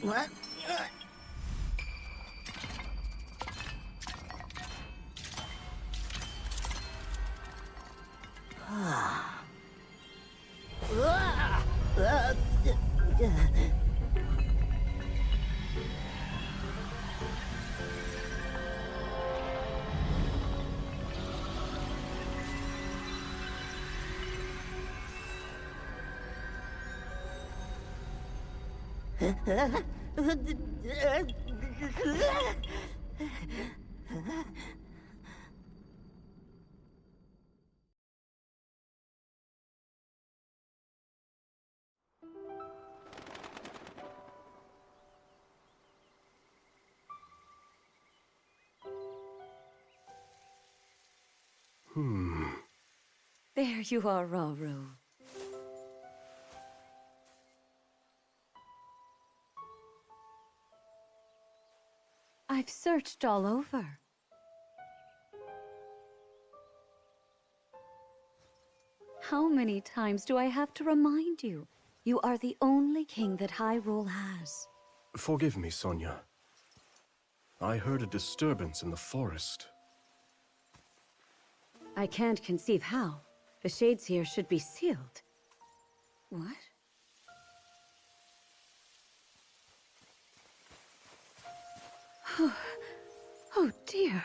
What? There you are, Rauru. I've searched all over. How many times do I have to remind you? You are the only king that Hyrule has. Forgive me, Sonia. I heard a disturbance in the forest. I can't conceive how. The shades here should be sealed. What? Oh dear.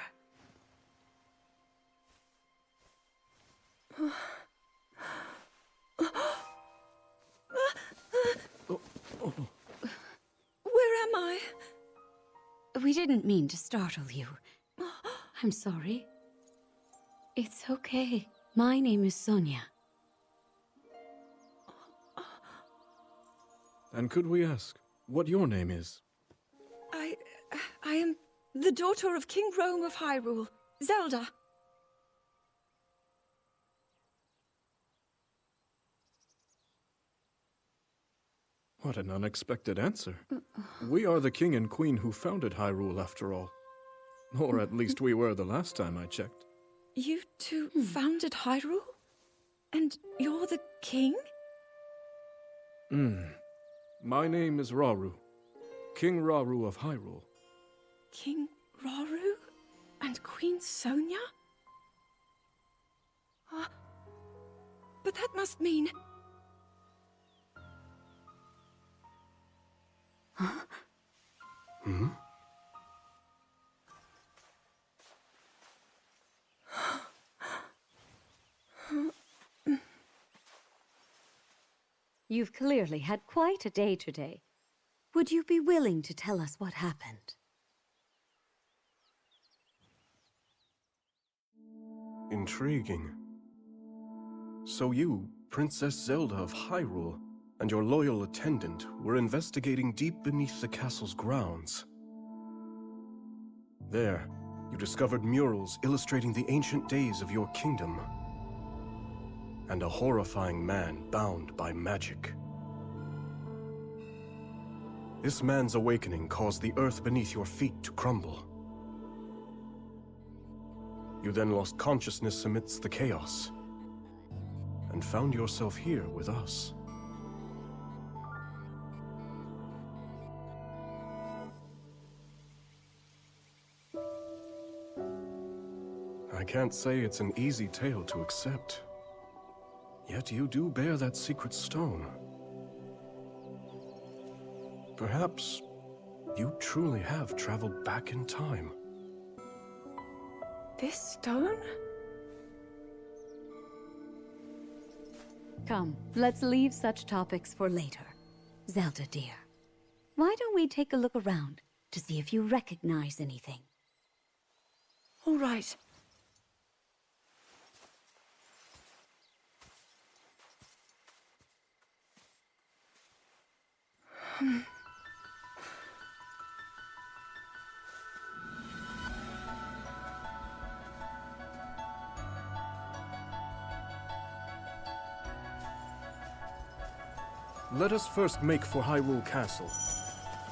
Where am I? We didn't mean to startle you. I'm sorry. It's okay. My name is Sonia. And could we ask what your name is? I am the daughter of King Rome of Hyrule, Zelda. What an unexpected answer. We are the king and queen who founded Hyrule, after all. Or at least we were the last time I checked. You two founded Hyrule? And you're the king? My name is Rauru. King Rauru of Hyrule. King Rauru? And Queen Sonia? But that must mean... You've clearly had quite a day today. Would you be willing to tell us what happened? Intriguing. So you, Princess Zelda of Hyrule, and your loyal attendant were investigating deep beneath the castle's grounds. There, you discovered murals illustrating the ancient days of your kingdom. And a horrifying man bound by magic. This man's awakening caused the earth beneath your feet to crumble. You then lost consciousness amidst the chaos. and found yourself here with us. I can't say it's an easy tale to accept. Yet you do bear that secret stone. Perhaps you truly have traveled back in time. This stone? Come, let's leave such topics for later. Zelda, dear, why don't we take a look around to see if you recognize anything? All right. Let us first make for Hyrule Castle.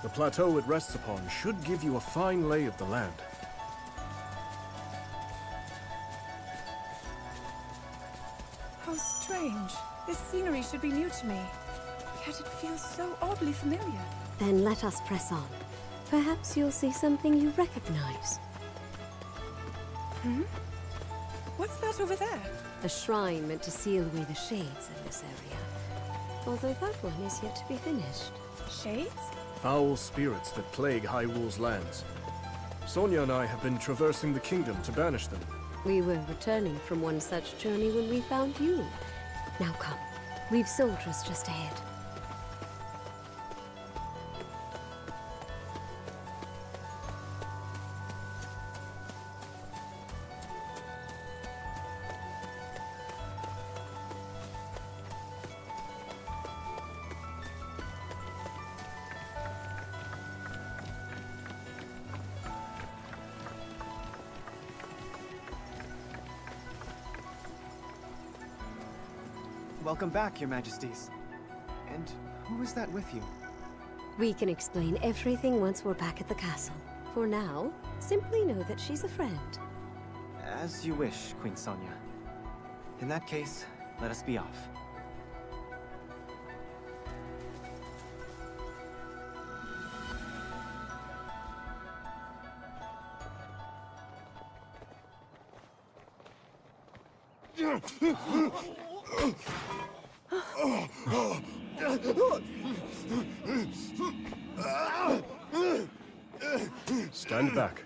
The plateau it rests upon should give you a fine lay of the land. How strange. This scenery should be new to me. Yet it feels so oddly familiar. Then let us press on. Perhaps you'll see something you recognize. What's that over there? A shrine meant to seal away the shades in this area. Although that one is yet to be finished. Shades? Foul spirits that plague Hyrule's lands. Sonia and I have been traversing the kingdom to banish them. We were returning from one such journey when we found you. Now come, we've soldiers just ahead. Welcome back, Your Majesties. And who is that with you? We can explain everything once we're back at the castle. For now, simply know that she's a friend. As you wish, Queen Sonia. In that case, let us be off. Stand back.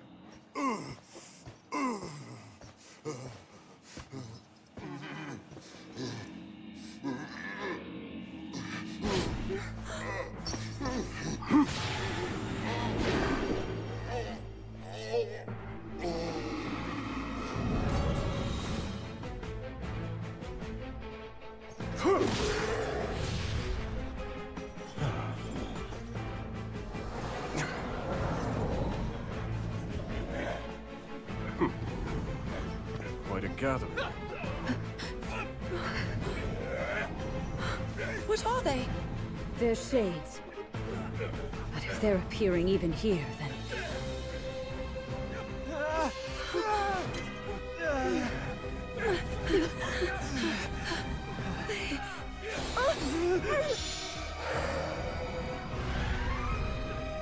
Quite a gathering. What are they? They're shades. But if they're appearing even here, then...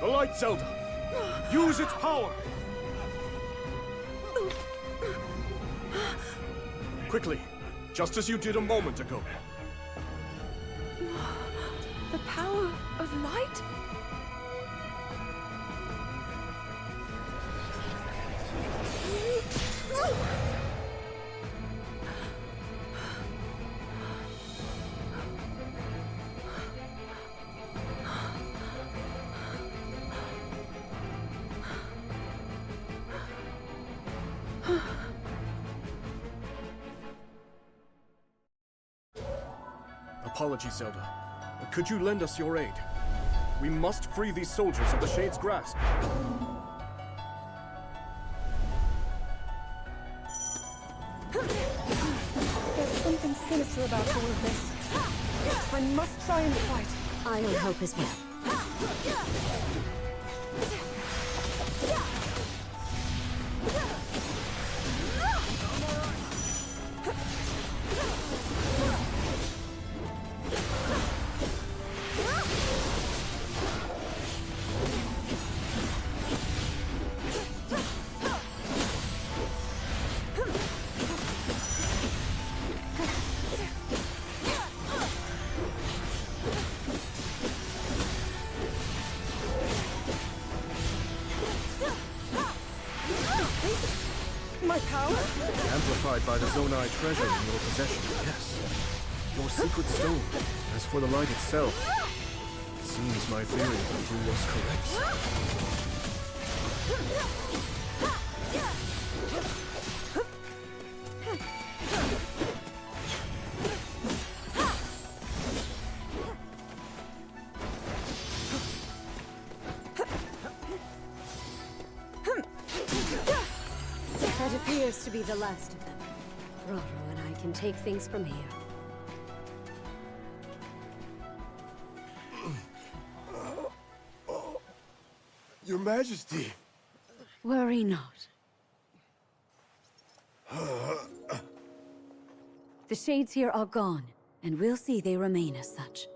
The light, Zelda! Use its power! Quickly, just as you did a moment ago. The power of light? Apologies, Zelda. But could you lend us your aid? We must free these soldiers of the Shade's grasp. There's something sinister about all of this. I must try and fight. I will help as well. my power? Amplified by the Zonai treasure in your possession, yes. Your secret stone. As for the light itself, it seems my theory that you was correct. That appears to be the last of them. Rito and I can take things from here. Your Majesty! Worry not. The shades here are gone, and we'll see they remain as such.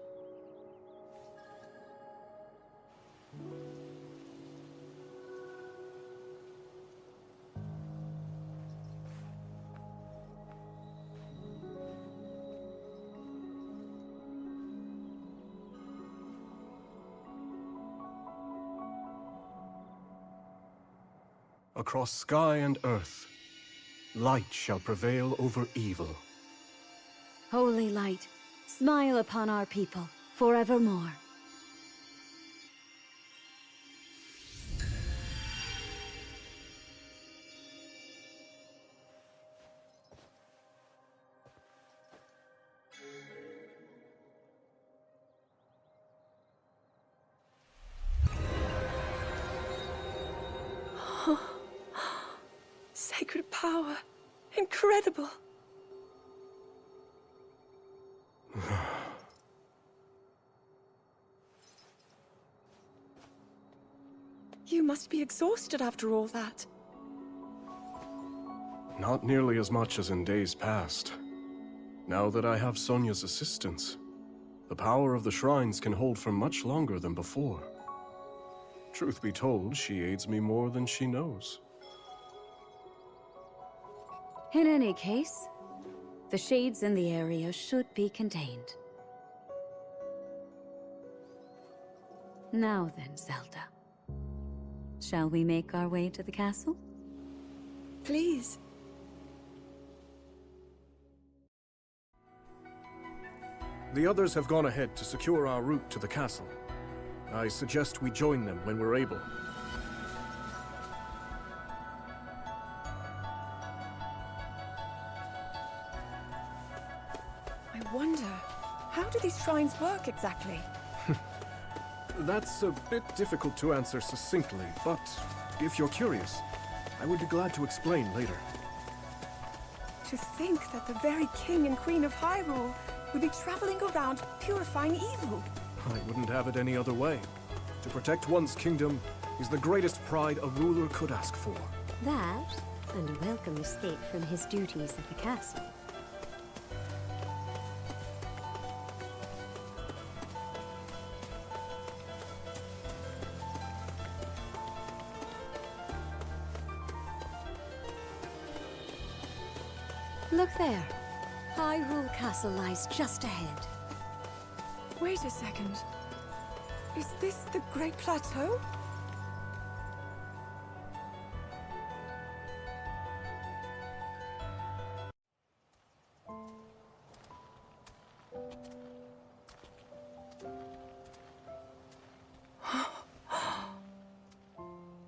Across sky and earth, light shall prevail over evil. Holy light, smile upon our people forevermore. Sacred power. Incredible. You must be exhausted after all that. Not nearly as much as in days past. Now that I have Sonia's assistance, the power of the shrines can hold for much longer than before. Truth be told, she aids me more than she knows. In any case, the shades in the area should be contained. Now then, Zelda. Shall we make our way to the castle? Please. The others have gone ahead to secure our route to the castle. I suggest we join them when we're able. I wonder, how do these shrines work exactly? That's a bit difficult to answer succinctly, but if you're curious, I would be glad to explain later. To think that the very king and queen of Hyrule would be traveling around purifying evil. I wouldn't have it any other way. To protect one's kingdom is the greatest pride a ruler could ask for. That, and a welcome escape from his duties at the castle. Look there. Hyrule Castle lies just ahead. Wait a second. Is this the Great Plateau?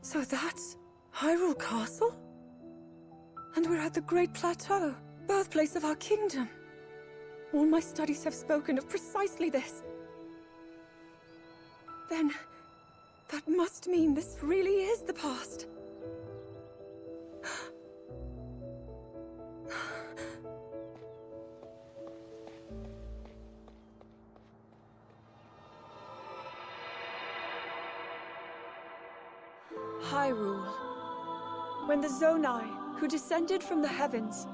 So that's Hyrule Castle? And we're at the Great Plateau, birthplace of our kingdom. All my studies have spoken of precisely this. Then, that must mean this really is the past. Hyrule. When the Zonai, who descended from the heavens,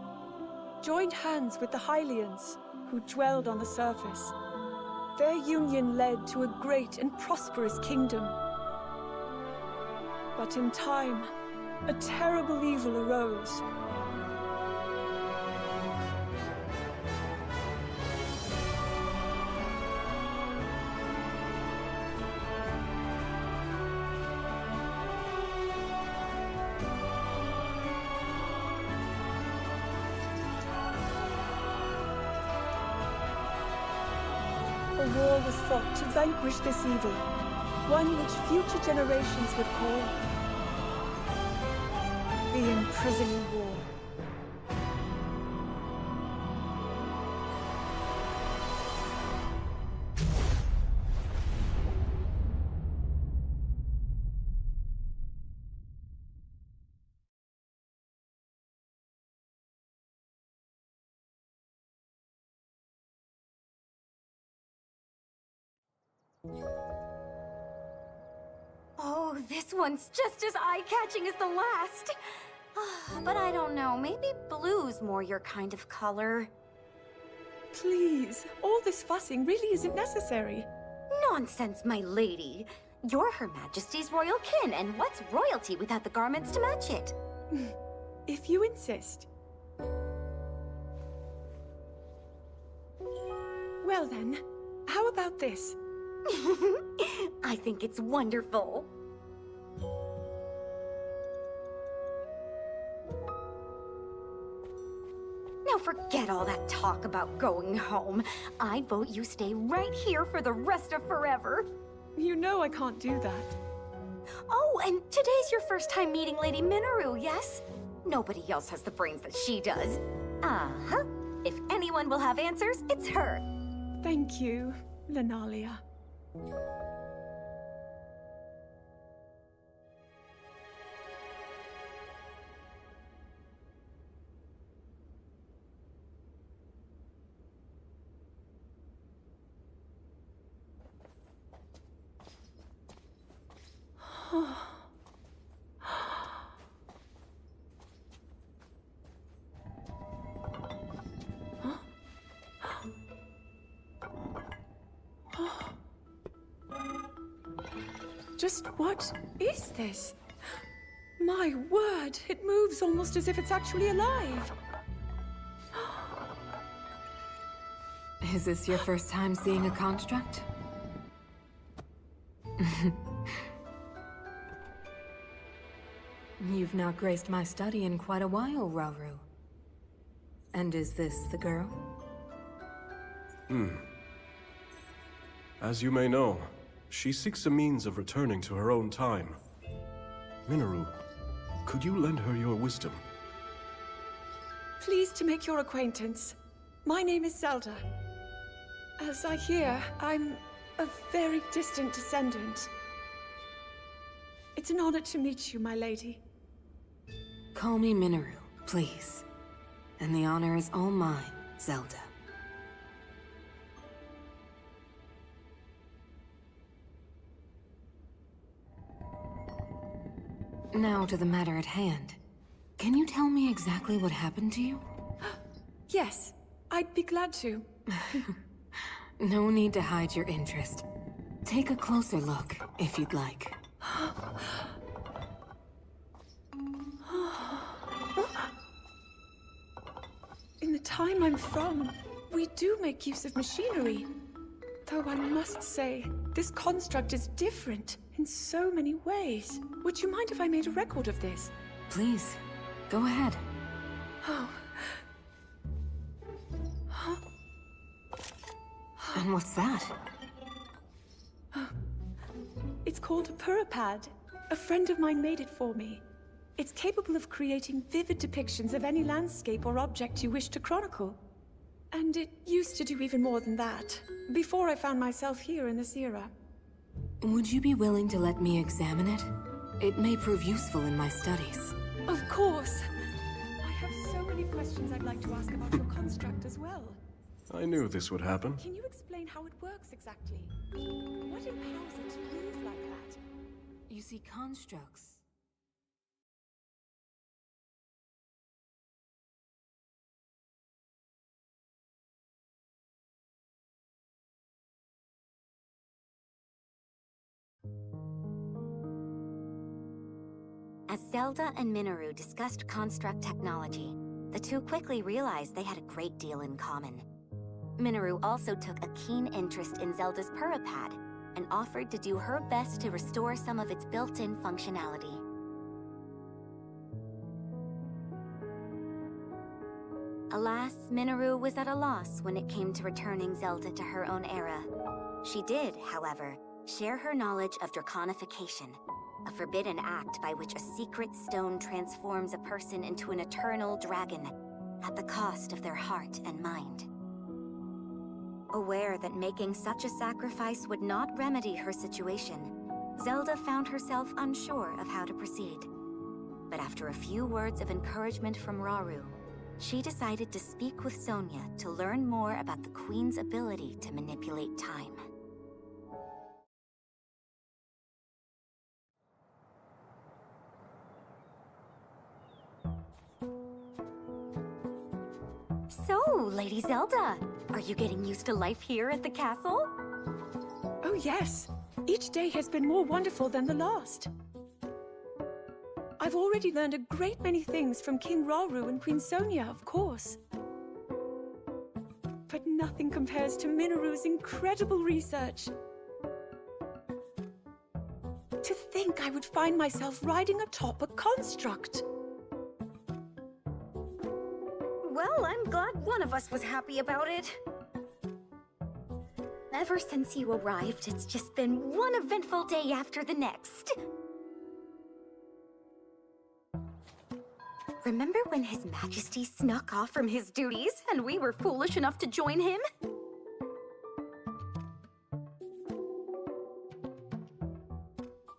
joined hands with the Hylians, who dwelled on the surface, their union led to a great and prosperous kingdom. But in time, a terrible evil arose. a war was fought to vanquish this evil, one which future generations would call the Imprisonment War. Oh, this one's just as eye-catching as the last. But I don't know, maybe blue's more your kind of color. Please, all this fussing really isn't necessary. Nonsense, my lady. You're Her Majesty's royal kin, and what's royalty without the garments to match it? If you insist. Well then, how about this? I think it's wonderful. Now forget all that talk about going home. I vote you stay right here for the rest of forever. You know I can't do that. Oh, and today's your first time meeting Lady Minoru, yes? Nobody else has the brains that she does. Uh-huh. If anyone will have answers, it's her. Thank you, Lenalia. Just what is this? My word, it moves almost as if it's actually alive. Is this your first time seeing a construct? You've not graced my study in quite a while, Rauru. And is this the girl? As you may know, she seeks a means of returning to her own time. Minoru, could you lend her your wisdom? Pleased to make your acquaintance. My name is Zelda. As I hear, I'm a very distant descendant. It's an honor to meet you, my lady. Call me Minoru, please. And the honor is all mine, Zelda. Now to the matter at hand. Can you tell me exactly what happened to you? Yes, I'd be glad to. No need to hide your interest. Take a closer look, if you'd like. In the time I'm from, we do make use of machinery. Though I must say, this construct is different in so many ways. Would you mind if I made a record of this? Please, go ahead. Oh. And what's that? It's called a puripad. A friend of mine made it for me. It's capable of creating vivid depictions of any landscape or object you wish to chronicle. And it used to do even more than that, before I found myself here in this era. Would you be willing to let me examine it? It may prove useful in my studies. Of course. I have so many questions I'd like to ask about your construct as well. I knew this would happen. Can you explain how it works exactly? What empowers it to move like that? You see, constructs... As Zelda and Minoru discussed construct technology, the two quickly realized they had a great deal in common. Minoru also took a keen interest in Zelda's puripad and offered to do her best to restore some of its built-in functionality. Alas, Minoru was at a loss when it came to returning Zelda to her own era. She did, however, share her knowledge of draconification, a forbidden act by which a secret stone transforms a person into an eternal dragon at the cost of their heart and mind. Aware that making such a sacrifice would not remedy her situation, Zelda found herself unsure of how to proceed. But after a few words of encouragement from Rauru, she decided to speak with Sonia to learn more about the Queen's ability to manipulate time. So, Lady Zelda, are you getting used to life here at the castle? Oh yes, each day has been more wonderful than the last. I've already learned a great many things from King Rauru and Queen Sonia, of course. But nothing compares to Mineru's incredible research. To think I would find myself riding atop a construct. Well, I'm glad one of us was happy about it. Ever since you arrived, it's just been one eventful day after the next. Remember when His Majesty snuck off from his duties and we were foolish enough to join him?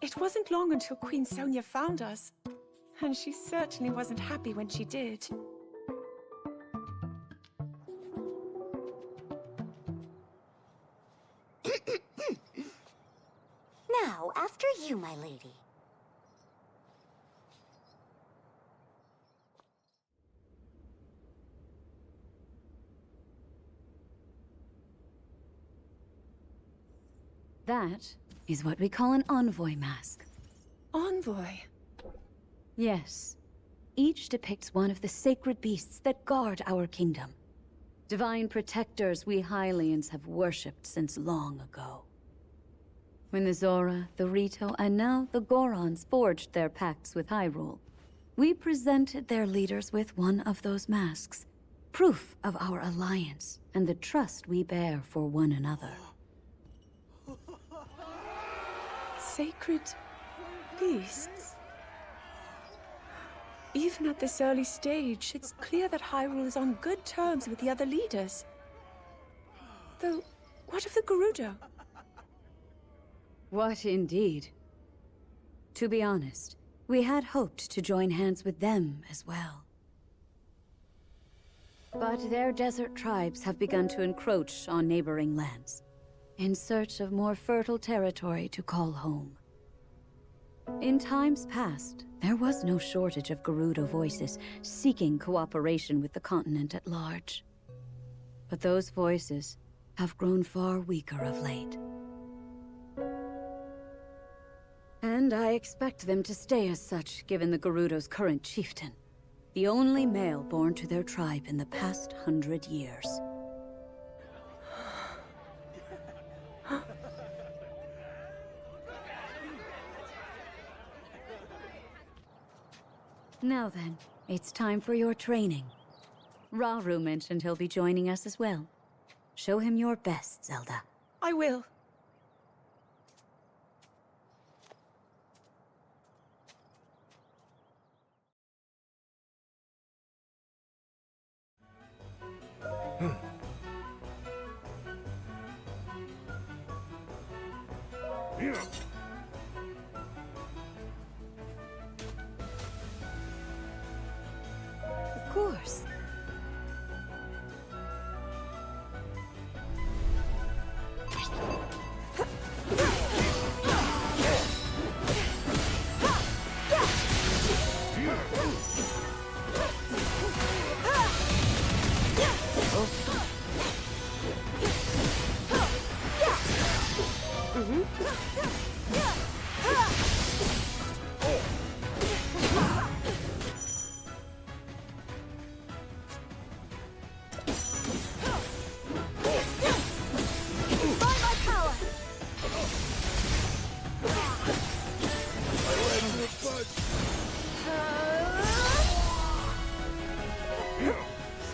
It wasn't long until Queen Sonia found us, and she certainly wasn't happy when she did. Now, after you, my lady. That is what we call an envoy mask. Envoy? Yes. Each depicts one of the sacred beasts that guard our kingdom. Divine protectors we Hylians have worshipped since long ago. When the Zora, the Rito, and now the Gorons forged their pacts with Hyrule, we presented their leaders with one of those masks, proof of our alliance and the trust we bear for one another. Sacred beasts? Even at this early stage, it's clear that Hyrule is on good terms with the other leaders. Though, what of the Gerudo? What indeed? To be honest, we had hoped to join hands with them as well. But their desert tribes have begun to encroach on neighboring lands, in search of more fertile territory to call home. In times past, there was no shortage of Gerudo voices seeking cooperation with the continent at large. But those voices have grown far weaker of late. And I expect them to stay as such, given the Gerudo's current chieftain, the only male born to their tribe in the past 100 years. Now then, it's time for your training. Rauru mentioned he'll be joining us as well. Show him your best, Zelda. I will. Of course.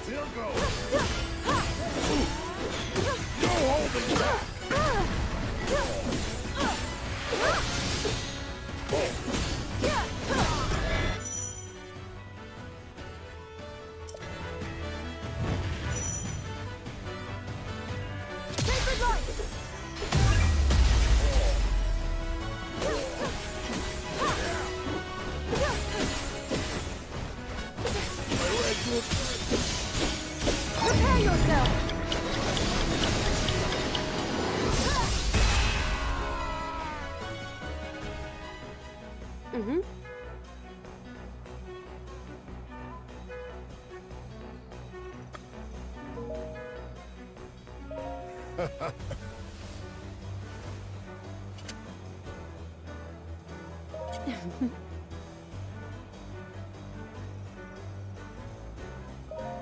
Still go. No holding back.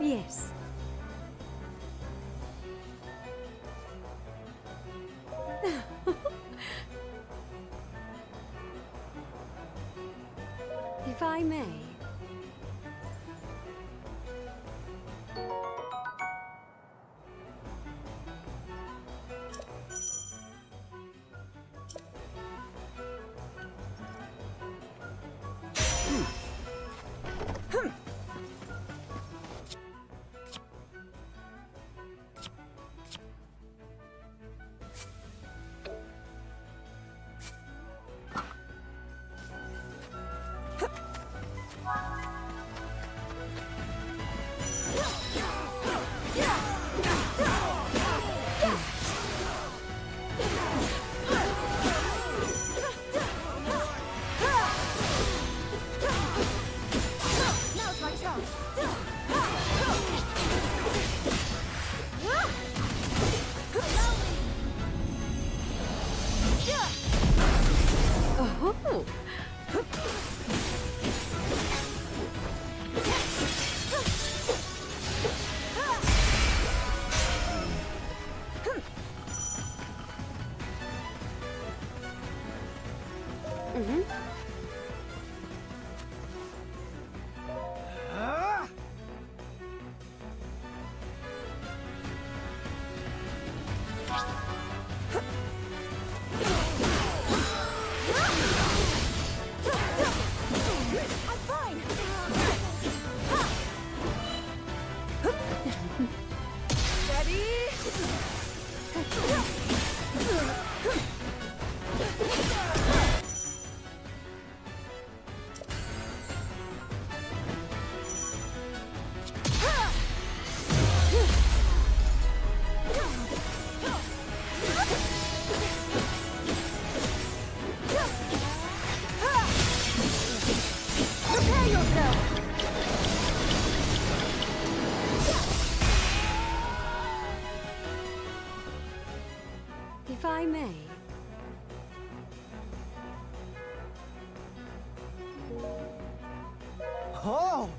Yes. If I may. Oh! If I may. Oh!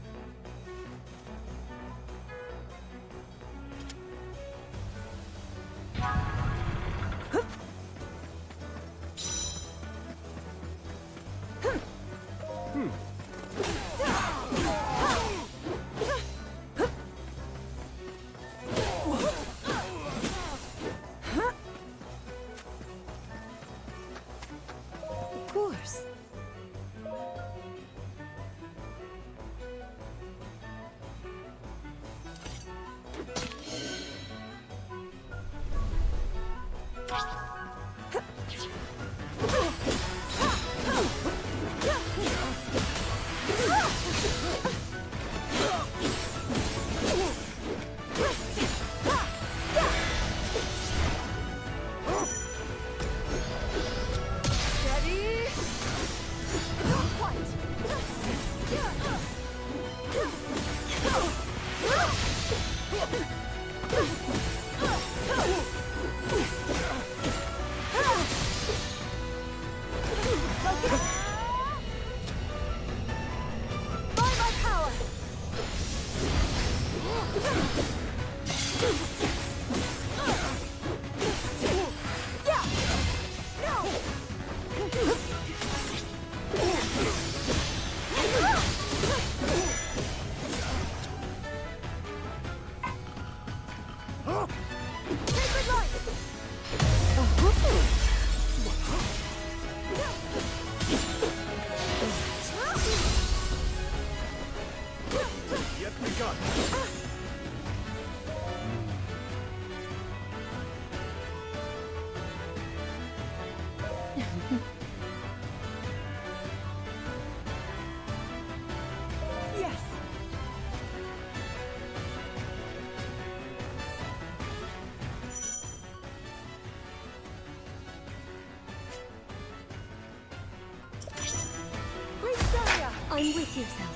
Of course. Yes! Great Zarya! I'm with you, Zelda.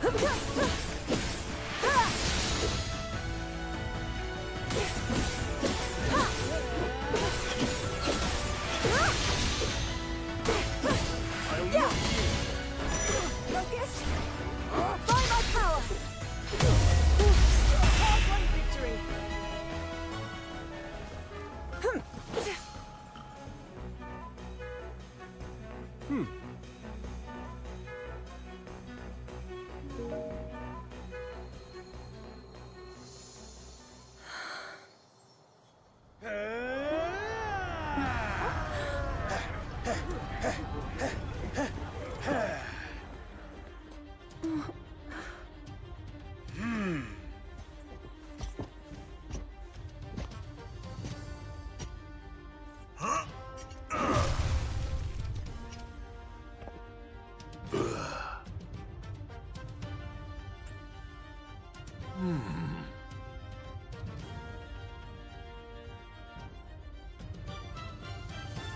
Focus! By my power! Hard-won victory!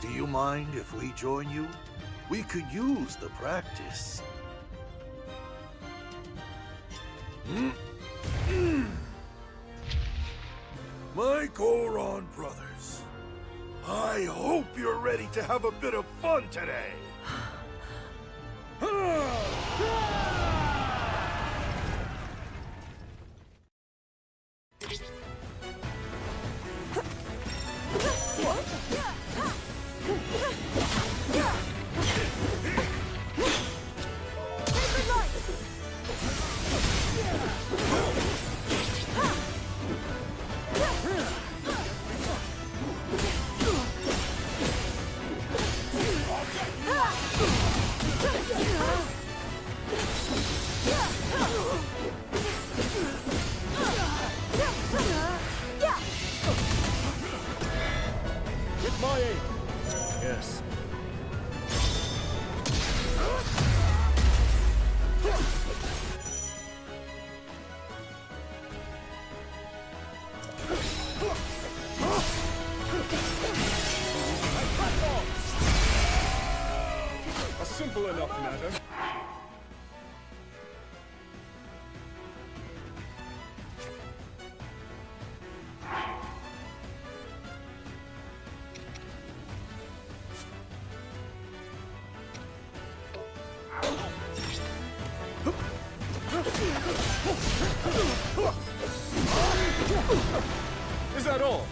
Do you mind if we join you? We could use the practice. My Goron brothers, I hope you're ready to have a bit of fun today. With my aid. Yes. A simple enough matter. Is that all?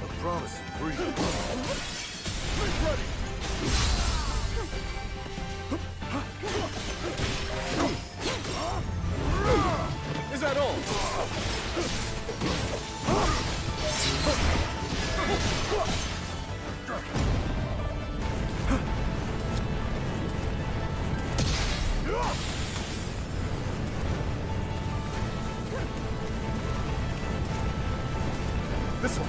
A promising breeze. Is that all? This one.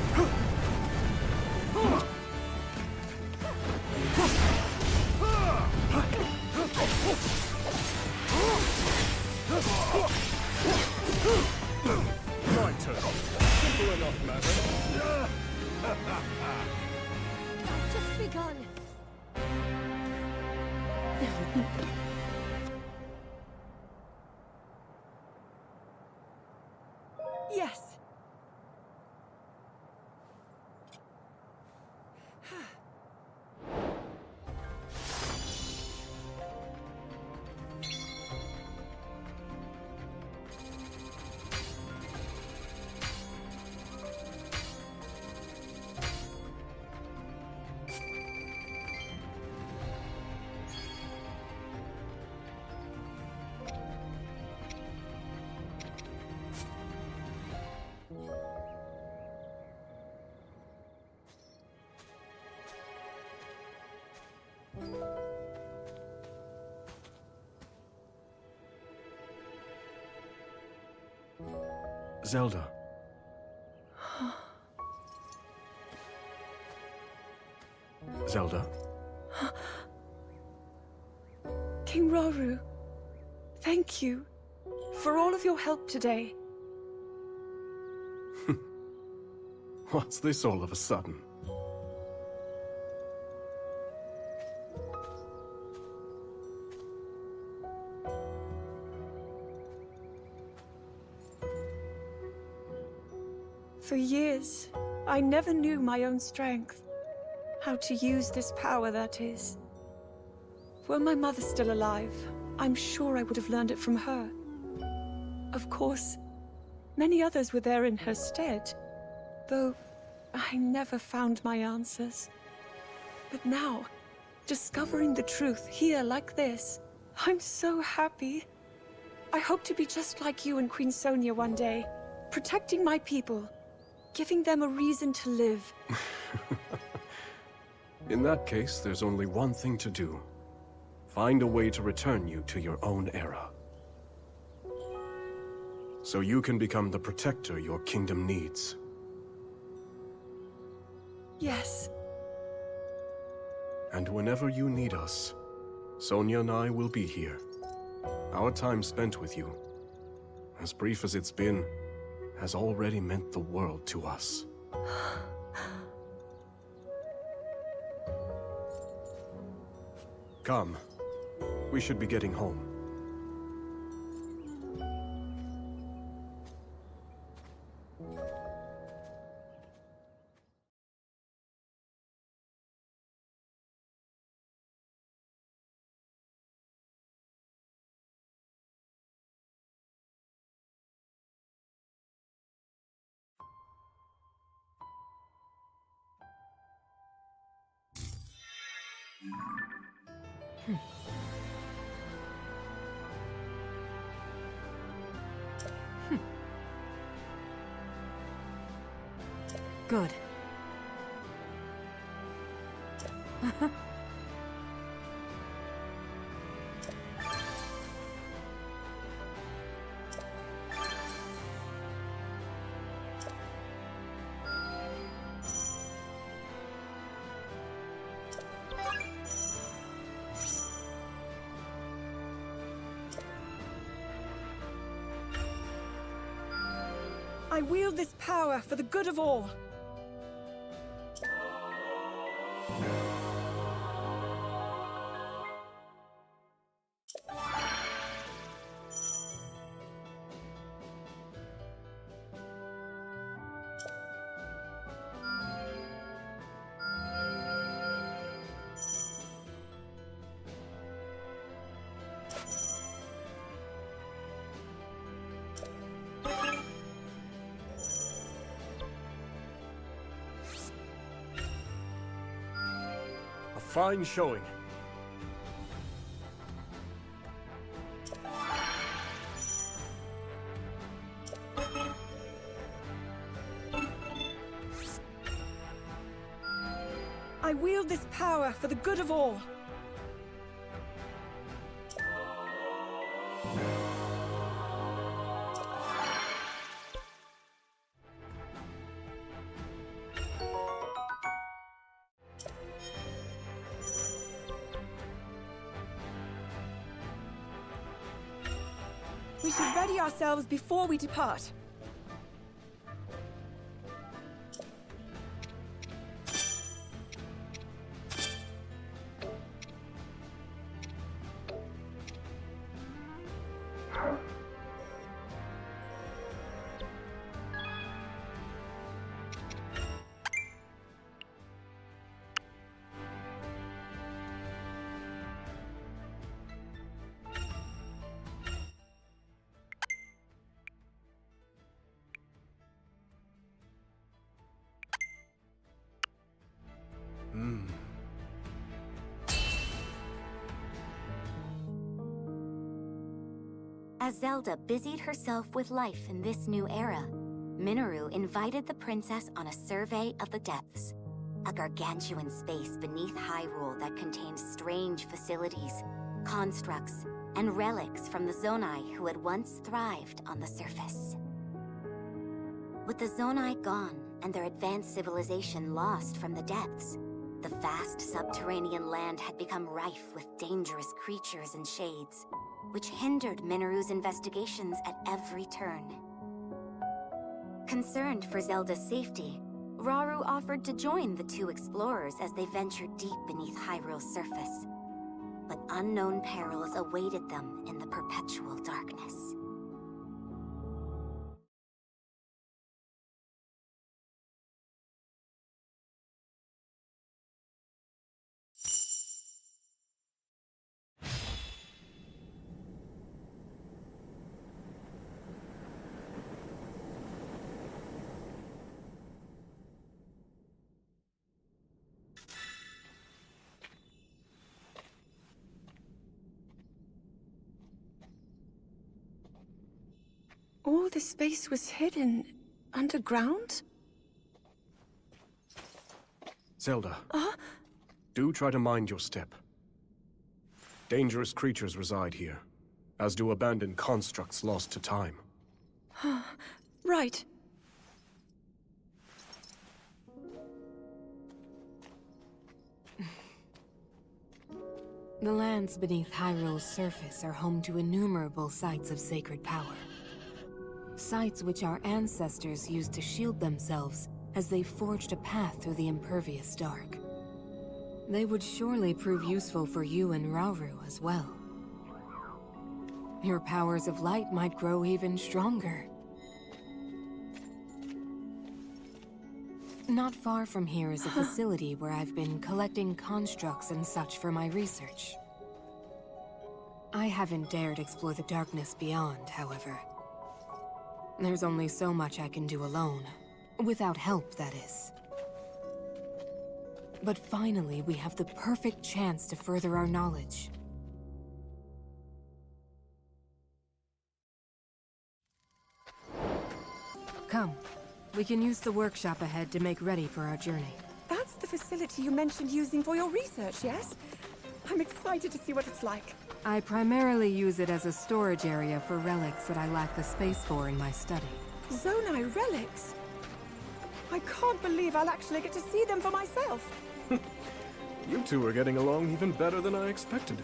My turn. Simple enough matter. Just begun. Yes! Zelda. Zelda? King Rauru, thank you for all of your help today. What's this all of a sudden? For years, I never knew my own strength. How to use this power, that is. Were my mother still alive, I'm sure I would have learned it from her. Of course, many others were there in her stead, though I never found my answers. But now, discovering the truth here like this, I'm so happy. I hope to be just like you and Queen Sonia one day, protecting my people, giving them a reason to live. In that case, there's only one thing to do. Find a way to return you to your own era. So you can become the protector your kingdom needs. Yes. And whenever you need us, Sonia and I will be here. Our time spent with you, as brief as it's been, has already meant the world to us. Come. We should be getting home. Good. I wield this power for the good of all. Fine showing. I wield this power for the good of all. We should ready ourselves before we depart. As Zelda busied herself with life in this new era, Minoru invited the princess on a survey of the depths, a gargantuan space beneath Hyrule that contained strange facilities, constructs, and relics from the Zonai who had once thrived on the surface. With the Zonai gone and their advanced civilization lost from the depths, the vast subterranean land had become rife with dangerous creatures and shades, which hindered Mineru's investigations at every turn. Concerned for Zelda's safety, Rauru offered to join the two explorers as they ventured deep beneath Hyrule's surface. But unknown perils awaited them in the perpetual darkness. All this space was hidden underground? Zelda. Do try to mind your step. Dangerous creatures reside here, as do abandoned constructs lost to time. Right. The lands beneath Hyrule's surface are home to innumerable sites of sacred power. Sites which our ancestors used to shield themselves as they forged a path through the impervious dark. They would surely prove useful for you and Rauru as well. Your powers of light might grow even stronger. Not far from here is a facility where I've been collecting constructs and such for my research. I haven't dared explore the darkness beyond, however. There's only so much I can do alone. Without help, that is. But finally, we have the perfect chance to further our knowledge. Come. We can use the workshop ahead to make ready for our journey. That's the facility you mentioned using for your research, yes? I'm excited to see what it's like. I primarily use it as a storage area for relics that I lack the space for in my study. Zonai relics? I can't believe I'll actually get to see them for myself. You two are getting along even better than I expected.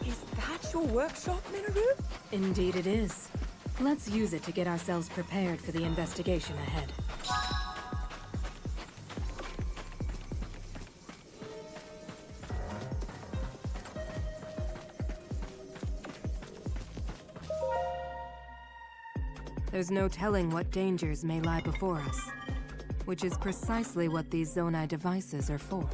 Is that your workshop, Minoru? Indeed it is. Let's use it to get ourselves prepared for the investigation ahead. There's no telling what dangers may lie before us, which is precisely what these Zonai devices are for.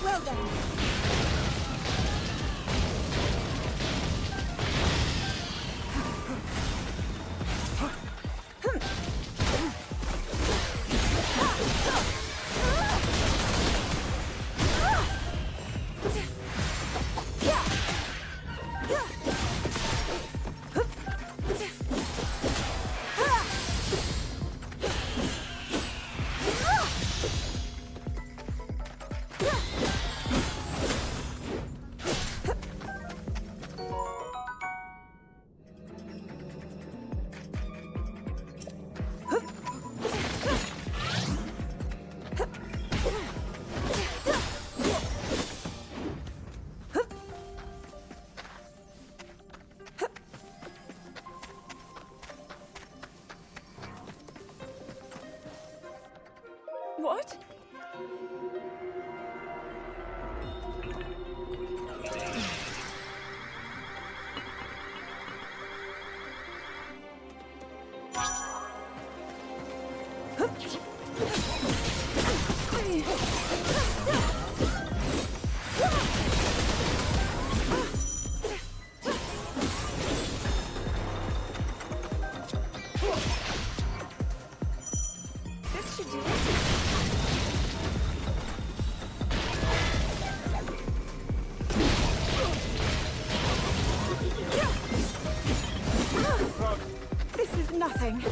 Well then. What? This should do it. This is nothing.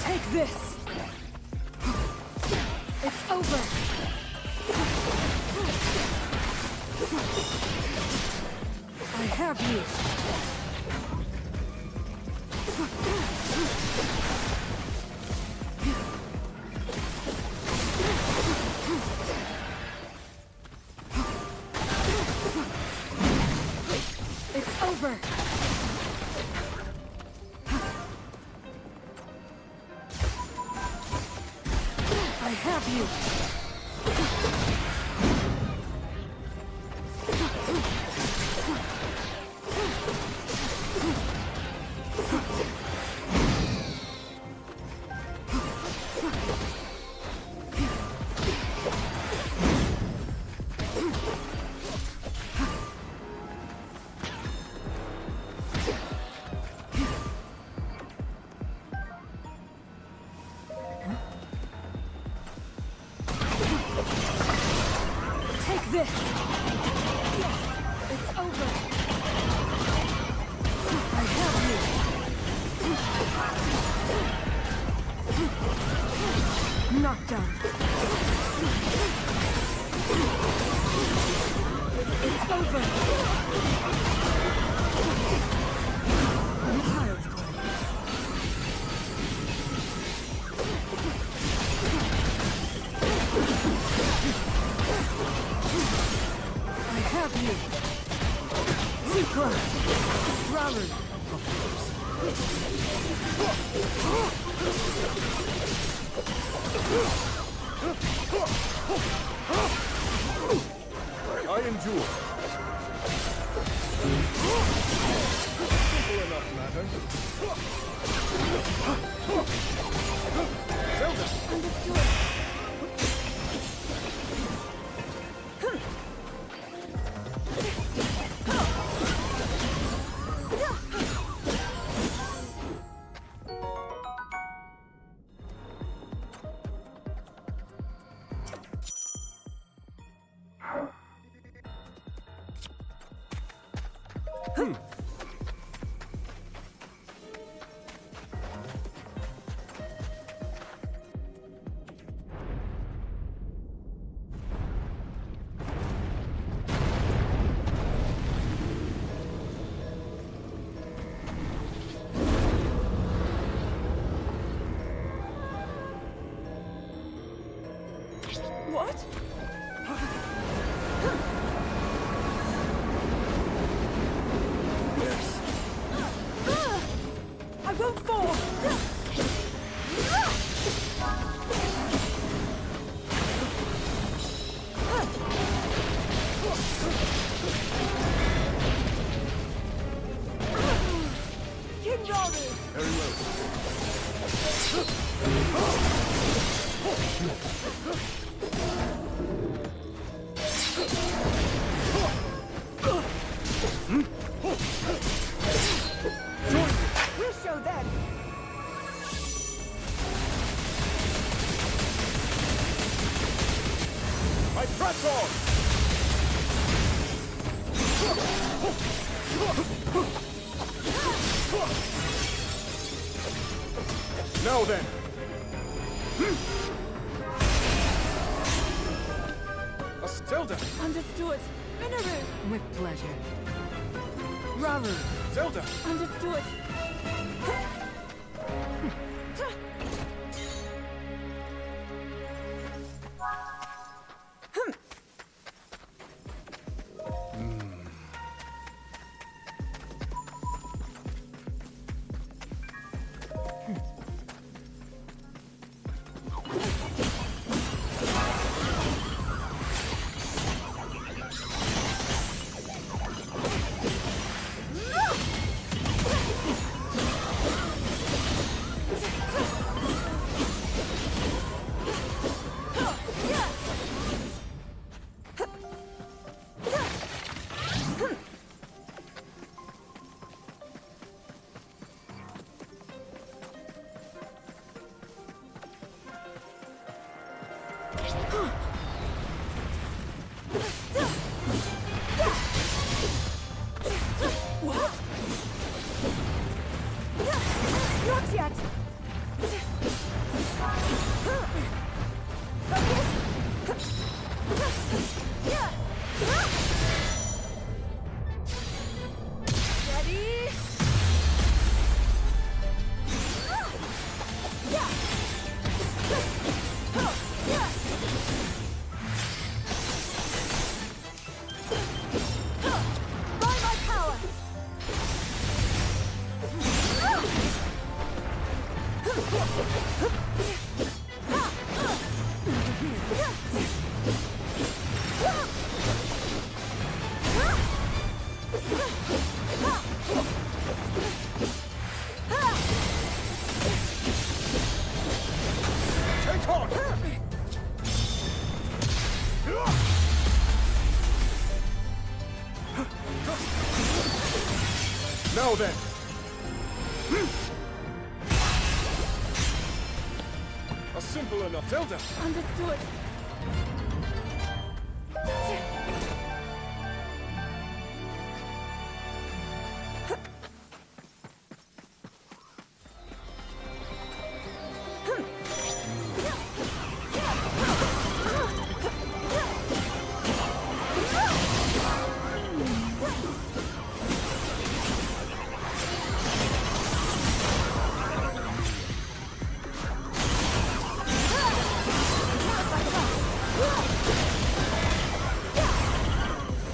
Take this! It's over! I have you! It's over! I have you! Take this! Yes, it's over! I have you! Not done! It's over! Child's play. I have you! Secret! Rally! I endure. Simple enough matter. Zelda! Understood. What? Now then! Zelda! Understood. Minoru! With pleasure. Raru! Zelda! Understood. Not yet! Ready? By my power! Take on! Now then! A simple enough Zelda! Understood.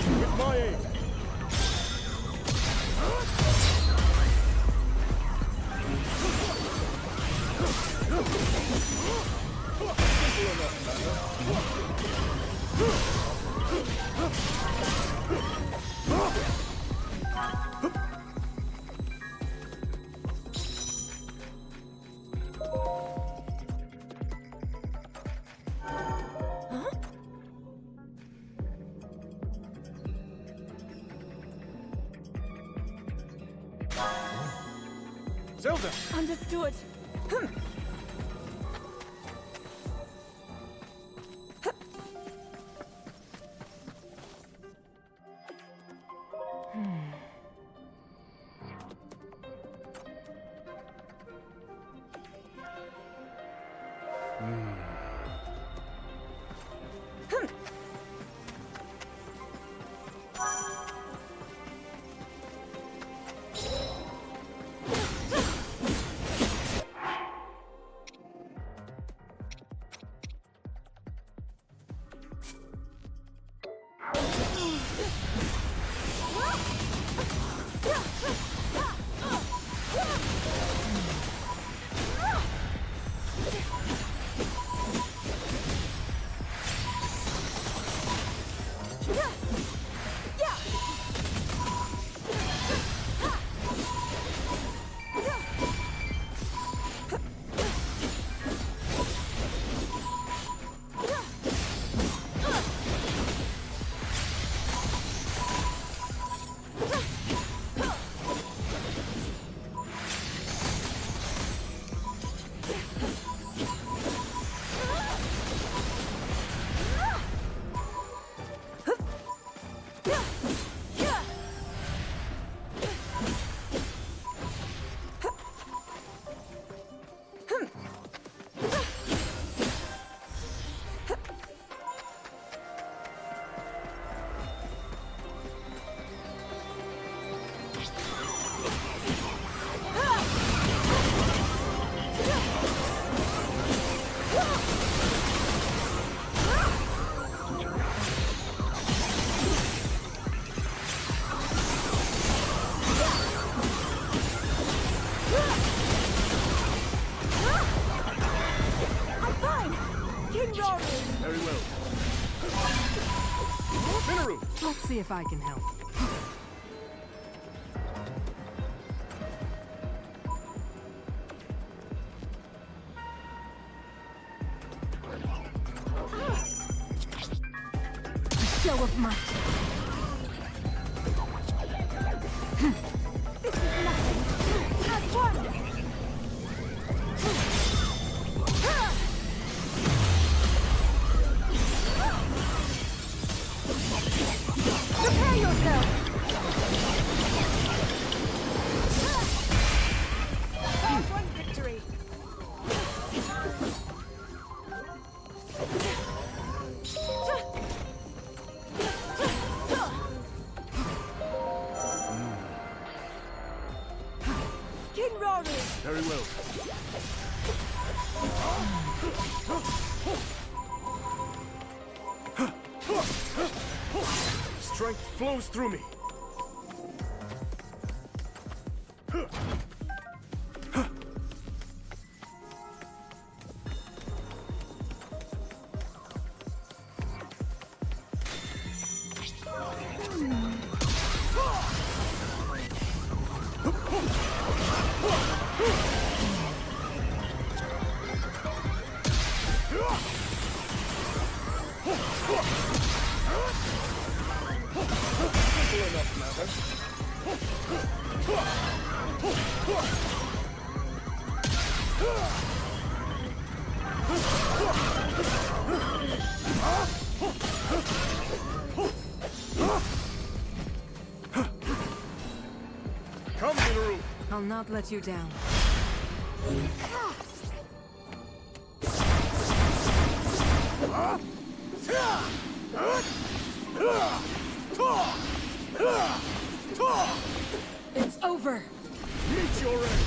With my aid! Zelda! Understood. see if I can help. A show of might. This is nothing. As one! Prepare yourself! Part one victory! King Rory! Very well. Strength flows through me. Come, Hyrule. I'll not let you down. It's over. Meet your end.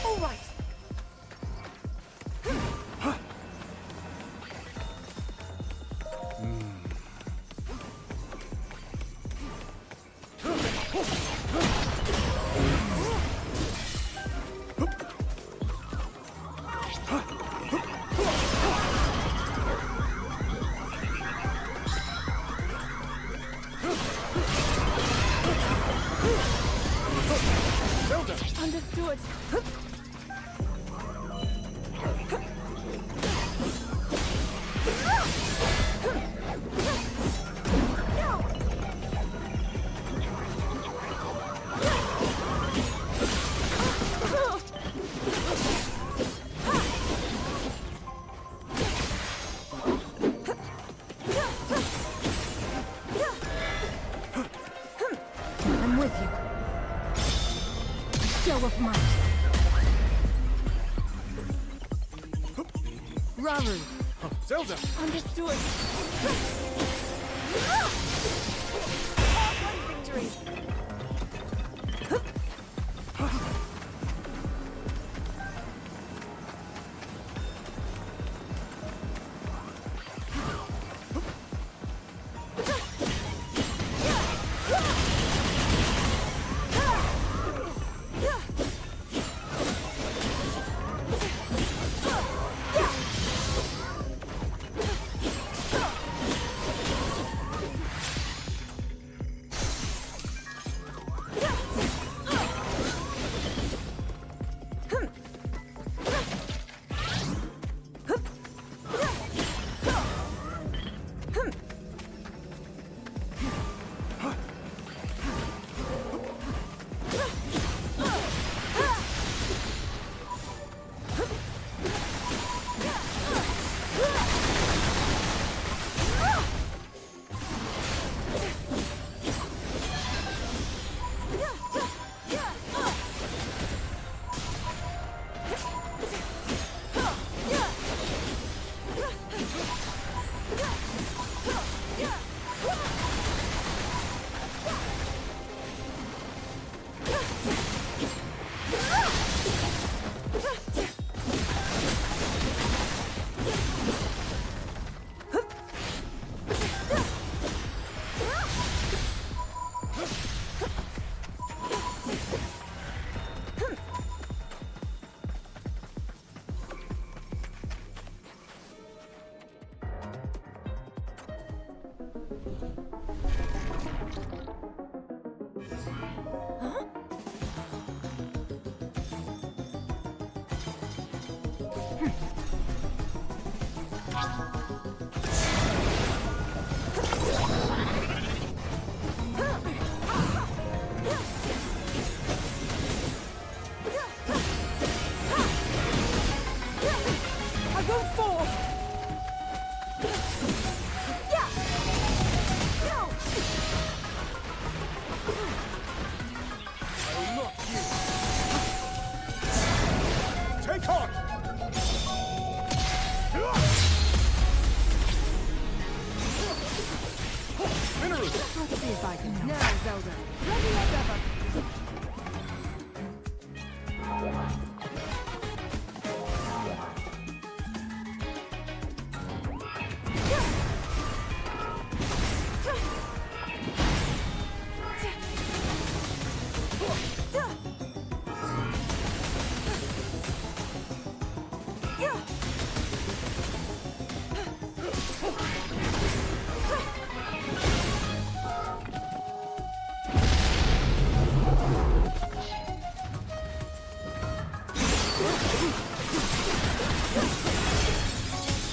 All right. Zelda. Understood. I'm with you. A show of might. Raru. Zelda. Understood. Part one victory. I won't fall! Take on! Mineru! Let's see if I can help. Now, Zelda. Ready as ever.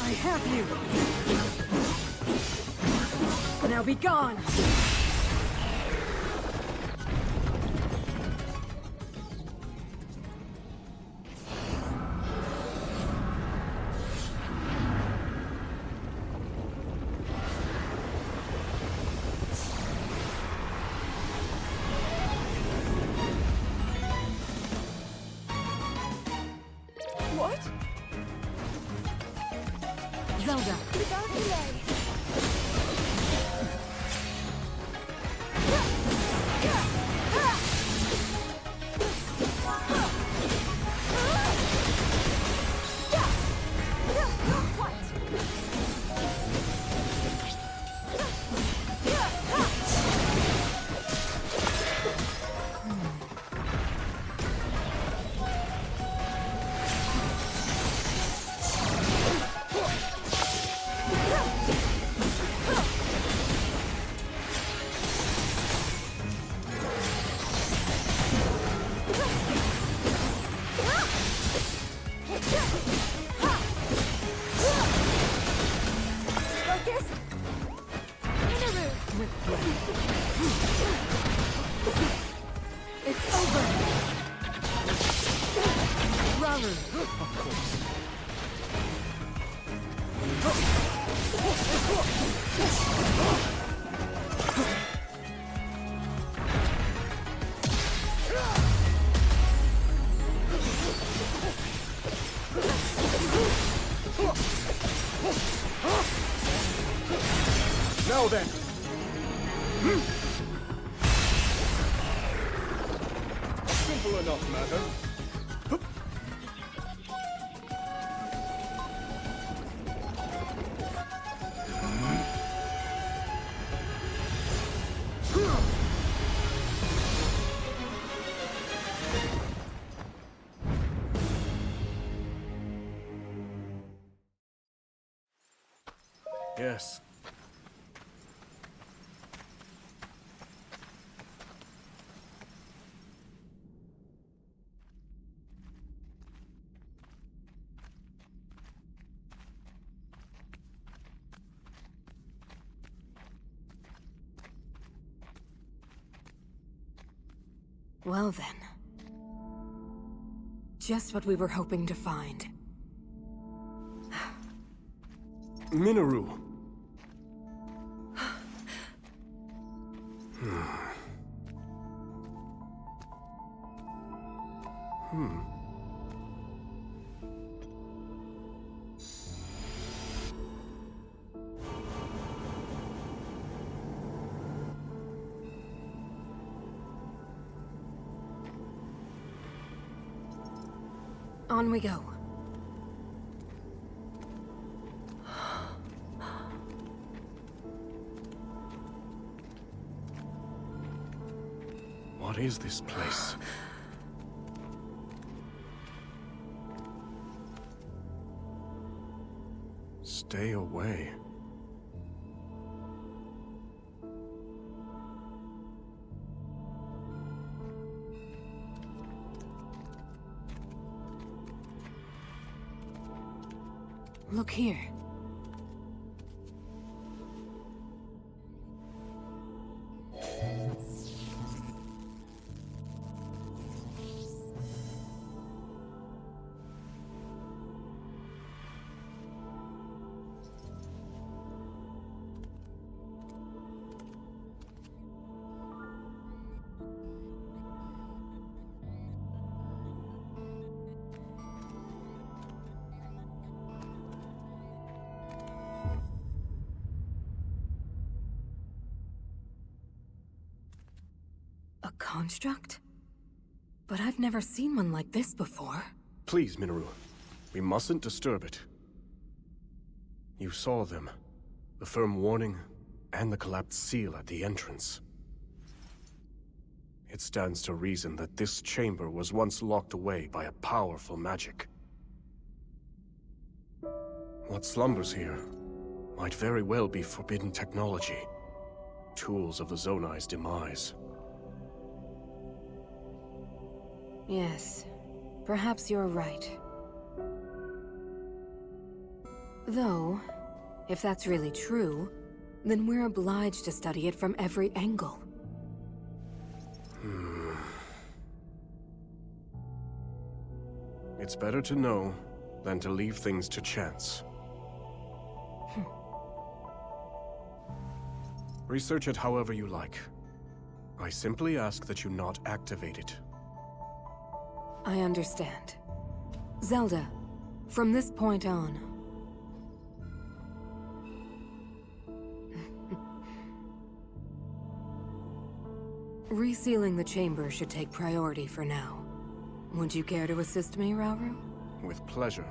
I have you. Now be gone. What? Zelda. Without delay. It's over. Raru. Now then! Simple enough, madam. Yes. Well then. Just what we were hoping to find. Minoru. On we go. What is this place? Stay away. Look here. construct? But I've never seen one like this before. Please, Minoru. We mustn't disturb it. You saw them. The firm warning, and the collapsed seal at the entrance. It stands to reason that this chamber was once locked away by a powerful magic. What slumbers here might very well be forbidden technology. Tools of the Zonai's demise. Yes, perhaps you're right. Though, if that's really true, then we're obliged to study it from every angle. It's better to know than to leave things to chance. Research it however you like. I simply ask that you not activate it. I understand. Zelda, from this point on... Resealing the chamber should take priority for now. Would you care to assist me, Rauru? With pleasure.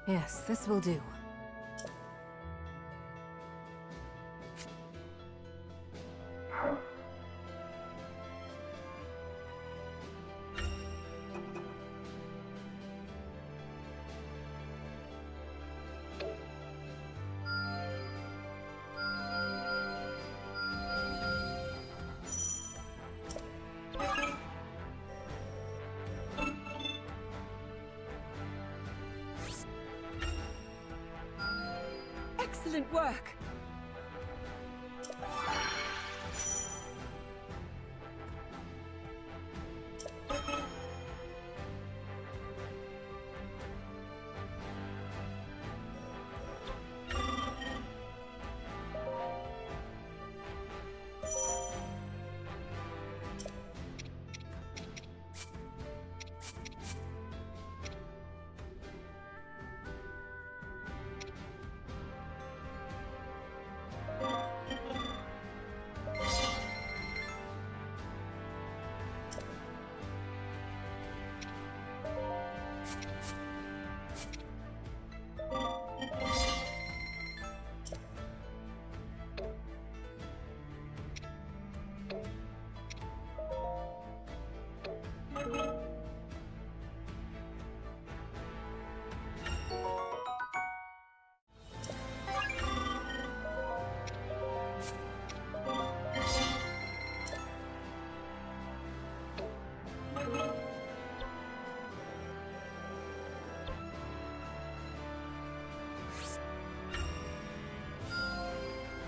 Yes, this will do. Excellent work!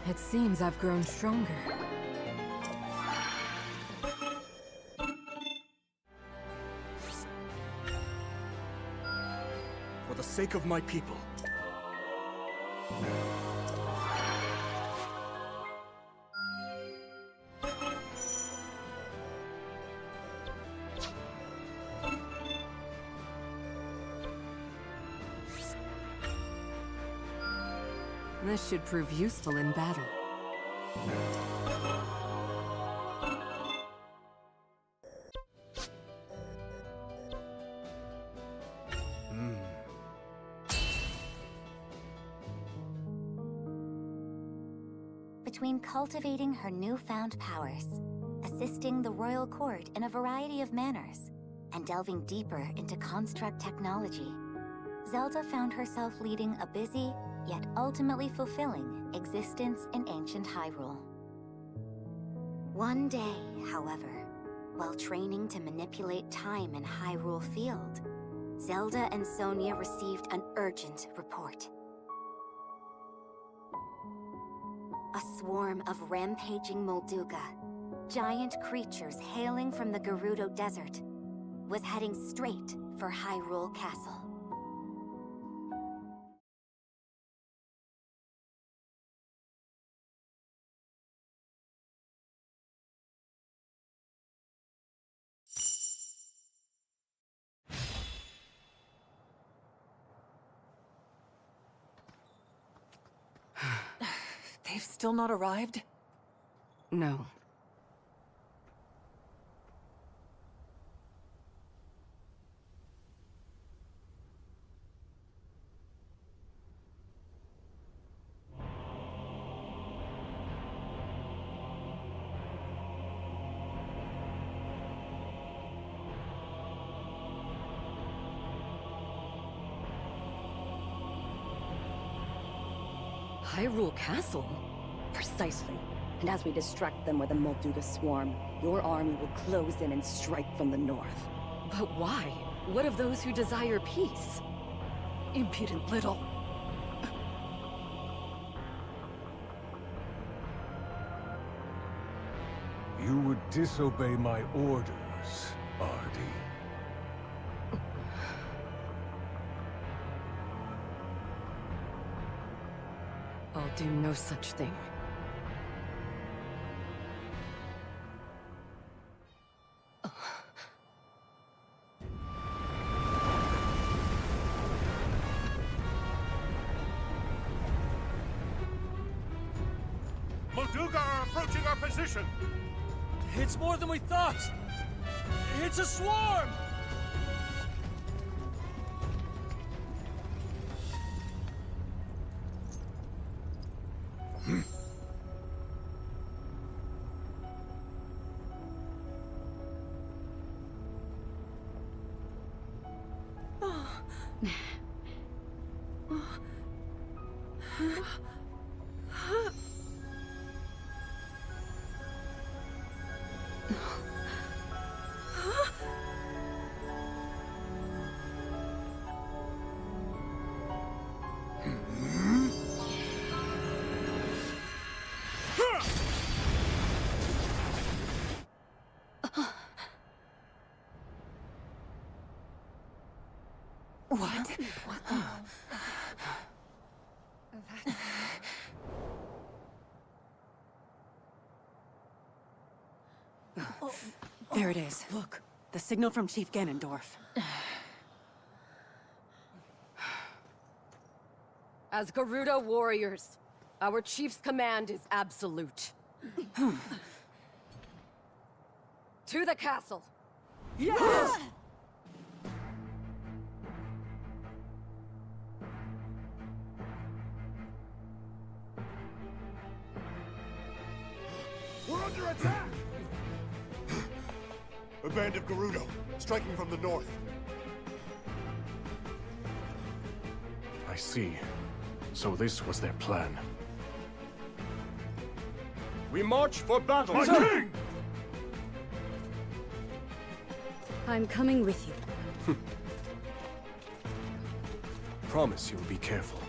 It seems I've grown stronger. For the sake of my people. This should prove useful in battle. Between cultivating her newfound powers, assisting the royal court in a variety of manners, and delving deeper into construct technology, Zelda found herself leading a busy, yet ultimately fulfilling, existence in ancient Hyrule. One day, however, while training to manipulate time in Hyrule Field, Zelda and Sonia received an urgent report. A swarm of rampaging Muluga, giant creatures hailing from the Gerudo Desert, was heading straight for Hyrule Castle. They've still not arrived? No. Hyrule Castle? Precisely. And as we distract them with a Muluga swarm, your army will close in and strike from the north. But why? What of those who desire peace? Impudent little. You would disobey my orders, Ardy. I'll do no such thing. Muluga are approaching our position! It's more than we thought! It's a swarm! What? There it is. Look, the signal from Chief Ganondorf. As Gerudo warriors, our chief's command is absolute. To the castle! Yes! We're under attack! A band of Gerudo, striking from the north. I see. So this was their plan. We march for battle! My king! I'm coming with you. Promise you'll be careful.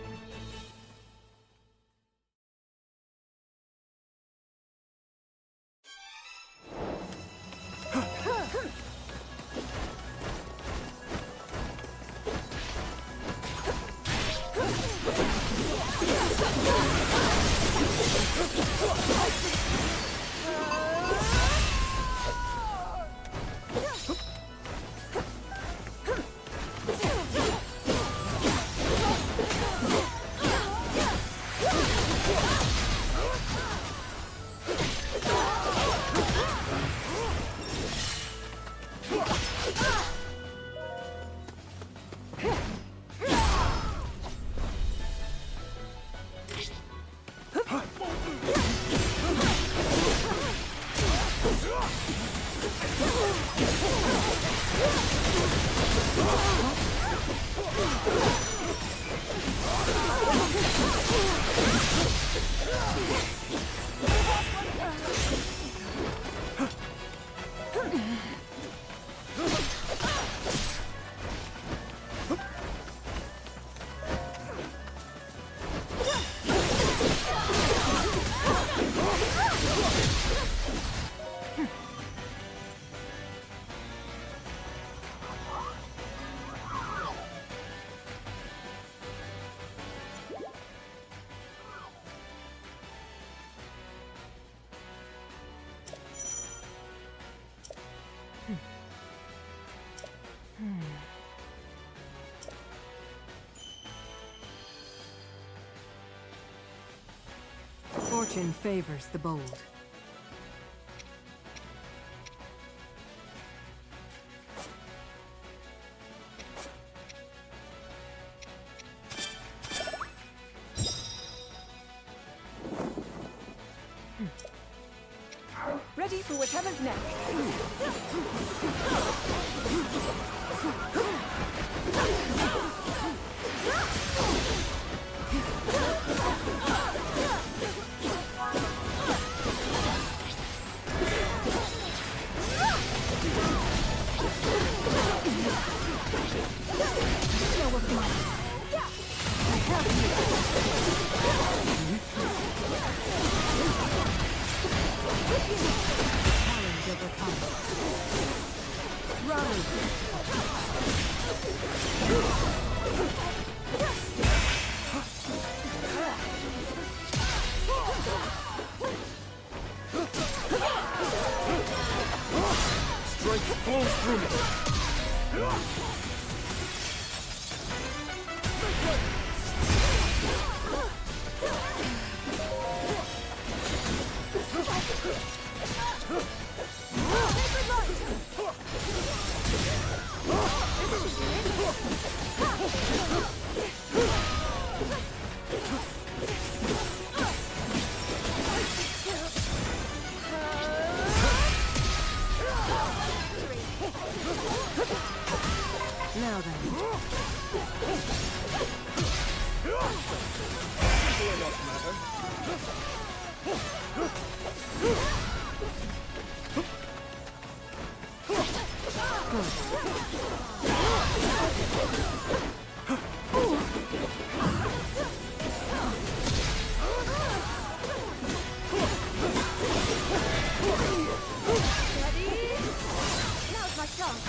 Fortune favors the bold. Ready for whatever's next. Strength flows through me. Now then. Now's my chance.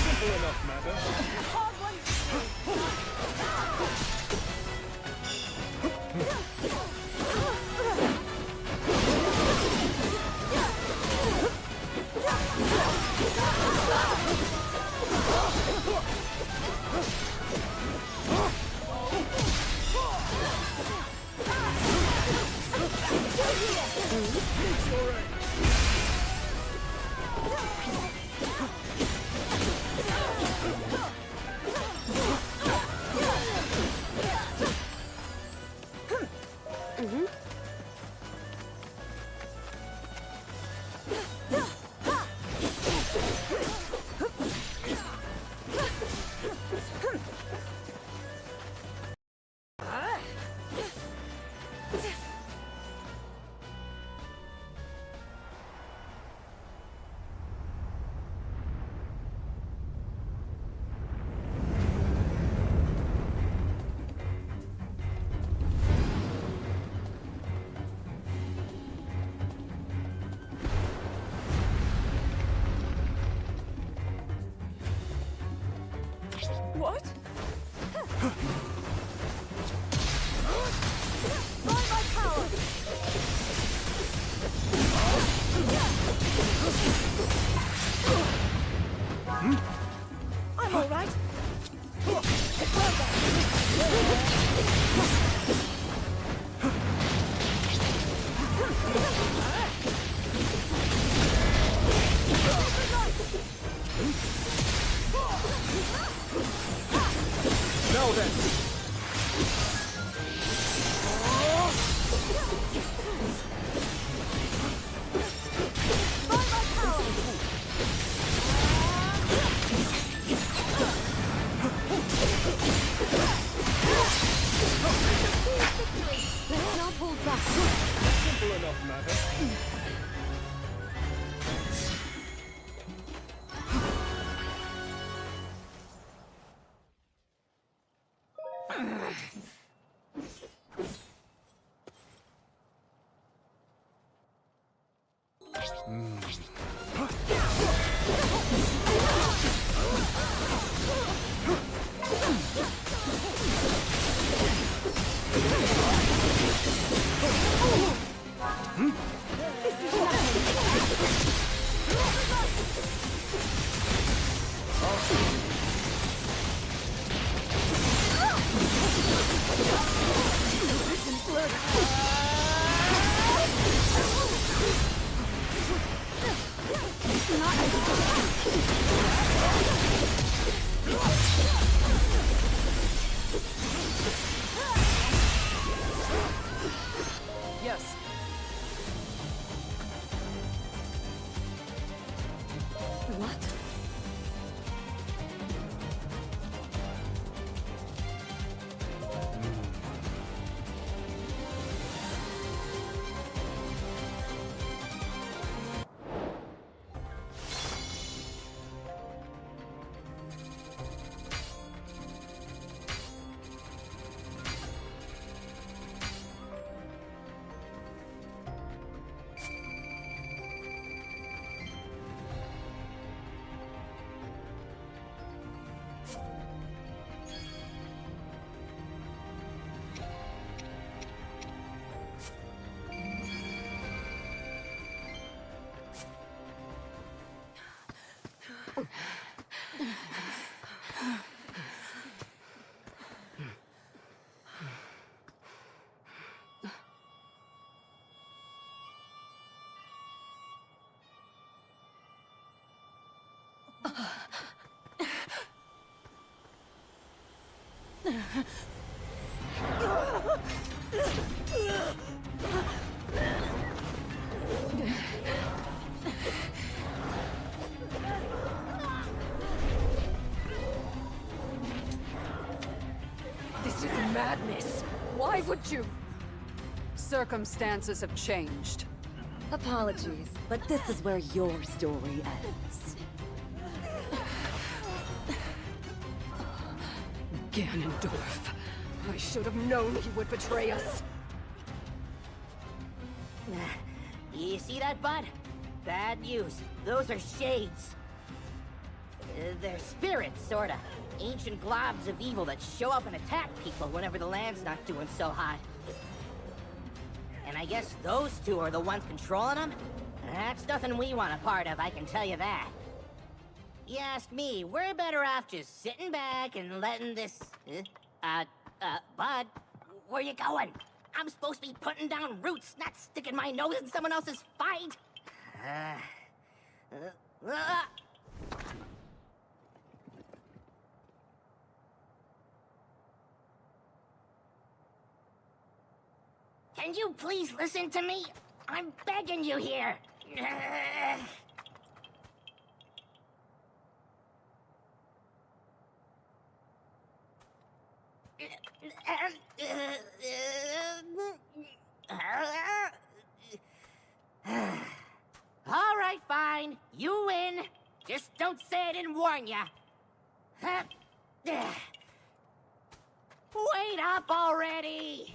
Simple enough, matter. Hard one. What? By my power! I'm all right. Well Now then. Let's not hold back. Simple enough, matter. This is madness. Why would you? Circumstances have changed. Apologies, but this is where your story ends. Ganondorf. I should have known he would betray us. You see that, bud? Bad news. Those are shades. They're spirits, sorta. Ancient globs of evil that show up and attack people whenever the land's not doing so hot. And I guess those two are the ones controlling them? That's nothing we want a part of, I can tell you that. You ask me, we're better off just sitting back and letting this... Bud, where you going? I'm supposed to be putting down roots, not sticking my nose in someone else's fight! Can you please listen to me? I'm begging you here! All right, fine. You win. Just don't say I didn't warn ya. Wait up already!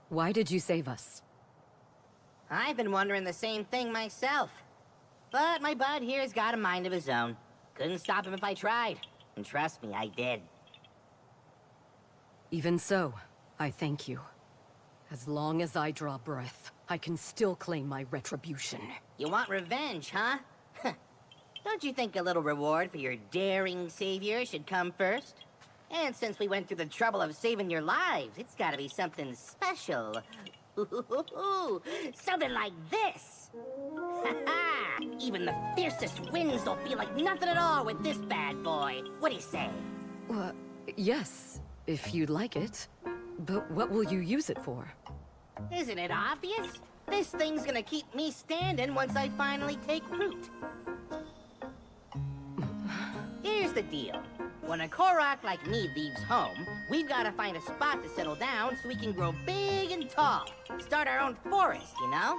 Why did you save us? I've been wondering the same thing myself. But my bud here's got a mind of his own. Couldn't stop him if I tried. And trust me, I did. Even so, I thank you. As long as I draw breath, I can still claim my retribution. You want revenge, huh? Don't you think a little reward for your daring savior should come first? And since we went through the trouble of saving your lives, it's gotta be something special. Something like this! Ha-ha! Even the fiercest winds don't feel like nothing at all with this bad boy. What do you say? Yes, if you'd like it. But what will you use it for? Isn't it obvious? This thing's gonna keep me standing once I finally take root. Here's the deal. When a Korok like me leaves home, we've gotta find a spot to settle down so we can grow big and tall. Start our own forest, you know?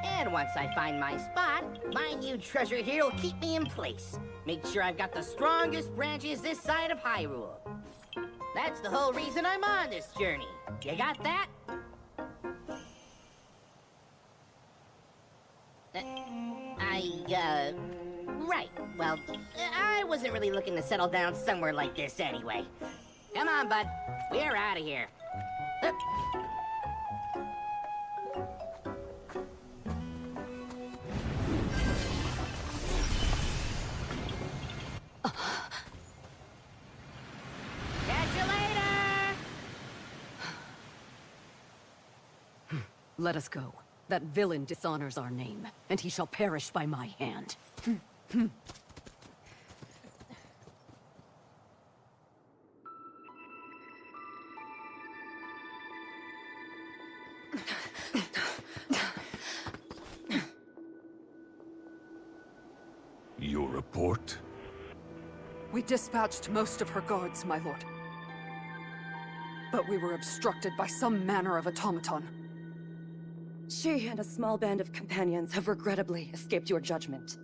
And once I find my spot, my new treasure here will keep me in place. Make sure I've got the strongest branches this side of Hyrule. That's the whole reason I'm on this journey. You got that? Right. Well, I wasn't really looking to settle down somewhere like this anyway. Come on, bud. We're out of here. Catch you later! Let us go. That villain dishonors our name, and he shall perish by my hand. Your report? We dispatched most of her guards, my lord. But we were obstructed by some manner of automaton. She and a small band of companions have regrettably escaped your judgment.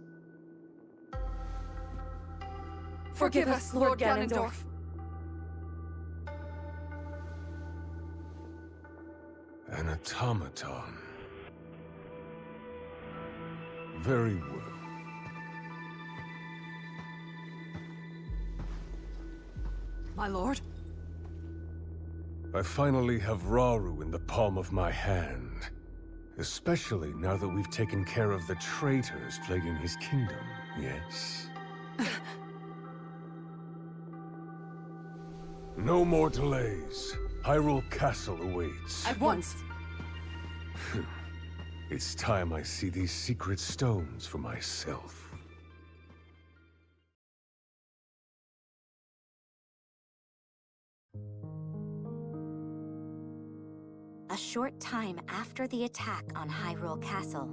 Forgive us, Lord Ganondorf. An automaton. Very well. My lord? I finally have Rauru in the palm of my hand. Especially now that we've taken care of the traitors plaguing his kingdom, yes? No more delays. Hyrule Castle awaits. At once! It's time I see these secret stones for myself. A short time after the attack on Hyrule Castle,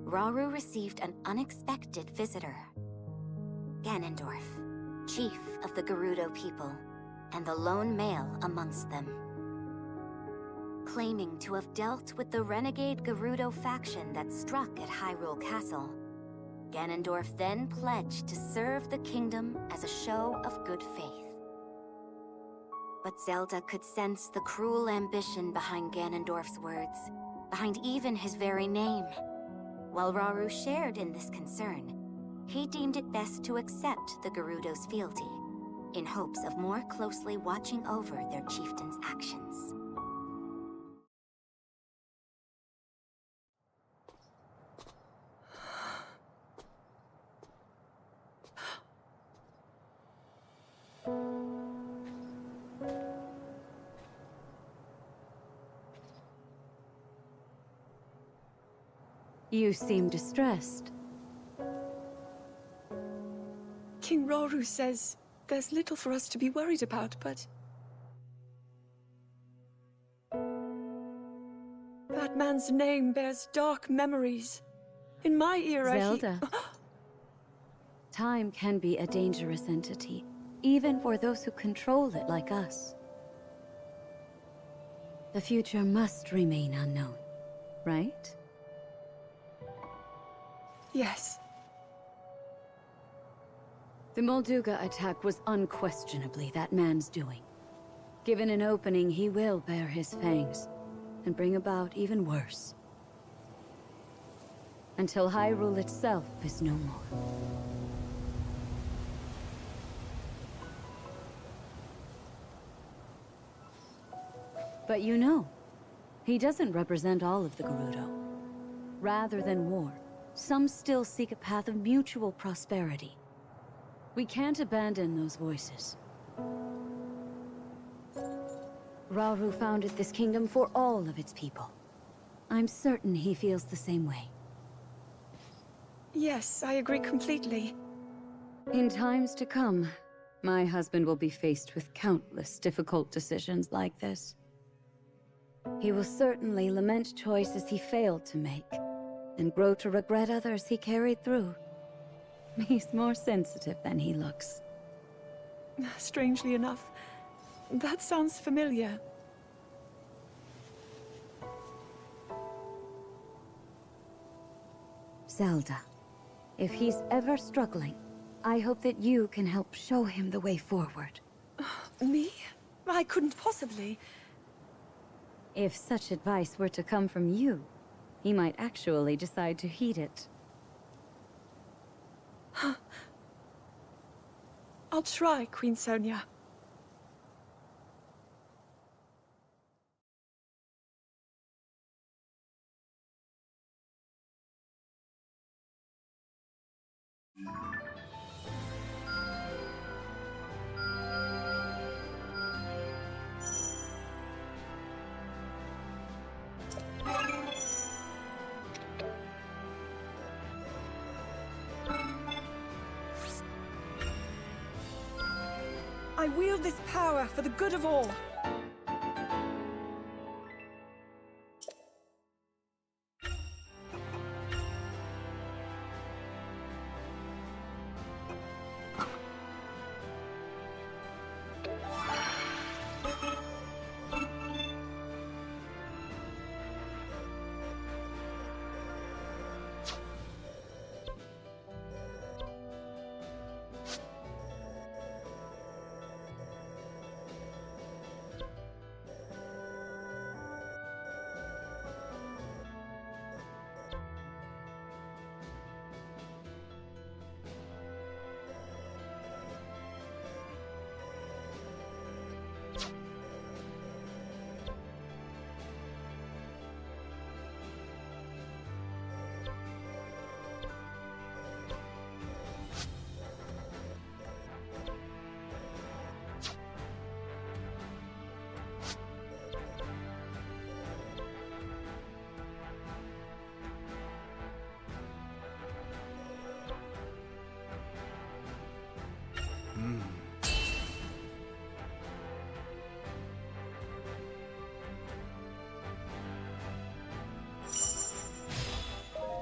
Rauru received an unexpected visitor. Ganondorf, chief of the Gerudo people, and the lone male amongst them. Claiming to have dealt with the renegade Gerudo faction that struck at Hyrule Castle, Ganondorf then pledged to serve the kingdom as a show of good faith. But Zelda could sense the cruel ambition behind Ganondorf's words, behind even his very name. While Rauru shared in this concern, he deemed it best to accept the Gerudo's fealty, in hopes of more closely watching over their chieftain's actions. You seem distressed. King Rauru says there's little for us to be worried about, but... that man's name bears dark memories. In my era, Zelda. Time can be a dangerous entity, even for those who control it like us. The future must remain unknown, right? Yes. The Muluga attack was unquestionably that man's doing. Given an opening, he will bare his fangs. and bring about even worse. Until Hyrule itself is no more. But you know, he doesn't represent all of the Gerudo. Rather than war, some still seek a path of mutual prosperity. We can't abandon those voices. Rauru founded this kingdom for all of its people. I'm certain he feels the same way. Yes, I agree completely. In times to come, my husband will be faced with countless difficult decisions like this. He will certainly lament choices he failed to make, and grow to regret others he carried through. He's more sensitive than he looks. Strangely enough, that sounds familiar. Zelda, if he's ever struggling, I hope that you can help show him the way forward. Me? I couldn't possibly. If such advice were to come from you, he might actually decide to heed it. I'll try, Queen Sonia. I wield this power for the good of all.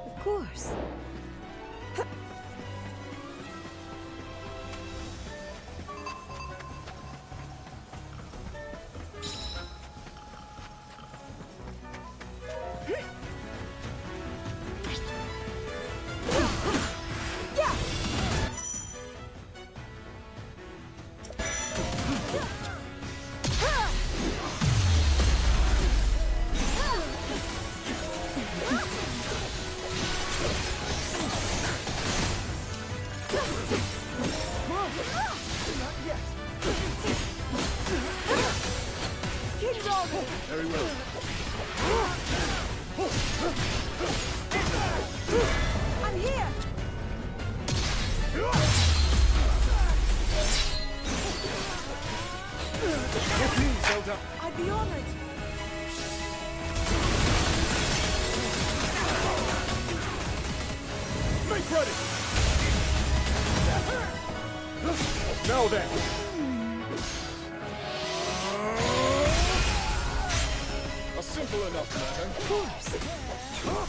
Of course. Very well. I'm here! With me, Zelda. I'd be honored. Make ready. Now then. A simple enough matter. Of course. Oh.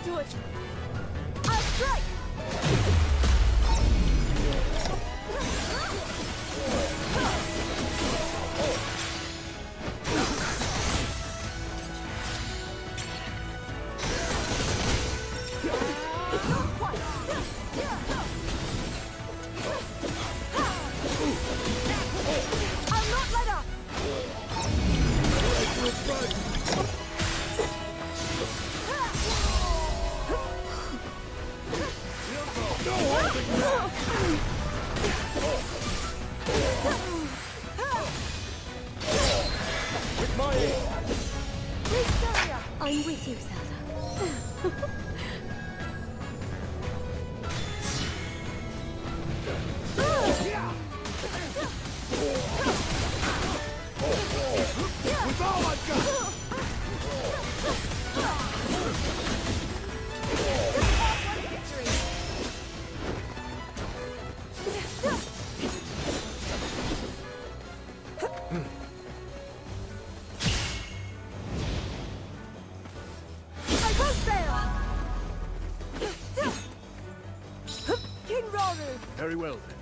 Understood. I'll strike! I'll not let up! I'm with you, Zelda. With all I've got! I won't fail! King Rauru! Very well, then.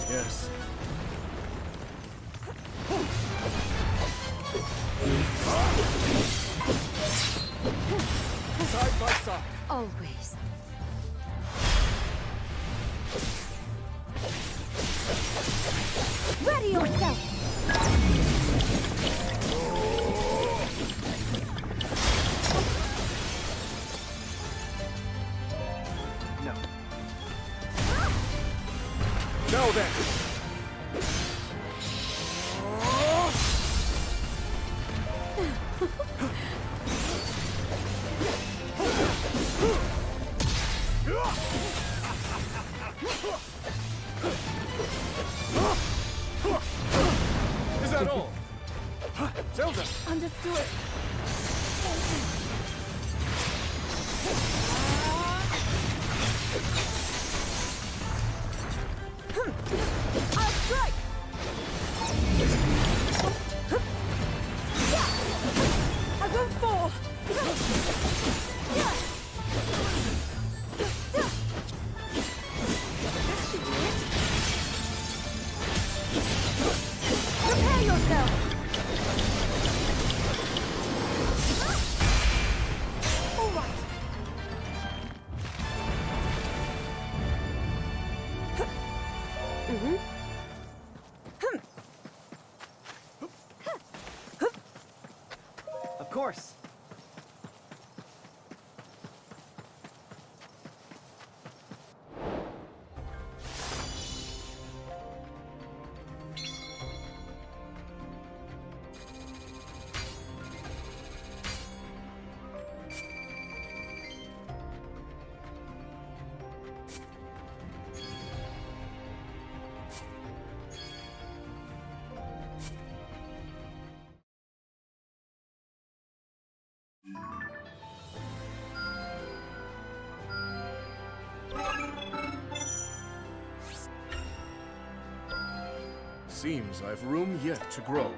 Yes. Side by side. Always. Ready yourself! No. Now then. Is that all? Zelda! Understood. I'll strike! I won't fall! Prepare yourself! All right. Of course. Seems I've room yet to grow.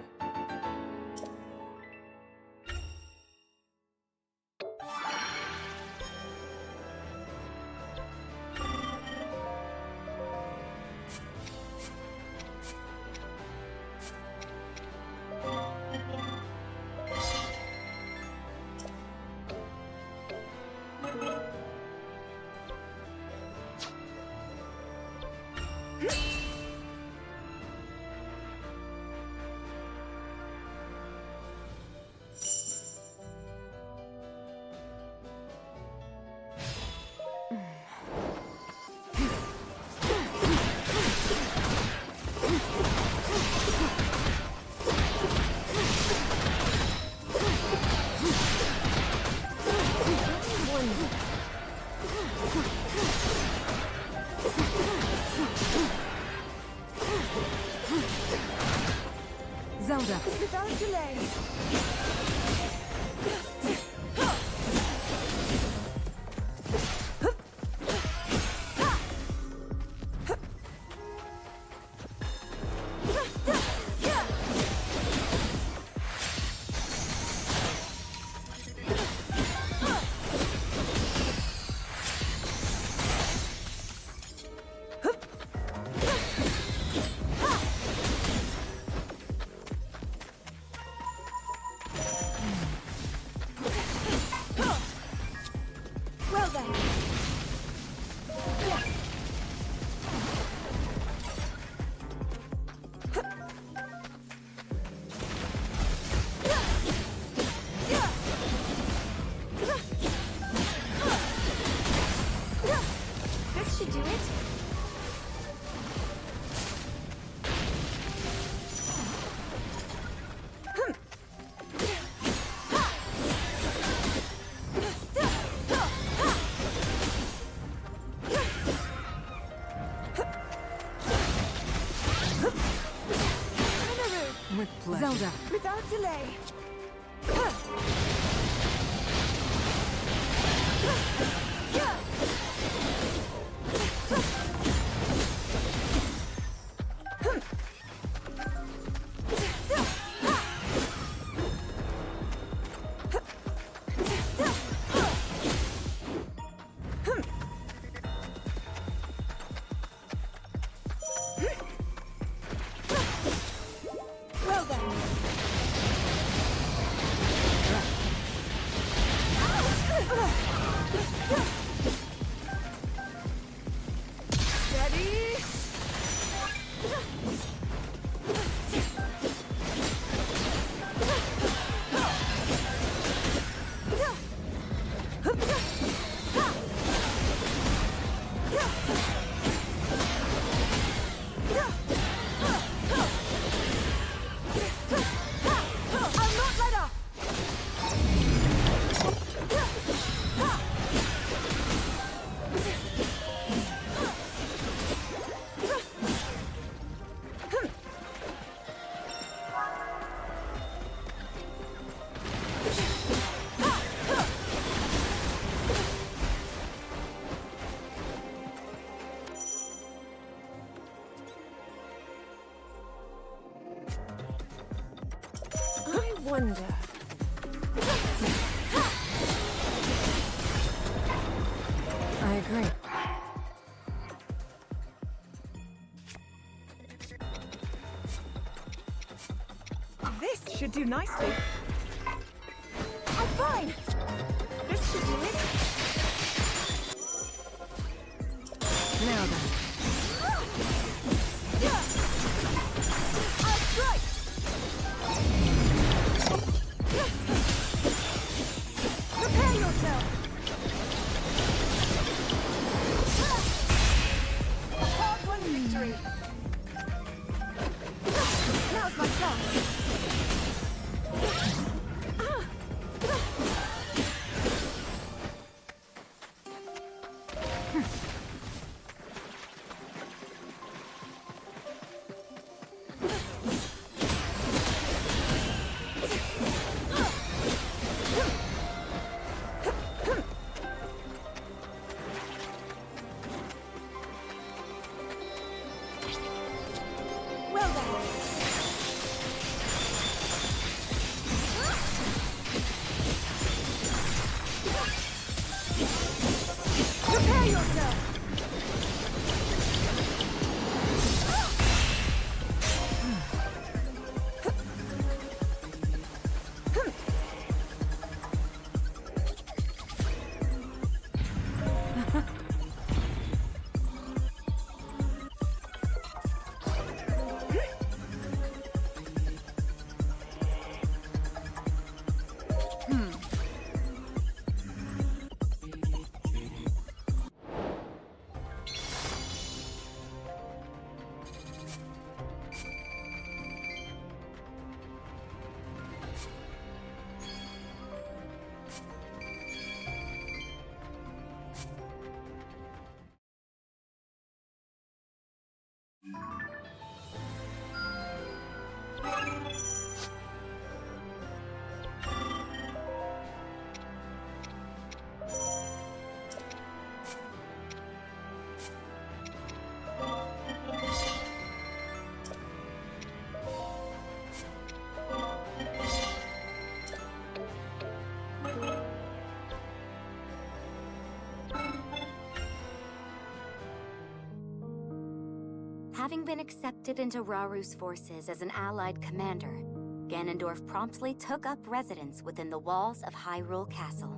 Zelda. Without delay. pleasure. Zelda! Without delay! Wonder. I agree. This should do nicely. I'm fine. This should do it. Now then. I'll strike. Prepare yourself! A hard-won victory! Now's my chance! Having been accepted into Raru's forces as an allied commander, Ganondorf promptly took up residence within the walls of Hyrule Castle.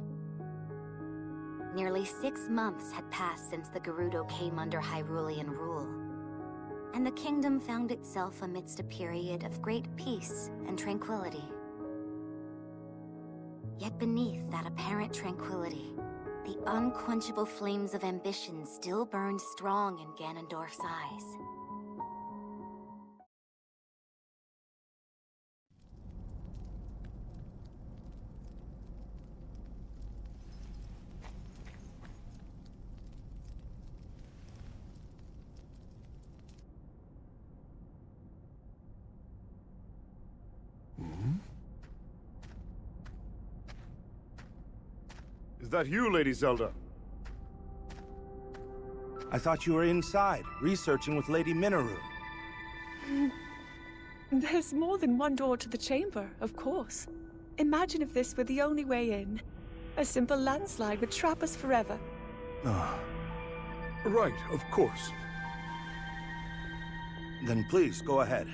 Nearly 6 months had passed since the Gerudo came under Hyrulean rule, and the kingdom found itself amidst a period of great peace and tranquility. Yet beneath that apparent tranquility, the unquenchable flames of ambition still burned strong in Ganondorf's eyes. Is that you, Lady Zelda? I thought you were inside, researching with Lady Minoru. There's more than one door to the chamber, of course. Imagine if this were the only way in. A simple landslide would trap us forever. Right, of course. Then please, go ahead.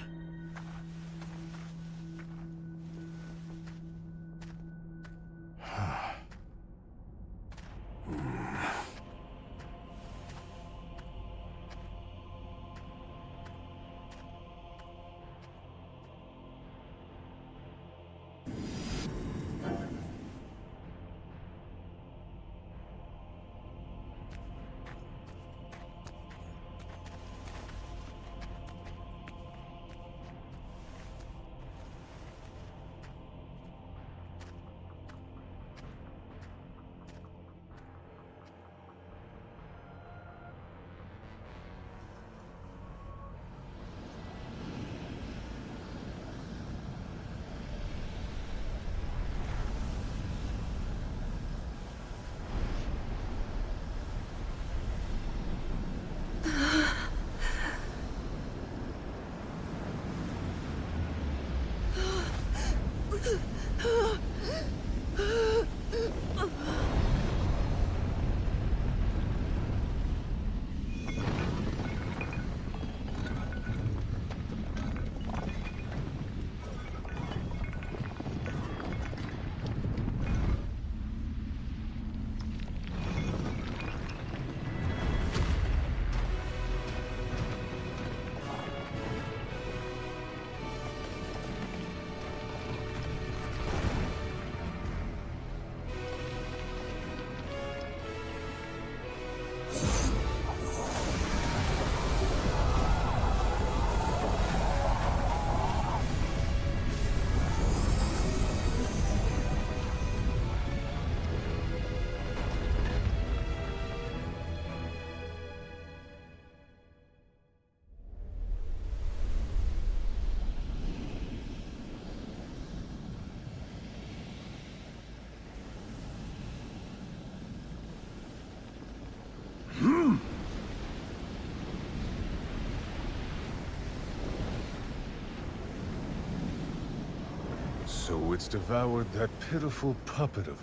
So it's devoured that pitiful puppet of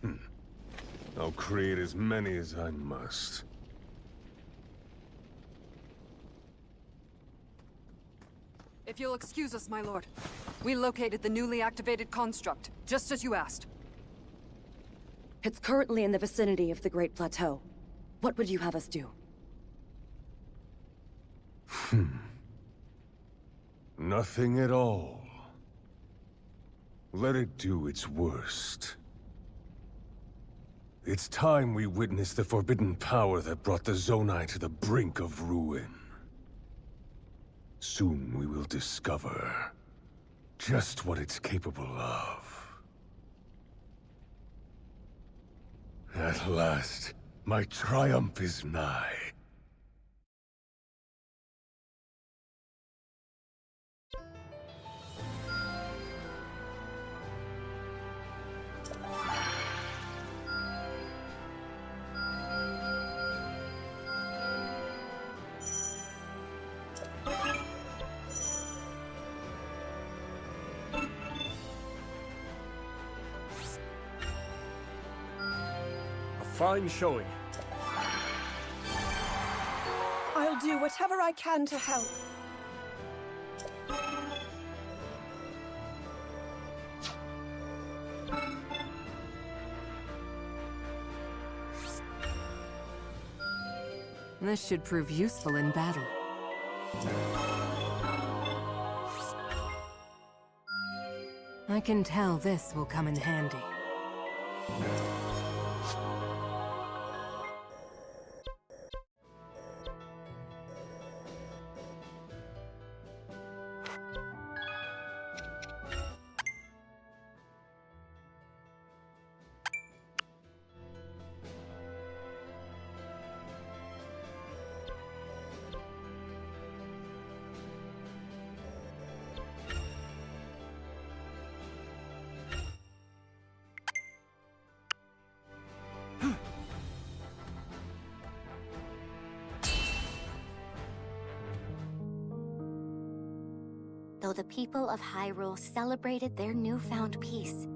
mine. I'll create as many as I must. If you'll excuse us, my lord. We located the newly activated construct, just as you asked. It's currently in the vicinity of the Great Plateau. What would you have us do? Nothing at all. Let it do its worst. It's time we witness the forbidden power that brought the Zonai to the brink of ruin. Soon we will discover just what it's capable of. At last, my triumph is nigh. Fine showing. I'll do whatever I can to help. This should prove useful in battle. I can tell this will come in handy. Though the people of Hyrule celebrated their newfound peace,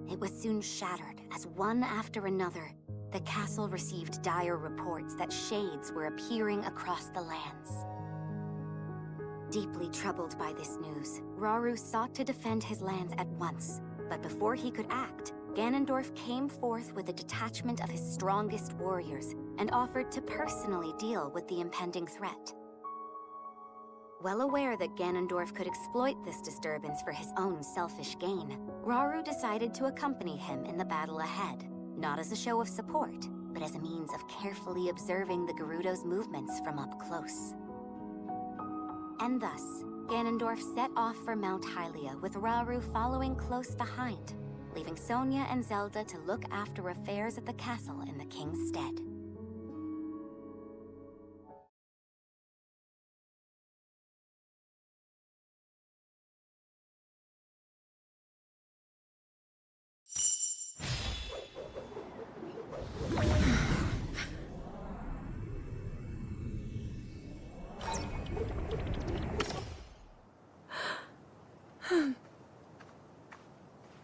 it was soon shattered as one after another, the castle received dire reports that shades were appearing across the lands. Deeply troubled by this news, Rauru sought to defend his lands at once, but before he could act, Ganondorf came forth with a detachment of his strongest warriors and offered to personally deal with the impending threat. Well aware that Ganondorf could exploit this disturbance for his own selfish gain, Rauru decided to accompany him in the battle ahead, not as a show of support, but as a means of carefully observing the Gerudo's movements from up close. And thus, Ganondorf set off for Mount Hylia with Rauru following close behind, leaving Sonia and Zelda to look after affairs at the castle in the king's stead.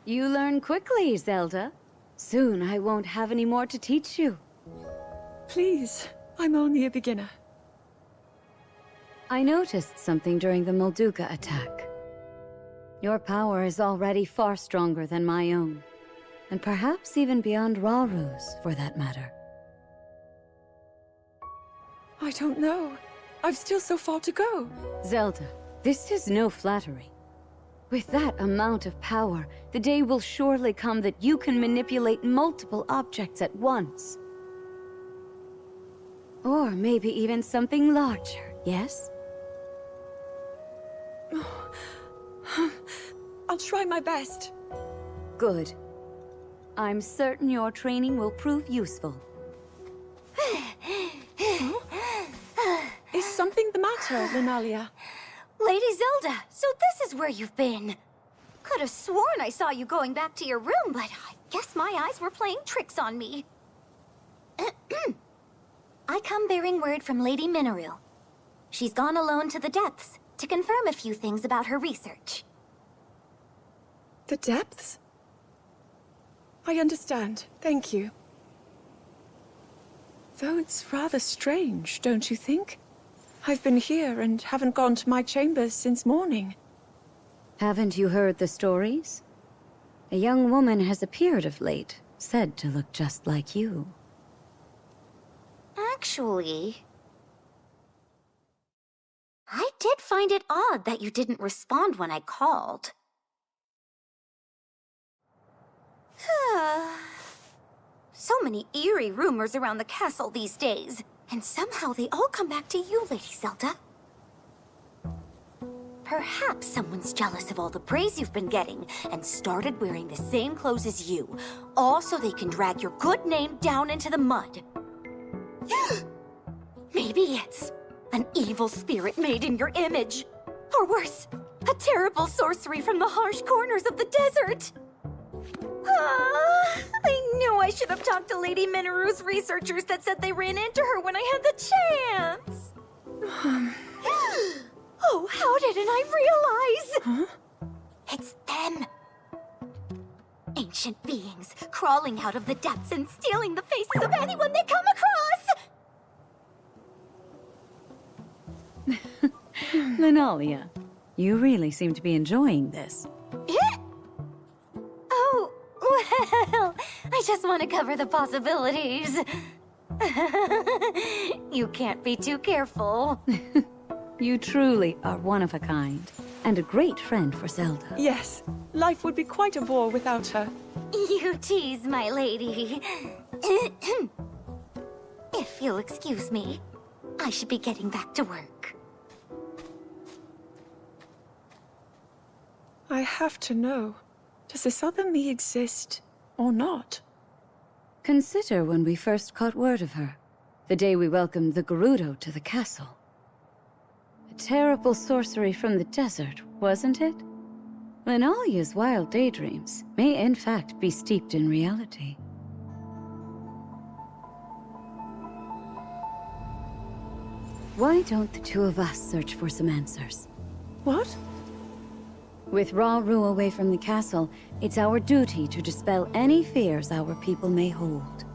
You learn quickly, Zelda. Soon I won't have any more to teach you. Please, I'm only a beginner. I noticed something during the Muluga attack. Your power is already far stronger than my own, and perhaps even beyond Rauru's, for that matter. I don't know. I've still so far to go. Zelda, this is no flattery. With that amount of power, the day will surely come that you can manipulate multiple objects at once. Or maybe even something larger, yes? I'll try my best. Good. I'm certain your training will prove useful. Is something the matter, Linalia? Lady Zelda, so this is where you've been. Could have sworn I saw you going back to your room, but I guess my eyes were playing tricks on me. I come bearing word from Lady Minoru. She's gone alone to the depths to confirm a few things about her research. The depths? I understand. Thank you. Though it's rather strange, don't you think? I've been here and haven't gone to my chambers since morning. Haven't you heard the stories? A young woman has appeared of late, said to look just like you. Actually, I did find it odd that you didn't respond when I called. So many eerie rumors around the castle these days, and somehow they all come back to you, Lady Zelda. Perhaps someone's jealous of all the praise you've been getting and started wearing the same clothes as you, all so they can drag your good name down into the mud. Maybe it's an evil spirit made in your image. Or worse, a terrible sorcery from the harsh corners of the desert. I knew I should have talked to Lady Minoru's researchers that said they ran into her when I had the chance. Oh, how didn't I realize? Huh? It's them. Ancient beings crawling out of the depths and stealing the faces of anyone they come across. Linalia, you really seem to be enjoying this. Oh, well, I just want to cover the possibilities. You can't be too careful. You truly are one of a kind, and a great friend for Zelda. Yes, life would be quite a bore without her. You tease, my lady. If you'll excuse me, I should be getting back to work. I have to know, does this other me exist or not? Consider when we first caught word of her, the day we welcomed the Gerudo to the castle. A terrible sorcery from the desert, wasn't it? Linalia's wild daydreams may in fact be steeped in reality. Why don't the two of us search for some answers? What? With Rauru away from the castle, it's our duty to dispel any fears our people may hold.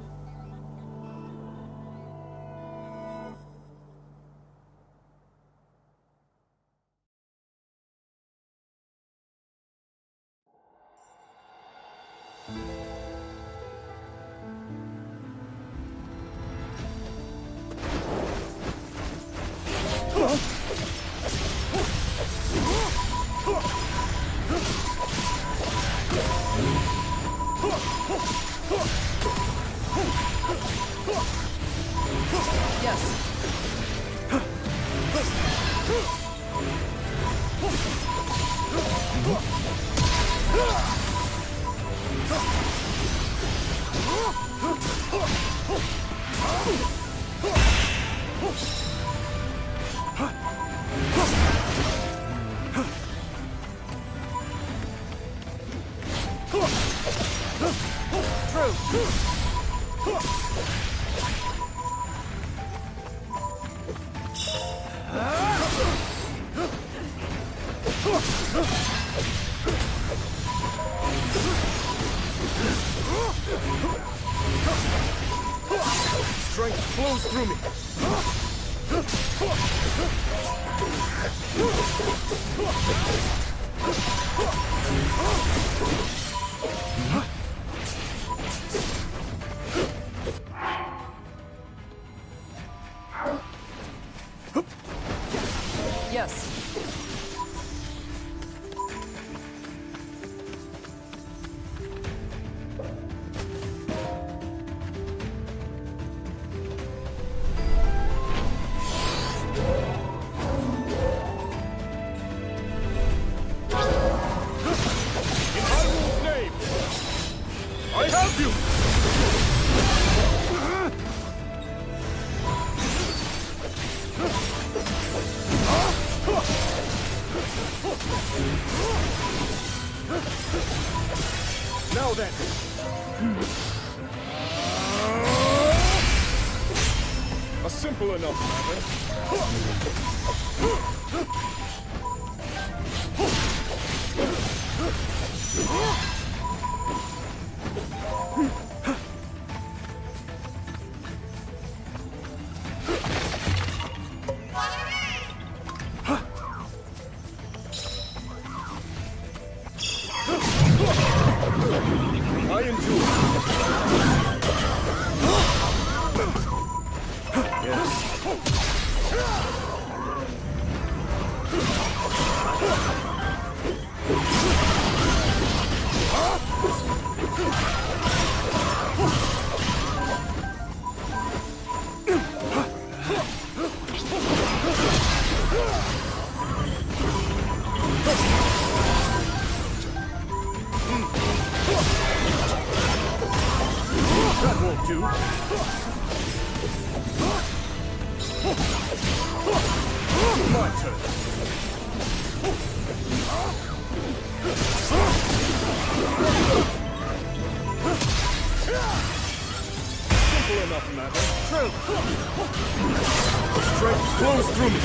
Strength flows through me. Yes. Now then. A simple enough matter. I endure. Yes. That won't do. My turn. Simple enough matter. True. Strength flows through me.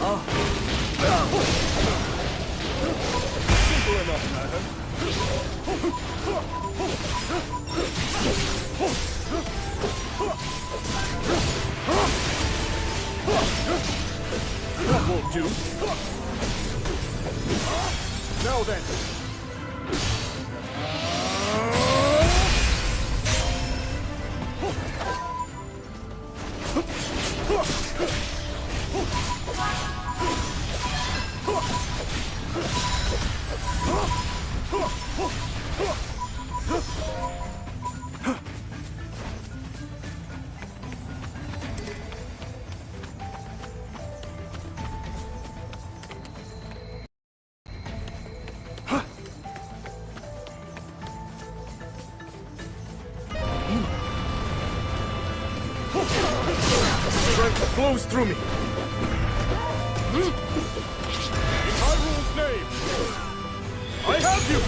Simple enough, matter. That won't do. Now then. Strength flows through me. In Hyrule's name, I have you!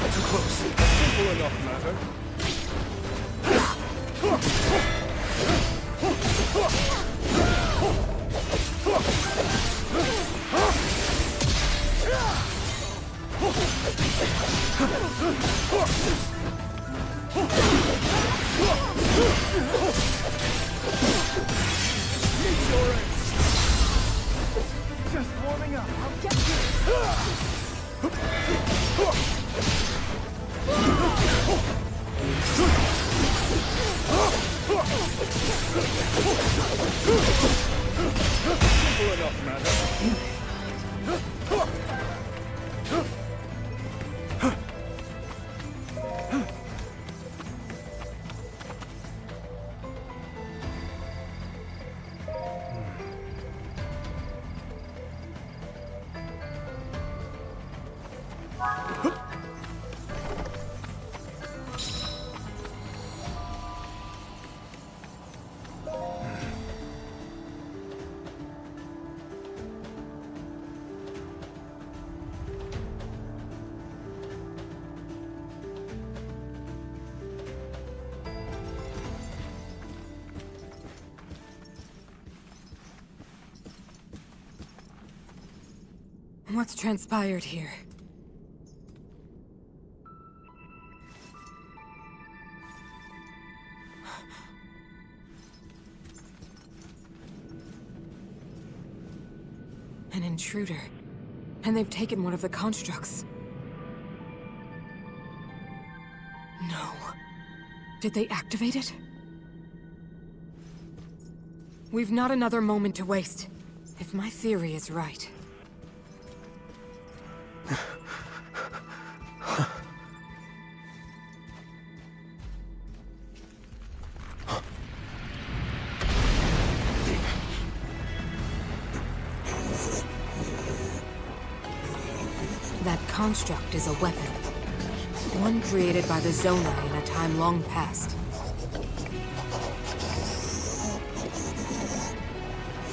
Too close. Simple enough, matter. Just warming up. I'll get you. Simple enough, matter. What's transpired here? An intruder. And they've taken one of the constructs. No. Did they activate it? We've not another moment to waste. If my theory is right. That construct is a weapon. One created by the Zonai in a time long past.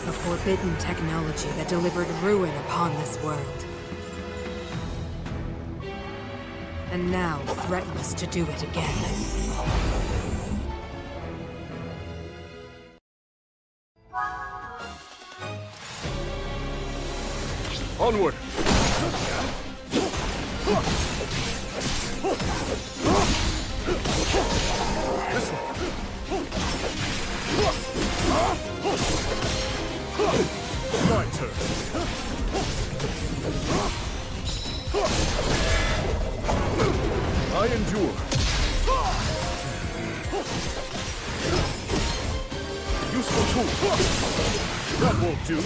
A forbidden technology that delivered ruin upon this world. And now threatens to do it again. Onward! This way! My turn! I endure! Useful tool! That won't do!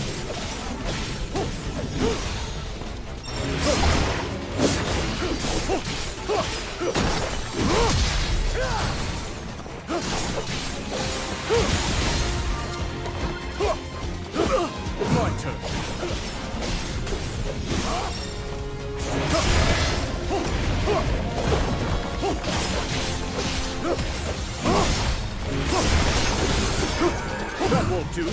My turn. That won't do.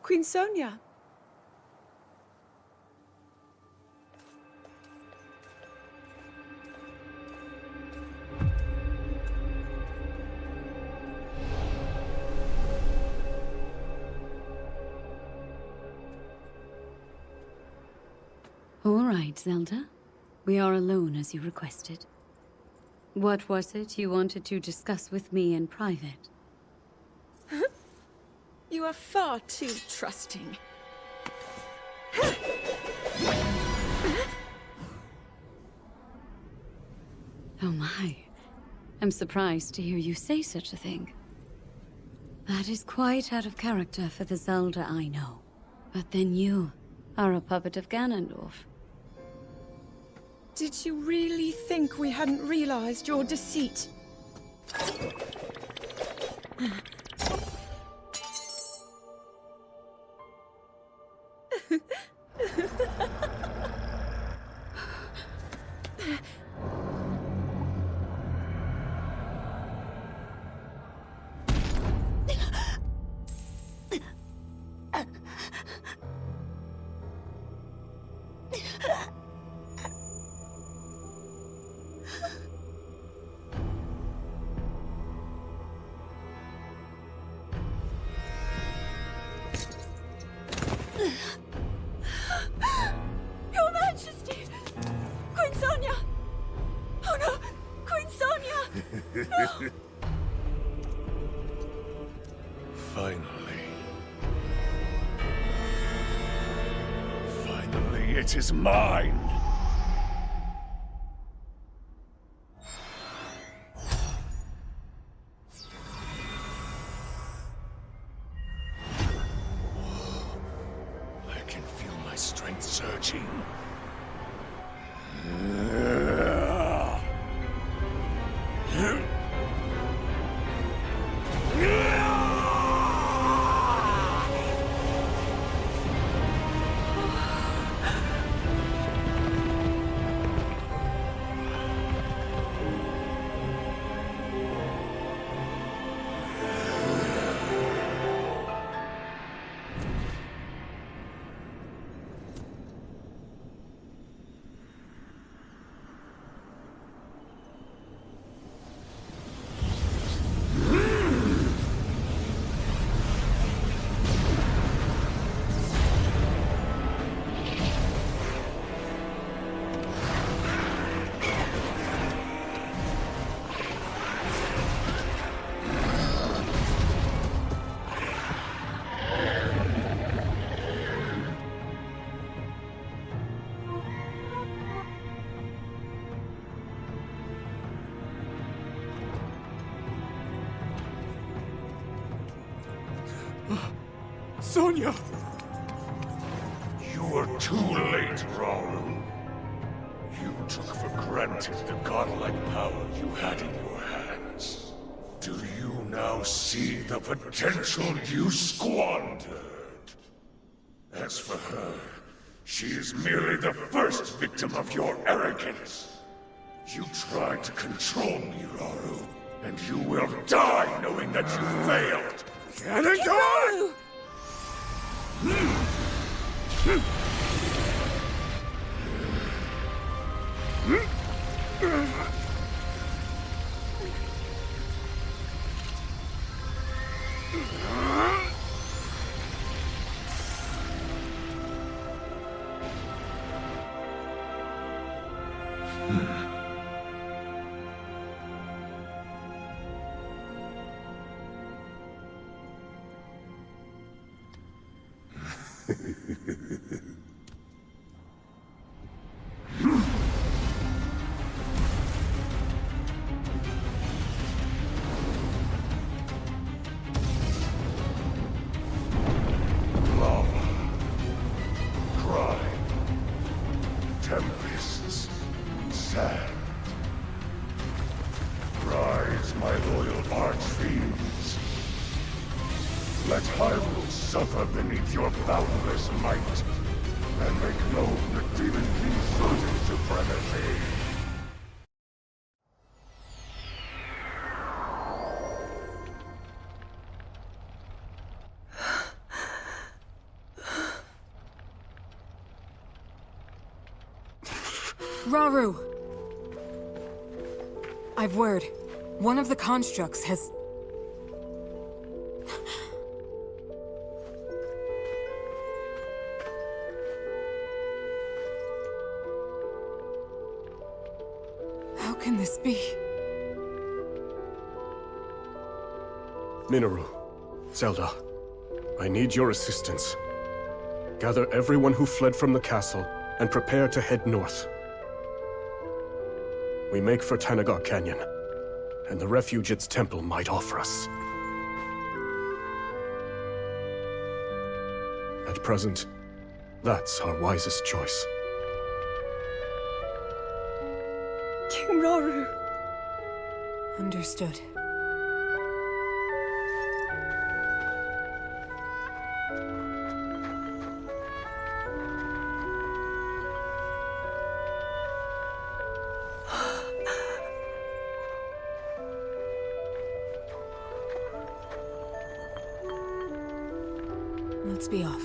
Queen Sonia. All right, Zelda. We are alone as you requested. What was it you wanted to discuss with me in private? You are far too trusting. Oh my. I'm surprised to hear you say such a thing. That is quite out of character for the Zelda I know. But then you are a puppet of Ganondorf. Did you really think we hadn't realized your deceit? Your Majesty! Queen Sonia! Oh no! Queen Sonia! No! Finally. Finally, it is mine! I can feel my strength surging. Sonia! You were too late, Rauru. You took for granted the godlike power you had in your hands. Do you now see the potential you squandered? As for her, she is merely the first victim of your arrogance. You tried to control me, Rauru, and you will die knowing that you failed. Ganondorf! Lava. Crime. Tempests. Sand. Rise, my loyal archfiends. Let Hyrule suffer beneath your boundless might, and make known the Demon King's certain supremacy. Rauru! I've word. One of the constructs has... How can this be? Minoru, Zelda, I need your assistance. Gather everyone who fled from the castle and prepare to head north. We make for Tanagar Canyon, and the refuge its temple might offer us. At present, that's our wisest choice. King Rauru. Understood. Let's be off.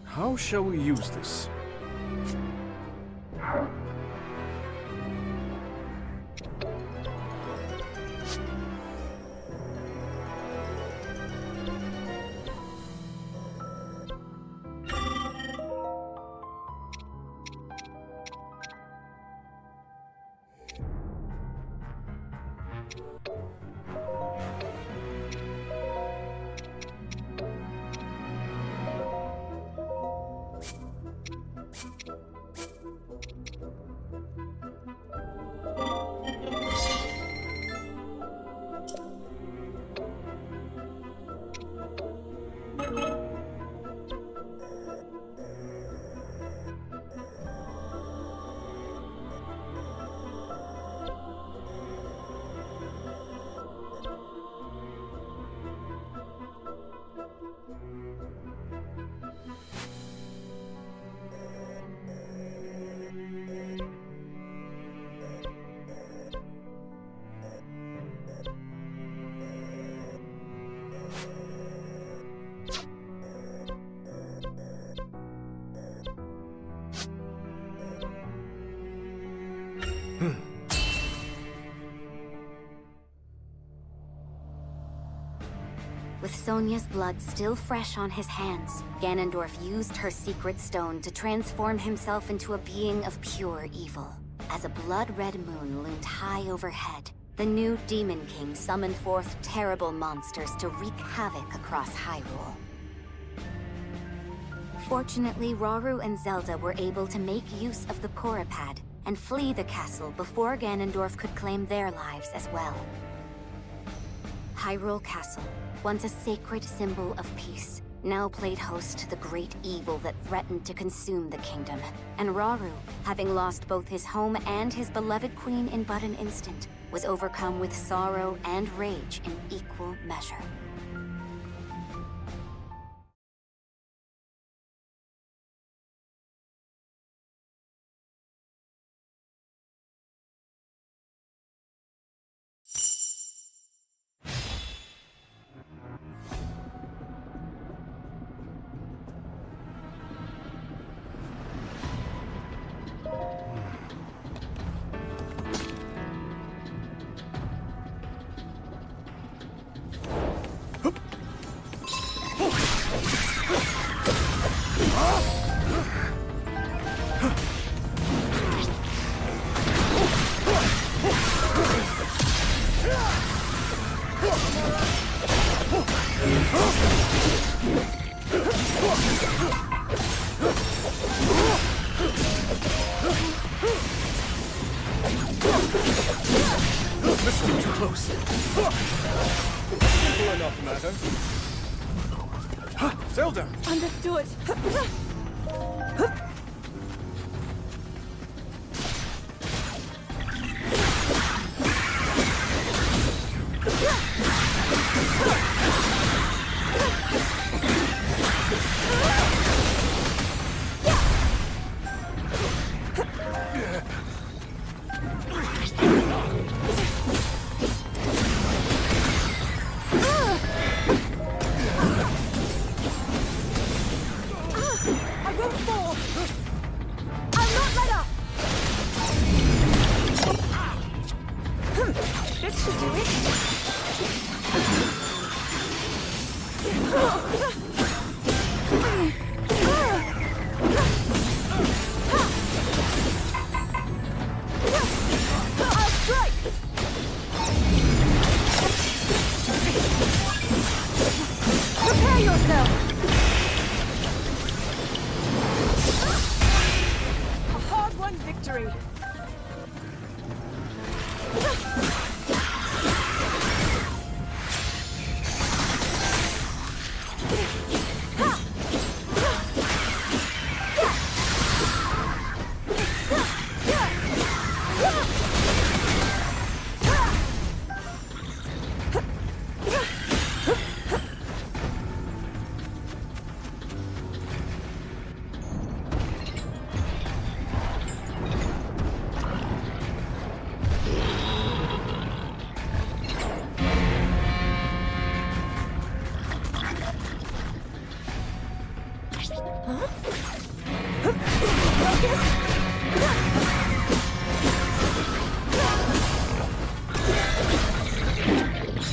How shall we use this? With Sonia's blood still fresh on his hands, Ganondorf used her secret stone to transform himself into a being of pure evil. As a blood-red moon loomed high overhead, the new Demon King summoned forth terrible monsters to wreak havoc across Hyrule. Fortunately, Rauru and Zelda were able to make use of the Poripad and flee the castle before Ganondorf could claim their lives as well. Hyrule Castle, once a sacred symbol of peace, now played host to the great evil that threatened to consume the kingdom. And Rauru, having lost both his home and his beloved queen in but an instant, was overcome with sorrow and rage in equal measure. Listening too close. Simple enough matter. Zelda! Understood. I won't fall! I'll not let up! This should do I'll strike! Prepare yourself! A hard-won victory!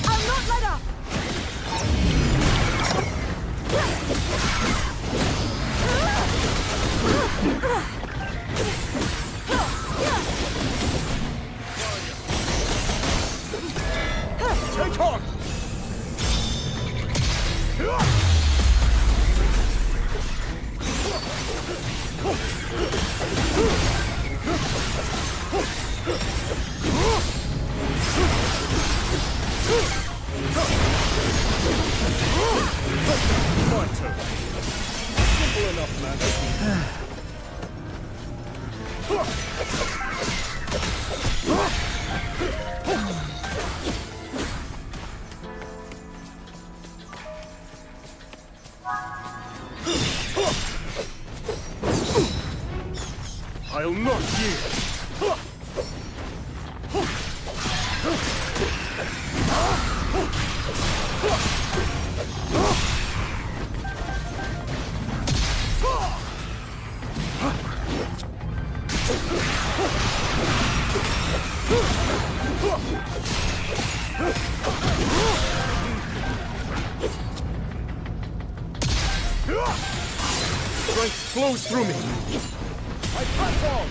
I'll not let up! Take on! My turn. Simple enough matter. I'll not yield! Strength flows through me! I platform!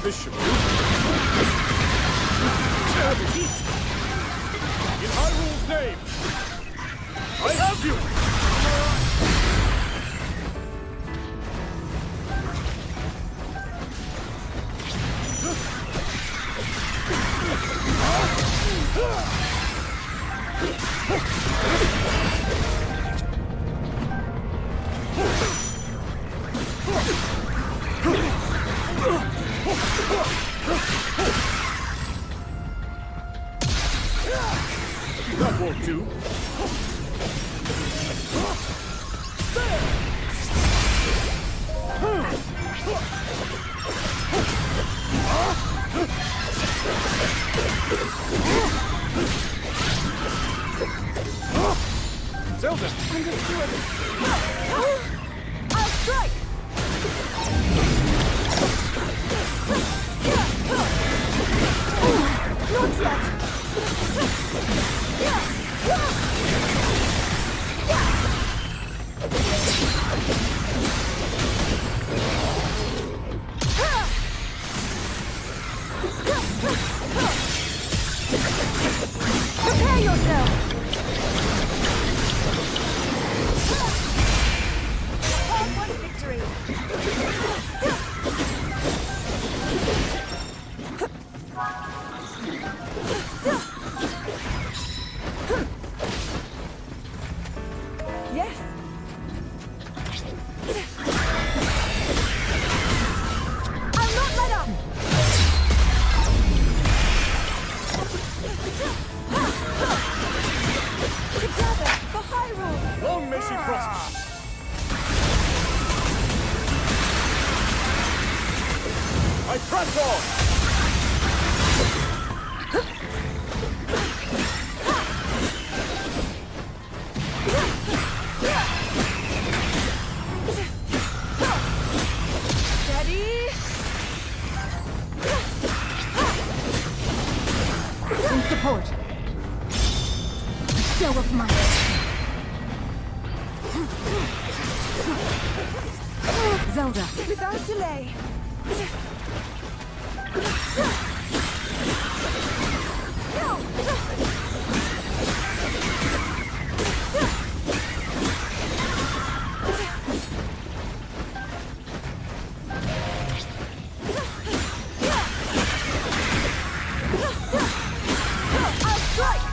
Bishop. Terrible heat! In Hyrule's name! I have you! That won't do. Zelda! Understood. I'll strike! Not yet! Prepare yourself! All one victory! Yes! I'll not let up! Together for Hyrule! Long may she prosper! I press on! Steady! In support. A show of might. Zelda. Without delay. I'll strike!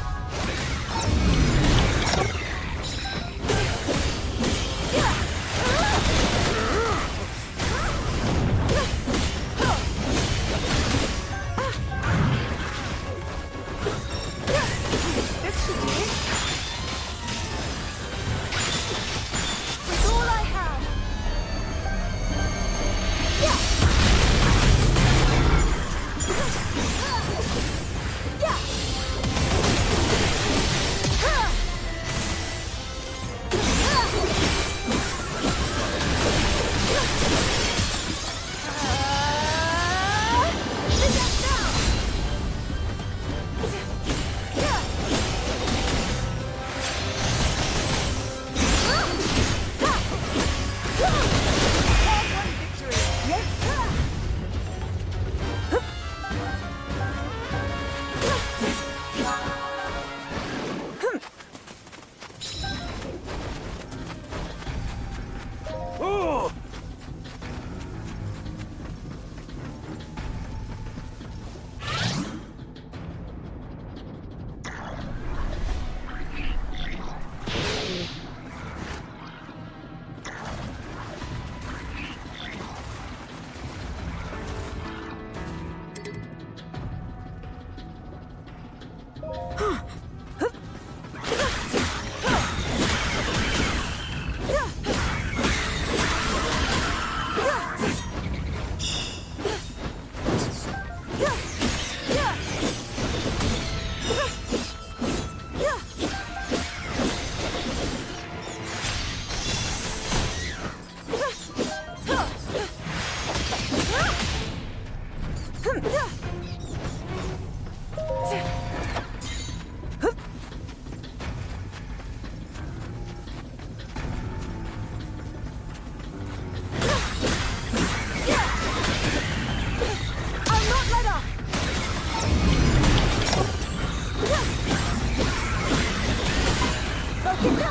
Focus!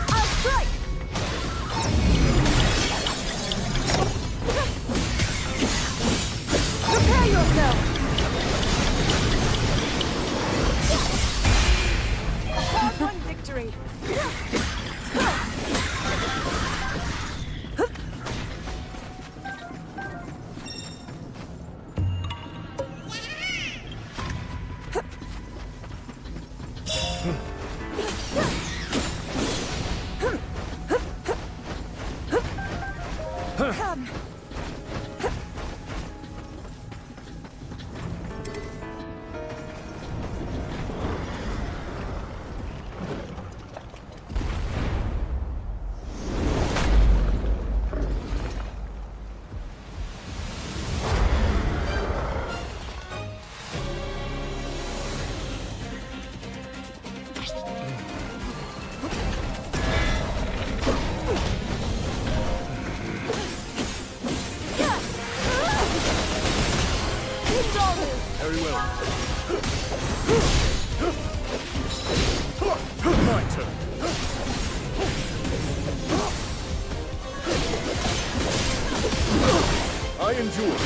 I'll strike! Prepare yourself! Hard-won victory! Come! Very well. My turn. I endure.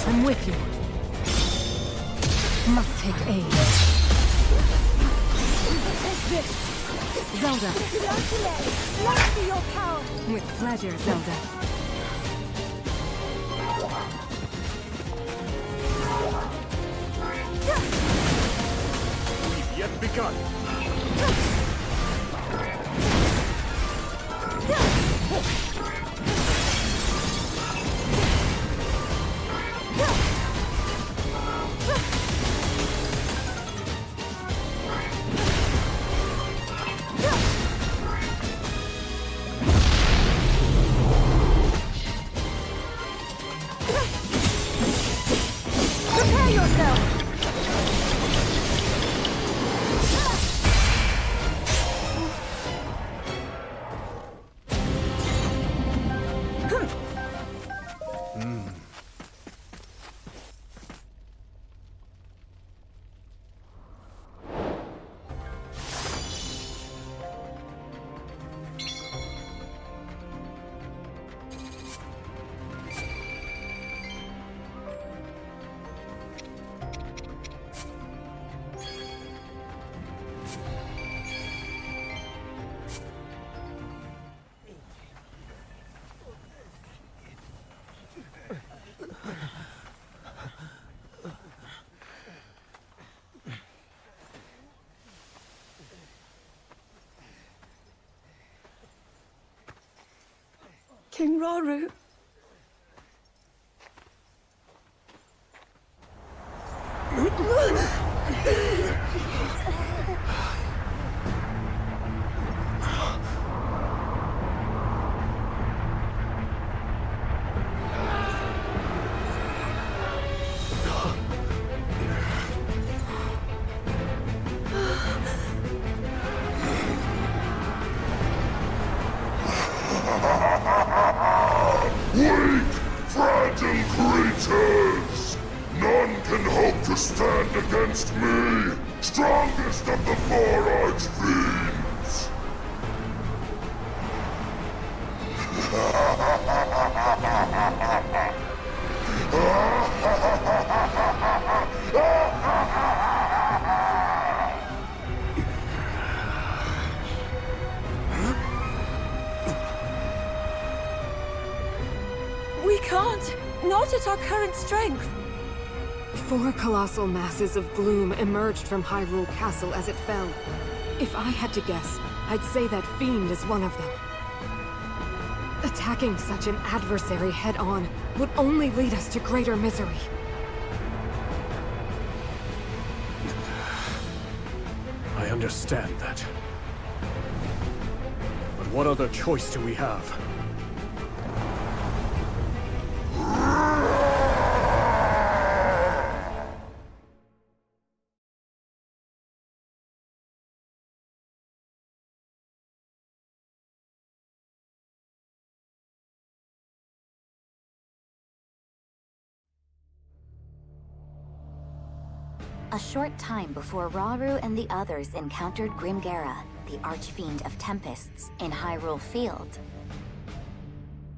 I'm with you. Must take aim. Take this! Zelda. Let me your power! With pleasure, Zelda. Yet begun. Prepare yourself! King Rauru. Weak, fragile creatures! None can hope to stand against me, strongest of the four archfiends! We can't! Not at our current strength! 4 colossal masses of gloom emerged from Hyrule Castle as it fell. If I had to guess, I'd say that fiend is one of them. Attacking such an adversary head-on would only lead us to greater misery. I understand that. But what other choice do we have? A short time before Rauru and the others encountered Grimgera, the Archfiend of Tempests, in Hyrule Field.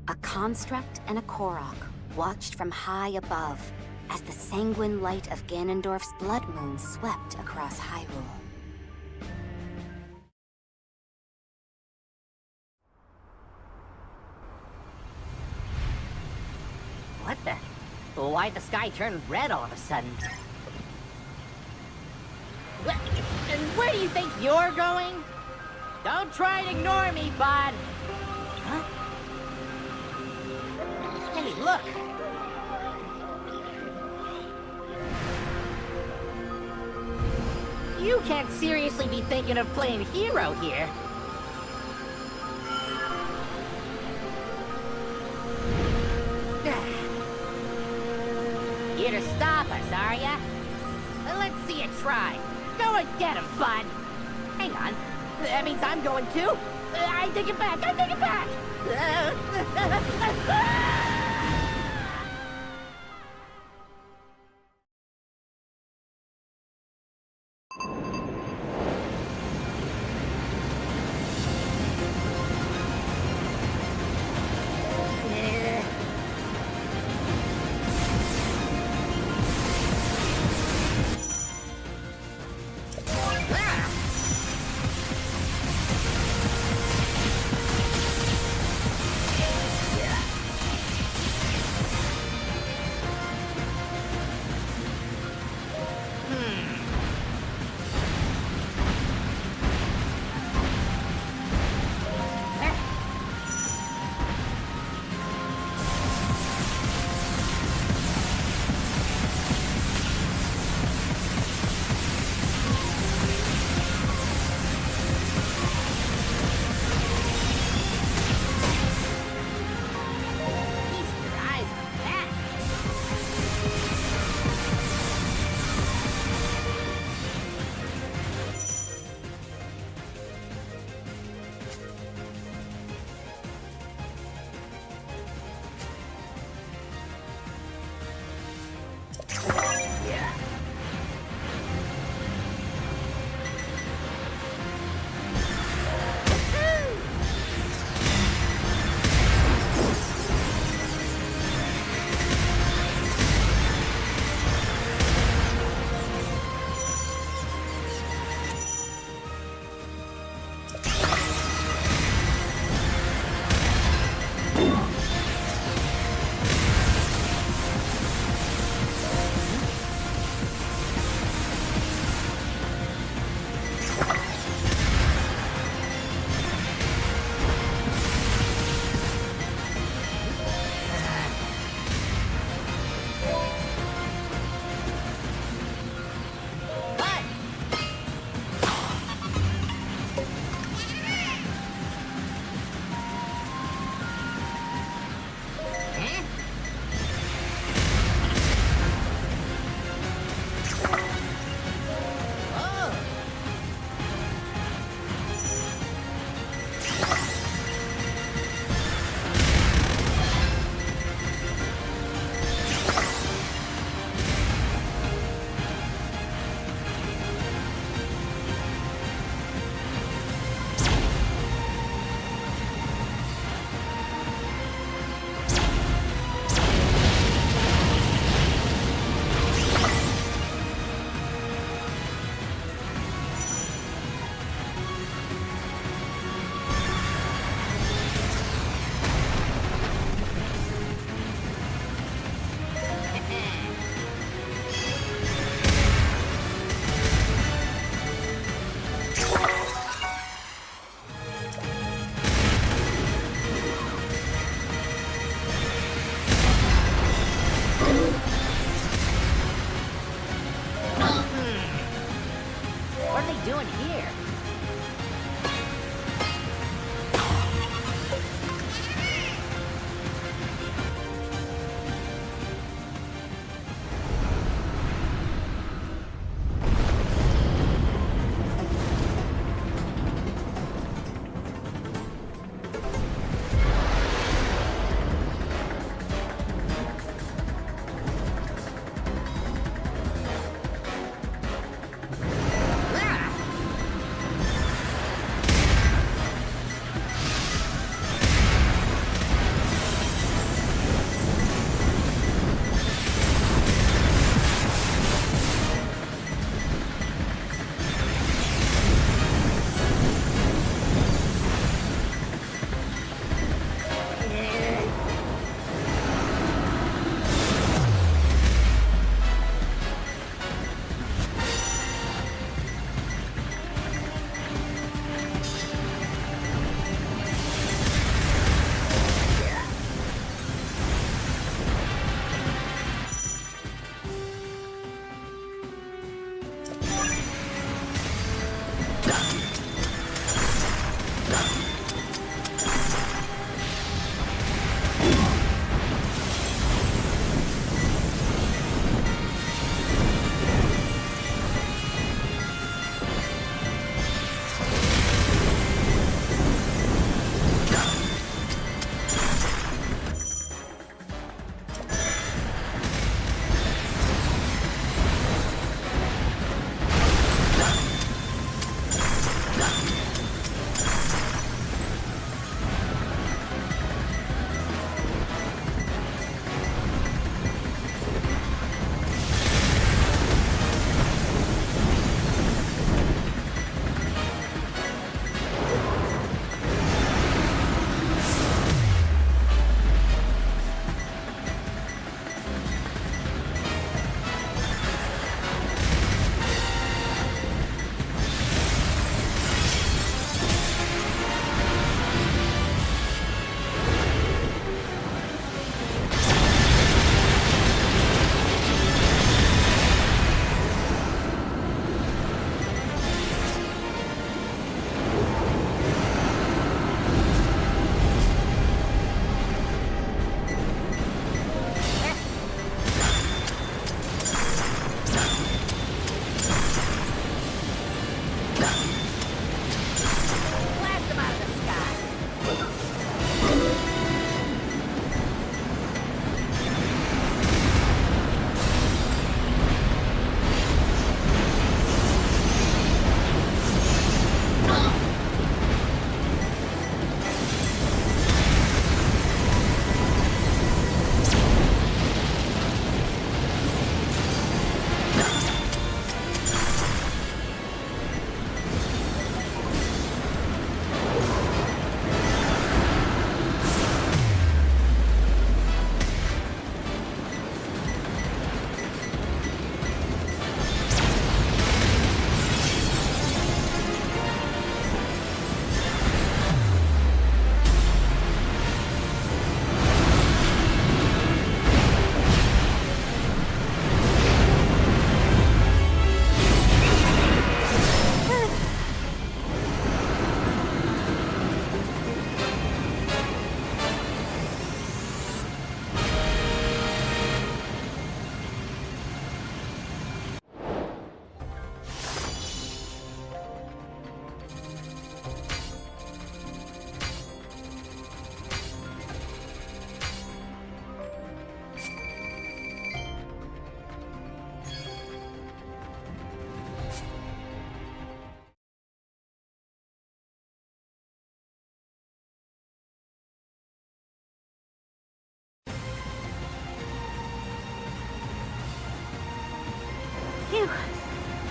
A construct and a Korok watched from high above as the sanguine light of Ganondorf's blood moon swept across Hyrule. What the? Why'd the sky turn red all of a sudden? And where do you think you're going? Don't try and ignore me, bud! Huh? Hey, look! You can't seriously be thinking of playing hero here. Here to stop us, are ya? Let's see you try. Go and get him, bud. Hang on. That means I'm going too. I take it back. I take it back.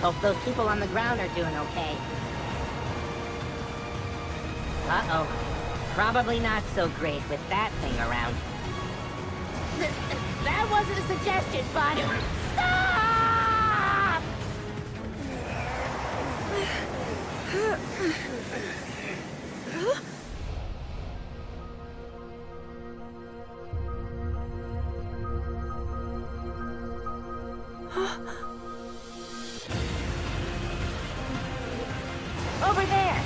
Hope those people on the ground are doing okay. Uh-oh. Probably not so great with that thing around. That wasn't a suggestion, bud! Stop! Over there!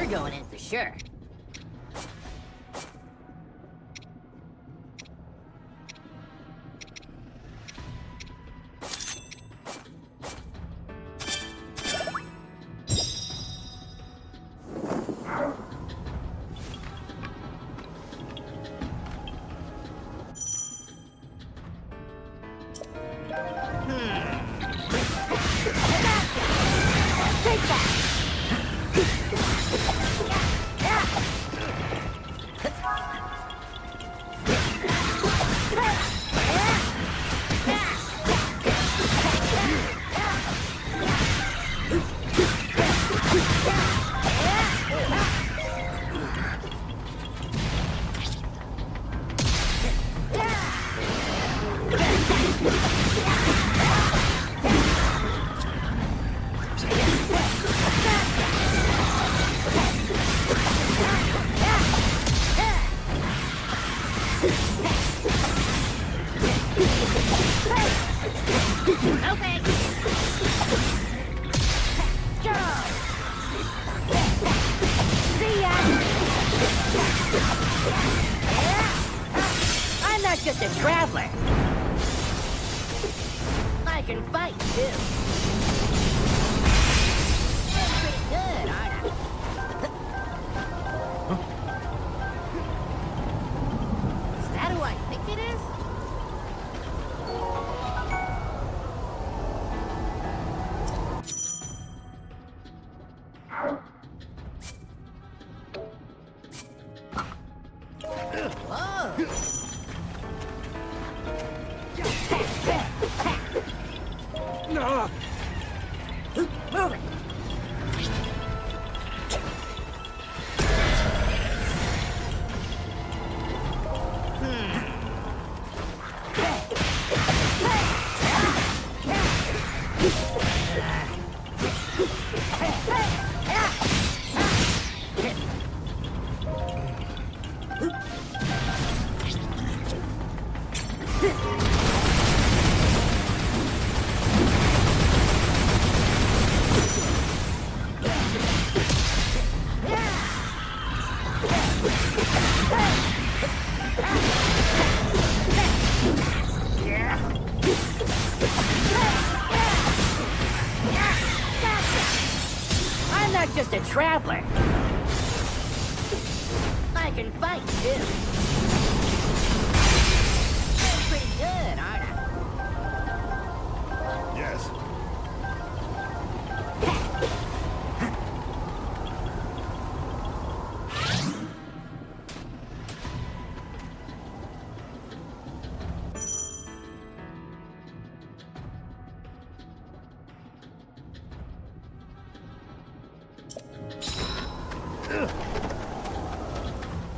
Going in for sure. Take that! I'm not just a traveler. can fight, too. Pretty good, aren't I? Is that who I think it is? Move it! I'm not just a traveler. I can fight, too. Pretty good, aren't I? Yes.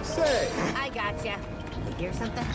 Say! I gotcha. You hear something?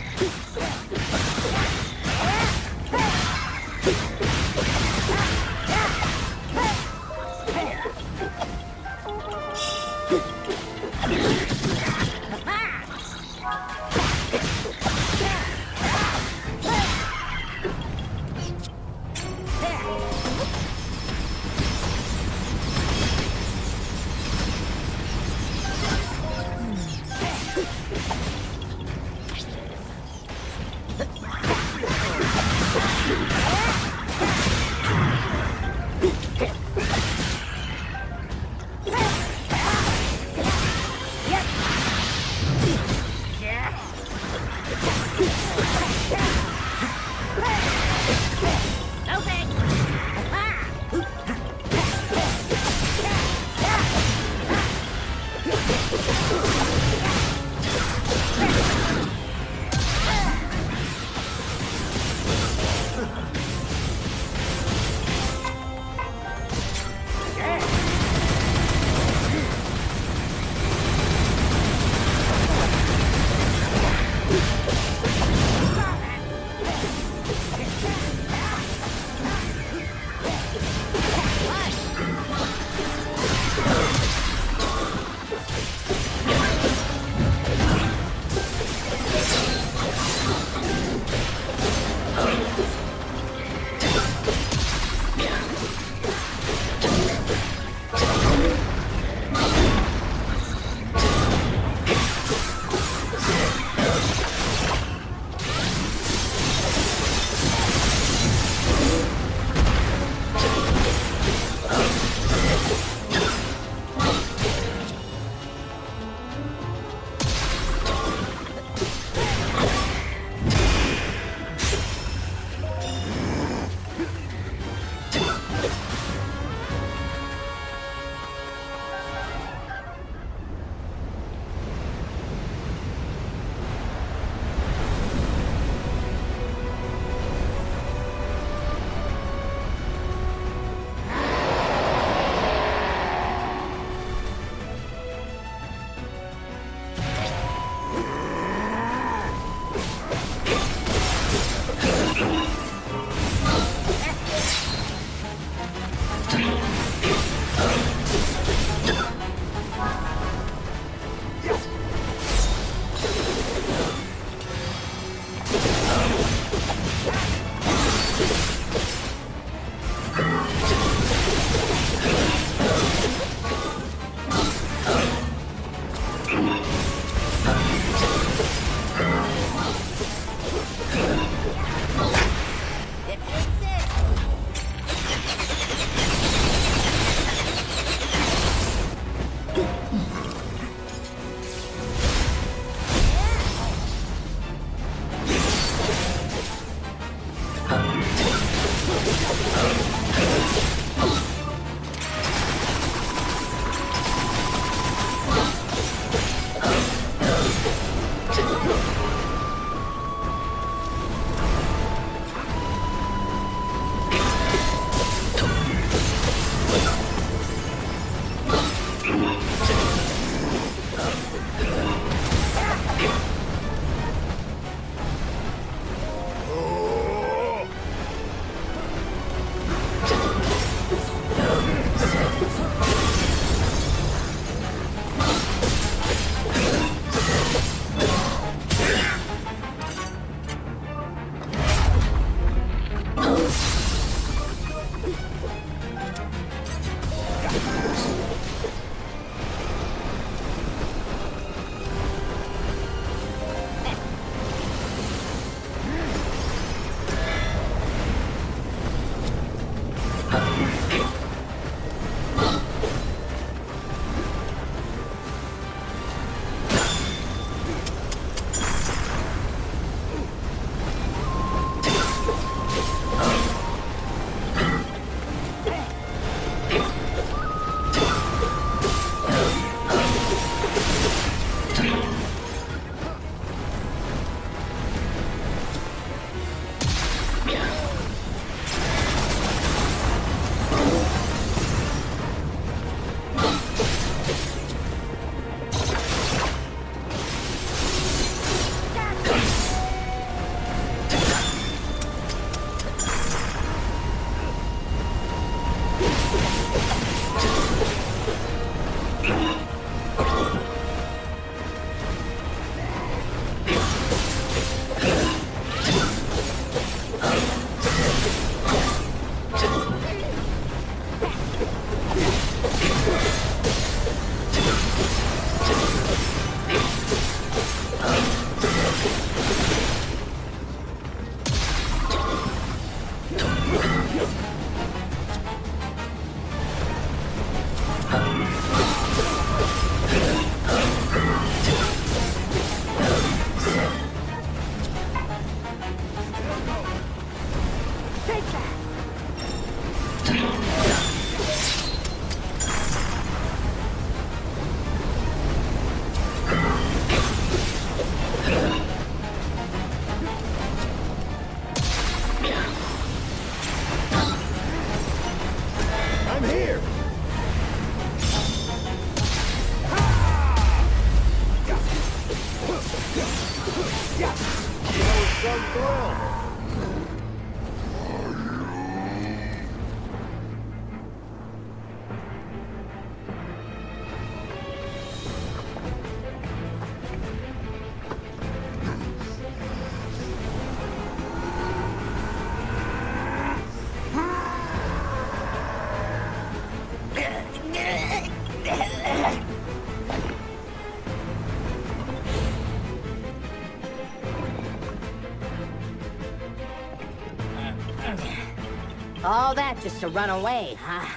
All that just to run away, huh?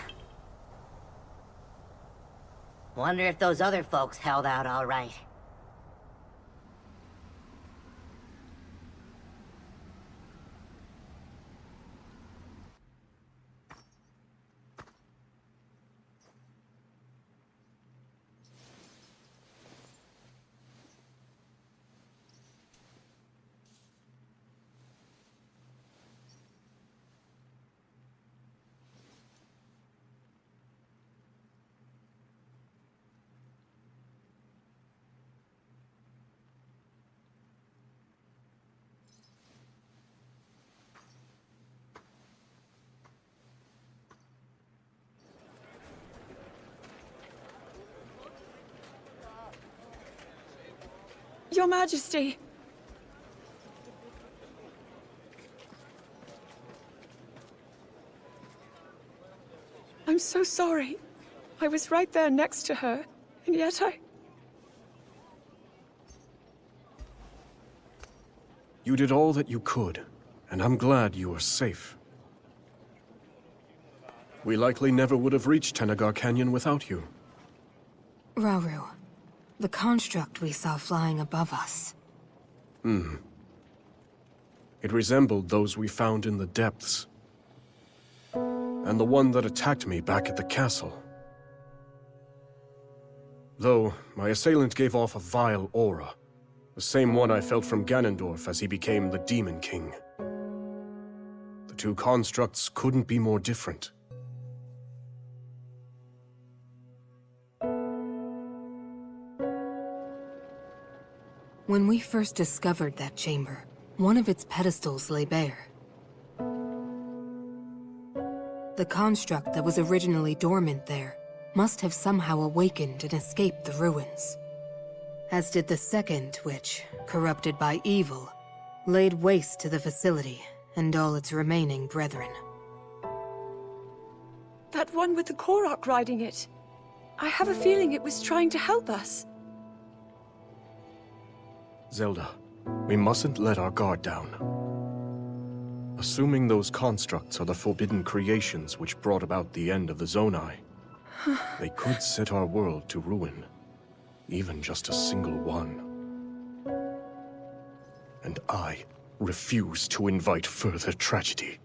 Wonder if those other folks held out all right. Your Majesty! I'm so sorry. I was right there next to her, and yet You did all that you could, and I'm glad you are safe. We likely never would have reached Tenagar Canyon without you. Rauru, the construct we saw flying above us. It resembled those we found in the depths. And the one that attacked me back at the castle. Though, my assailant gave off a vile aura. The same one I felt from Ganondorf as he became the Demon King. The two constructs couldn't be more different. When we first discovered that chamber, one of its pedestals lay bare. The construct that was originally dormant there must have somehow awakened and escaped the ruins. As did the second, which, corrupted by evil, laid waste to the facility and all its remaining brethren. that one with the Korok riding it. I have a feeling it was trying to help us. Zelda, we mustn't let our guard down. Assuming those constructs are the forbidden creations which brought about the end of the Zonai, they could set our world to ruin. Even just a single one. And I refuse to invite further tragedy.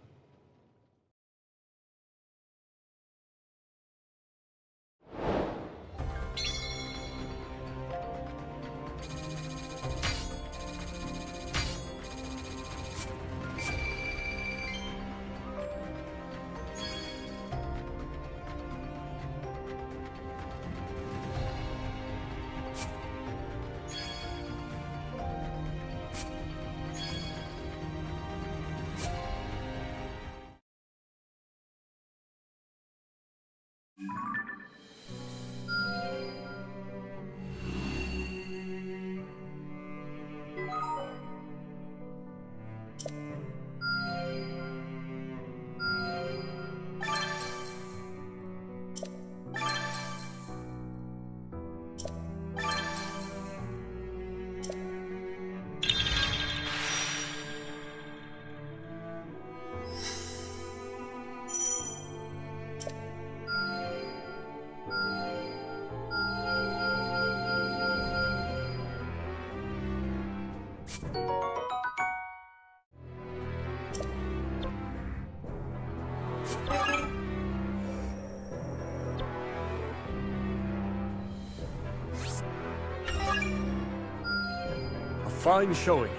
A fine showing.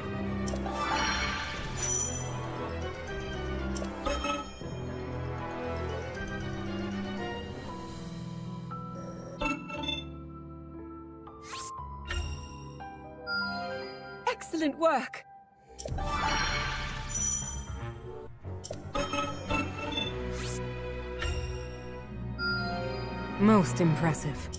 Excellent work! Most impressive.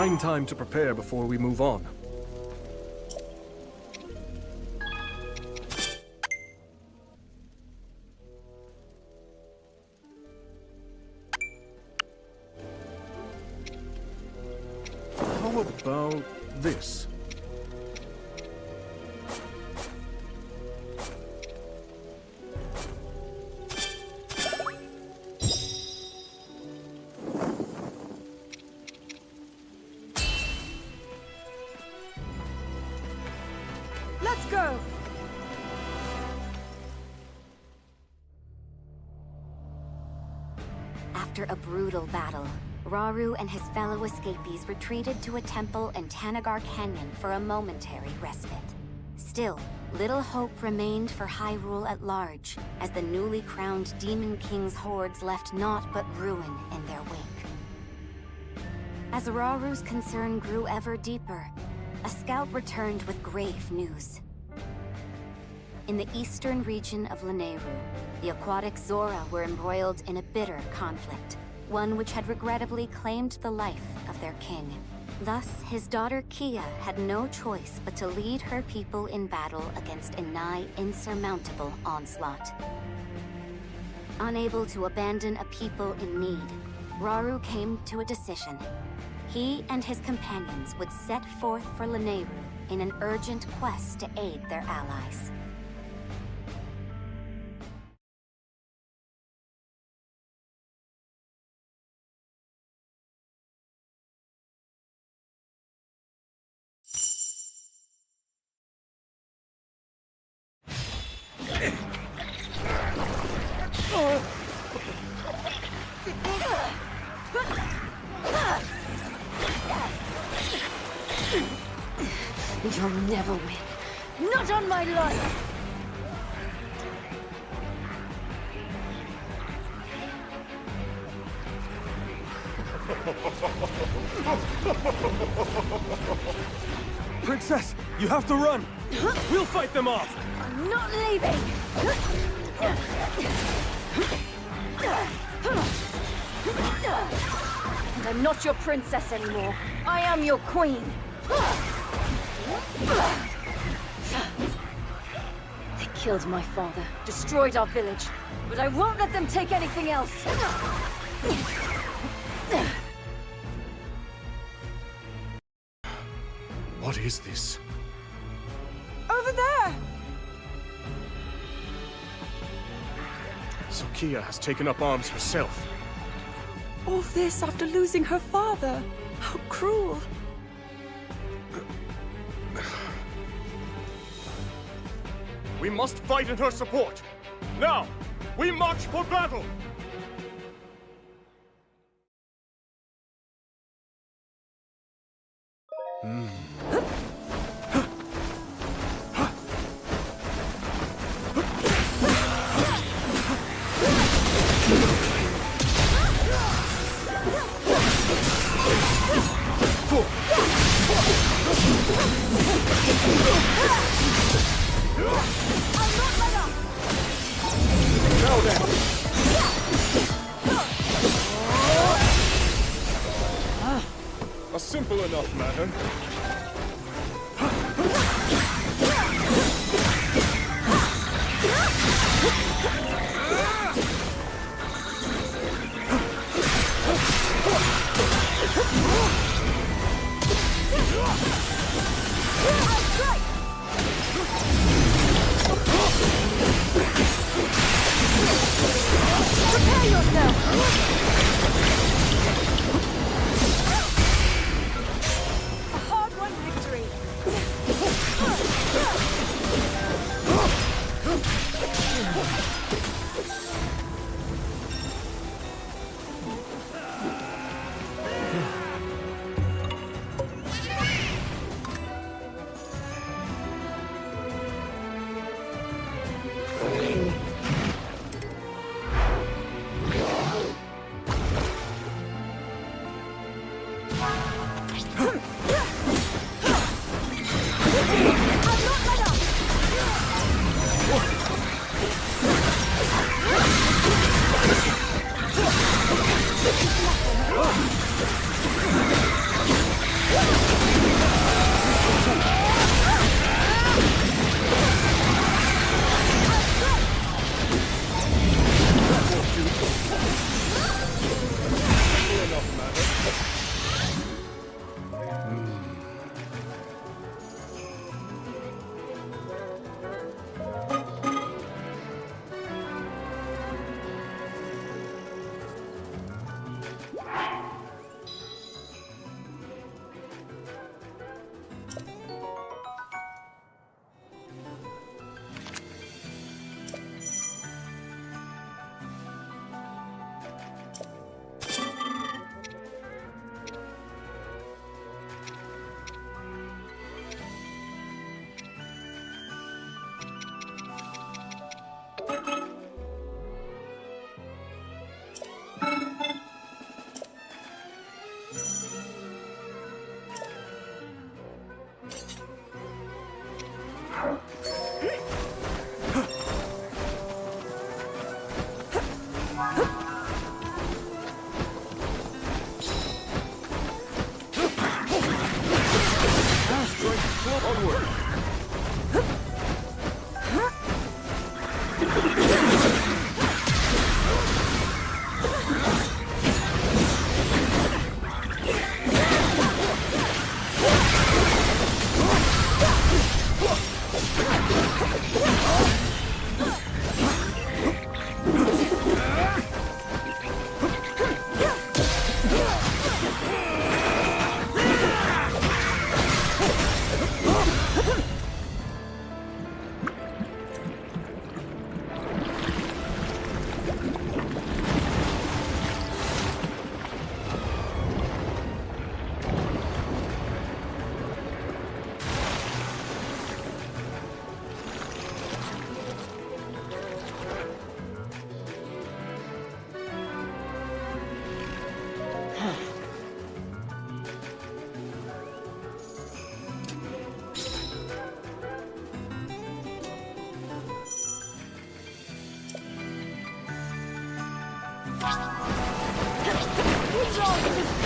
Fine time to prepare before we move on. How about this? Let's go! After a brutal battle, Rauru and his fellow escapees retreated to a temple in Tanagar Canyon for a momentary respite. Still, little hope remained for Hyrule at large, as the newly crowned Demon King's hordes left naught but ruin in their wake. As Rauru's concern grew ever deeper, a scout returned with grave news. In the eastern region of Lanayru, the aquatic Zora were embroiled in a bitter conflict, one which had regrettably claimed the life of their king. Thus, his daughter Kia had no choice but to lead her people in battle against a nigh insurmountable onslaught. Unable to abandon a people in need, Rauru came to a decision. He and his companions would set forth for Lanayru in an urgent quest to aid their allies. You'll never win. Not on my life! Princess, you have to run! We'll fight them off! I'm not leaving! And I'm not your princess anymore. I am your queen. They killed my father, destroyed our village, but I won't let them take anything else. What is this? Over there! So Kia has taken up arms herself. All this after losing her father. How cruel. We must fight in her support. Now, we march for battle! Now then!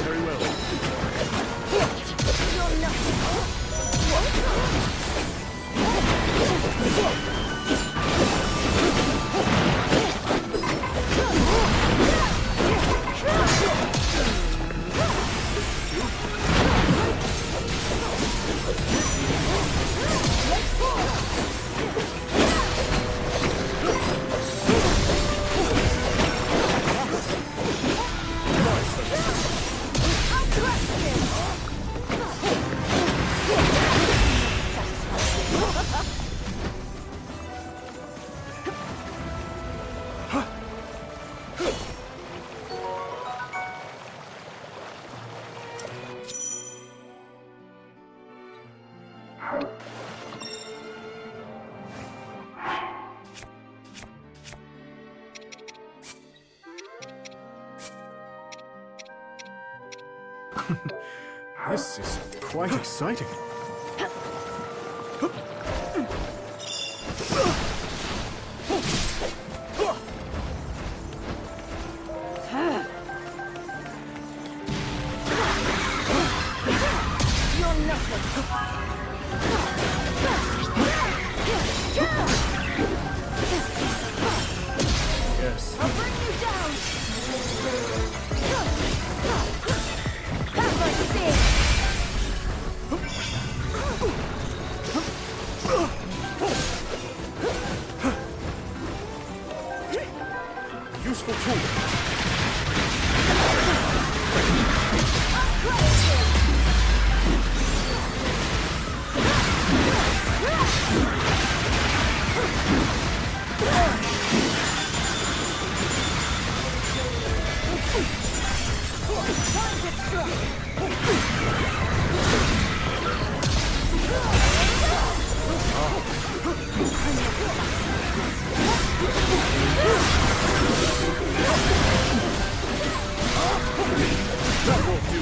Very well. This is quite exciting. Yes. I'll bring you down! Have mercy! Useful tool. Time to strike! That won't do.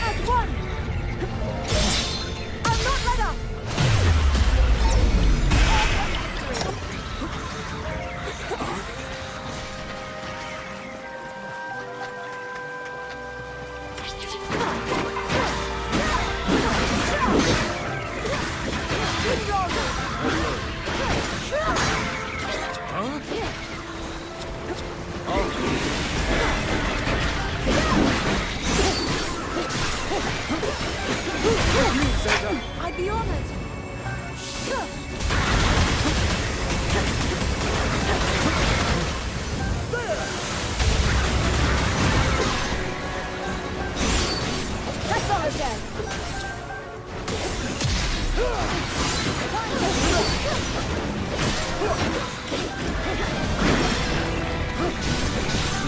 At one! I'm not let up! I'd be honored. That's all again.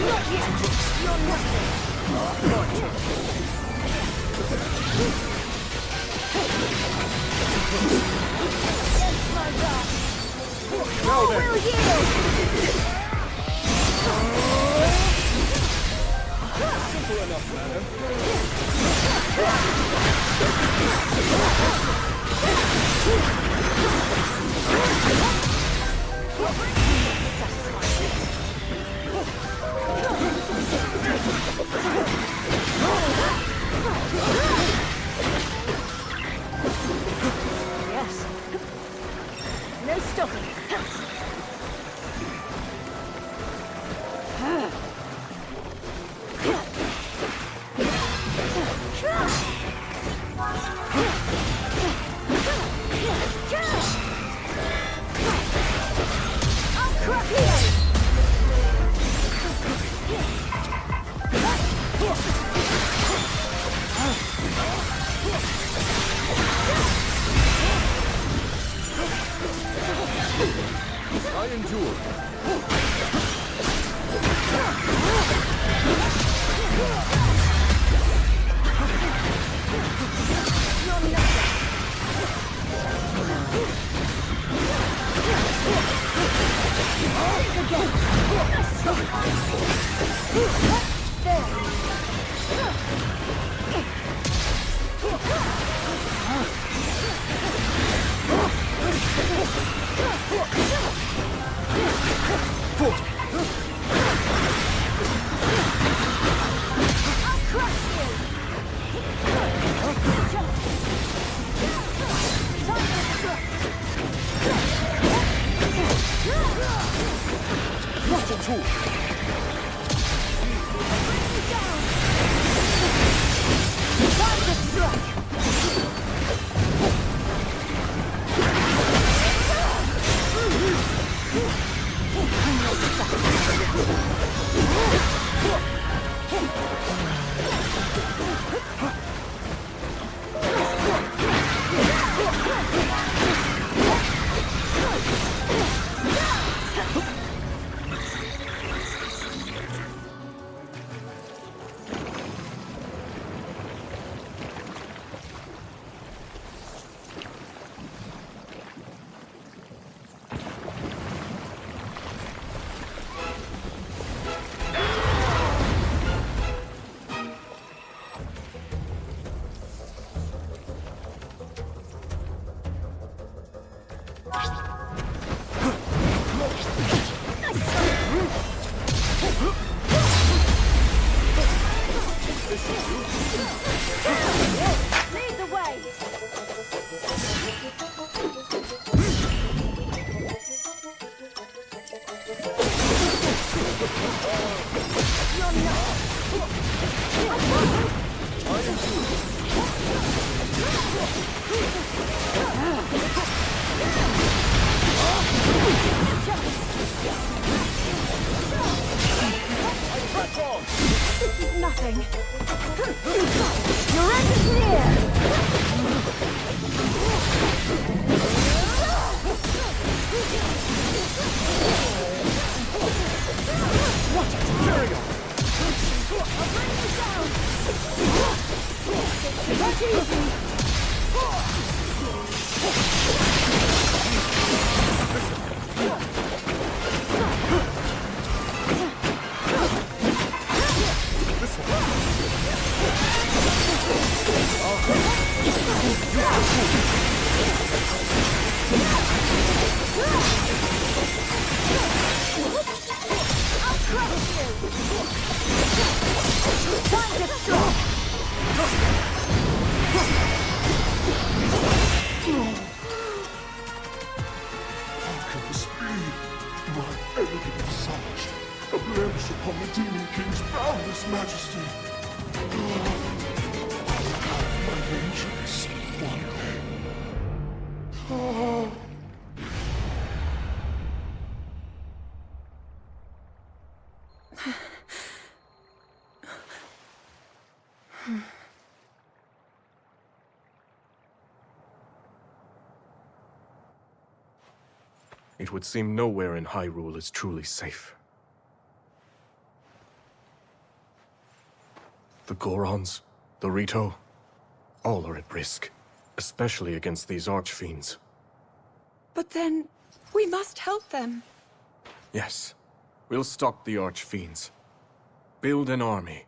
Not yet. You're nothing. Against my wrath. Now then. Will yield. Simple enough, madam. Yes. No stopping. I'll crush you! I endure. What a tool! Time to strike! Lead the way! This is nothing. Your end is near! Watch it! Carry on! I'll bring you down! Not easy! I'll crush you! Time to strike! How can this be? My elegant visage, a blemish upon the Demon King's boundless majesty. I'll have my vengeance one day. It would seem nowhere in Hyrule is truly safe. The Gorons, the Rito, all are at risk. Especially against these archfiends. But then, we must help them. Yes. We'll stop the archfiends. Build an army.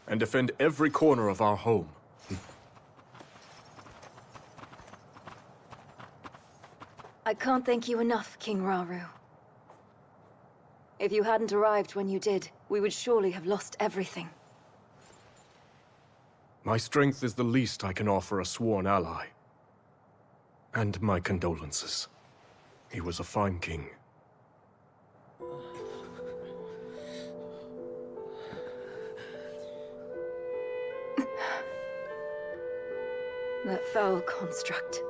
And defend every corner of our home. I can't thank you enough, King Rauru. If you hadn't arrived when you did, we would surely have lost everything. My strength is the least I can offer a sworn ally. And my condolences. He was a fine king. That foul construct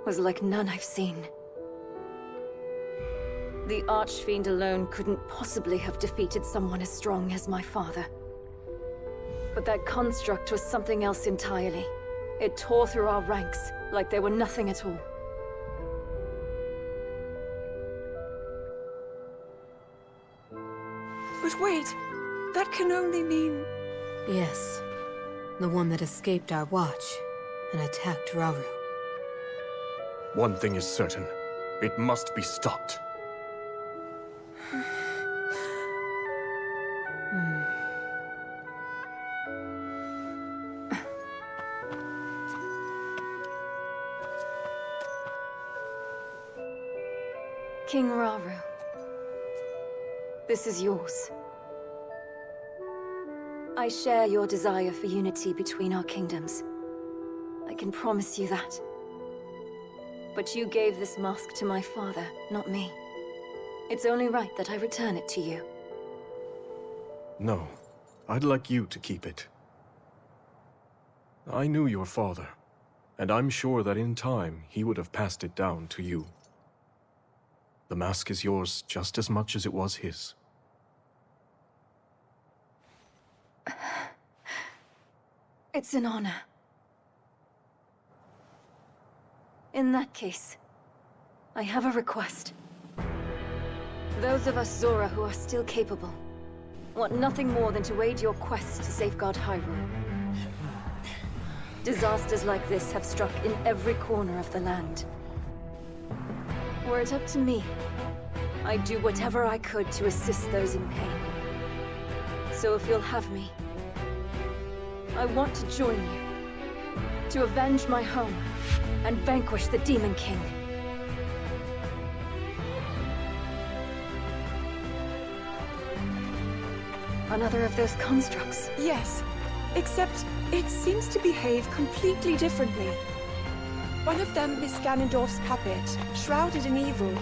was like none I've seen. The Archfiend alone couldn't possibly have defeated someone as strong as my father. But that construct was something else entirely. It tore through our ranks like they were nothing at all. But wait, that can only mean... Yes. The one that escaped our watch and attacked Rauru. One thing is certain. It must be stopped. King Rauru, this is yours. I share your desire for unity between our kingdoms. I can promise you that. But you gave this mask to my father, not me. It's only right that I return it to you. No. I'd like you to keep it. I knew your father, and I'm sure that in time he would have passed it down to you. The mask is yours just as much as it was his. It's an honor. In that case, I have a request. Those of us Zora who are still capable want nothing more than to aid your quest to safeguard Hyrule. Disasters like this have struck in every corner of the land. Were it up to me, I'd do whatever I could to assist those in pain. So if you'll have me, I want to join you, to avenge my home, and vanquish the Demon King. Another of those constructs. Yes, except it seems to behave completely differently. One of them is Ganondorf's puppet, shrouded in evil,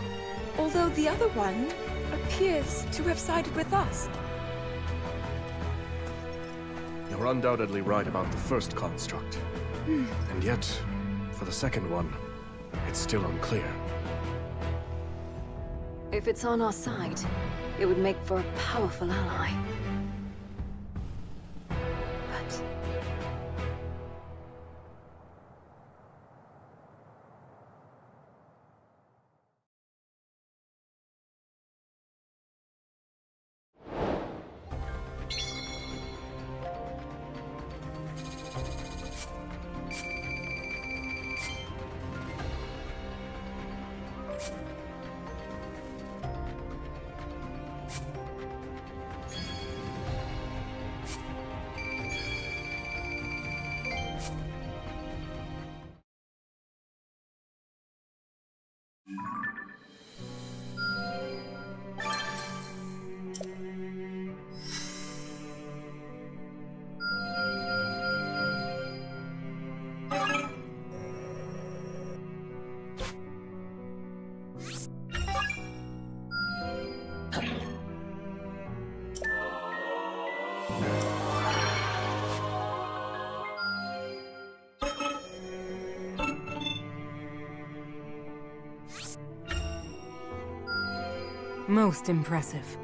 although the other one appears to have sided with us. You're undoubtedly right about the first construct. And yet, for the second one, it's still unclear. If it's on our side, it would make for a powerful ally. But... Most impressive.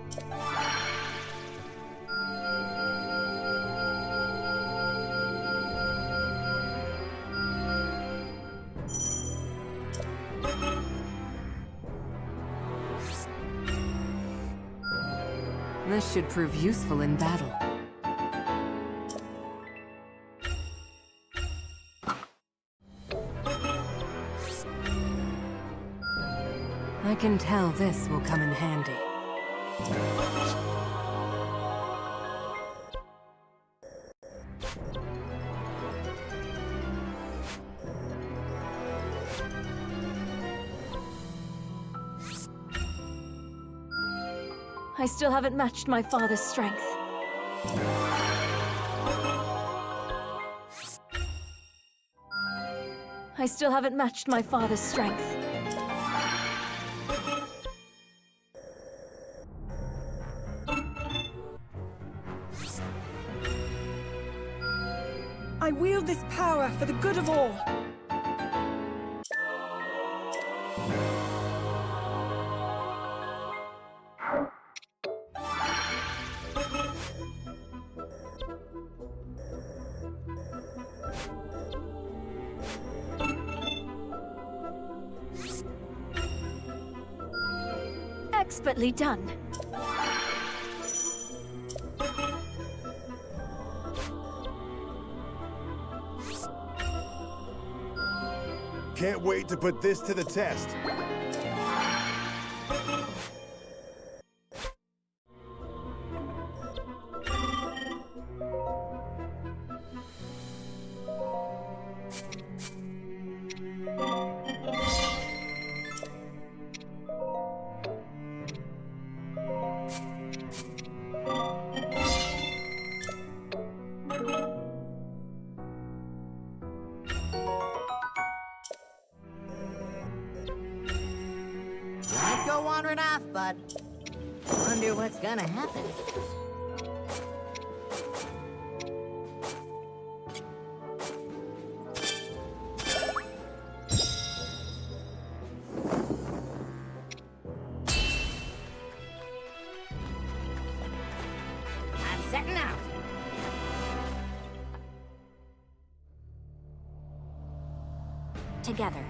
This should prove useful in battle. I can tell this will come in handy. I still haven't matched my father's strength. I still haven't matched my father's strength. I wield this power for the good of all. Expertly done. Can't wait to put this to the test. Might go wandering off, bud. Wonder what's gonna happen. I'm setting out. Together,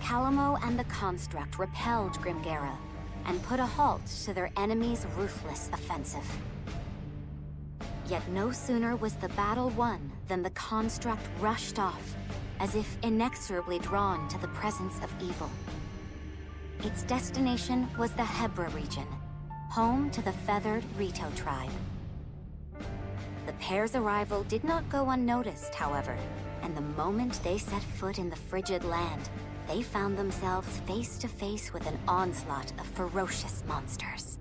Calamo and the Construct repelled Grimgera and put a halt to their enemy's ruthless offensive. Yet no sooner was the battle won than the Construct rushed off, as if inexorably drawn to the presence of evil. Its destination was the Hebra region, home to the feathered Rito tribe. The pair's arrival did not go unnoticed, however, and the moment they set foot in the frigid land, they found themselves face to face with an onslaught of ferocious monsters.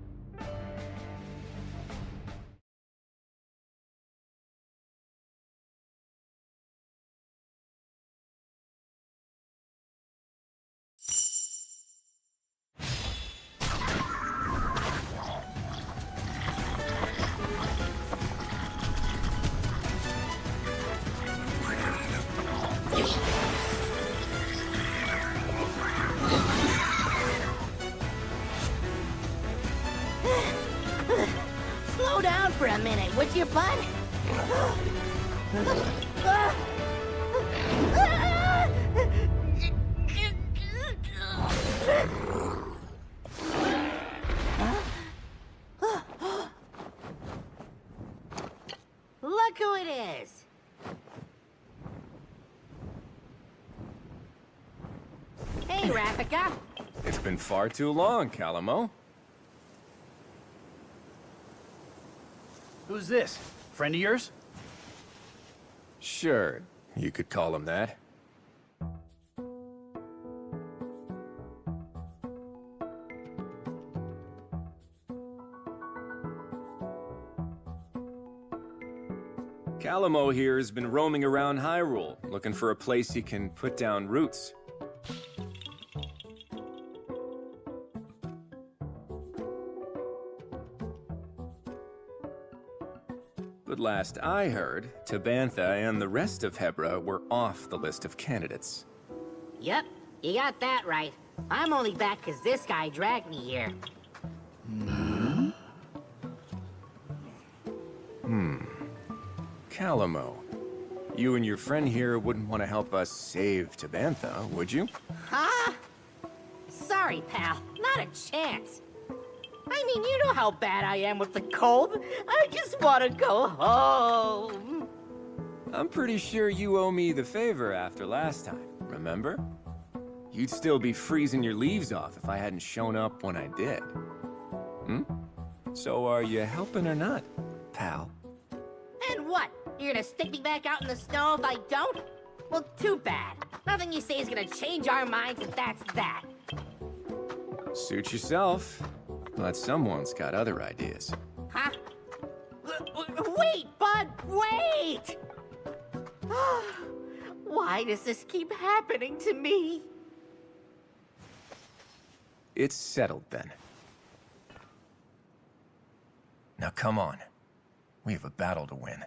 Slow down for a minute, would you, bud? Look who it is! Hey, Rafika! It's been far too long, Calamo. Who's this? Friend of yours? Sure, you could call him that. Calamo here has been roaming around Hyrule, looking for a place he can put down roots. But last I heard, Tabantha and the rest of Hebra were off the list of candidates. Yep, you got that right. I'm only back because this guy dragged me here. Calamo, you and your friend here wouldn't want to help us save Tabantha, would you? Huh? Sorry, pal. Not a chance. I mean, you know how bad I am with the cold. I just want to go home. I'm pretty sure you owe me the favor after last time, remember? You'd still be freezing your leaves off if I hadn't shown up when I did. Hmm? So are you helping or not, pal? And what? You're gonna stick me back out in the snow if I don't? Well, too bad. Nothing you say is gonna change our minds, and that's that. Suit yourself. But someone's got other ideas. Huh? Wait, Bud, wait! Why does this keep happening to me? It's settled then. Now come on. We have a battle to win.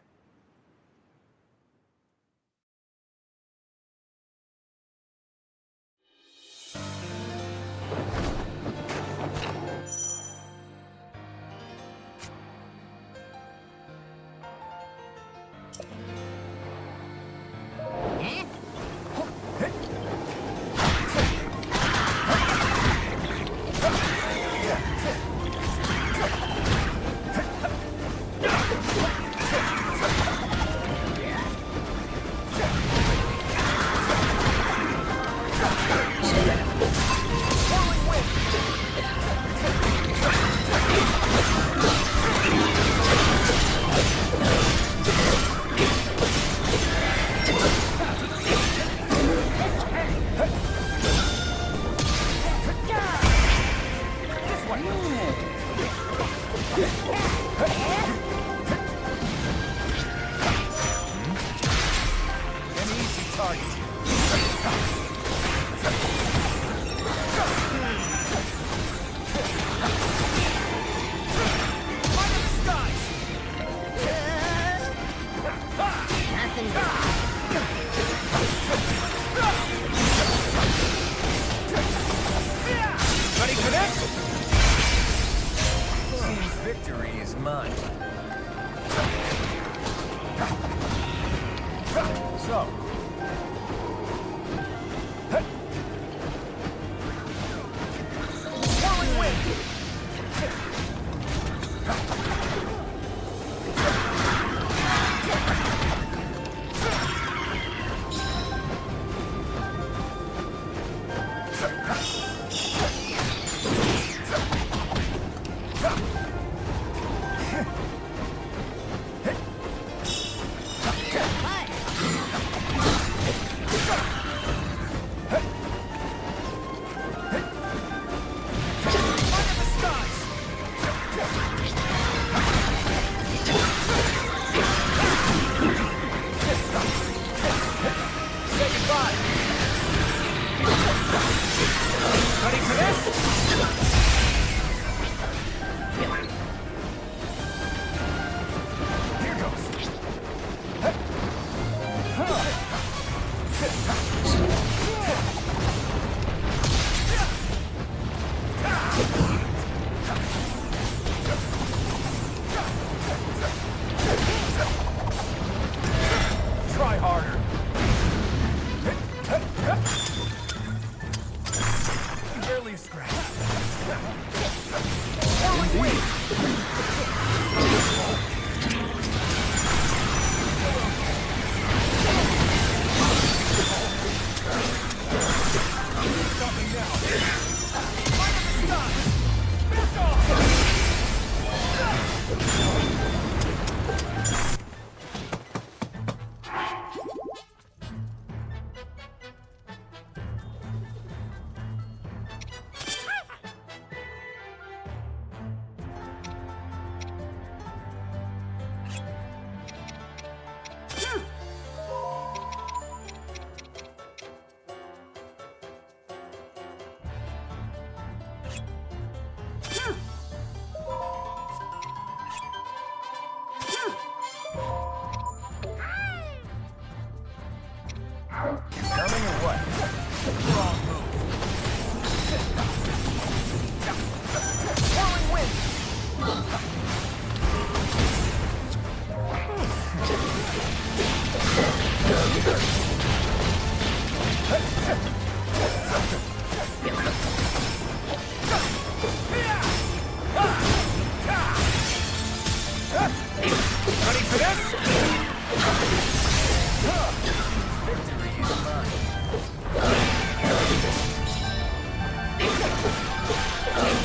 Huh?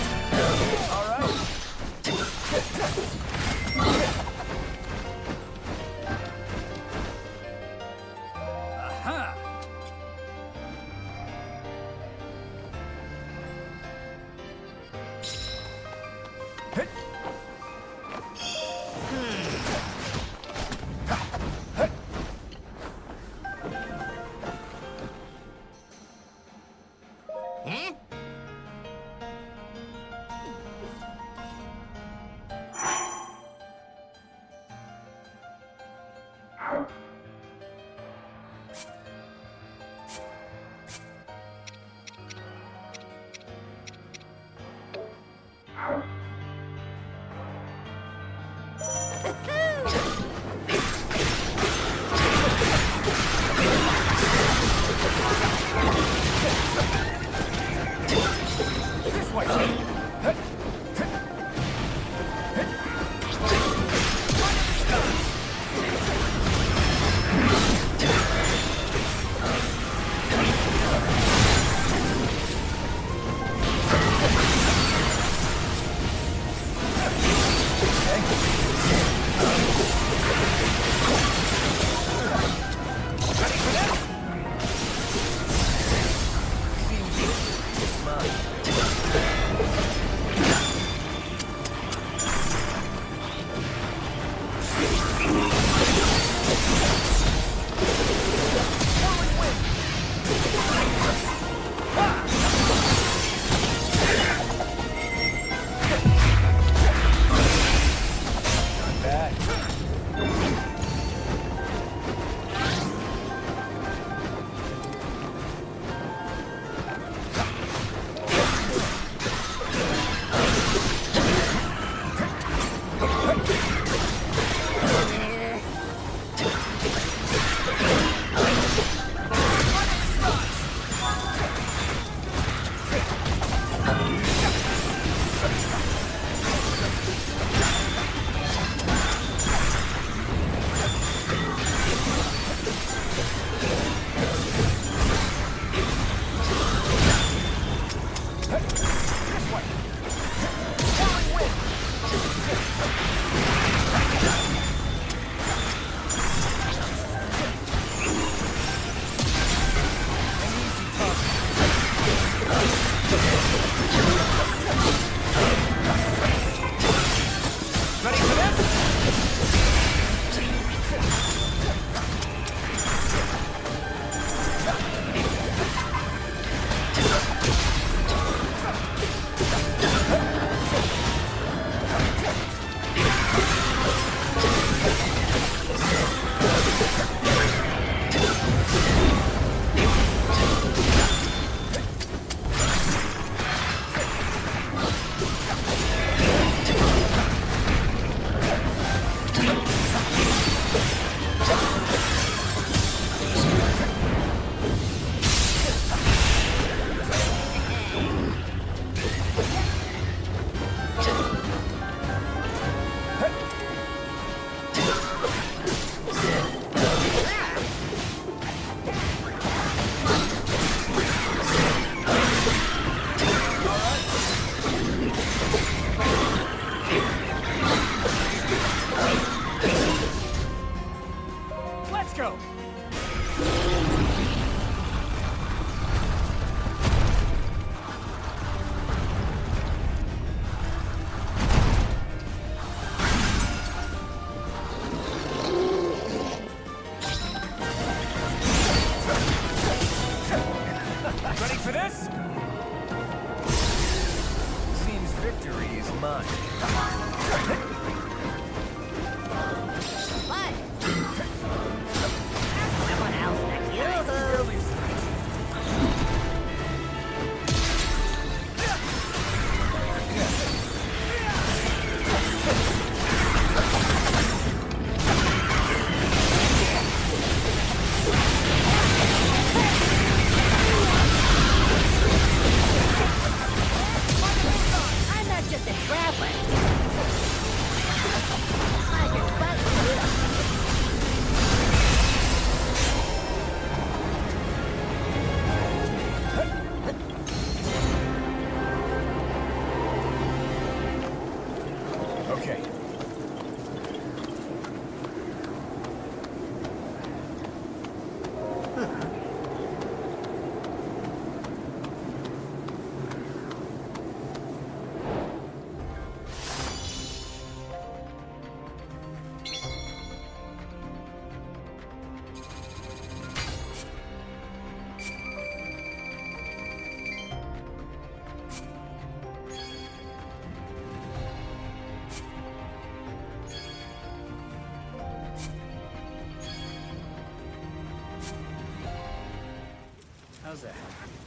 How's that?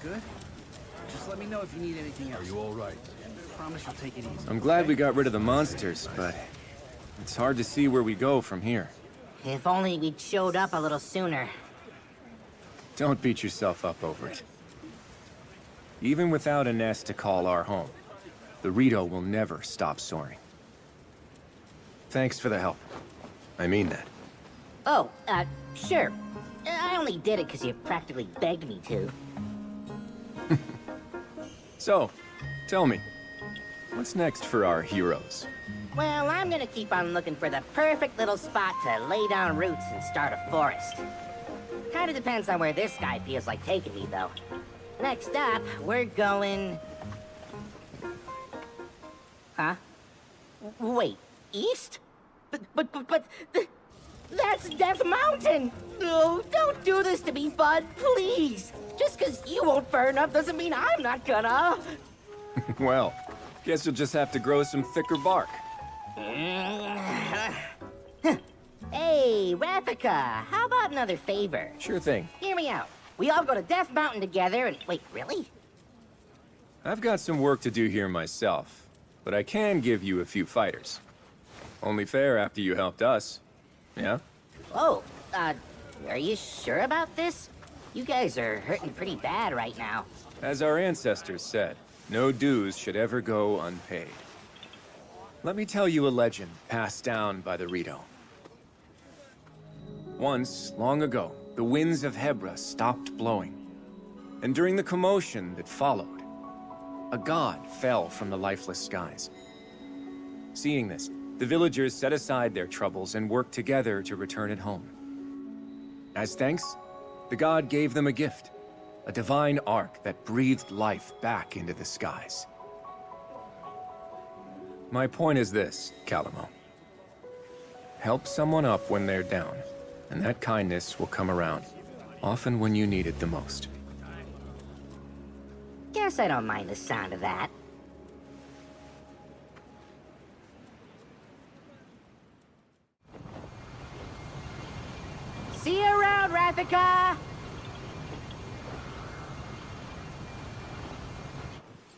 Good? Just let me know if you need anything else. Are you all right? Promise you'll take it easy. I'm glad we got rid of the monsters, but it's hard to see where we go from here. If only we'd showed up a little sooner. Don't beat yourself up over it. Even without a nest to call our home, the Rito will never stop soaring. Thanks for the help. I mean that. Oh, sure. I only did it because you practically begged me to. So, tell me, what's next for our heroes? Well, I'm gonna keep on looking for the perfect little spot to lay down roots and start a forest. Kinda depends on where this guy feels like taking me, though. Next up, we're going... Huh? Wait, east? But... That's Death Mountain! No, don't do this to me, bud, please! Just because you won't burn up doesn't mean I'm not gonna! Well, guess you'll just have to grow some thicker bark. Hey, Rafika, how about another favor? Sure thing. Hear me out. We all go to Death Mountain together and... Wait, really? I've got some work to do here myself, but I can give you a few fighters. Only fair after you helped us. Yeah? Oh, are you sure about this? You guys are hurting pretty bad right now. As our ancestors said, no dues should ever go unpaid. Let me tell you a legend passed down by the Rito. Once, long ago, the winds of Hebra stopped blowing. And during the commotion that followed, a god fell from the lifeless skies. Seeing this, the villagers set aside their troubles and worked together to return it home. As thanks, the god gave them a gift, a divine ark that breathed life back into the skies. My point is this, Calamo. Help someone up when they're down, and that kindness will come around, often when you need it the most. Guess I don't mind the sound of that. See you around, Rafika!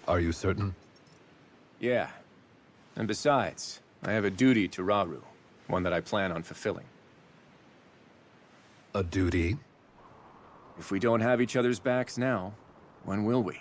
Are you certain? Yeah. And besides, I have a duty to Rauru, one that I plan on fulfilling. A duty? If we don't have each other's backs now, when will we?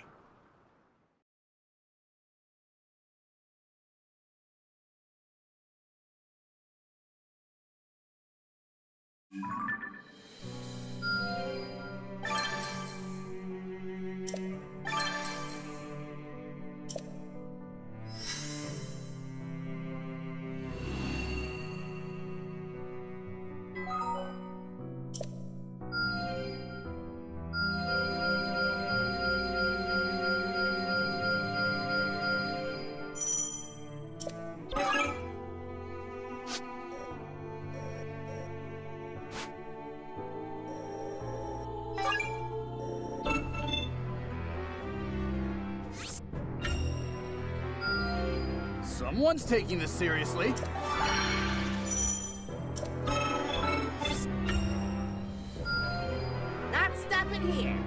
Someone's taking this seriously. Not stopping here.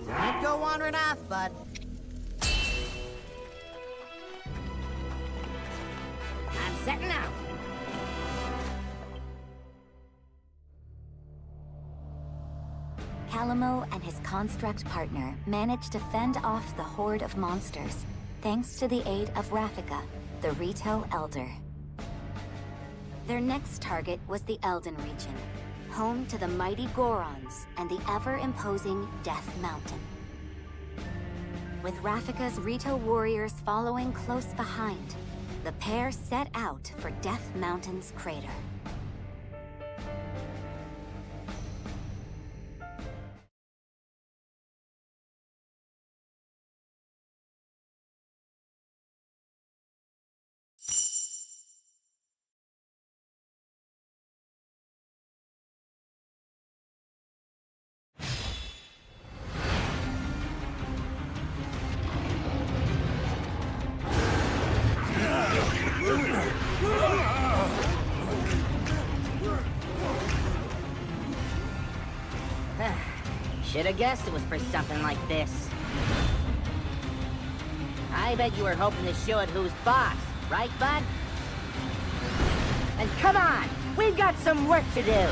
Don't go wandering off, bud. I'm setting out. Calamo and his construct partner managed to fend off the horde of monsters, thanks to the aid of Rafika, the Rito Elder. Their next target was the Elden region, home to the mighty Gorons and the ever-imposing Death Mountain. With Rafika's Rito warriors following close behind, the pair set out for Death Mountain's crater. Should've guessed it was for something like this. I bet you were hoping to show it who's boss, right, bud? And come on! We've got some work to do!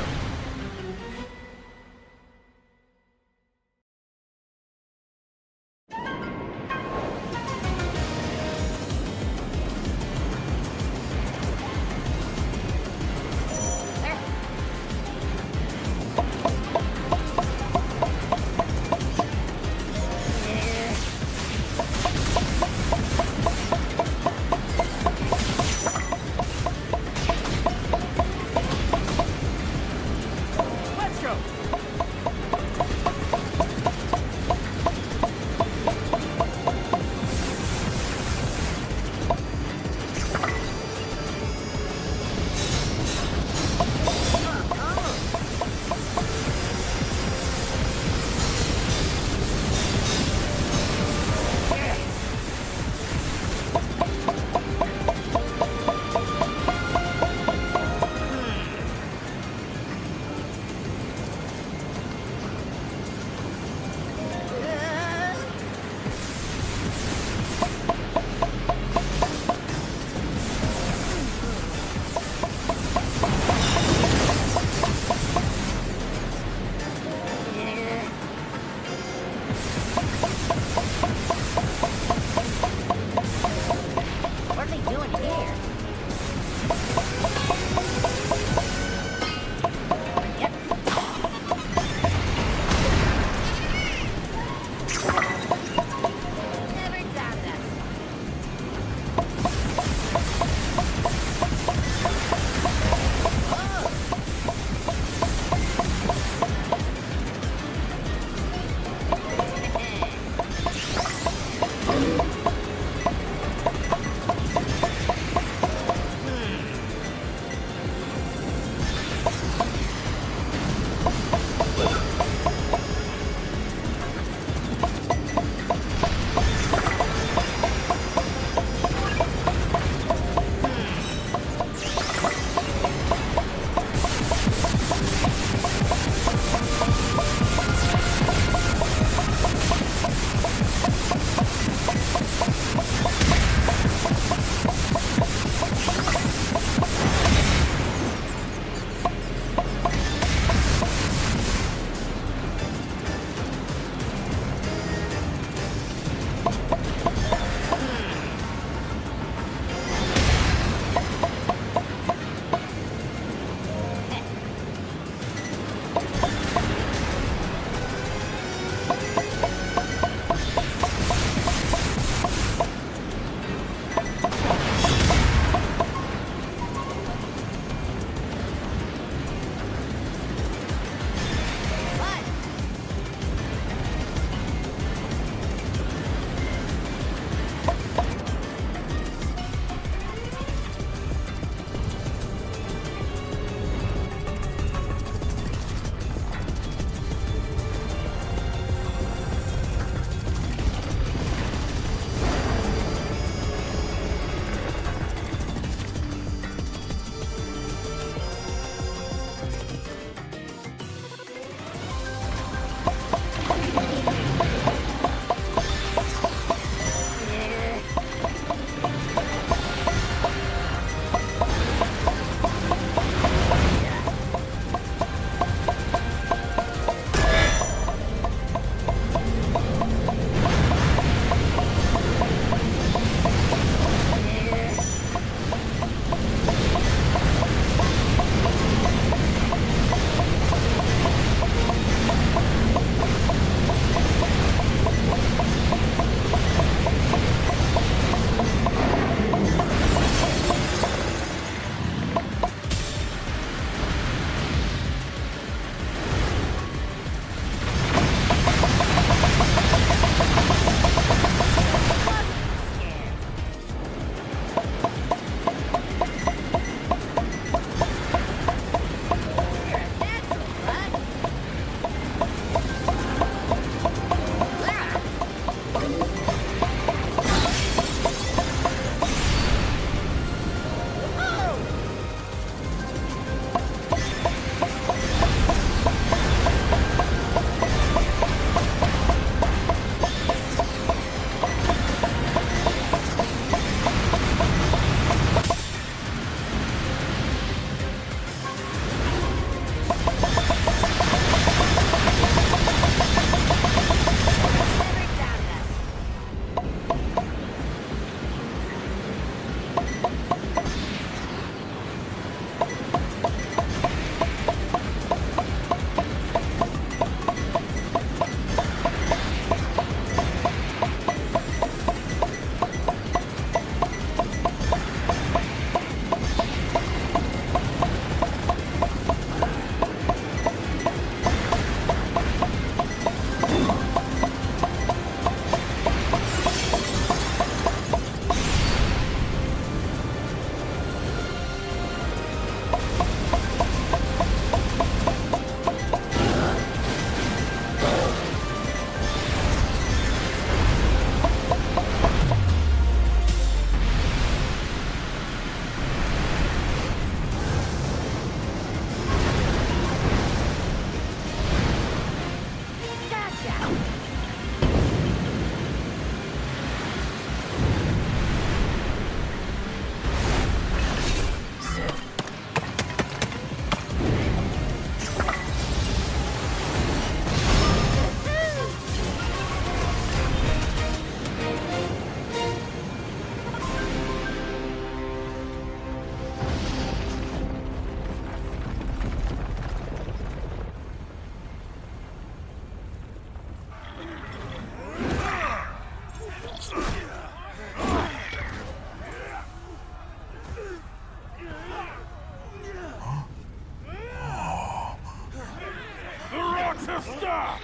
Stop!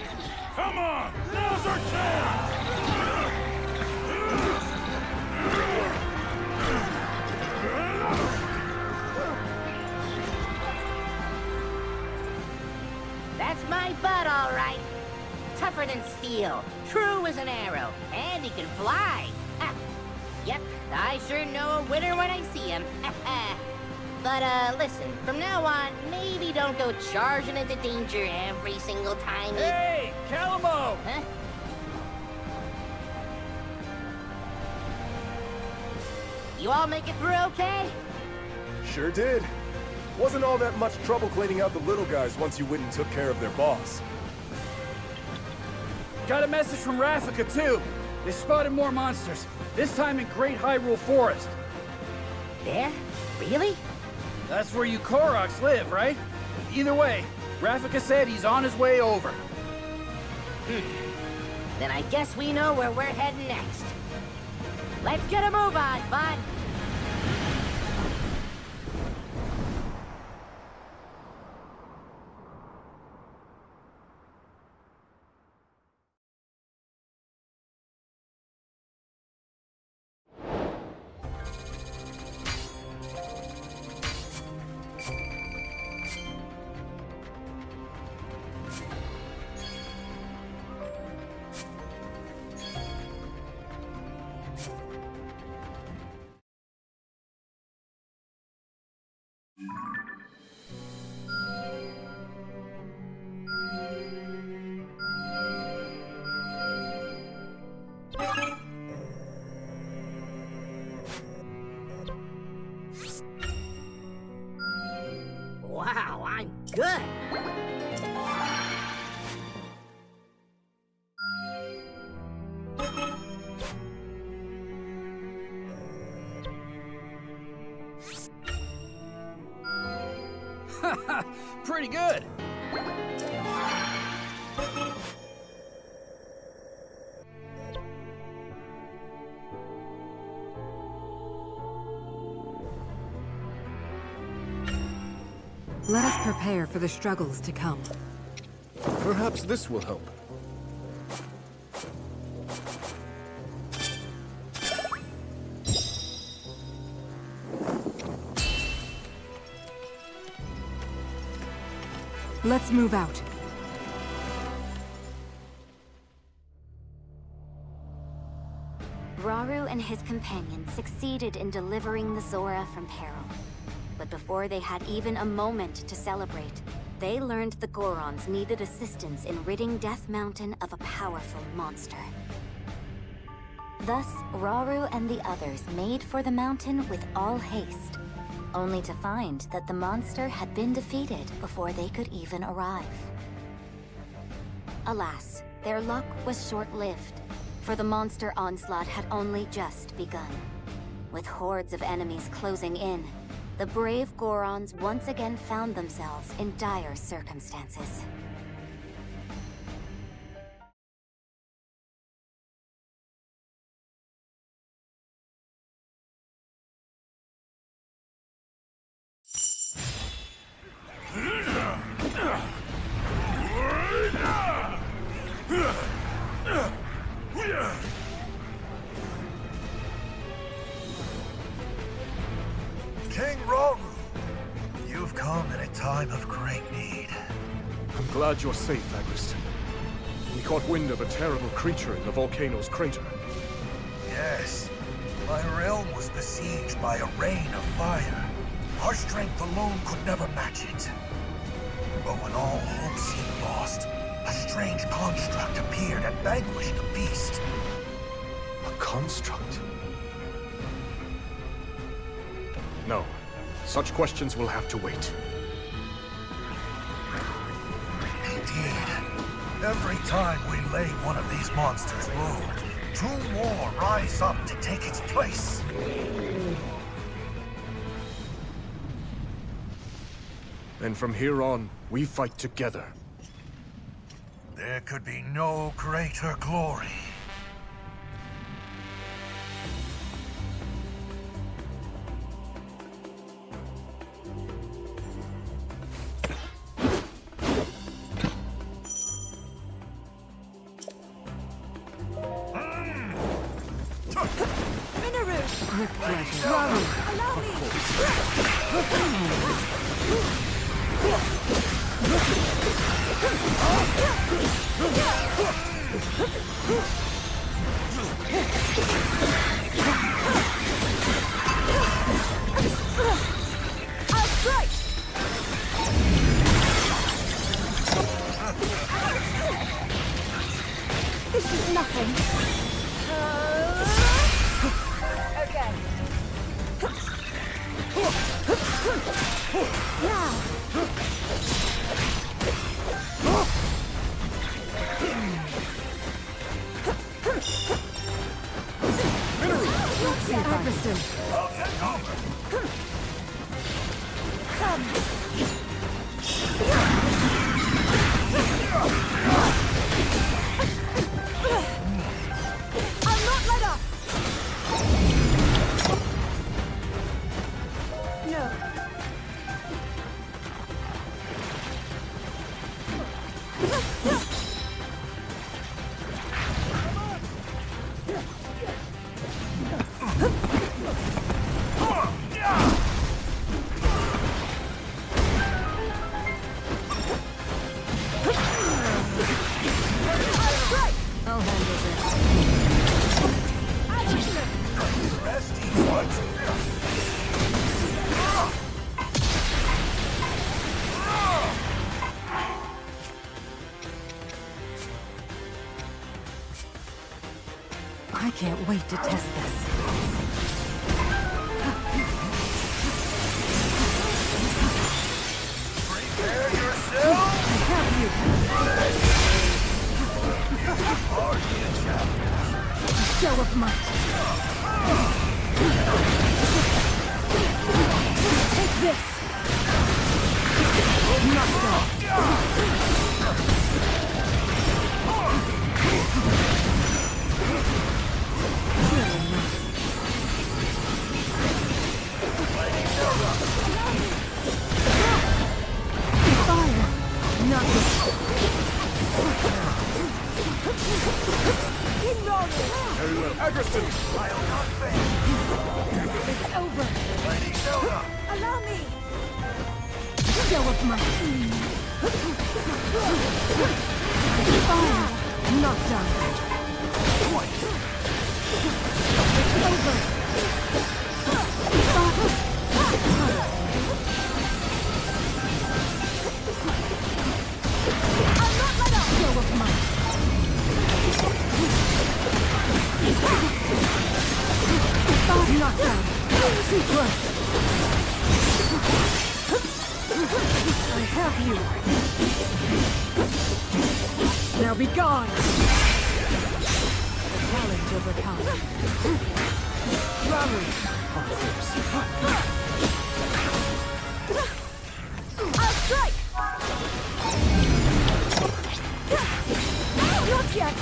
Come on! Now's our chance! That's my bud, all right. Tougher than steel, true as an arrow, and he can fly. Ha. Yep, I sure know a winner when I see him. But, listen, from now on, maybe don't go charging into danger every single time he... Hey, Calamo! Huh? You all make it through okay? Sure did. Wasn't all that much trouble cleaning out the little guys once you went and took care of their boss. Got a message from Rafika, too. They spotted more monsters, this time in Great Hyrule Forest. There? Really? That's where you Koroks live, right? Either way, Rafika said he's on his way over. Then I guess we know where we're heading next. Let's get a move on, bud. Wow, I'm good. Pretty good. Let us prepare for the struggles to come. Perhaps this will help. Let's move out. Rauru and his companions succeeded in delivering the Zora from peril. But before they had even a moment to celebrate, they learned the Gorons needed assistance in ridding Death Mountain of a powerful monster. Thus, Rauru and the others made for the mountain with all haste, only to find that the monster had been defeated before they could even arrive. Alas, their luck was short-lived, for the monster onslaught had only just begun. With hordes of enemies closing in, the brave Gorons once again found themselves in dire circumstances. King Rauru, you've come in a time of great need. I'm glad you're safe, Agriston. We caught wind of a terrible creature in the volcano's crater. Yes, my realm was besieged by a rain of fire. Our strength alone could never match it. But when all hope seemed lost, a strange construct appeared and vanquished the beast. A construct? No. Such questions will have to wait. Indeed. Every time we lay one of these monsters low, two more rise up to take its place. And from here on, we fight together. There could be no greater glory. pleasure. Allow me! I'll strike! This is nothing. Okay. Now. I'll take over. I'll not let up! No. I'll handle this. I can't wait to test this. Prepare yourself! I have you! Show of might! Take this! Knocked off! Fire! Not this! Very well. Agreston! I'll not fail. It's over! Lady Zelda! Allow me! Show of might! Fire! Not done! It's over! I'll not let up! Show of might! Not done! Too close! I have you! Now be gone! Challenge overcome. Robbery! I'll strike! Not yet!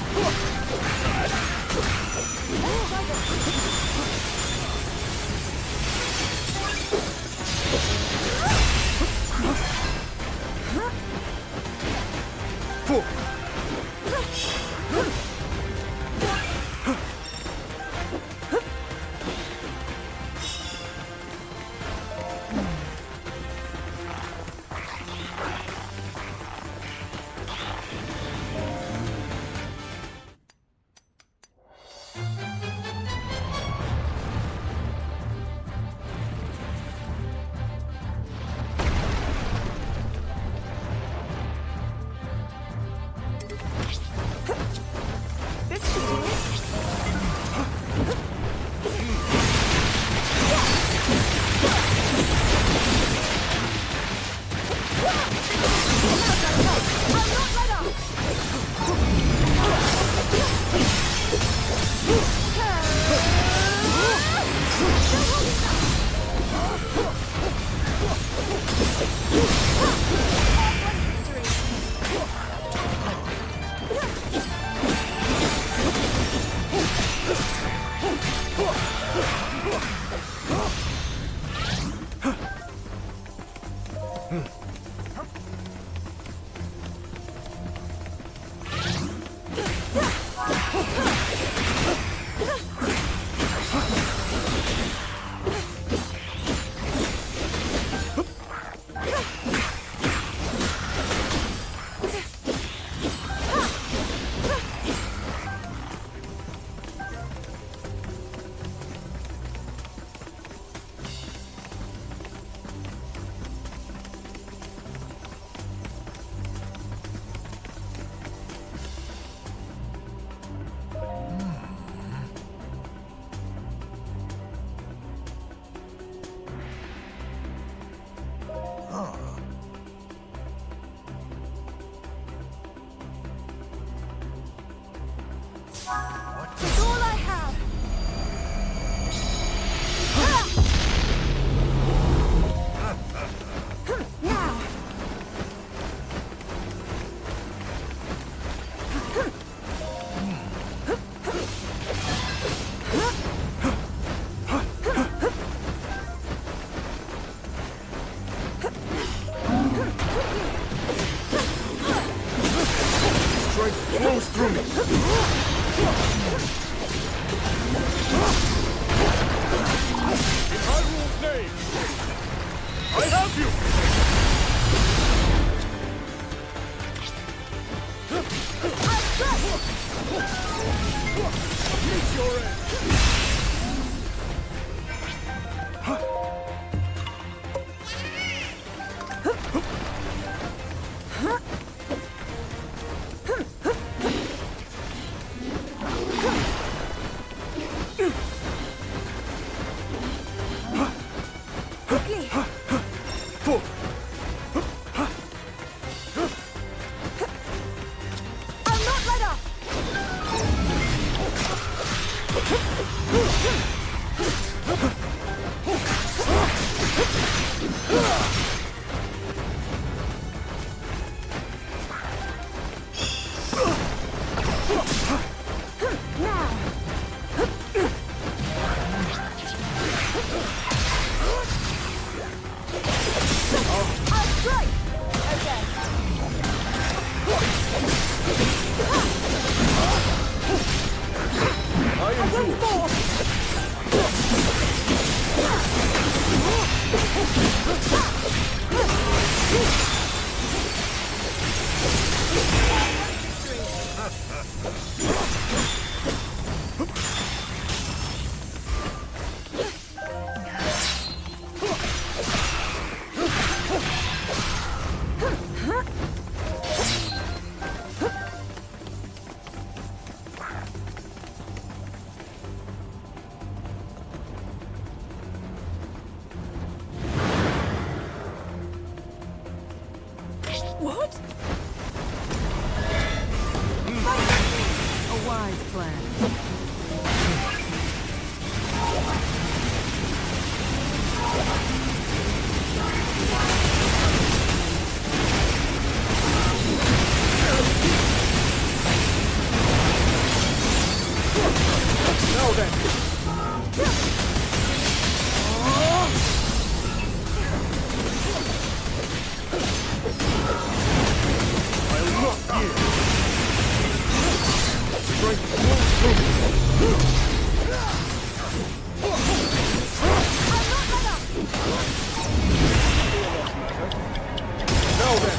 It's all I have! Now! Strength flows through me. In Hyrule's name, I have you! Meet your end! Quickly! I'll not let up! I'll strike! Again! I endure. What? A wise plan. Now then. I'll not yield. Strength flows through me. Now then.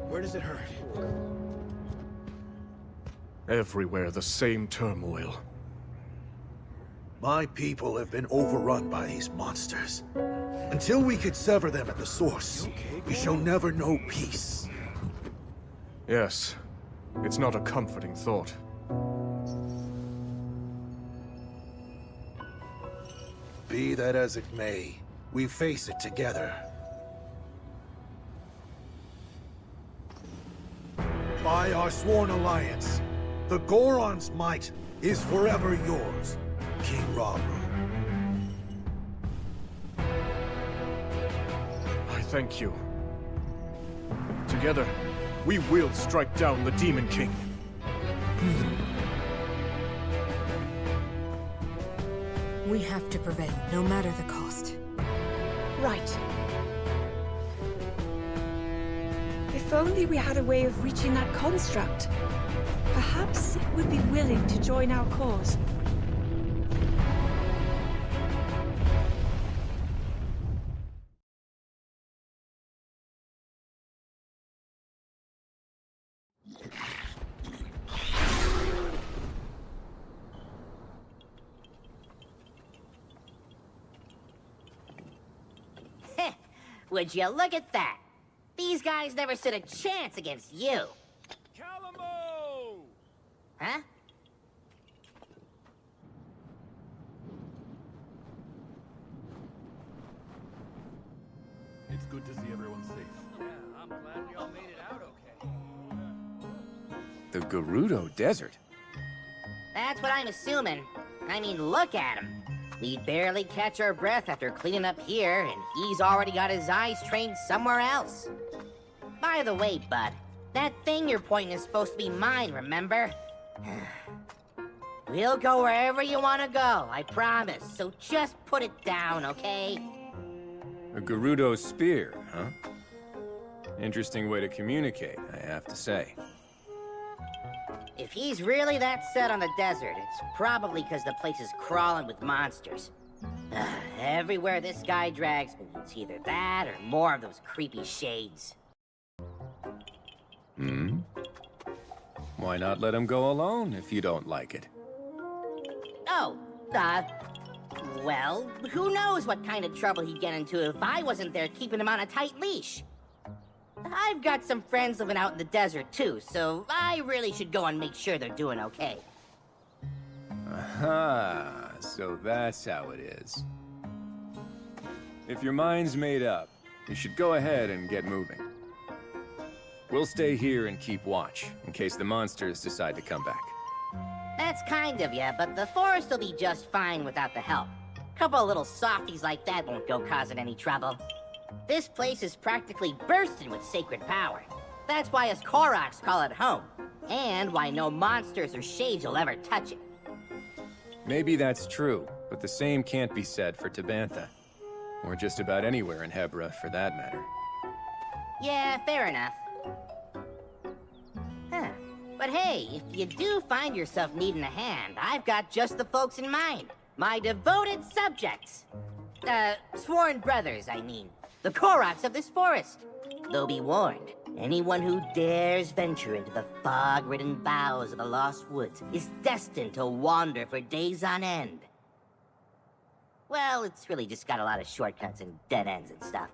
Where does it hurt? Everywhere the same turmoil. My people have been overrun by these monsters. Until we can sever them at the source, we shall never know peace. Yes, it's not a comforting thought. Be that as it may, we face it together. By our sworn alliance, the Goron's might is forever yours, King Rauru. I thank you. Together, we will strike down the Demon King. We have to prevail, no matter the cost. Right. If only we had a way of reaching that construct. Perhaps it would be willing to join our cause. Would you look at that? These guys never stood a chance against you. Calamo! Huh? It's good to see everyone safe. Yeah, I'm glad we all made it out okay. The Gerudo Desert? That's what I'm assuming. I mean, look at him. We barely catch our breath after cleaning up here, and he's already got his eyes trained somewhere else. By the way, bud, that thing you're pointing is supposed to be mine, remember? We'll go wherever you want to go, I promise. So just put it down, okay? A Gerudo spear, huh? Interesting way to communicate, I have to say. If he's really that set on the desert, it's probably because the place is crawling with monsters. Everywhere this guy drags me, it's either that or more of those creepy shades. Hmm? Why not let him go alone if you don't like it? Oh, well, who knows what kind of trouble he'd get into if I wasn't there keeping him on a tight leash. I've got some friends living out in the desert too, so I really should go and make sure they're doing okay. Aha, so that's how it is. If your mind's made up, you should go ahead and get moving. We'll stay here and keep watch, in case the monsters decide to come back. That's kind of ya, but the forest will be just fine without the help. Couple of little softies like that won't go causing any trouble. This place is practically bursting with sacred power. That's why us Koroks call it home, and why no monsters or shades will ever touch it. Maybe that's true, but the same can't be said for Tabantha. Or just about anywhere in Hebra, for that matter. Yeah, fair enough. Huh. But hey, if you do find yourself needing a hand, I've got just the folks in mind. My devoted subjects. Sworn brothers, I mean. The Koroks of this forest. Though be warned, anyone who dares venture into the fog-ridden boughs of the Lost Woods is destined to wander for days on end. Well, it's really just got a lot of shortcuts and dead ends and stuff.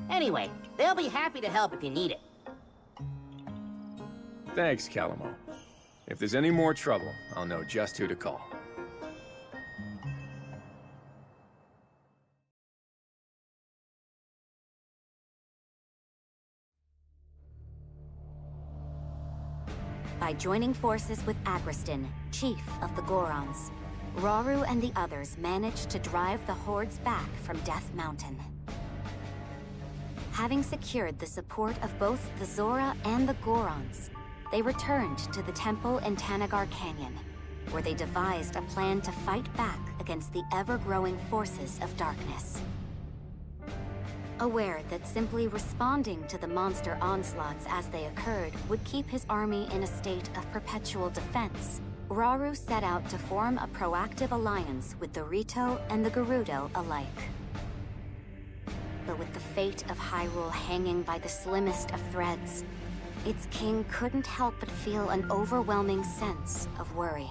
Anyway, they'll be happy to help if you need it. Thanks, Calamo. If there's any more trouble, I'll know just who to call. By joining forces with Agriston, chief of the Gorons, Rauru and the others managed to drive the hordes back from Death Mountain. Having secured the support of both the Zora and the Gorons, they returned to the temple in Tanagar Canyon, where they devised a plan to fight back against the ever-growing forces of darkness. Aware that simply responding to the monster onslaughts as they occurred would keep his army in a state of perpetual defense, Rauru set out to form a proactive alliance with the Rito and the Gerudo alike. But with the fate of Hyrule hanging by the slimmest of threads, its king couldn't help but feel an overwhelming sense of worry.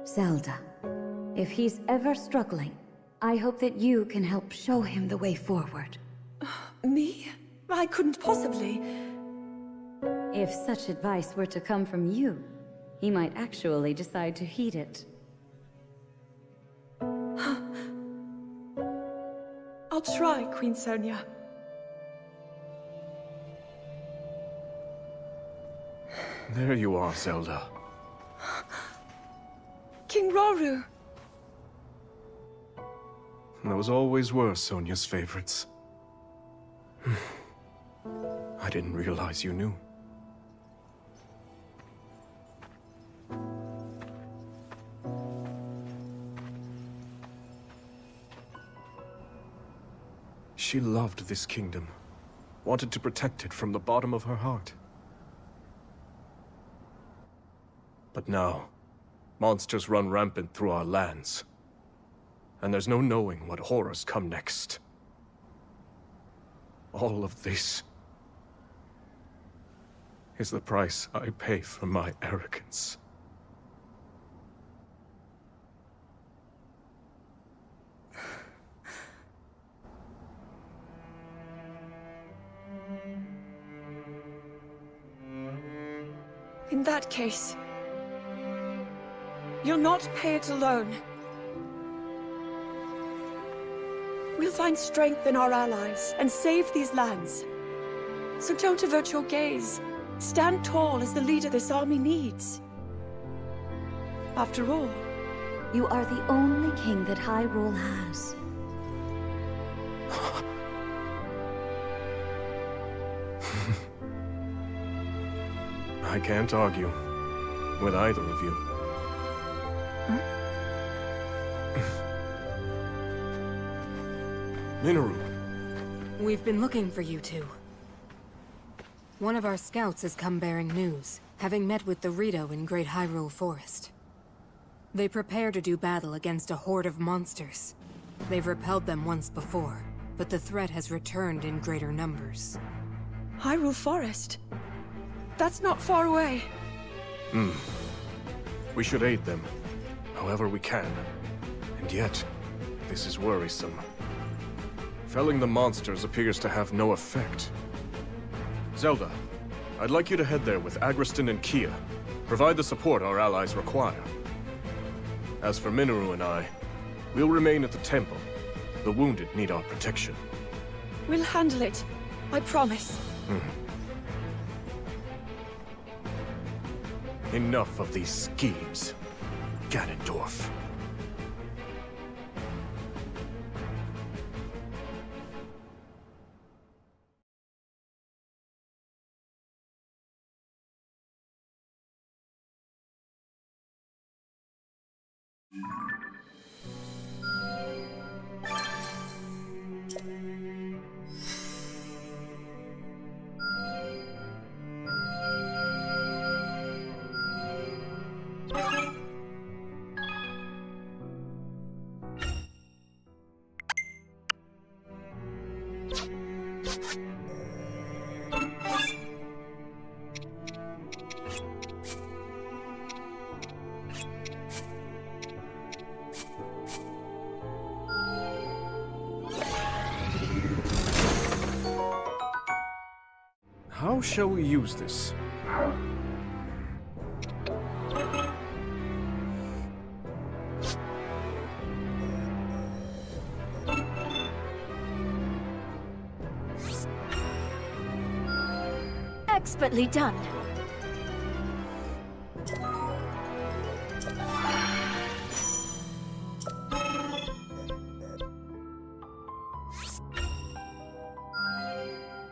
Zelda, if he's ever struggling, I hope that you can help show him the way forward. Me? I couldn't possibly. If such advice were to come from you, he might actually decide to heed it. I'll try, Queen Sonia. There you are, Zelda. King Rauru! Those always were Sonia's favorites. I didn't realize you knew. She loved this kingdom, wanted to protect it from the bottom of her heart. But now, monsters run rampant through our lands, and there's no knowing what horrors come next. All of this is the price I pay for my arrogance. In that case, you'll not pay it alone. We'll find strength in our allies and save these lands. So don't avert your gaze. Stand tall as the leader this army needs. After all, you are the only king that Hyrule has. I can't argue with either of you. Minoru. We've been looking for you two. One of our scouts has come bearing news, having met with the Rito in Great Hyrule Forest. They prepare to do battle against a horde of monsters. They've repelled them once before, but the threat has returned in greater numbers. Hyrule Forest? That's not far away. We should aid them, however we can. And yet, this is worrisome. Felling the monsters appears to have no effect. Zelda, I'd like you to head there with Agriston and Kia. Provide the support our allies require. As for Minoru and I, we'll remain at the temple. The wounded need our protection. We'll handle it. I promise. Enough of these schemes, Ganondorf. How shall we use this? Expertly done.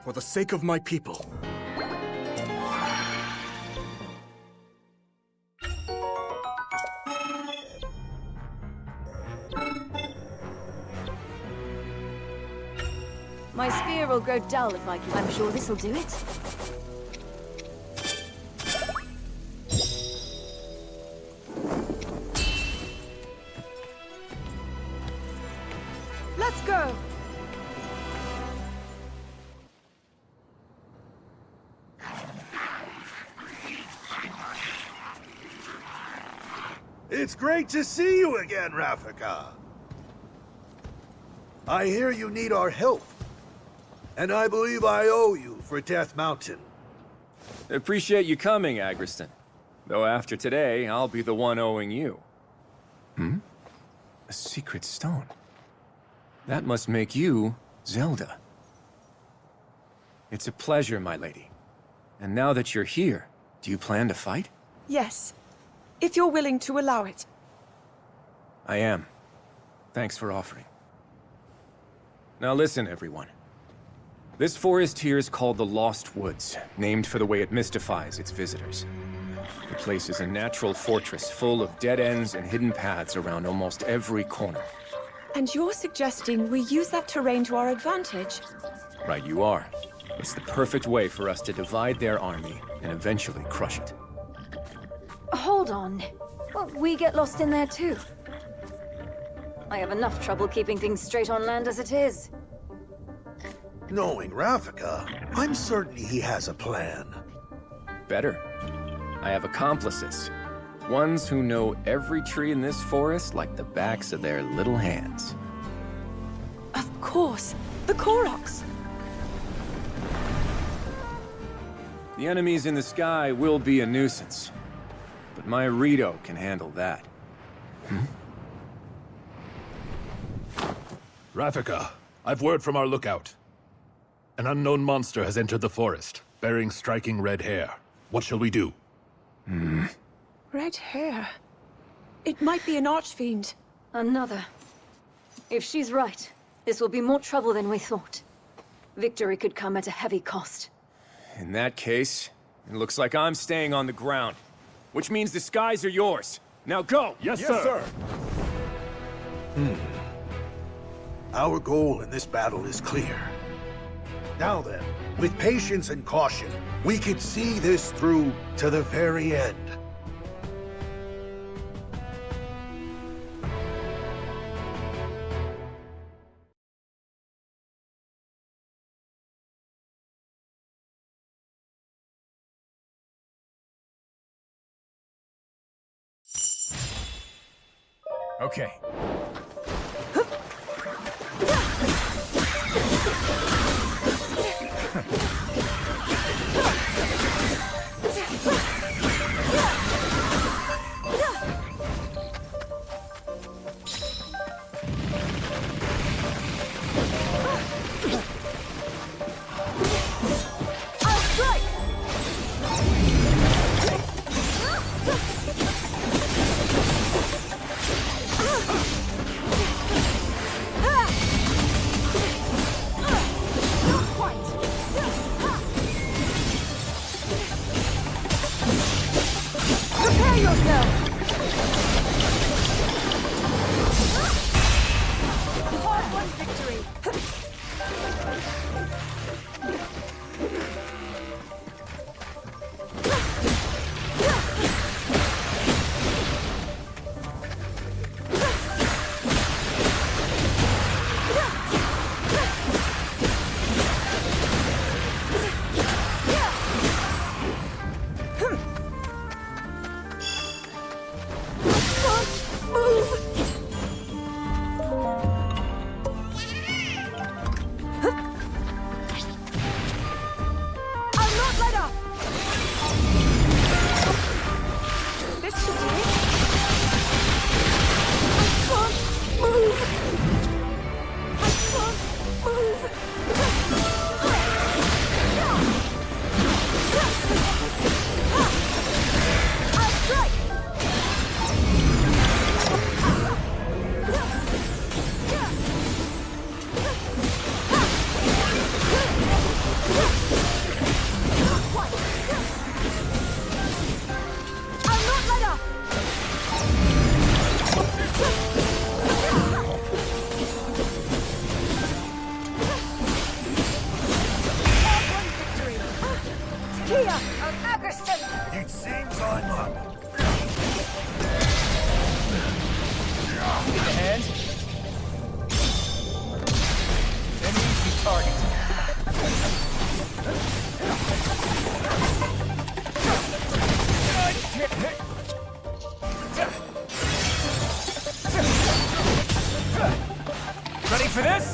For the sake of my people. My spear will grow dull if I can. I'm sure this'll do it. Let's go! It's great to see you again, Rafika. I hear you need our help. And I believe I owe you for Death Mountain. Appreciate you coming, Agriston. Though after today, I'll be the one owing you. A secret stone. That must make you Zelda. It's a pleasure, my lady. And now that you're here, Do you plan to fight? Yes, if you're willing to allow it. I am. Thanks for offering. Now listen, everyone. This forest here is called the Lost Woods, named for the way it mystifies its visitors. The place is a natural fortress full of dead ends and hidden paths around almost every corner. And you're suggesting we use that terrain to our advantage? Right you are. It's the perfect way for us to divide their army and eventually crush it. Hold on. Won't we get lost in there too? I have enough trouble keeping things straight on land as it is. Knowing Rafika, I'm certain he has a plan. Better. I have accomplices. Ones who know every tree in this forest like the backs of their little hands. Of course, the Koroks. The enemies in the sky will be a nuisance, but my Rito can handle that. Rafika, I've word from our lookout. An unknown monster has entered the forest, bearing striking red hair. What shall we do? Red hair. It might be an archfiend. Another. If she's right, this will be more trouble than we thought. Victory could come at a heavy cost. In that case, it looks like I'm staying on the ground. Which means the skies are yours. Now go! Yes, sir! Our goal in this battle is clear. Now then, with patience and caution, we can see this through to the very end. Okay. It seems I'm up. Get the hand. An easy target. Ready for this?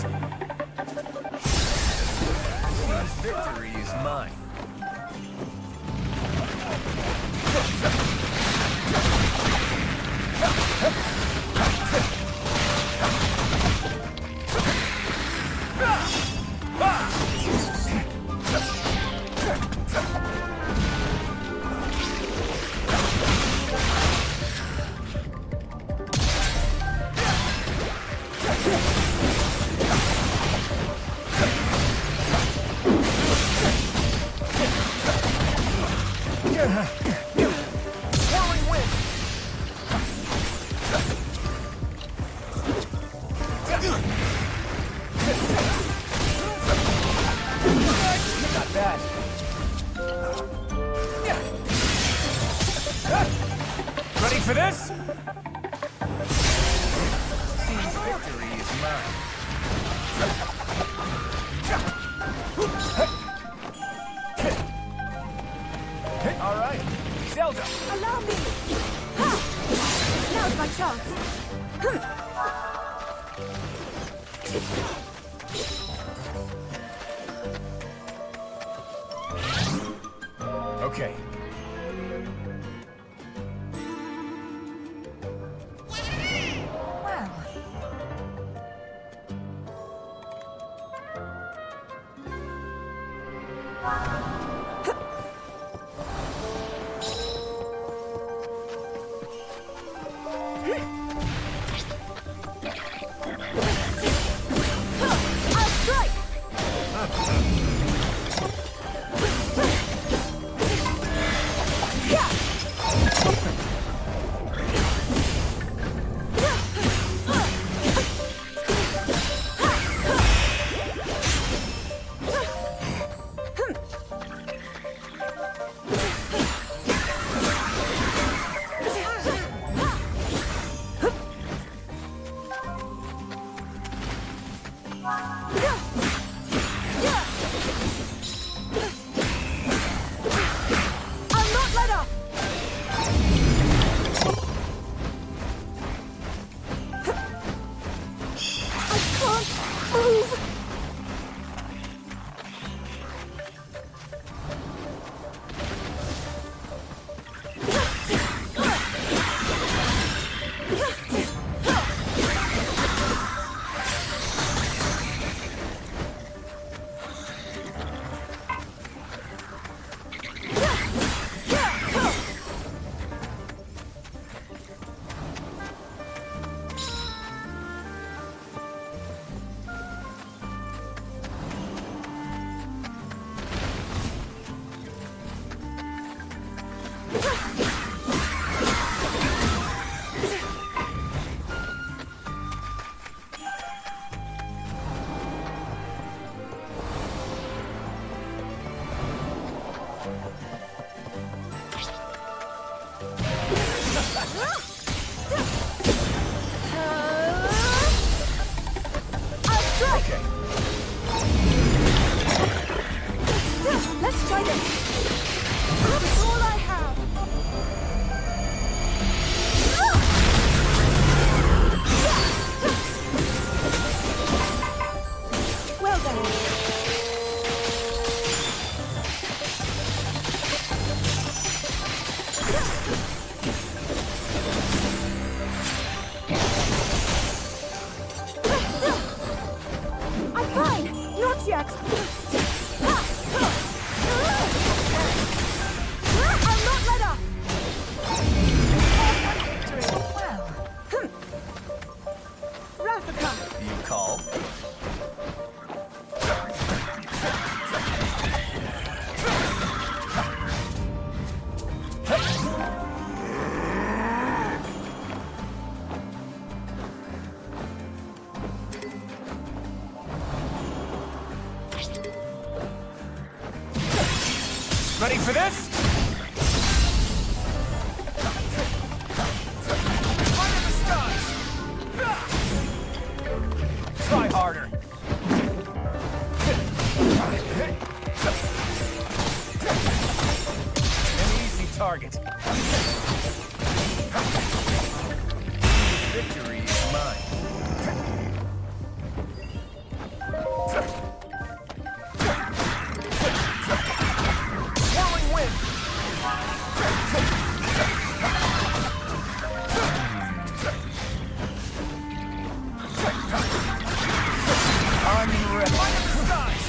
Victory is mine. Whirling wind! Not bad. Ready for this? Seems victory is mine. All right, Zelda. Allow me! Ha! Now's my chance! Okay. Well, I'll strike! I'll not let up! I can't move! I'll strike! Let's try this! That's all I have! Well done! I'm fine! Not yet! I'll not let up! Well... Rafika! You call? Ready for this? Under the stars! Try harder. An easy target. Victory is mine. Whirling wind! I'm ready. Light of the skies!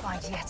satisfied yet.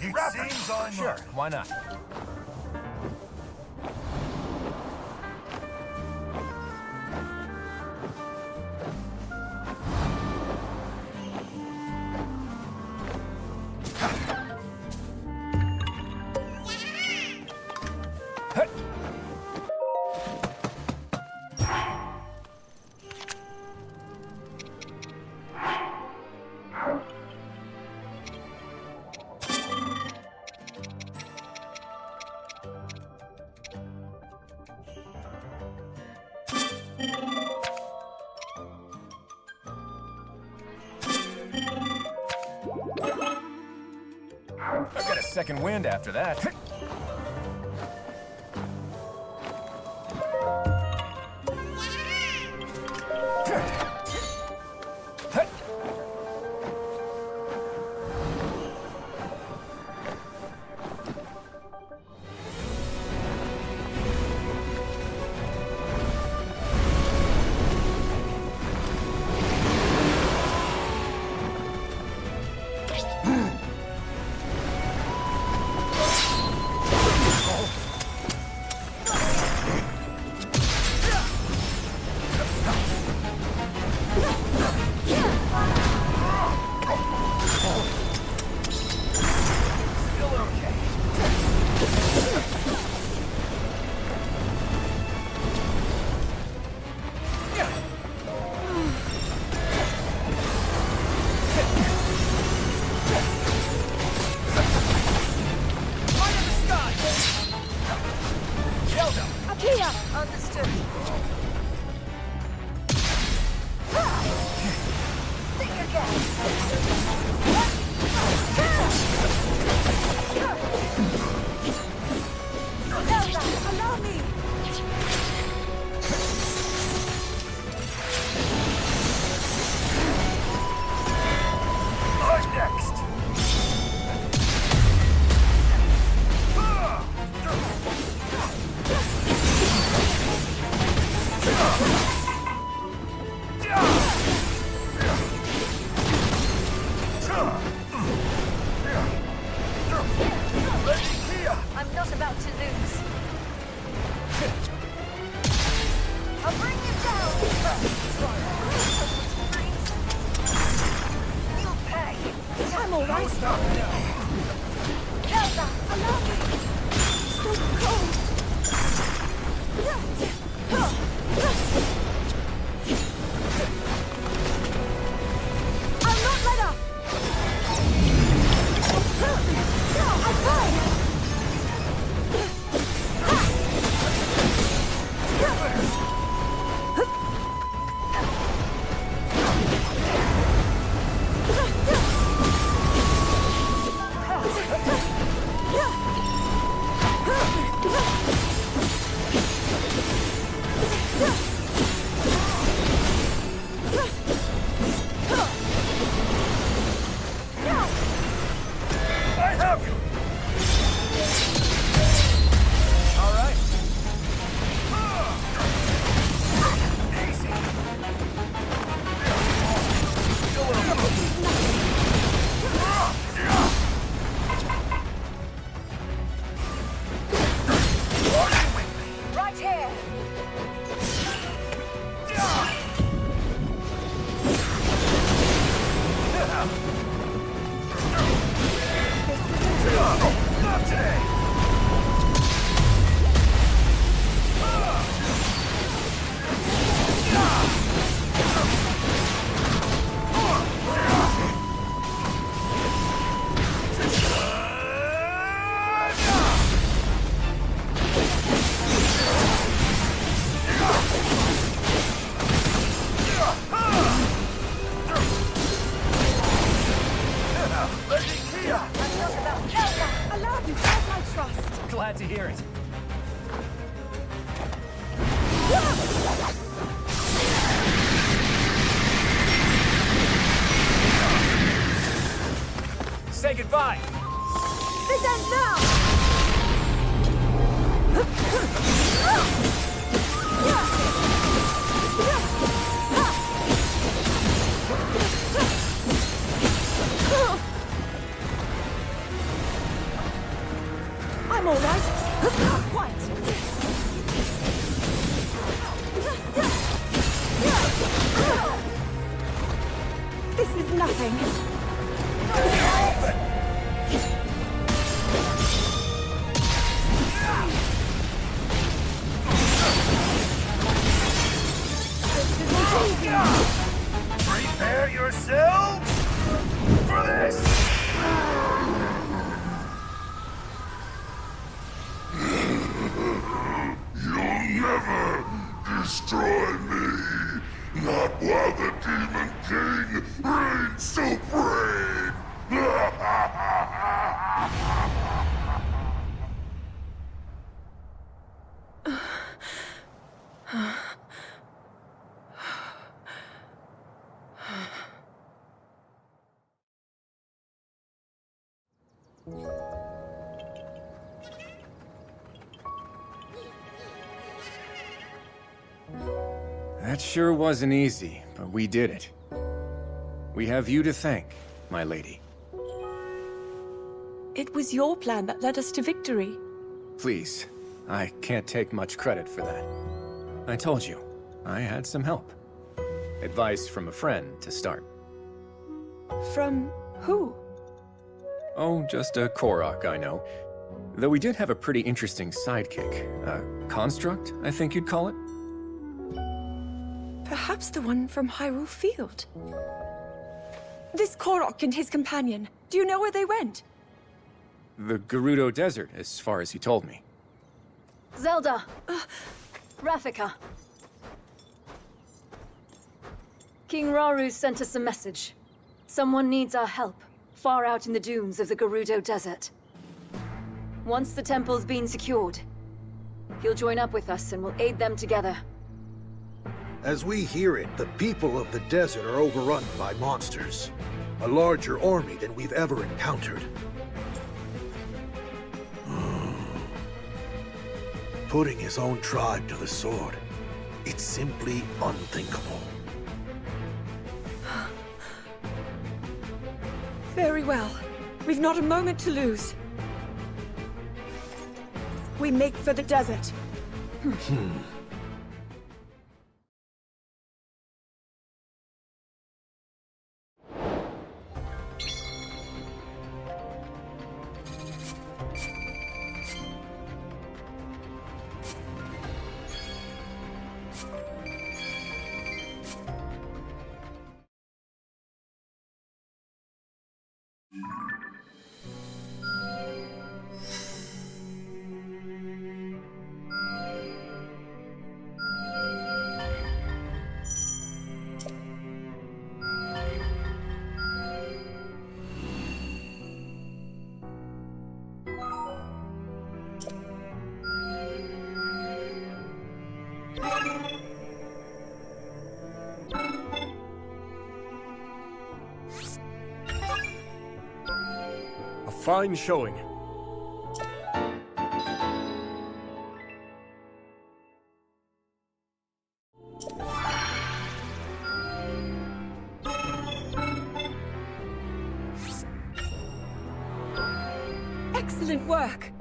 You're nothing. Sure, why not? I've got a second wind after that. I'm not about to lose. I'll bring you down. You'll pay. I'm all right. Zelda, allow me. So cold. I'll not let up. I'm fine. to hear it. Say goodbye! This ends now! I'm all right. Quiet! This is nothing. Prepare yourselves for this! You'll never destroy me! Not while the Demon King reigns supreme! That sure wasn't easy, but we did it. We have you to thank, my lady. It was your plan that led us to victory. Please, I can't take much credit for that. I told you, I had some help. Advice from a friend to start. From who? Oh, just a Korok I know. Though we did have a pretty interesting sidekick. A construct, I think you'd call it? Perhaps the one from Hyrule Field. This Korok and his companion, do you know where they went? The Gerudo Desert, as far as he told me. Zelda! Rafika. King Rauru sent us a message. Someone needs our help, far out in the dunes of the Gerudo Desert. Once the temple's been secured, he'll join up with us and we'll aid them together. As we hear it, the people of the desert are overrun by monsters. A larger army than we've ever encountered. Putting his own tribe to the sword. It's simply unthinkable. Very well. We've not a moment to lose. We make for the desert. A fine showing. Excellent work!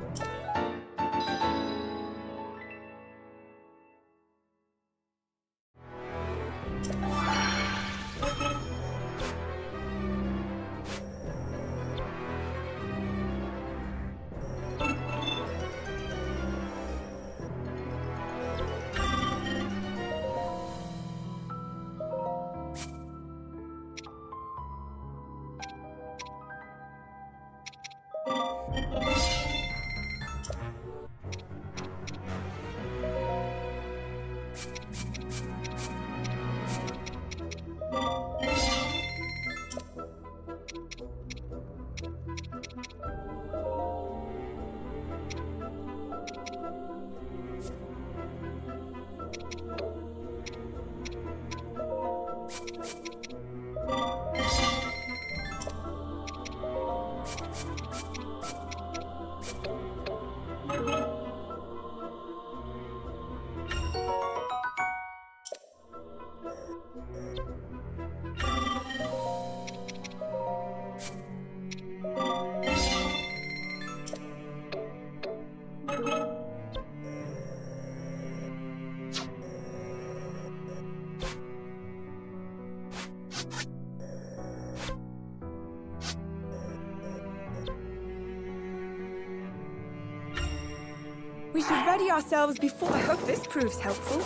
We should ready ourselves before. I hope this proves helpful.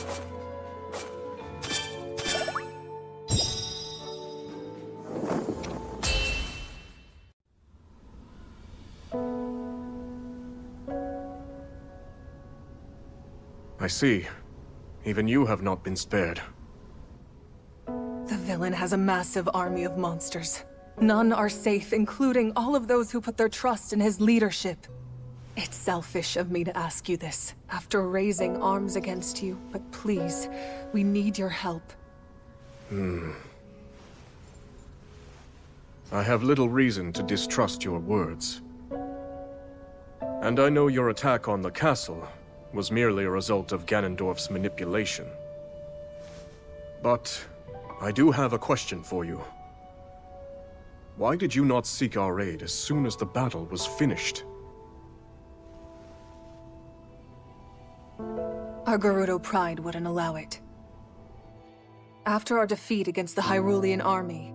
I see. Even you have not been spared. The villain has a massive army of monsters. None are safe, including all of those who put their trust in his leadership. It's selfish of me to ask you this, after raising arms against you, but please, we need your help. I have little reason to distrust your words. And I know your attack on the castle was merely a result of Ganondorf's manipulation. But I do have a question for you. Why did you not seek our aid as soon as the battle was finished? Our Gerudo pride wouldn't allow it. After our defeat against the Hyrulean army,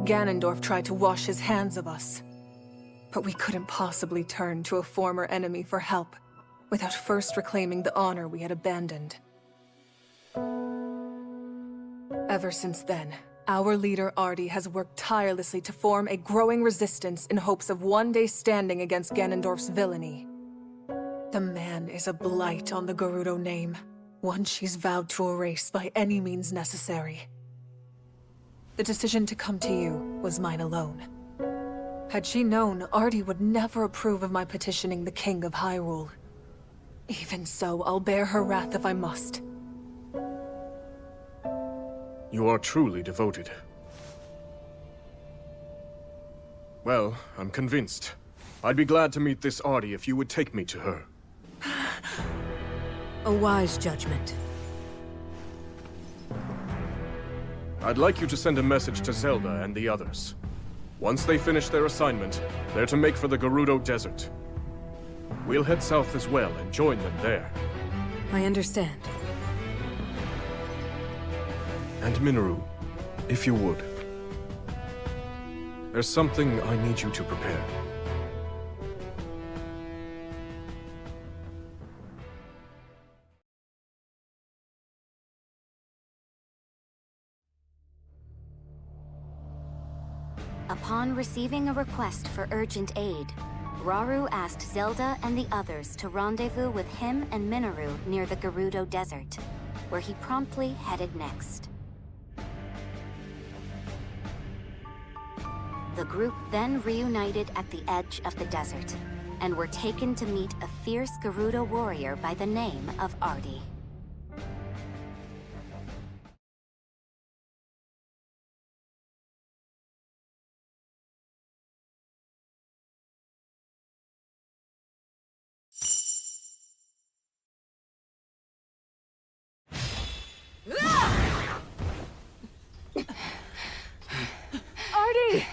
Ganondorf tried to wash his hands of us. But we couldn't possibly turn to a former enemy for help without first reclaiming the honor we had abandoned. Ever since then, our leader Artie has worked tirelessly to form a growing resistance in hopes of one day standing against Ganondorf's villainy. The man is a blight on the Gerudo name, one she's vowed to erase by any means necessary. The decision to come to you was mine alone. Had she known, Artie would never approve of my petitioning the King of Hyrule. Even so, I'll bear her wrath if I must. You are truly devoted. Well, I'm convinced. I'd be glad to meet this Artie if you would take me to her. A wise judgment. I'd like you to send a message to Zelda and the others. Once they finish their assignment, they're to make for the Gerudo Desert. We'll head south as well and join them there. I understand. And Minoru, if you would. There's something I need you to prepare. Upon receiving a request for urgent aid, Rauru asked Zelda and the others to rendezvous with him and Minoru near the Gerudo Desert, where he promptly headed next. The group then reunited at the edge of the desert, and were taken to meet a fierce Gerudo warrior by the name of Artie. Artie!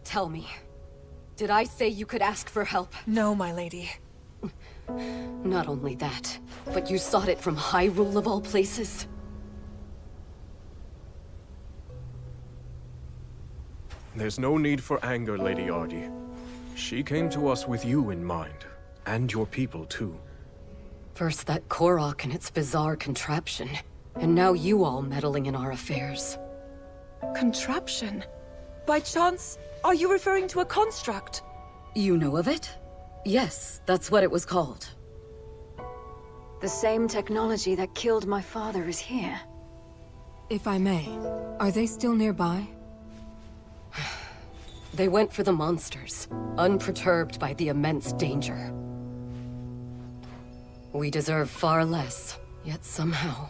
Tell me, did I say you could ask for help? No, my lady. Not only that, but you sought it from Hyrule of all places? There's no need for anger, Lady Artie. She came to us with you in mind, and your people too. First that Korok and its bizarre contraption, and now you all meddling in our affairs. Contraption? By chance, are you referring to a construct? You know of it? Yes, that's what it was called. The same technology that killed my father is here. If I may, are they still nearby? They went for the monsters, unperturbed by the immense danger. We deserve far less, yet somehow...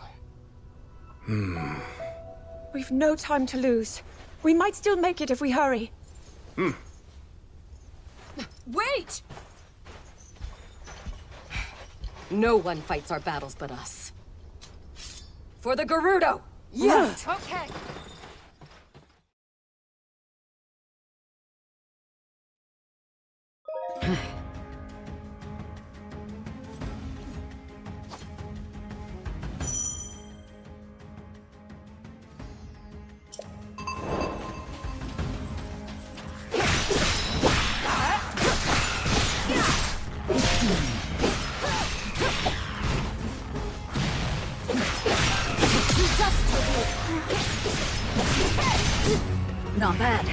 We've no time to lose. We might still make it if we hurry. Wait! No one fights our battles but us. For the Gerudo! Yes! Okay! Not bad.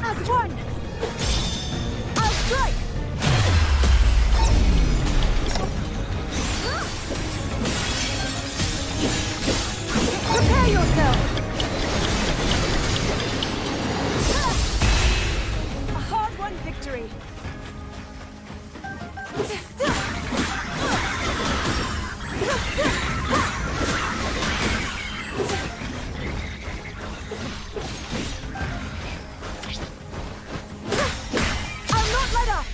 As one! I'll strike! Prepare yourself! A hard-won victory. I'll not let up!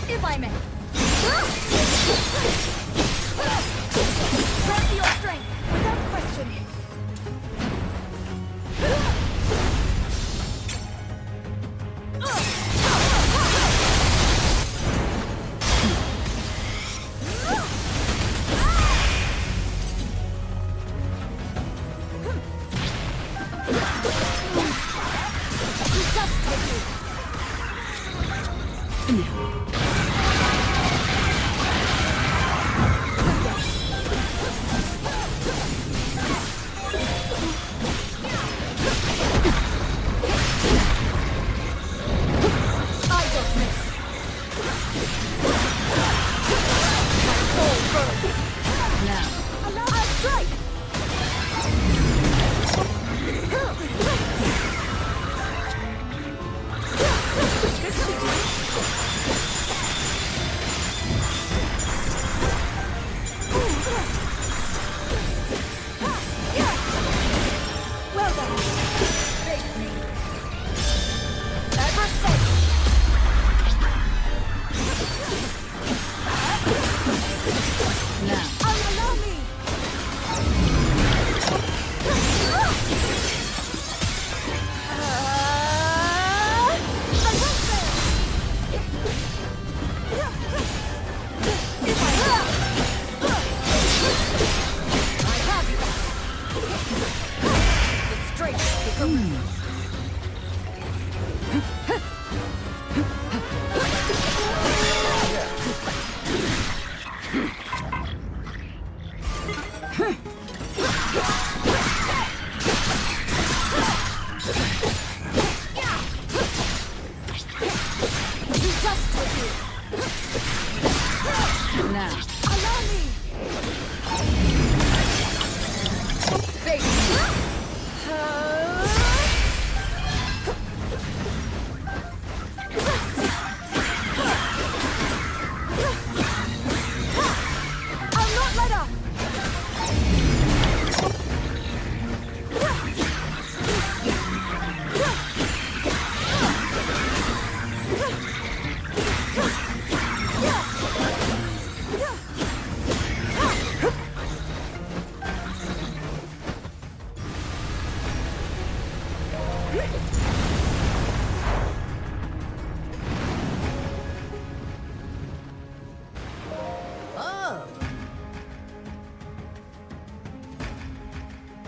If I may. Grant me your strength, without question.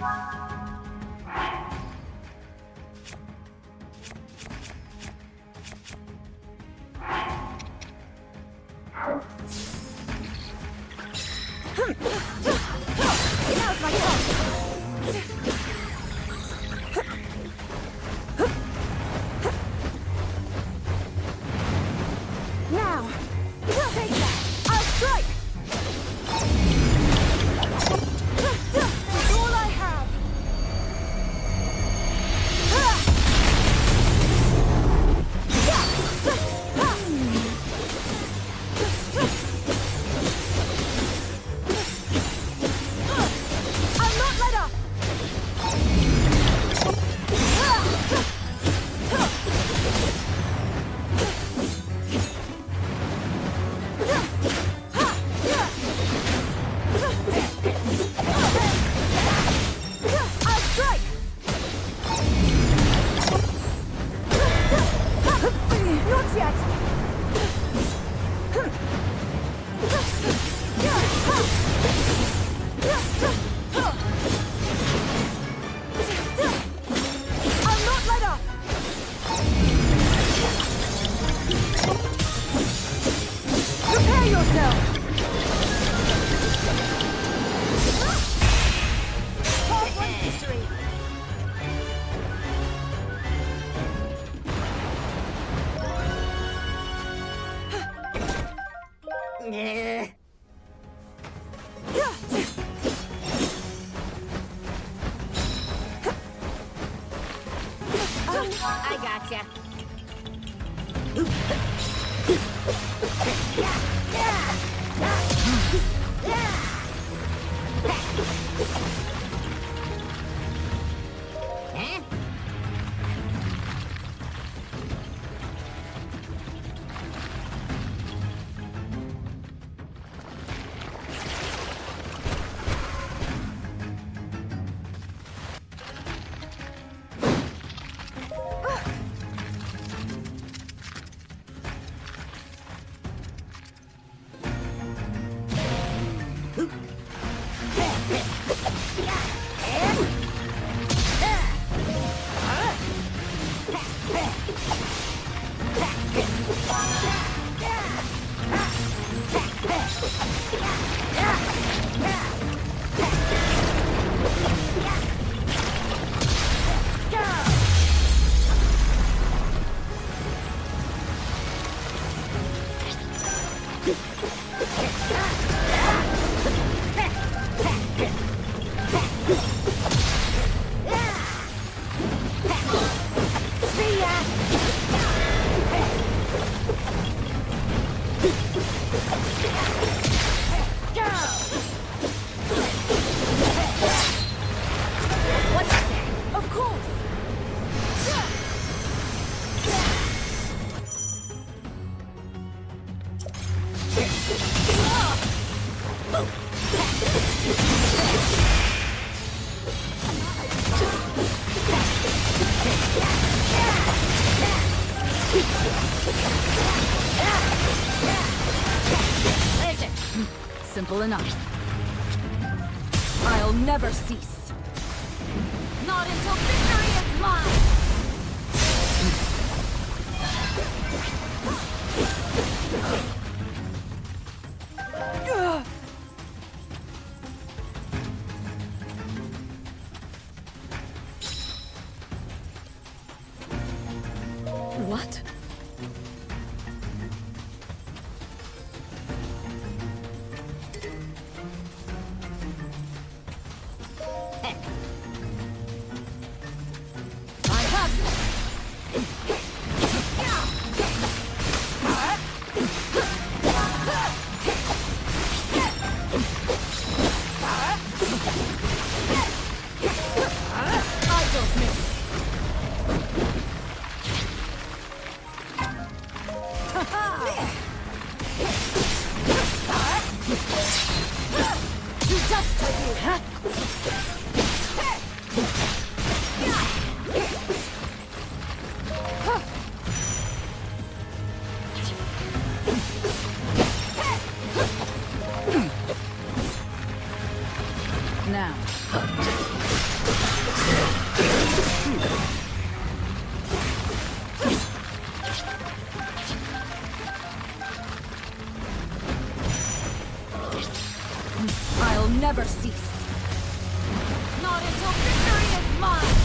Now's my chance! Now! Take that! I'll strike! It's all I have! I'll not let up! I'll strike! Not yet! I'll not let up! Prepare yourself! Part one history! I gotcha. Of course! Simple enough. I'll never cease. Not until victory is mine! What? Now. I'll never cease. Not until victory is mine!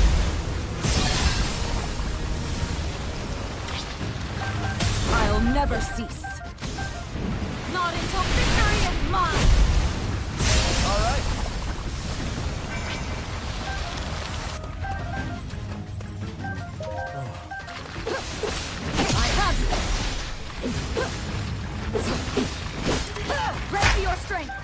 I'll never cease. Not until victory is mine! All right. I have you! Ready for your strength!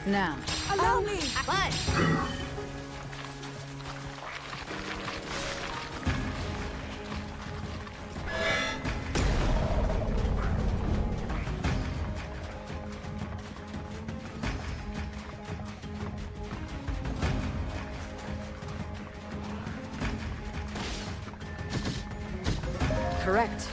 Now. Allow me! Bud! Correct.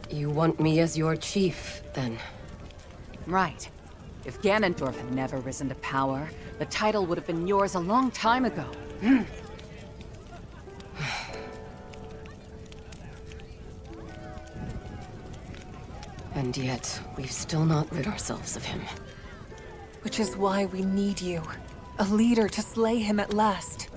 You want me as your chief, then? Right. If Ganondorf had never risen to power, the title would have been yours a long time ago. And yet, we've still not rid ourselves of him. Which is why we need you. A leader to slay him at last.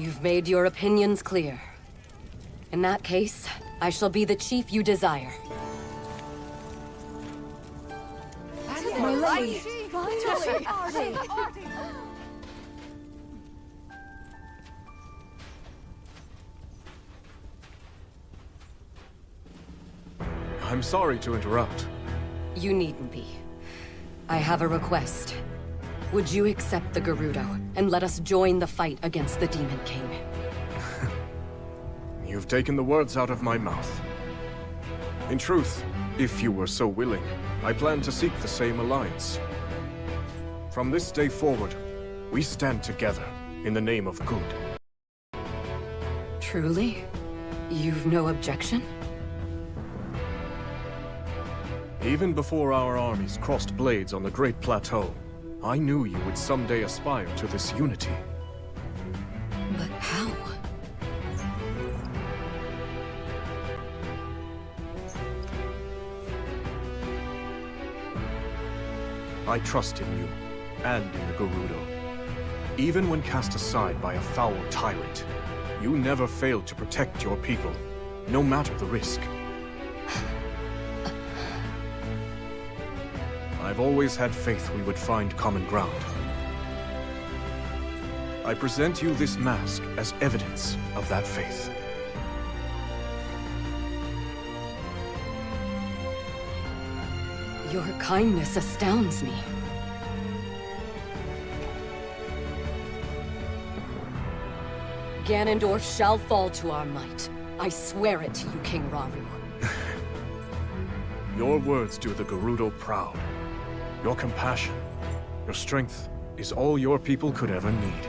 You've made your opinions clear. In that case, I shall be the chief you desire. My lady! Finally! I'm sorry to interrupt. You needn't be. I have a request. Would you accept the Gerudo, and let us join the fight against the Demon King? You've taken the words out of my mouth. In truth, if you were so willing, I plan to seek the same alliance. From this day forward, we stand together in the name of good. Truly? You've no objection? Even before our armies crossed blades on the Great Plateau, I knew you would someday aspire to this unity. But how? I trust in you, and in the Gerudo. Even when cast aside by a foul tyrant, you never failed to protect your people, no matter the risk. I've always had faith we would find common ground. I present you this mask as evidence of that faith. Your kindness astounds me. Ganondorf shall fall to our might. I swear it to you, King Rauru. Your words do the Gerudo proud. Your compassion, your strength, is all your people could ever need.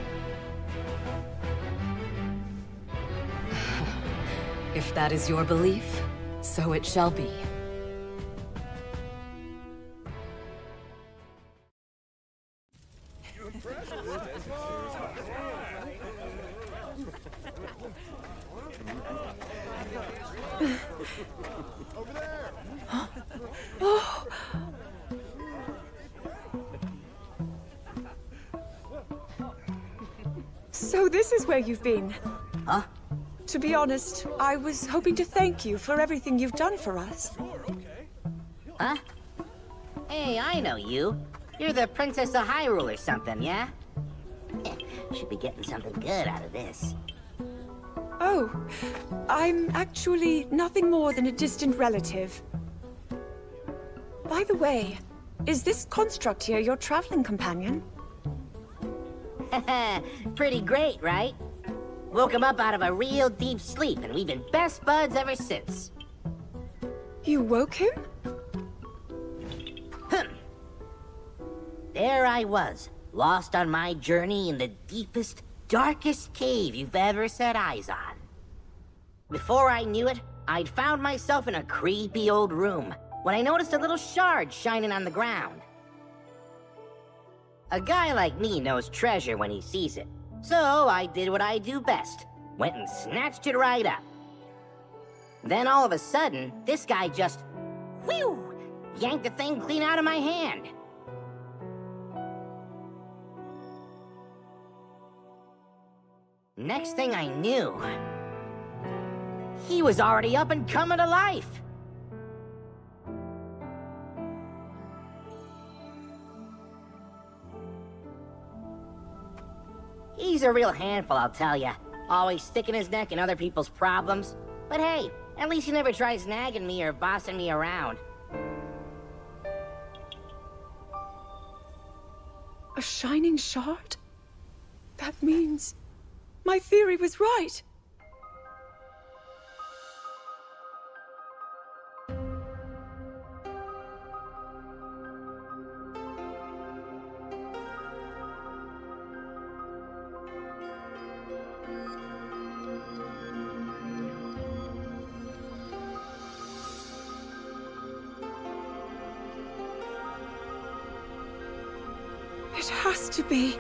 If that is your belief, so it shall be. So this is where you've been? Huh? To be honest, I was hoping to thank you for everything you've done for us. Huh? Hey, I know you. You're the Princess of Hyrule or something, yeah? Should be getting something good out of this. Oh, I'm actually nothing more than a distant relative. By the way, is this construct here your traveling companion? Pretty great, right? Woke him up out of a real deep sleep, and we've been best buds ever since. You woke him? There I was, lost on my journey in the deepest, darkest cave you've ever set eyes on. Before I knew it, I'd found myself in a creepy old room when I noticed a little shard shining on the ground. A guy like me knows treasure when he sees it, so I did what I do best. Went and snatched it right up. Then all of a sudden, this guy just, whew, yanked the thing clean out of my hand. Next thing I knew, he was already up and coming to life. He's a real handful, I'll tell ya. Always sticking his neck in other people's problems. But hey, at least he never tries nagging me or bossing me around. A shining shard? That means my theory was right. It has to be.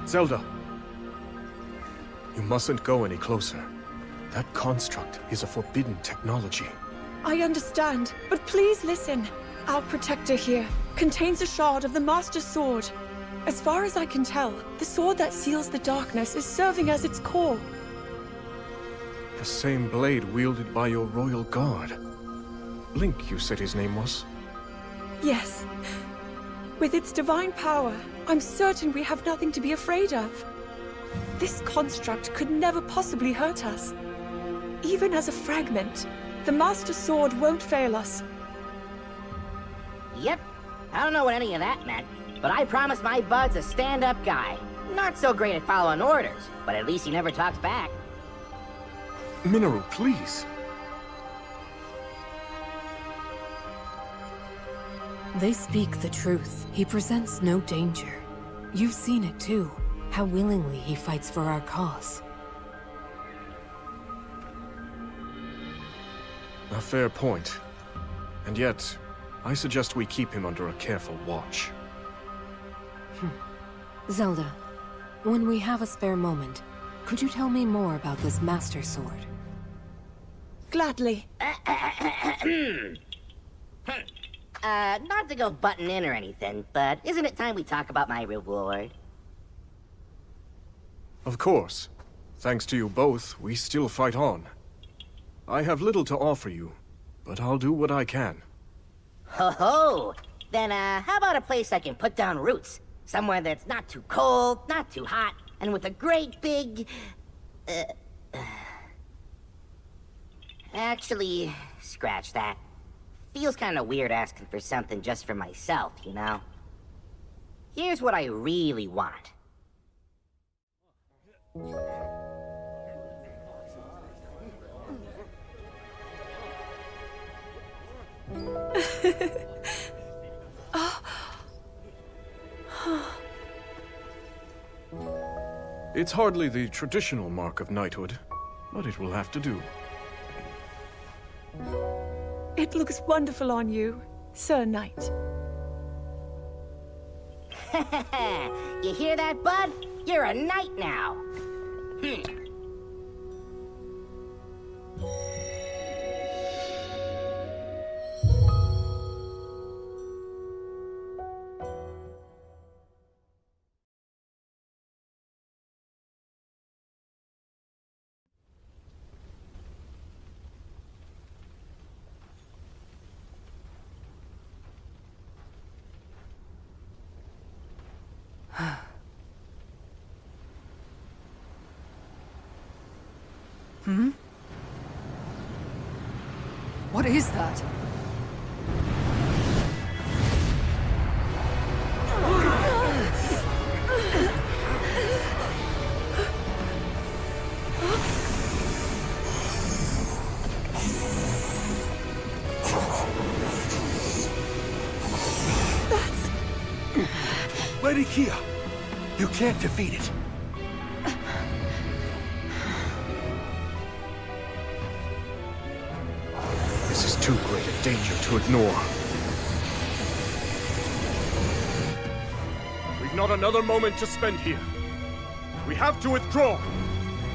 Zelda! You mustn't go any closer. That construct is a forbidden technology. I understand, but please listen. Our protector here contains a shard of the Master Sword. As far as I can tell, the sword that seals the darkness is serving as its core. The same blade wielded by your royal guard. Link, you said his name was? Yes. With its divine power, I'm certain we have nothing to be afraid of. This construct could never possibly hurt us. Even as a fragment, the Master Sword won't fail us. Yep. I don't know what any of that meant, but I promised my bud's a stand-up guy. Not so great at following orders, but at least he never talks back. Minoru, please. They speak the truth. He presents no danger. You've seen it too, how willingly he fights for our cause. A fair point. And yet, I suggest we keep him under a careful watch. Zelda, when we have a spare moment, could you tell me more about this Master Sword? Gladly. Not to go butting in or anything, but isn't it time we talk about my reward? Of course. Thanks to you both, we still fight on. I have little to offer you, but I'll do what I can. Ho-ho! Then, how about a place I can put down roots? Somewhere that's not too cold, not too hot, and with a great big... Actually, scratch that. Feels kinda weird asking for something just for myself, you know? Here's what I really want. It's hardly the traditional mark of knighthood, but it will have to do. It looks wonderful on you, Sir Knight. You hear that, bud? You're a knight now. Hmm? What is that? Lady Kia, you can't defeat it. This is too great a danger to ignore. We've not another moment to spend here. We have to withdraw.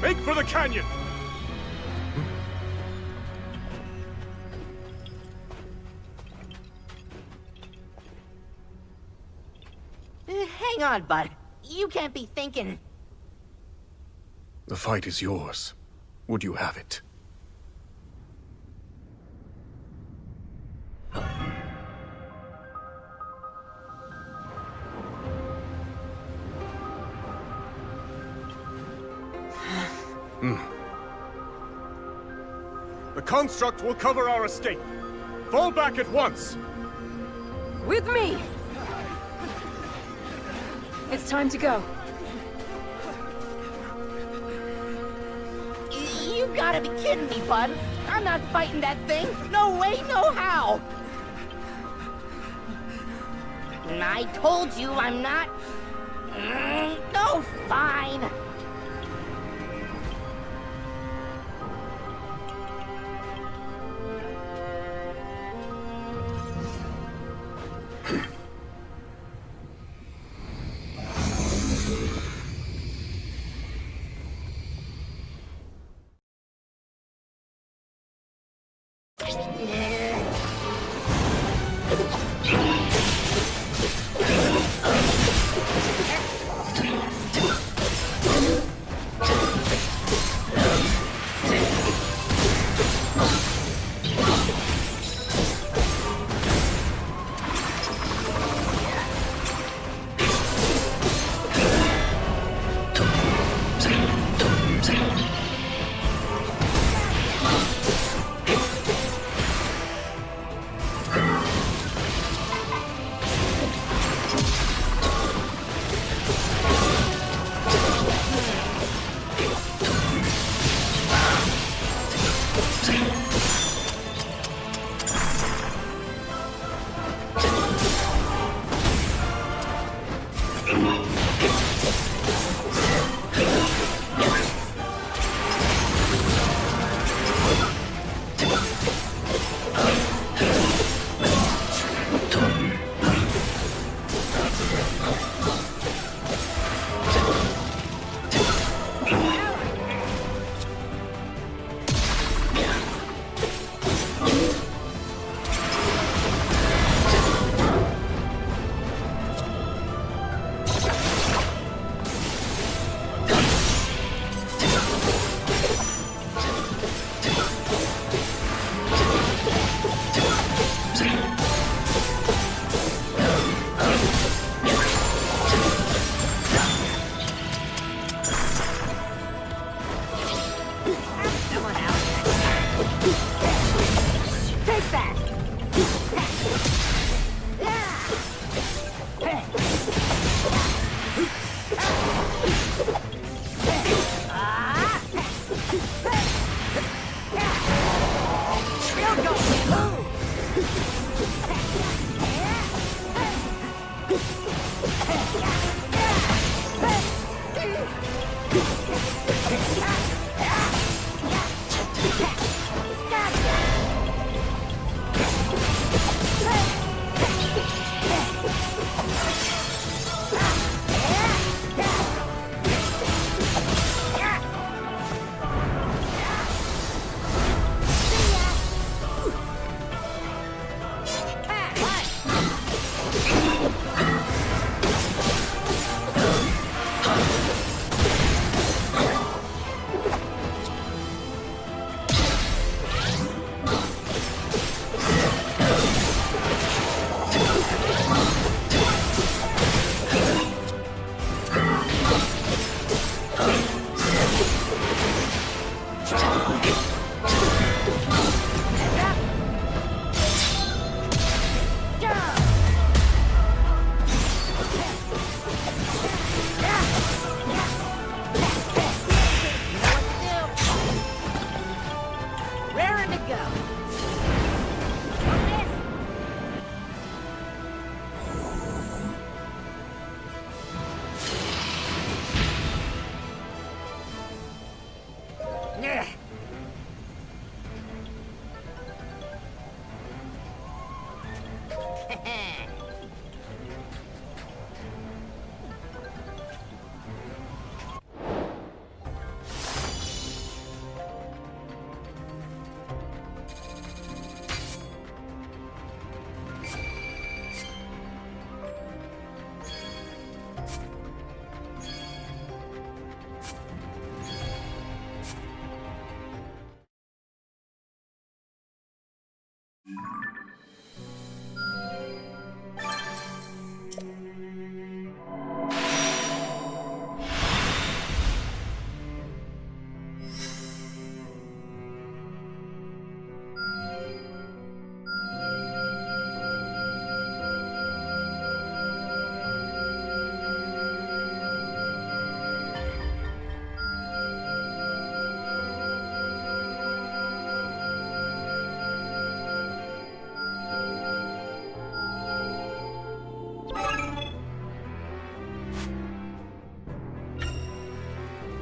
Make for the canyon. Hang on, bud. You can't be thinking... The fight is yours. Would you have it? The construct will cover our escape. Fall back at once! With me! It's time to go. You gotta be kidding me, bud. I'm not fighting that thing. No way, no how. I told you I'm not... No, fine.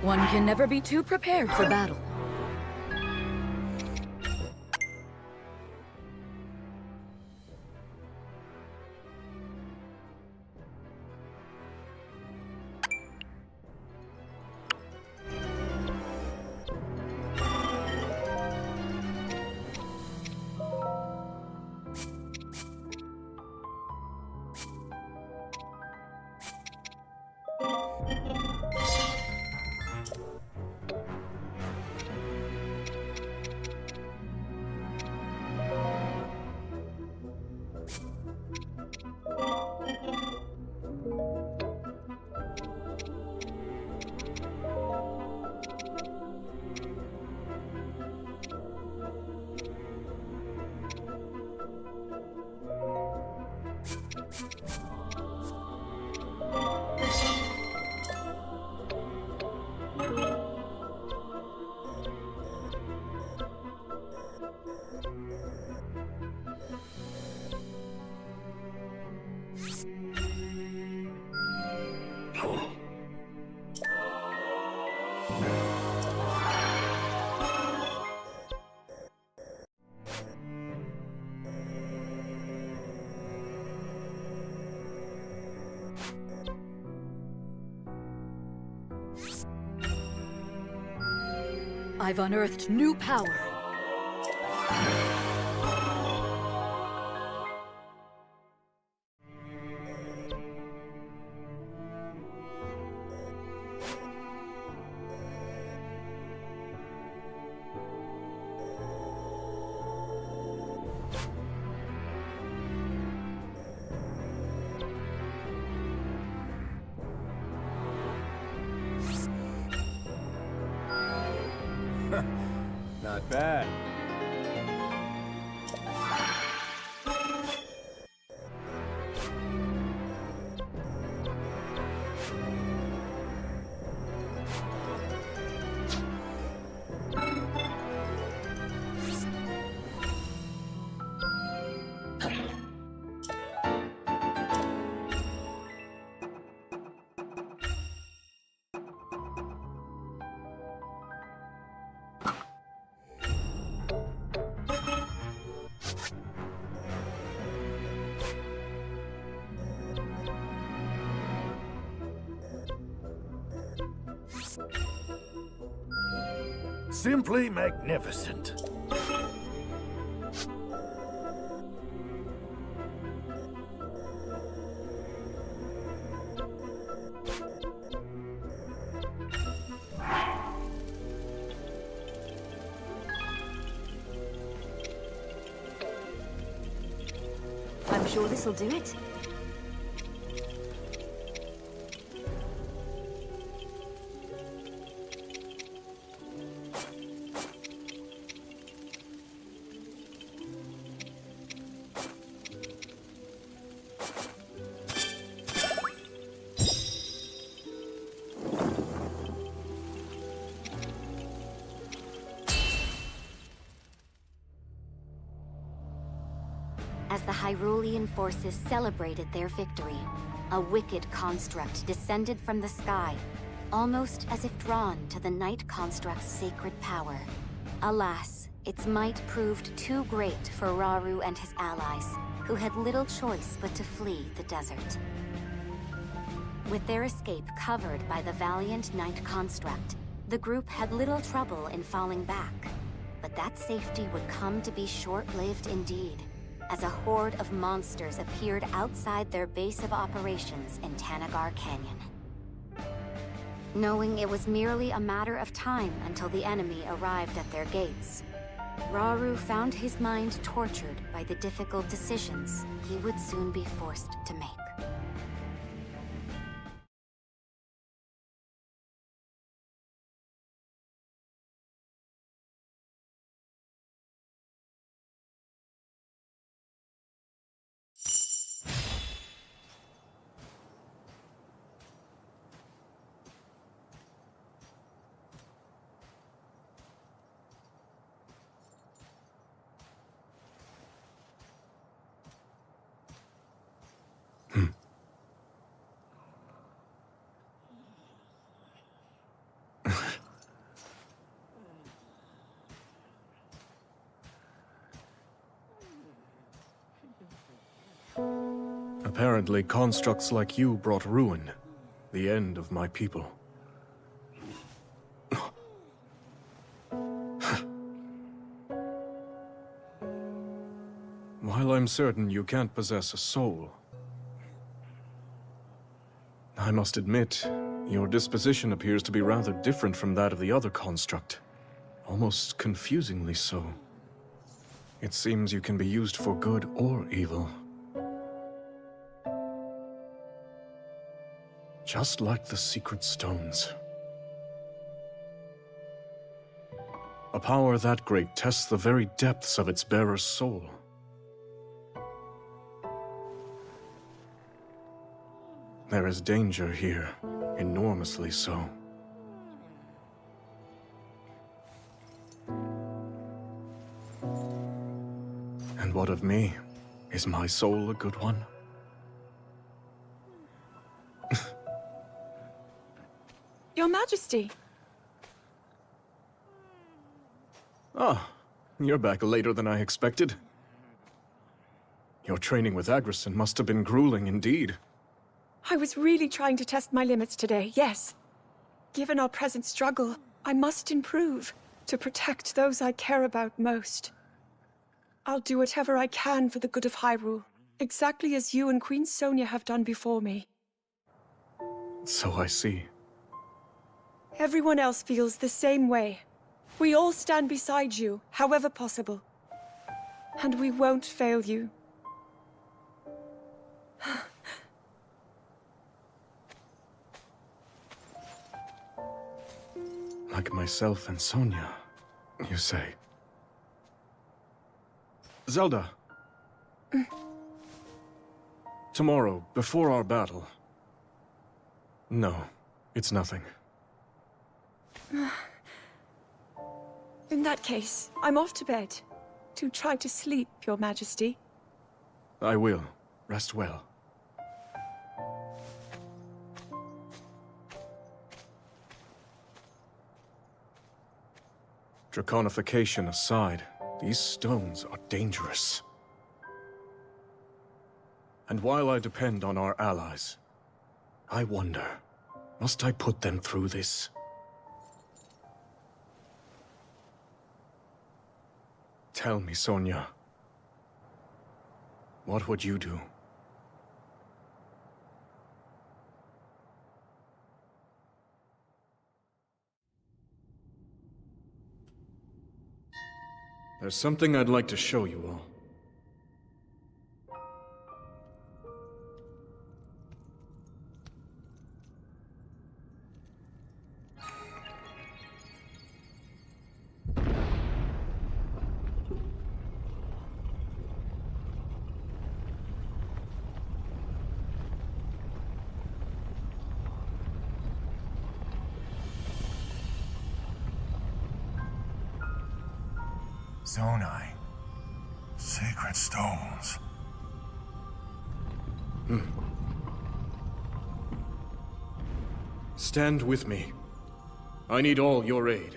One can never be too prepared for battle. I've unearthed new power. Not bad. Simply magnificent. I'm sure this'll do it. As the Hyrulean forces celebrated their victory, a wicked construct descended from the sky, almost as if drawn to the Night Construct's sacred power. Alas, its might proved too great for Rauru and his allies, who had little choice but to flee the desert. With their escape covered by the valiant Night Construct, the group had little trouble in falling back. But that safety would come to be short-lived indeed, as a horde of monsters appeared outside their base of operations in Tanagar Canyon. Knowing it was merely a matter of time until the enemy arrived at their gates, Rauru found his mind tortured by the difficult decisions he would soon be forced to make. Apparently, constructs like you brought ruin. The end of my people. While I'm certain you can't possess a soul, I must admit, your disposition appears to be rather different from that of the other construct. Almost confusingly so. It seems you can be used for good or evil. Just like the secret stones. A power that great tests the very depths of its bearer's soul. There is danger here, enormously so. And what of me? Is my soul a good one? Your Majesty! Ah, you're back later than I expected. Your training with Agrison must have been grueling indeed. I was really trying to test my limits today, yes. Given our present struggle, I must improve to protect those I care about most. I'll do whatever I can for the good of Hyrule, exactly as you and Queen Sonia have done before me. So I see. Everyone else feels the same way. We all stand beside you, however possible. And we won't fail you. Like myself and Sonia, you say. Zelda. Tomorrow, before our battle. No, it's nothing. In that case, I'm off to bed. To try to sleep, Your Majesty. I will. Rest well. Draconification aside, these stones are dangerous. And while I depend on our allies, I wonder, must I put them through this? Tell me, Sonia. What would you do? There's something I'd like to show you all. Zonai. Sacred stones. Stand with me. I need all your aid.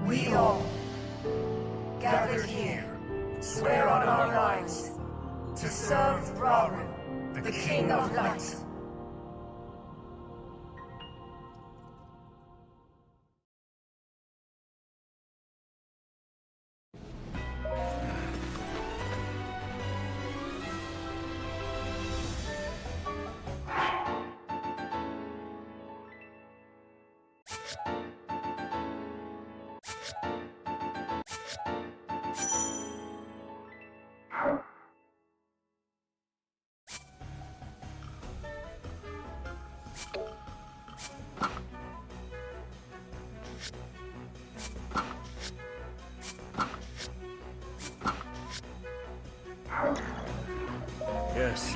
We all, gathered here, swear on our lives to serve Rauru, the King of Light. Yes.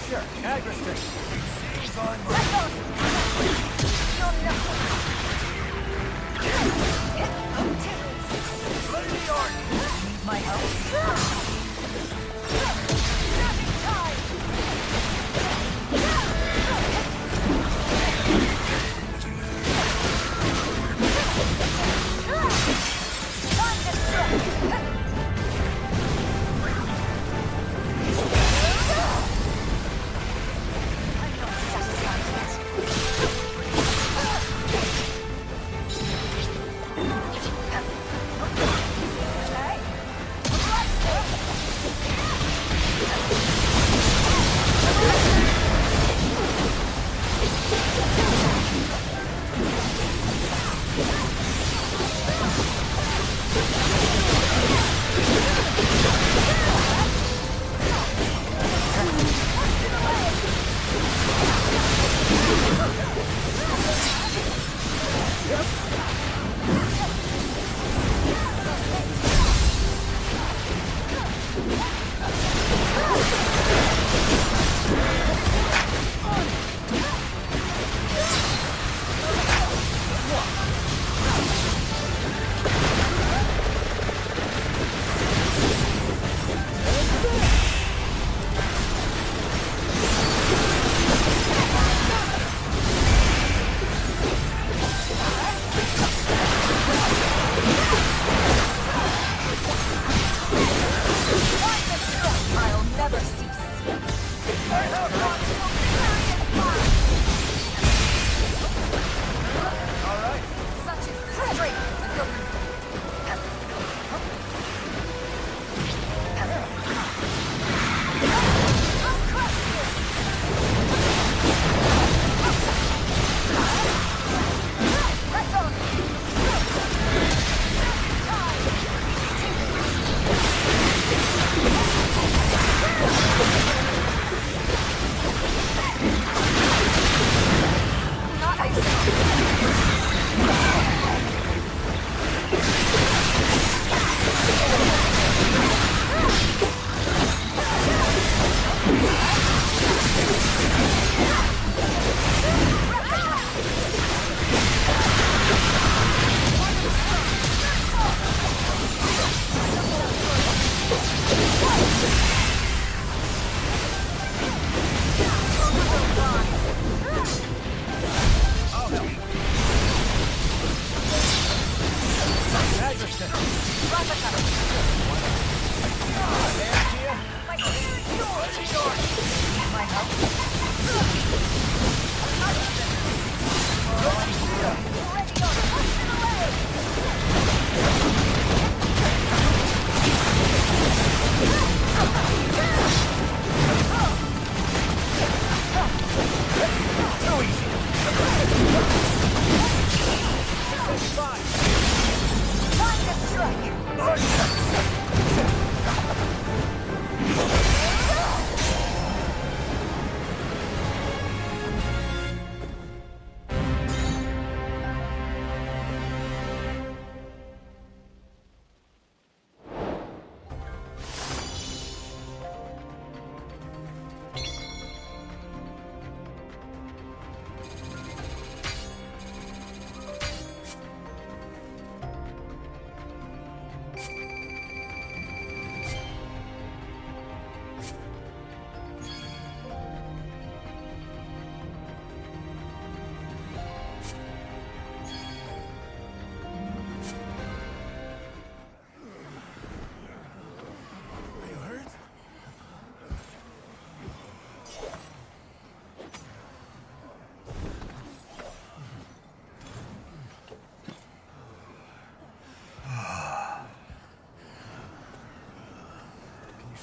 Sure, Agriston. Need my help?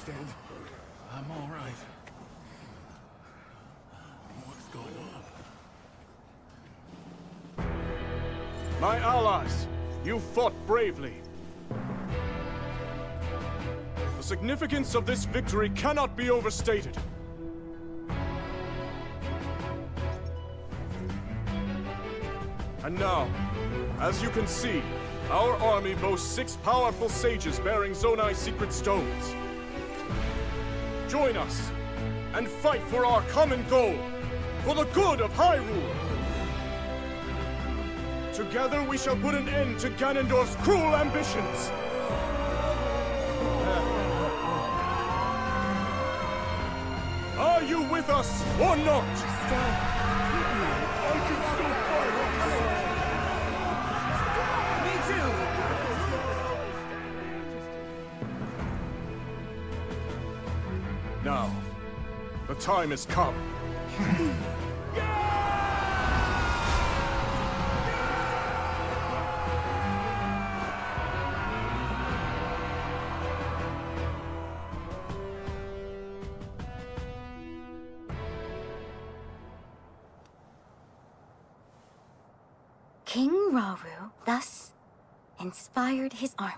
understand. I'm all right. What's going on? My allies, you fought bravely. The significance of this victory cannot be overstated. And now, as you can see, our army boasts 6 powerful sages bearing Zonai secret stones. Join us and fight for our common goal, for the good of Hyrule! Together we shall put an end to Ganondorf's cruel ambitions! Are you with us or not? I can still fight! Me too! Now, the time has come. King Rauru thus inspired his army.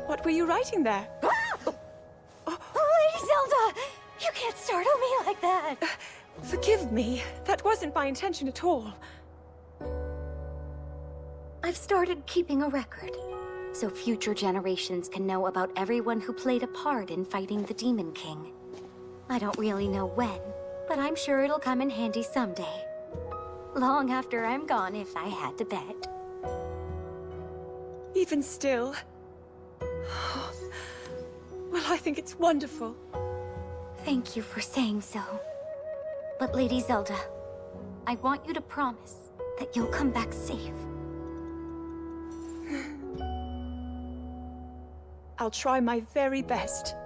What were you writing there? Lady Zelda! You can't startle me like that! Forgive me. That wasn't my intention at all. I've started keeping a record, so future generations can know about everyone who played a part in fighting the Demon King. I don't really know when, but I'm sure it'll come in handy someday. Long after I'm gone, if I had to bet. Even still... Well, I think it's wonderful. Thank you for saying so. But Lady Zelda, I want you to promise that you'll come back safe. I'll try my very best.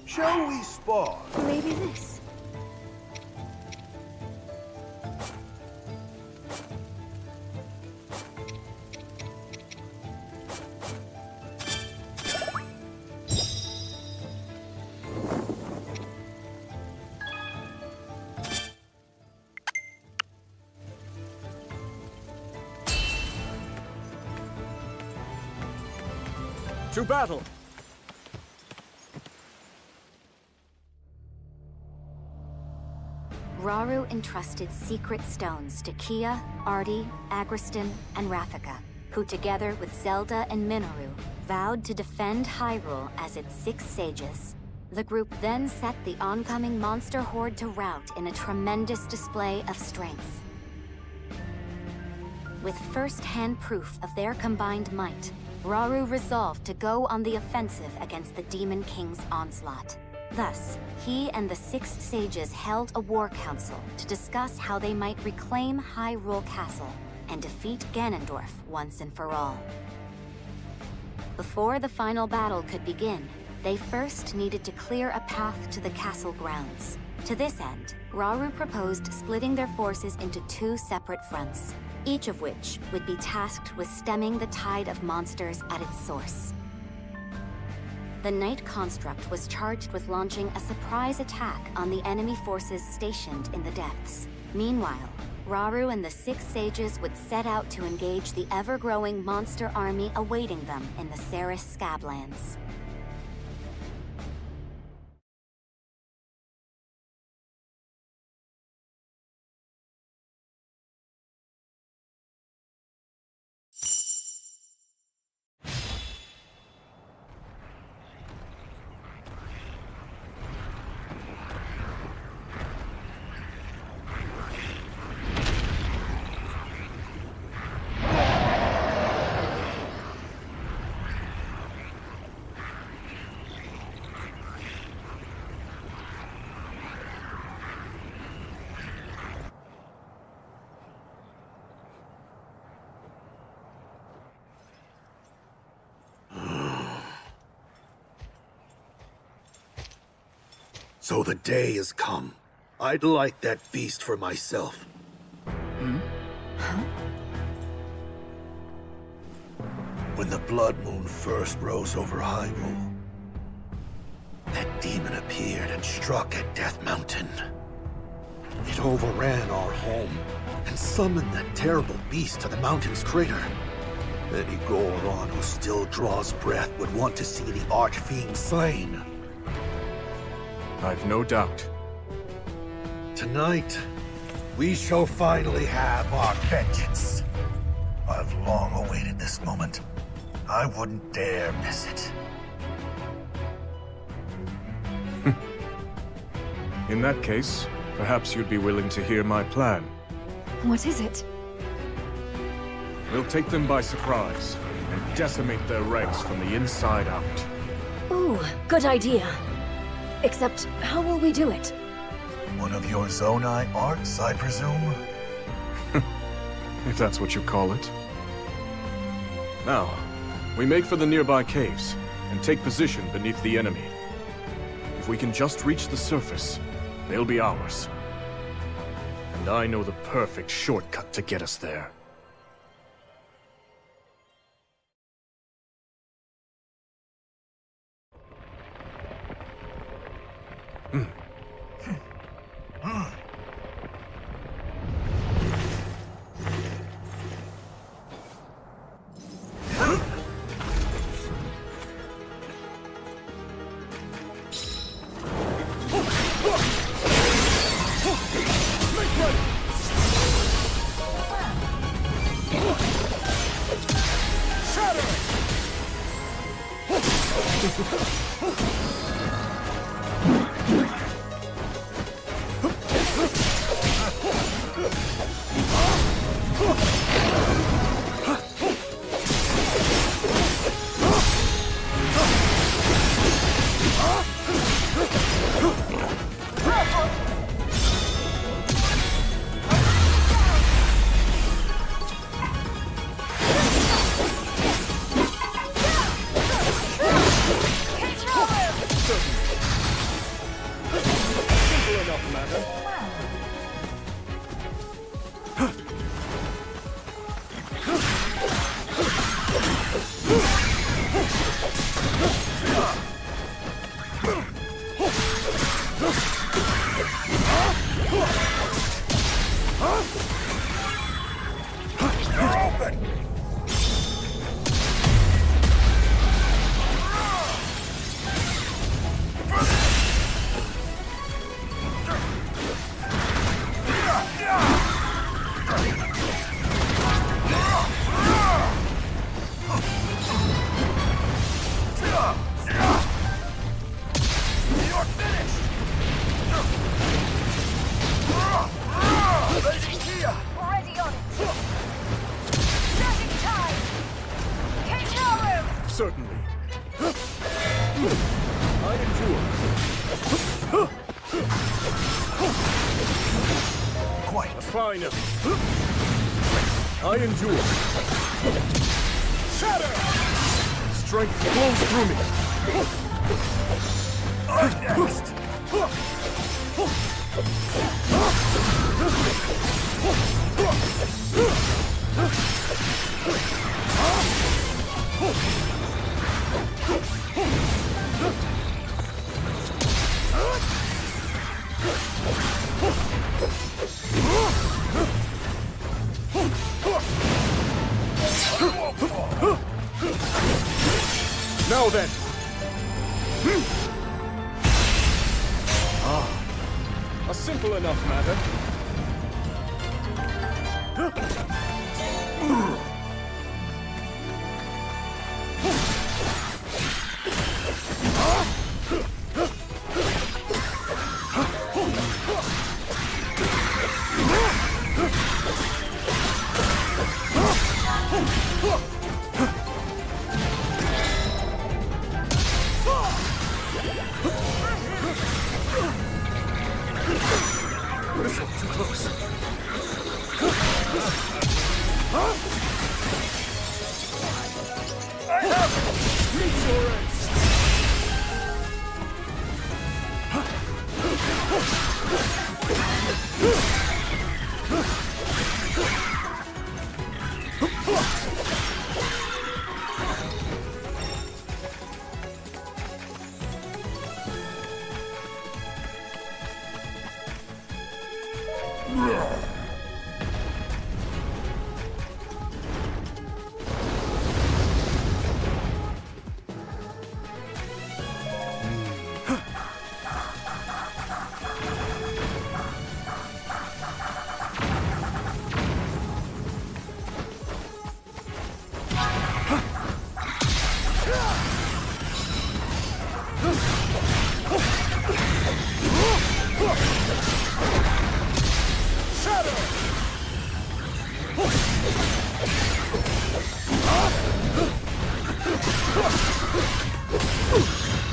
Shall we spar? Maybe this. To battle! Rauru entrusted secret stones to Kia, Artie, Agriston, and Rafika, who together with Zelda and Minoru, vowed to defend Hyrule as its 6 sages. The group then set the oncoming monster horde to rout in a tremendous display of strength. With first-hand proof of their combined might, Rauru resolved to go on the offensive against the Demon King's onslaught. Thus, he and the 6 sages held a war council to discuss how they might reclaim Hyrule Castle and defeat Ganondorf once and for all. Before the final battle could begin, they first needed to clear a path to the castle grounds. To this end, Rauru proposed splitting their forces into 2 separate fronts, each of which would be tasked with stemming the tide of monsters at its source. The Knight Construct was charged with launching a surprise attack on the enemy forces stationed in the depths. Meanwhile, Rauru and the 6 sages would set out to engage the ever-growing monster army awaiting them in the Ceres Scablands. So the day has come. I'd like that beast for myself. When the Blood Moon first rose over Hyrule, that demon appeared and struck at Death Mountain. It overran our home and summoned that terrible beast to the mountain's crater. Any Goron who still draws breath would want to see the Archfiend slain. I've no doubt. Tonight, we shall finally have our vengeance. I've long awaited this moment. I wouldn't dare miss it. In that case, perhaps you'd be willing to hear my plan. What is it? We'll take them by surprise and decimate their ranks from the inside out. Ooh, good idea. Except, how will we do it? One of your Zonai arts, I presume? If that's what you call it. Now, we make for the nearby caves and take position beneath the enemy. If we can just reach the surface, they'll be ours. And I know the perfect shortcut to get us there. Certainly. I endure. Quite. Fine. I endure. Shatter! Strength flows through me. Next. Now then. A simple enough matter. Too close.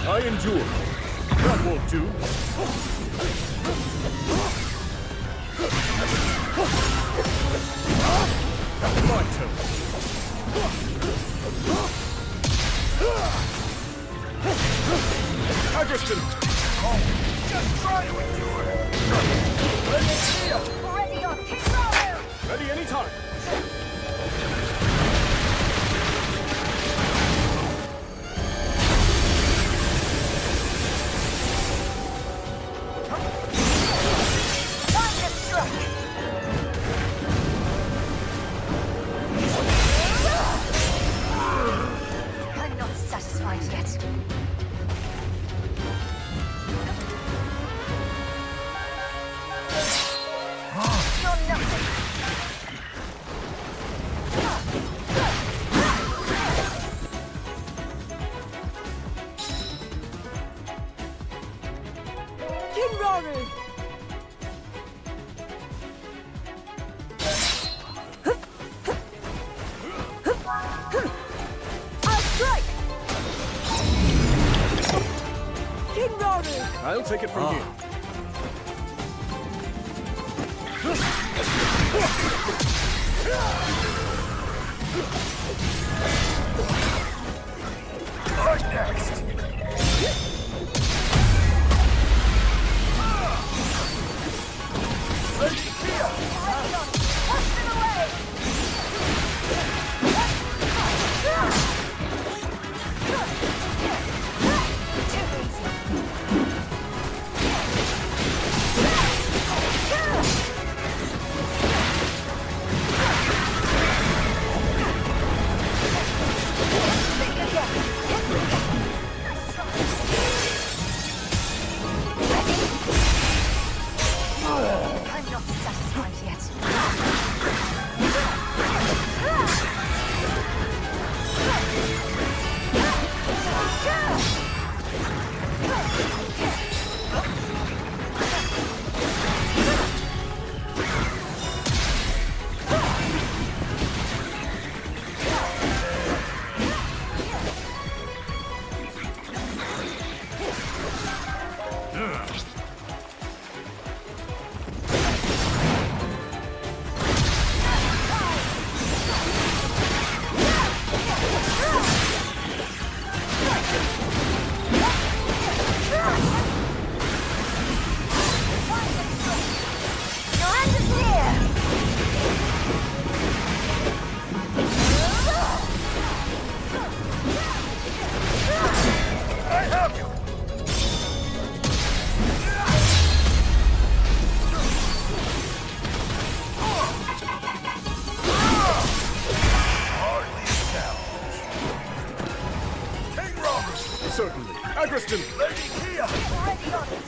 I endure. That won't do. My turn. Agriston! Just try to endure. Ready on King Rauru! Ready anytime. I'm not satisfied yet. You're nothing. King Rauru! I'll strike! King Rauru! I'll take it from here. Next. I'm not satisfied yet. Certainly. Agriston! Lady Kia! Ready on it.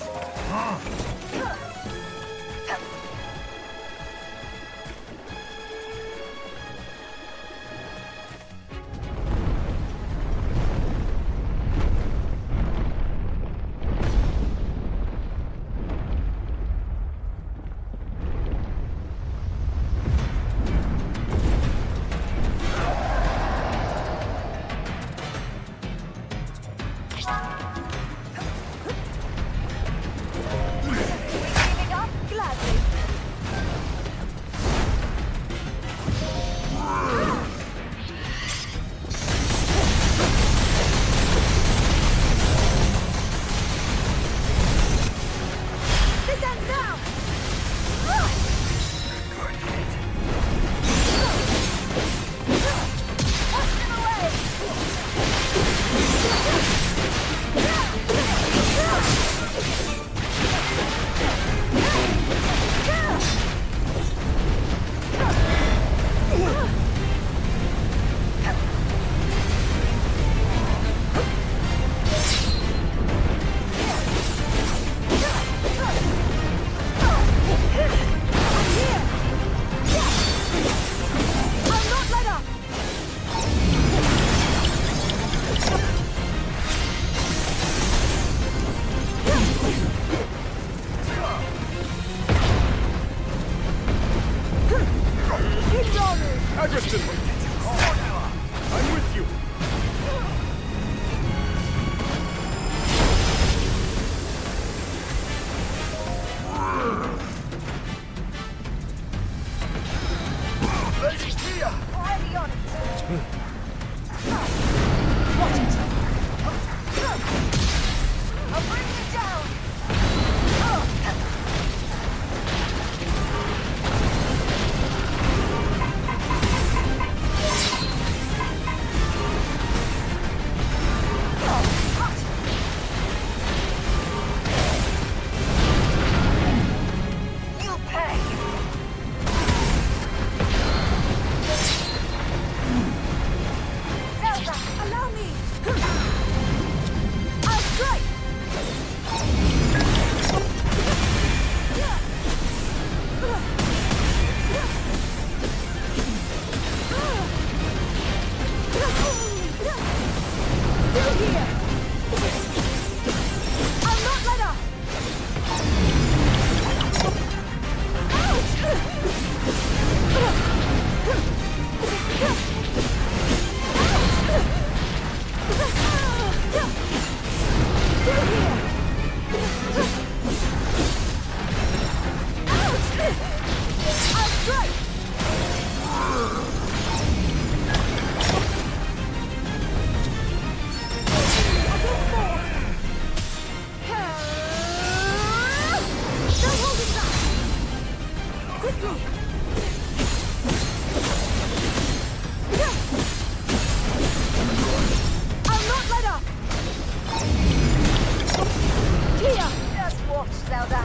Zelda.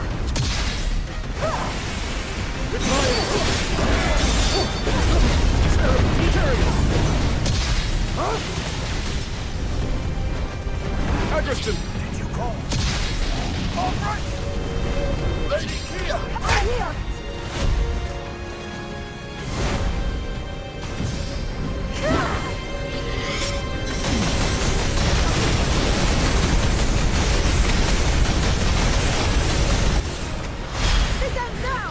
Aggression! Did you call? All right! Lady Kia! I'm here! This ends now!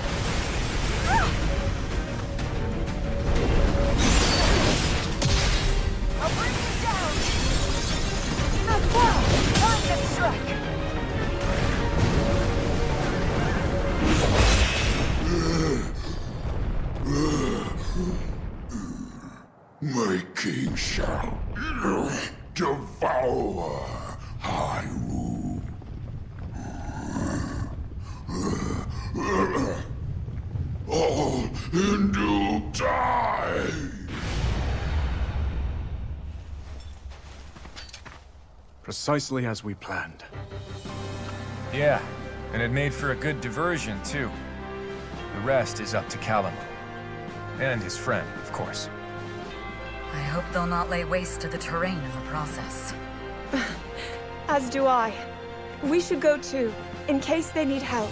I'll bring you down! As well! Time to strike! My king shall devour Hyrule. All in due time. Precisely as we planned. Yeah, and it made for a good diversion, too. The rest is up to Callum. And his friend, of course. I hope they'll not lay waste to the terrain in the process. As do I. We should go too, in case they need help.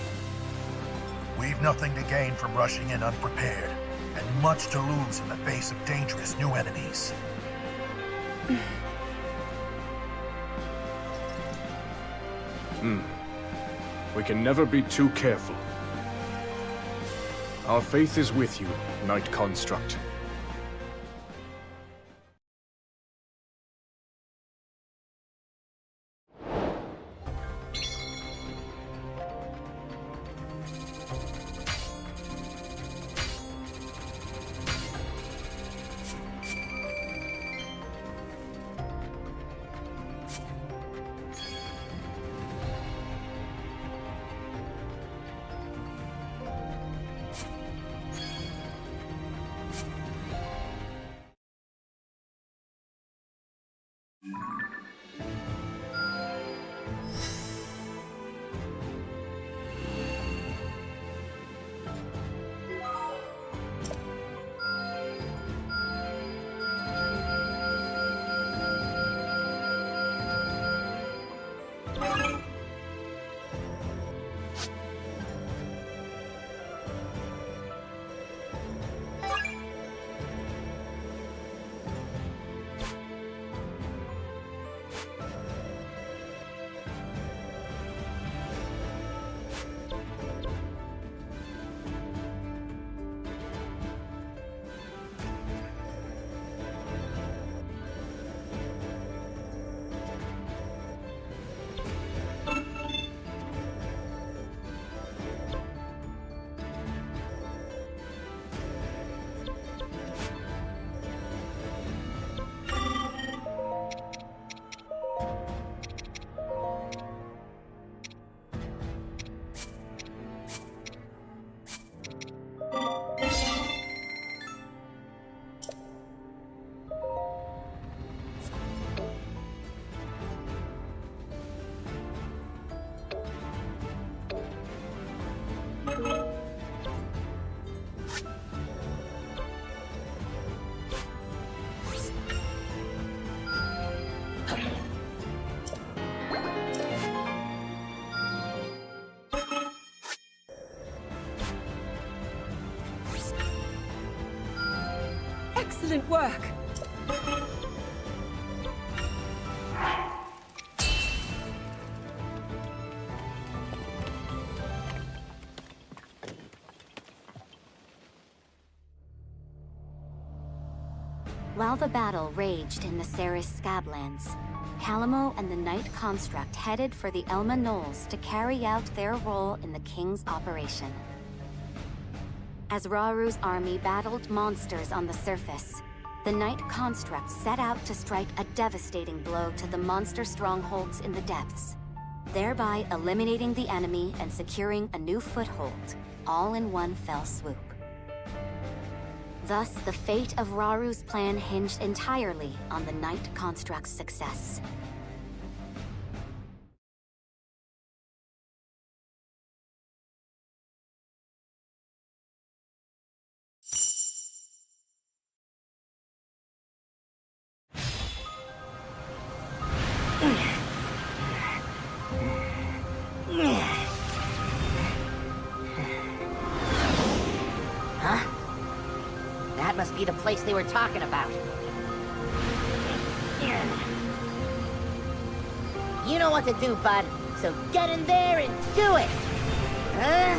We've nothing to gain from rushing in unprepared, and much to lose in the face of dangerous new enemies. We can never be too careful. Our faith is with you, Knight Construct. Excellent work! While the battle raged in the Ceres Scablands, Calamo and the Knight Construct headed for the Elma Knolls to carry out their role in the King's operation. As Raru's army battled monsters on the surface, the Knight Construct set out to strike a devastating blow to the monster strongholds in the depths, thereby eliminating the enemy and securing a new foothold, all in one fell swoop. Thus, the fate of Raru's plan hinged entirely on the Knight Construct's success. Huh? That must be the place they were talking about. You know what to do, bud. So get in there and do it! Huh?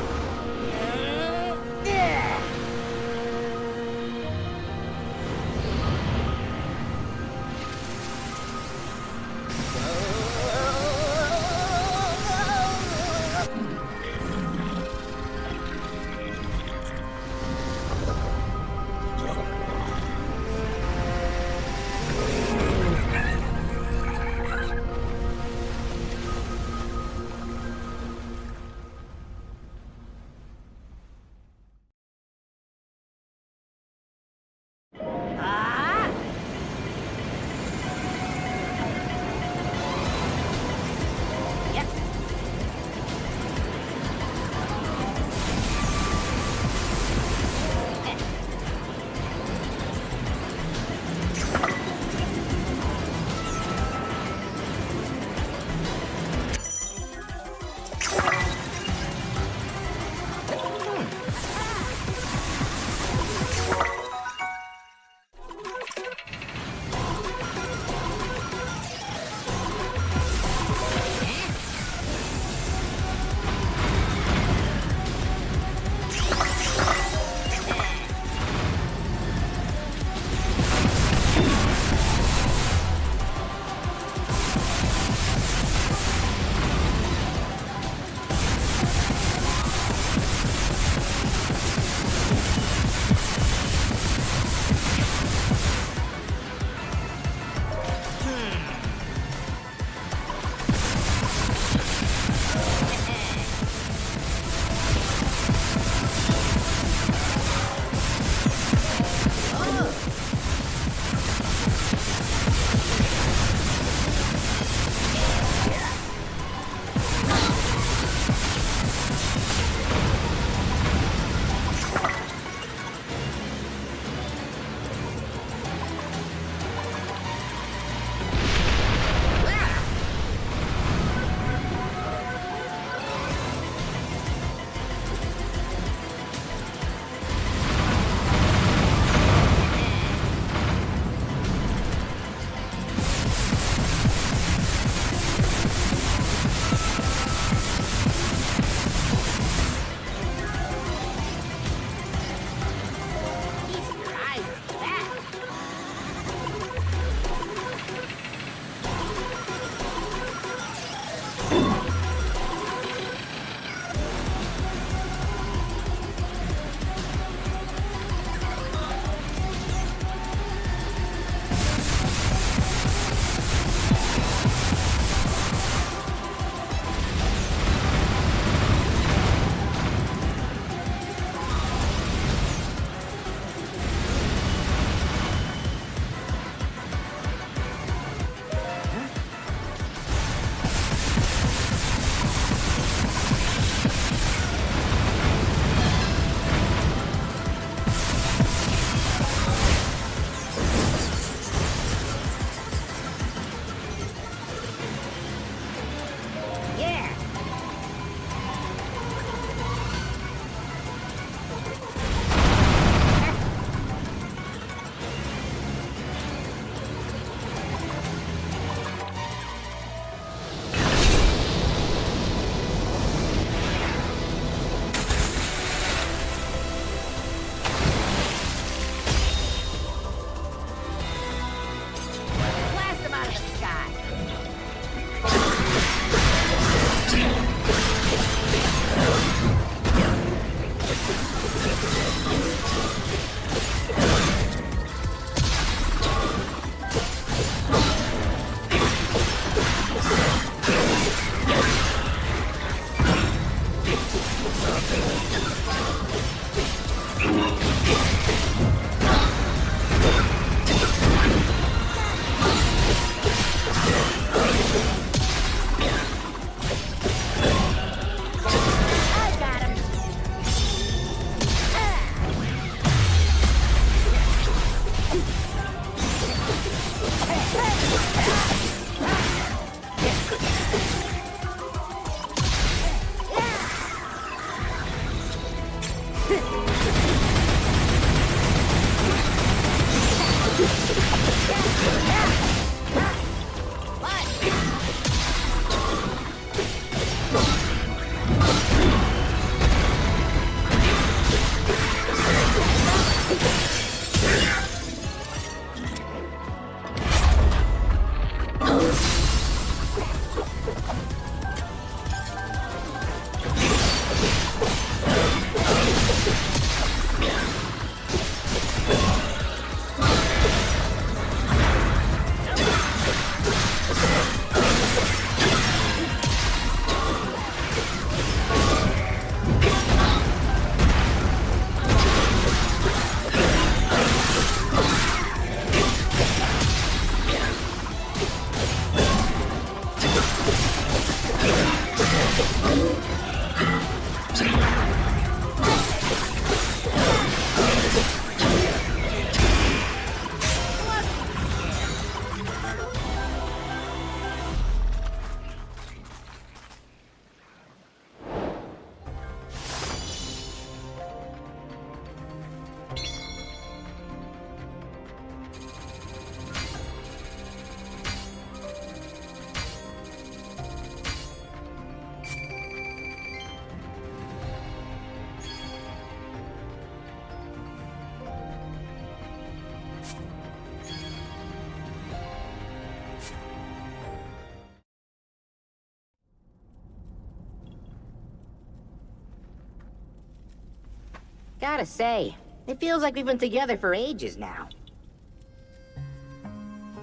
Gotta say, it feels like we've been together for ages now.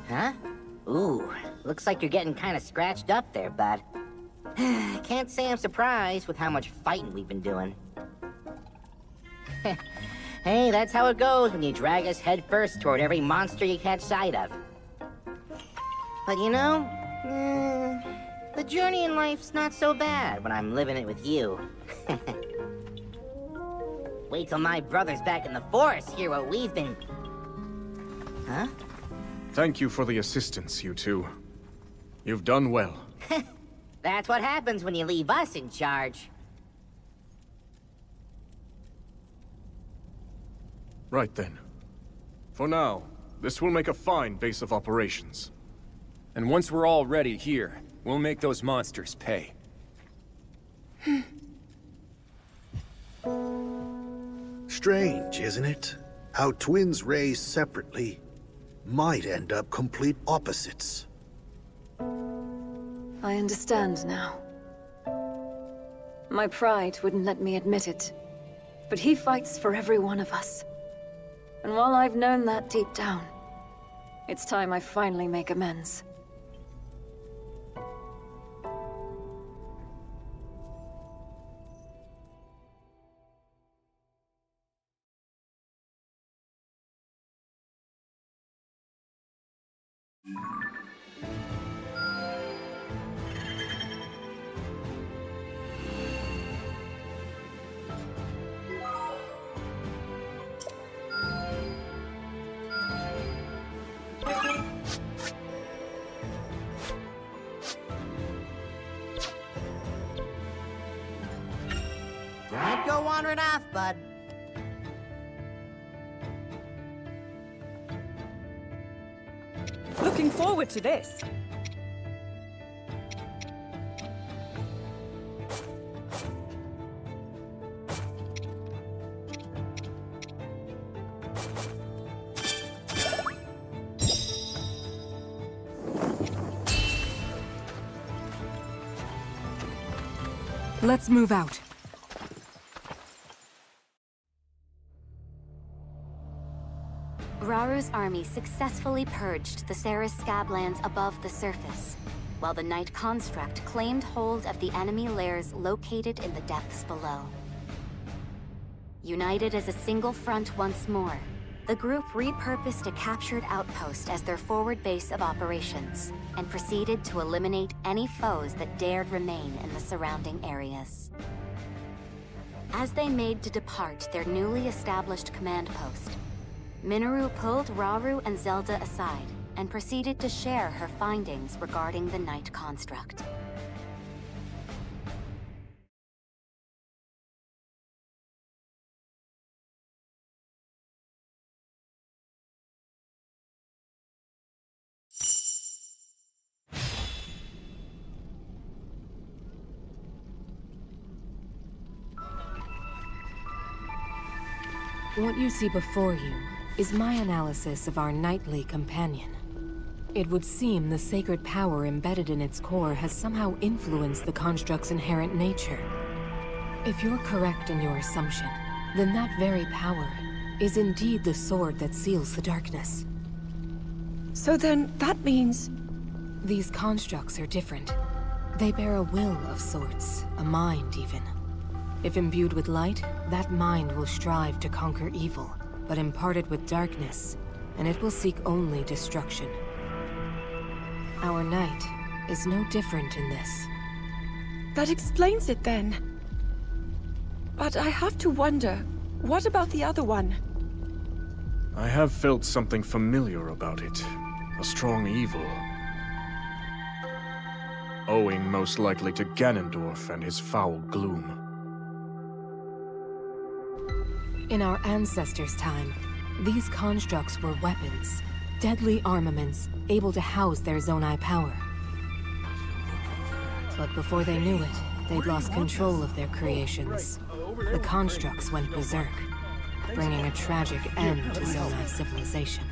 Huh? Ooh, looks like you're getting kind of scratched up there, bud. Can't say I'm surprised with how much fighting we've been doing. Hey, that's how it goes when you drag us headfirst toward every monster you catch sight of. But you know, the journey in life's not so bad when I'm living it with you. Wait till my brother's back in the forest, hear what we've been... Huh? Thank you for the assistance, you two. You've done well. That's what happens when you leave us in charge. Right then. For now, this will make a fine base of operations. And once we're all ready here, we'll make those monsters pay. Strange, isn't it? How twins raised separately might end up complete opposites. I understand now. My pride wouldn't let me admit it, but he fights for every one of us. And while I've known that deep down, it's time I finally make amends. Don't go wandering off, bud. Looking forward to this. Let's move out. Raru's army successfully purged the Ceres Scablands above the surface, while the Night Construct claimed hold of the enemy lairs located in the depths below. United as a single front once more, the group repurposed a captured outpost as their forward base of operations, and proceeded to eliminate any foes that dared remain in the surrounding areas. As they made to depart their newly established command post, Minoru pulled Rauru and Zelda aside and proceeded to share her findings regarding the Night Construct. What you see before you is my analysis of our knightly companion. It would seem the sacred power embedded in its core has somehow influenced the construct's inherent nature. If you're correct in your assumption, then that very power is indeed the sword that seals the darkness. So then, that means... These constructs are different. They bear a will of sorts, a mind even. If imbued with light, that mind will strive to conquer evil, but imparted with darkness, and it will seek only destruction. Our knight is no different in this. That explains it then. But I have to wonder, what about the other one? I have felt something familiar about it. A strong evil. Owing most likely to Ganondorf and his foul gloom. In our ancestors' time, these constructs were weapons. Deadly armaments, able to house their Zonai power. But before they knew it, they'd lost control of their creations. The constructs went berserk, bringing a tragic end to Zonai civilization.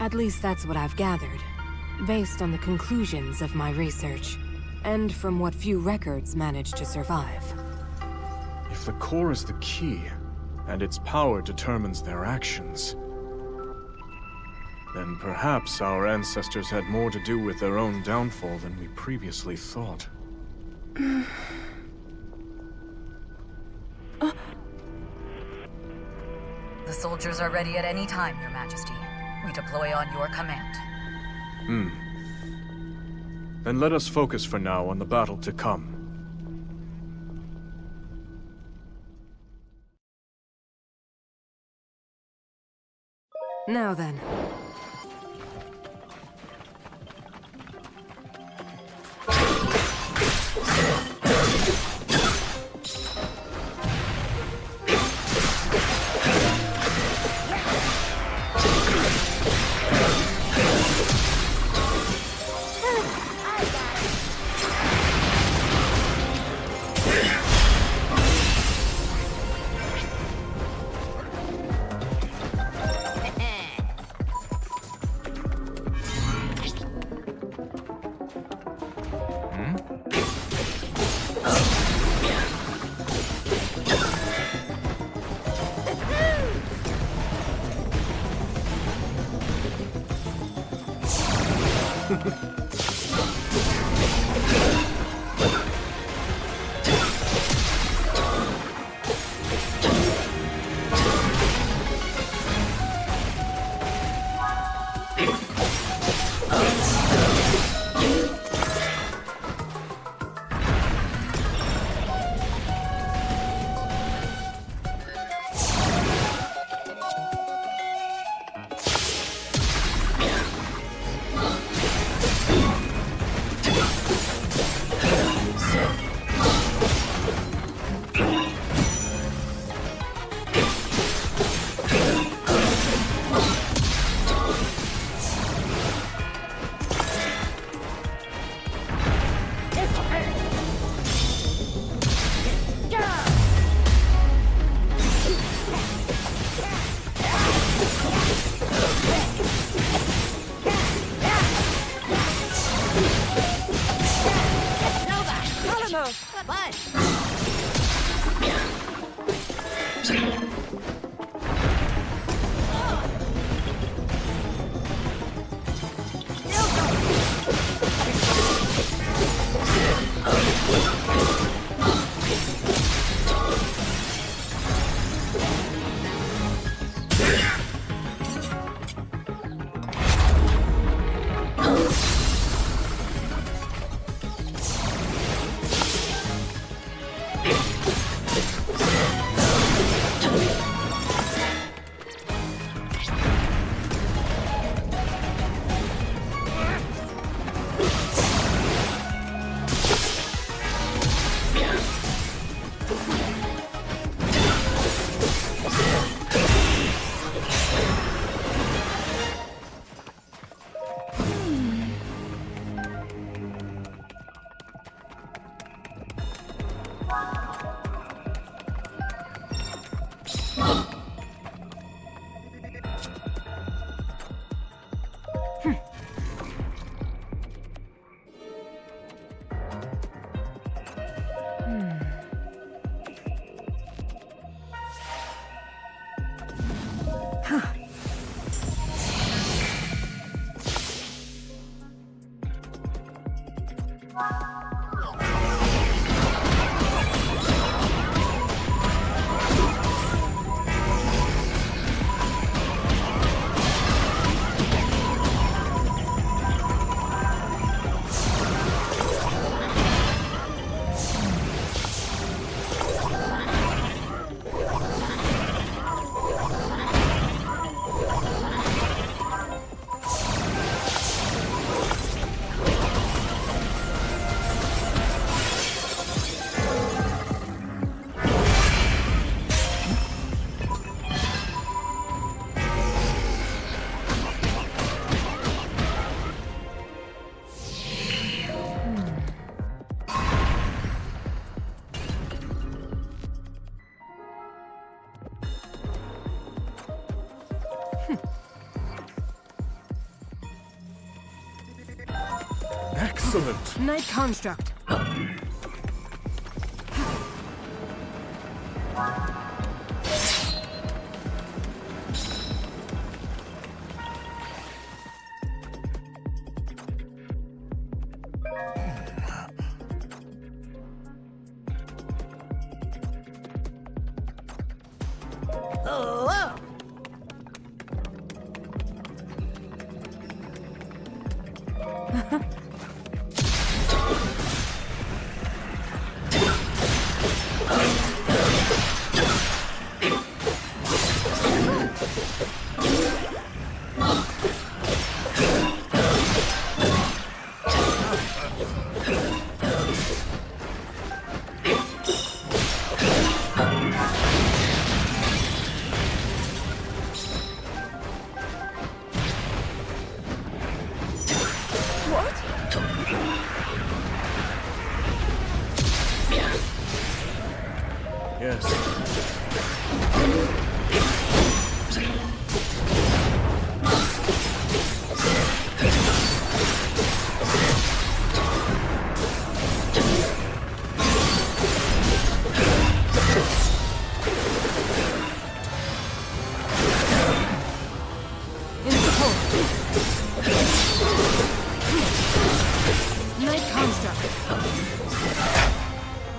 At least that's what I've gathered, based on the conclusions of my research, and from what few records managed to survive. If the core is the key, and its power determines their actions, then perhaps our ancestors had more to do with their own downfall than we previously thought. The soldiers are ready at any time, Your Majesty. We deploy on your command. Then let us focus for now on the battle to come. Now then. Excellent. Night construct. Oh, whoa!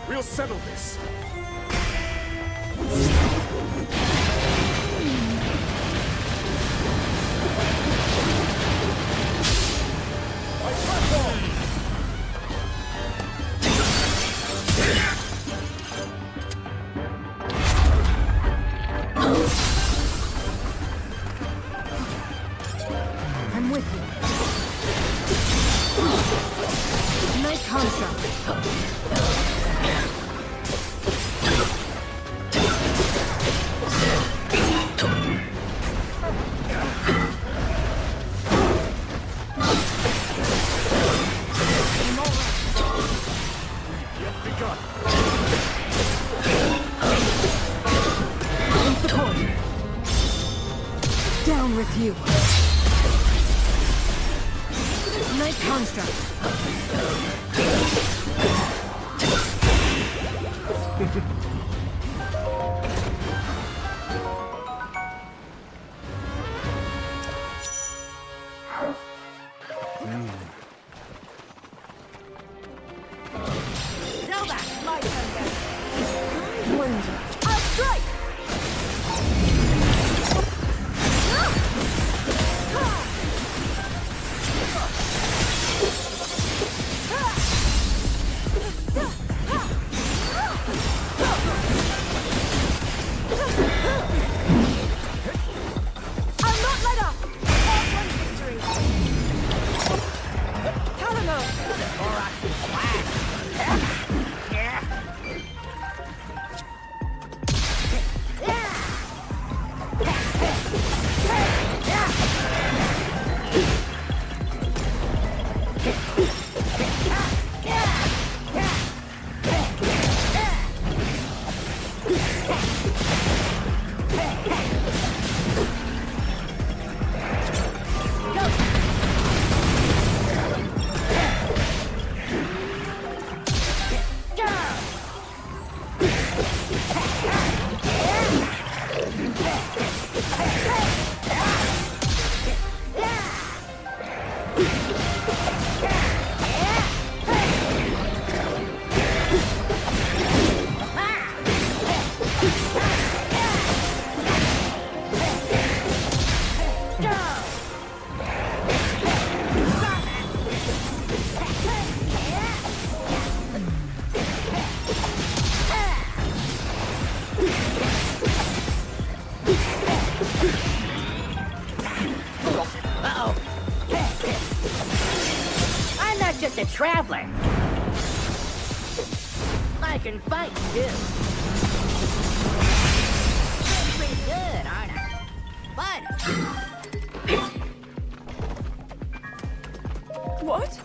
We'll settle this. I'm with you. Night construct. Down with you. Night construct. Zelda! My turn then. I wonder. I'll strike! I'll not let up! All one victory! Kalamo! I'm not just a traveler. I can fight too. Pretty good, aren't I? But What?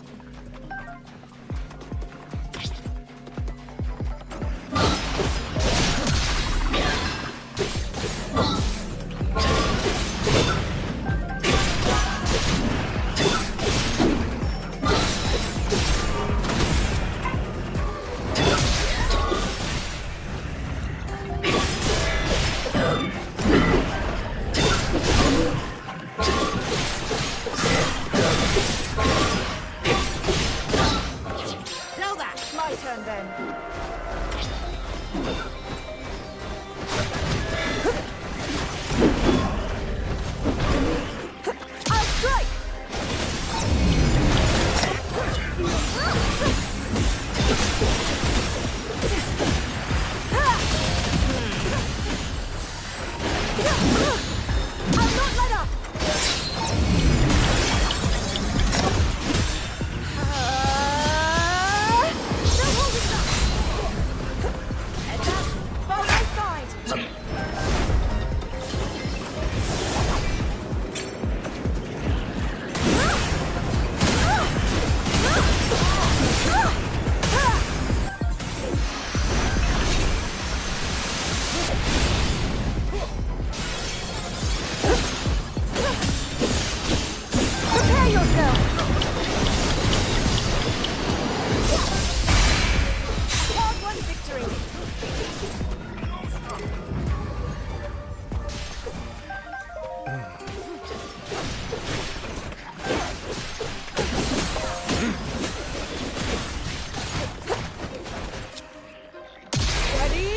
turn then. I'll strike! I'll not let up! No holding back! Heads up! By my side! Prepare yourself! Hard-won victory! Ready?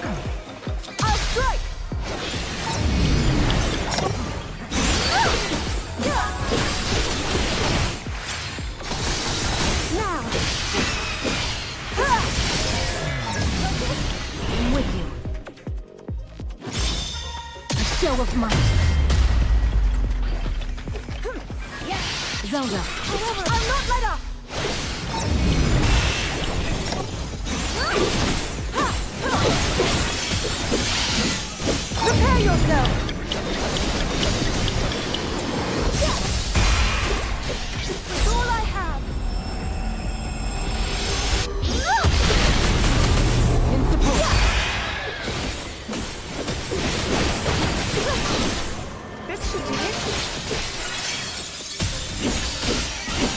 Go! I'll strike! Now! I'm with you. A show of might. Zelda. I'll not let up! Prepare yourself! It's all I have! In support! This should do it!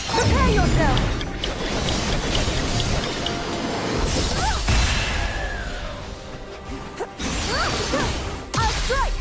Prepare yourself! I'll strike!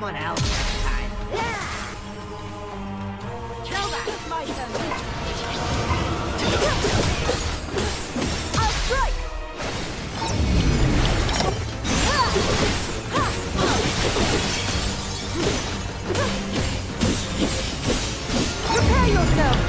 someone else this time. It's my turn. I'll strike! Prepare yourself!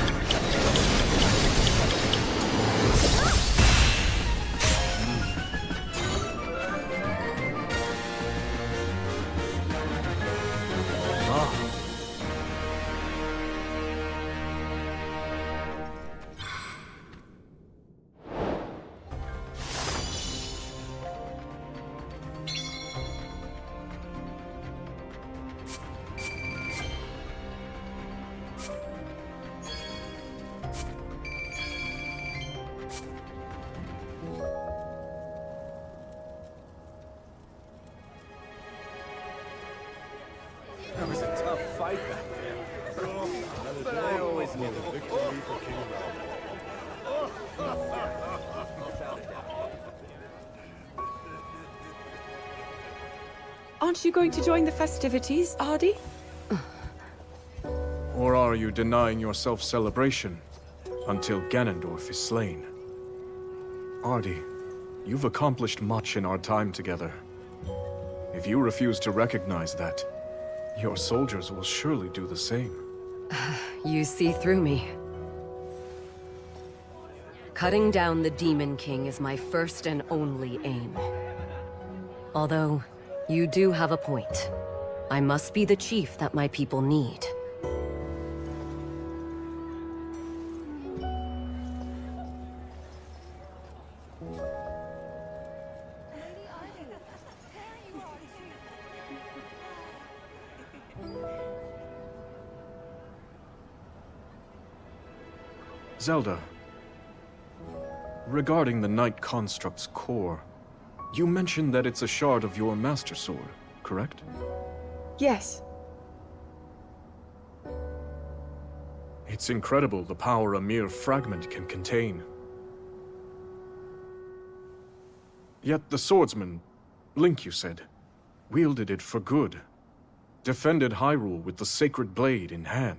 That was a tough fight back there. But I always knew the victory for King Aren't you going to join the festivities, Ardi? Or are you denying yourself celebration until Ganondorf is slain? Ardi, you've accomplished much in our time together. If you refuse to recognize that, your soldiers will surely do the same. You see through me. Cutting down the Demon King is my first and only aim. Although, you do have a point. I must be the chief that my people need. Zelda, regarding the Night Construct's core, you mentioned that it's a shard of your Master Sword, correct? Yes. It's incredible the power a mere fragment can contain. Yet the swordsman, Link you said, wielded it for good, defended Hyrule with the sacred blade in hand.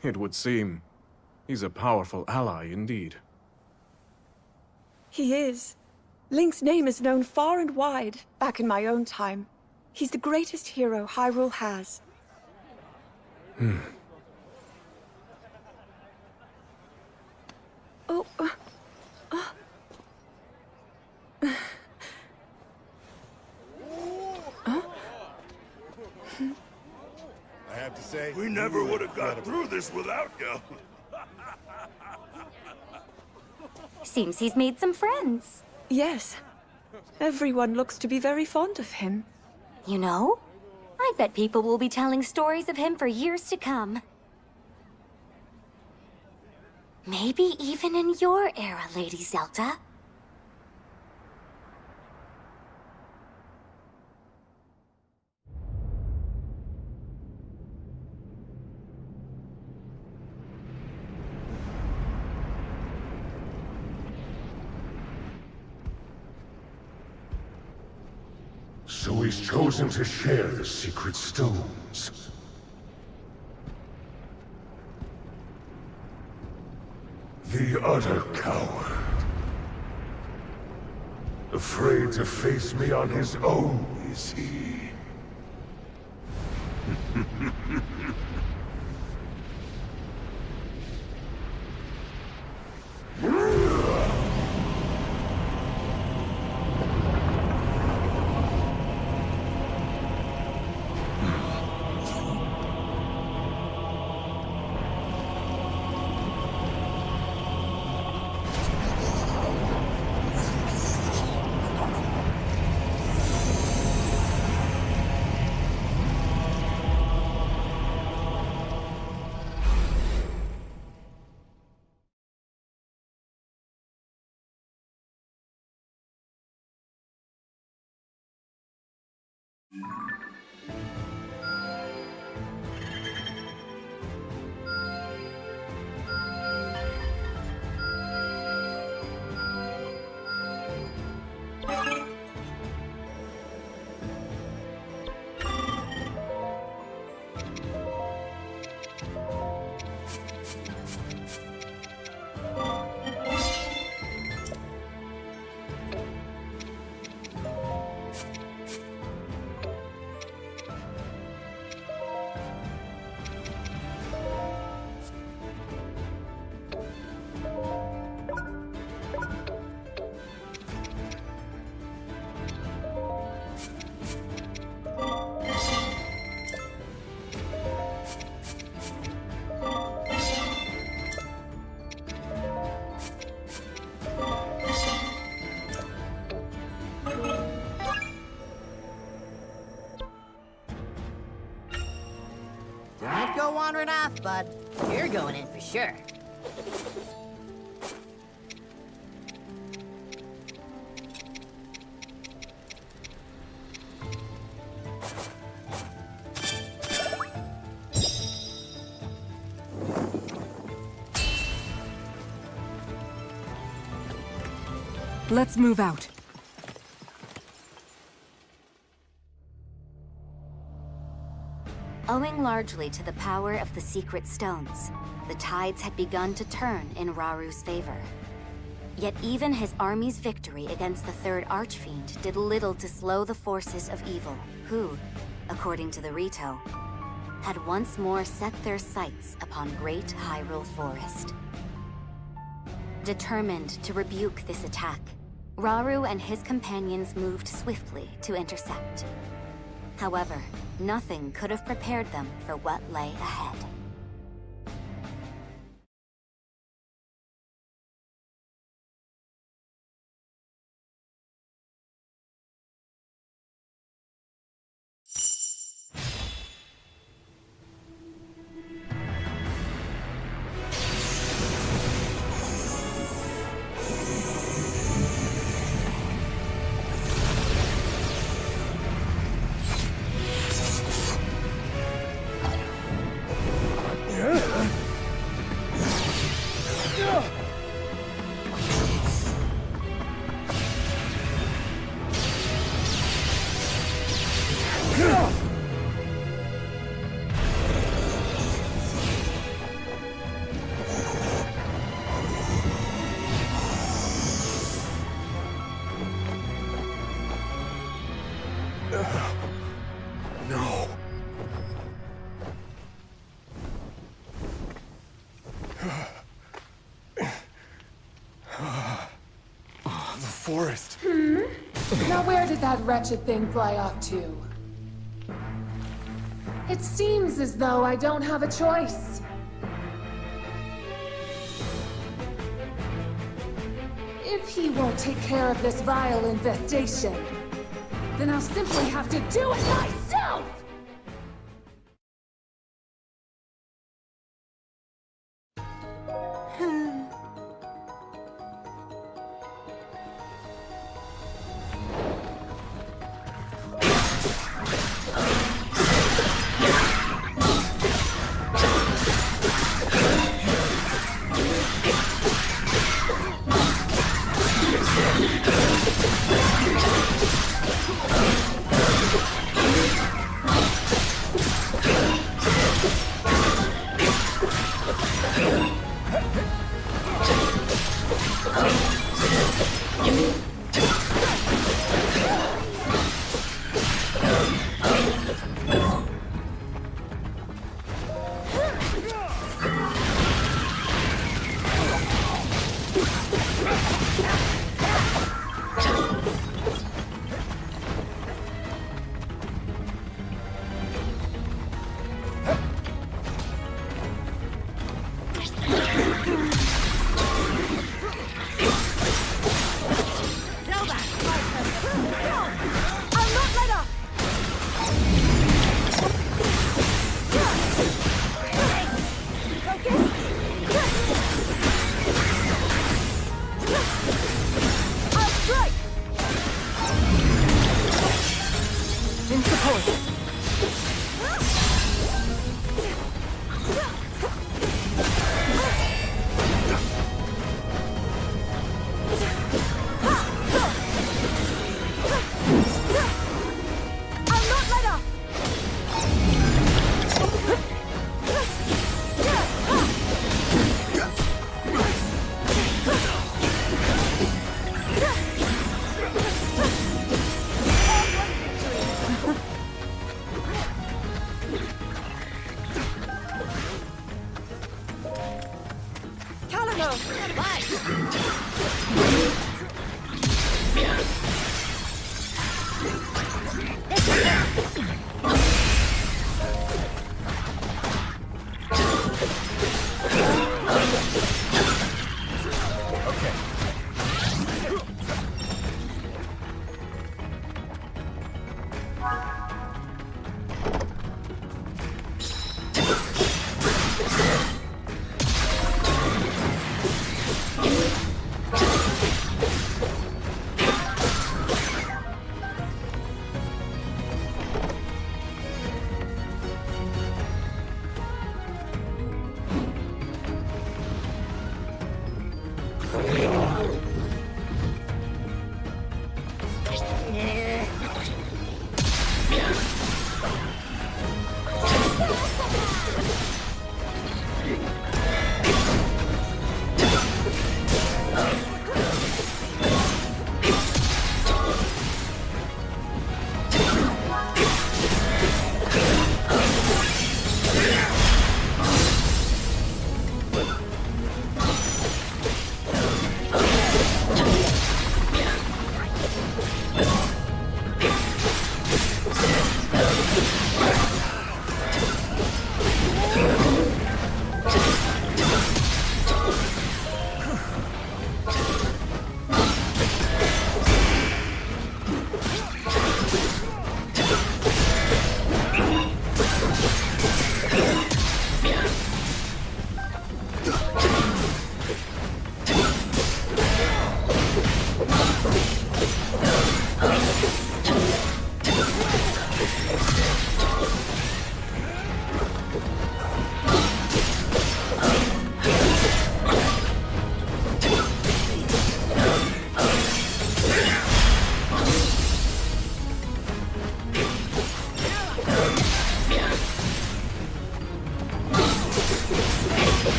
It would seem he's a powerful ally indeed. He is. Link's name is known far and wide, back in my own time. He's the greatest hero Hyrule has. Oh, I have to say, we never would have got through this without you. Seems he's made some friends. Yes. Everyone looks to be very fond of him. You know, I bet people will be telling stories of him for years to come. Maybe even in your era, Lady Zelda. So he's chosen to share the secret stones. The utter coward. Afraid to face me on his own, is he? wandering off, bud. You're going in for sure. Let's move out. Owing largely to the power of the secret stones, the tides had begun to turn in Raru's favor. Yet even his army's victory against the Third Archfiend did little to slow the forces of evil, who, according to the Rito, had once more set their sights upon Great Hyrule Forest. Determined to rebuke this attack, Raru and his companions moved swiftly to intercept. However, nothing could have prepared them for what lay ahead. No. The forest. Now where did that wretched thing fly off to? It seems as though I don't have a choice. If he won't take care of this vile infestation, then I'll simply have to do it myself!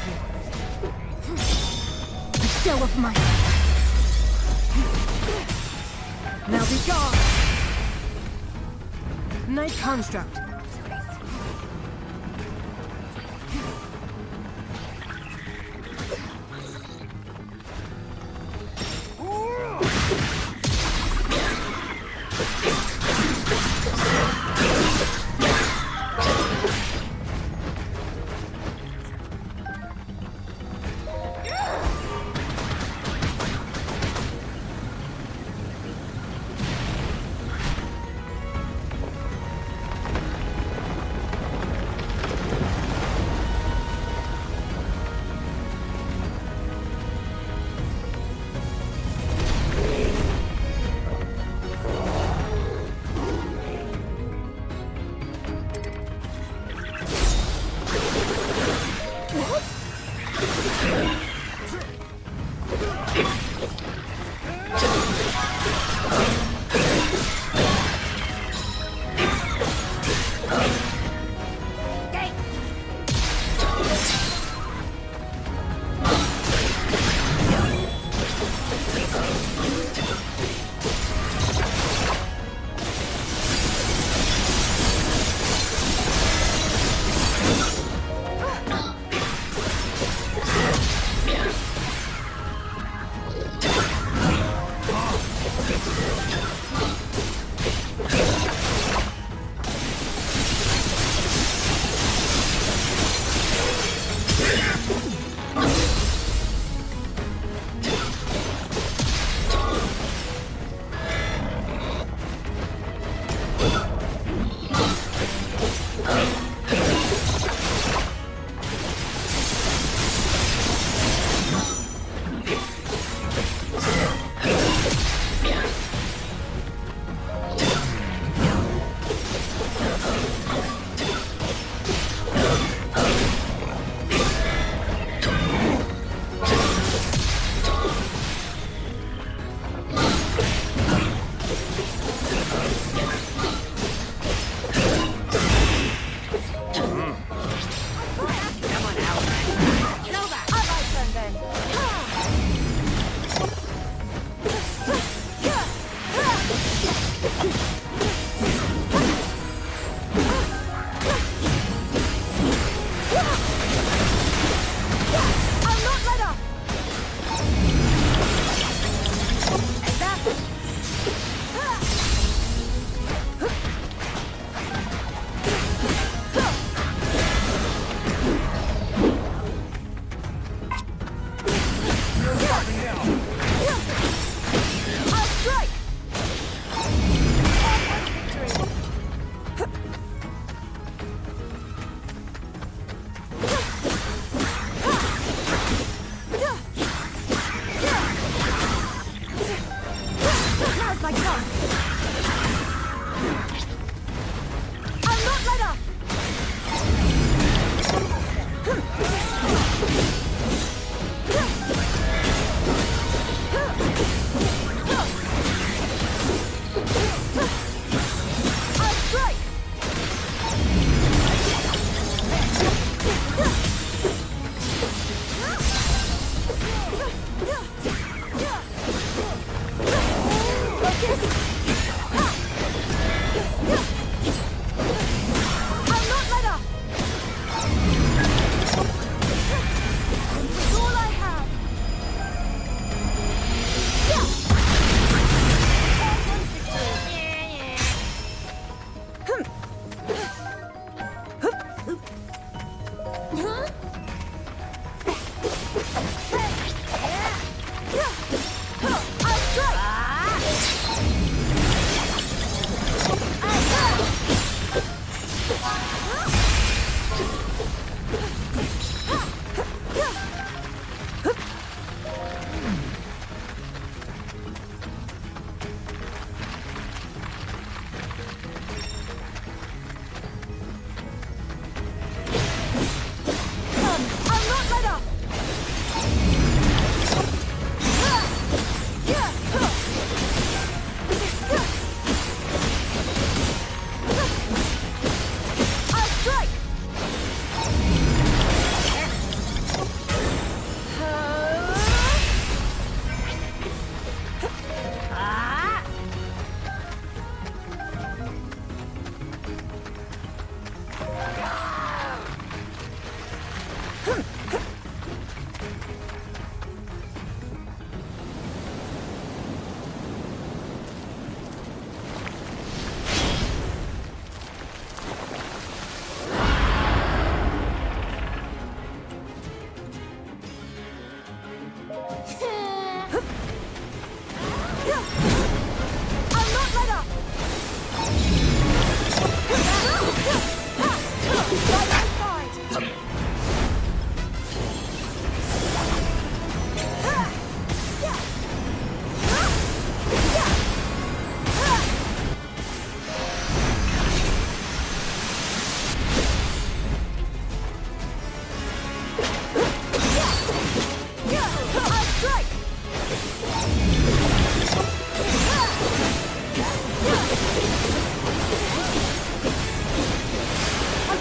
you. A show of might. Now be gone! Night construct.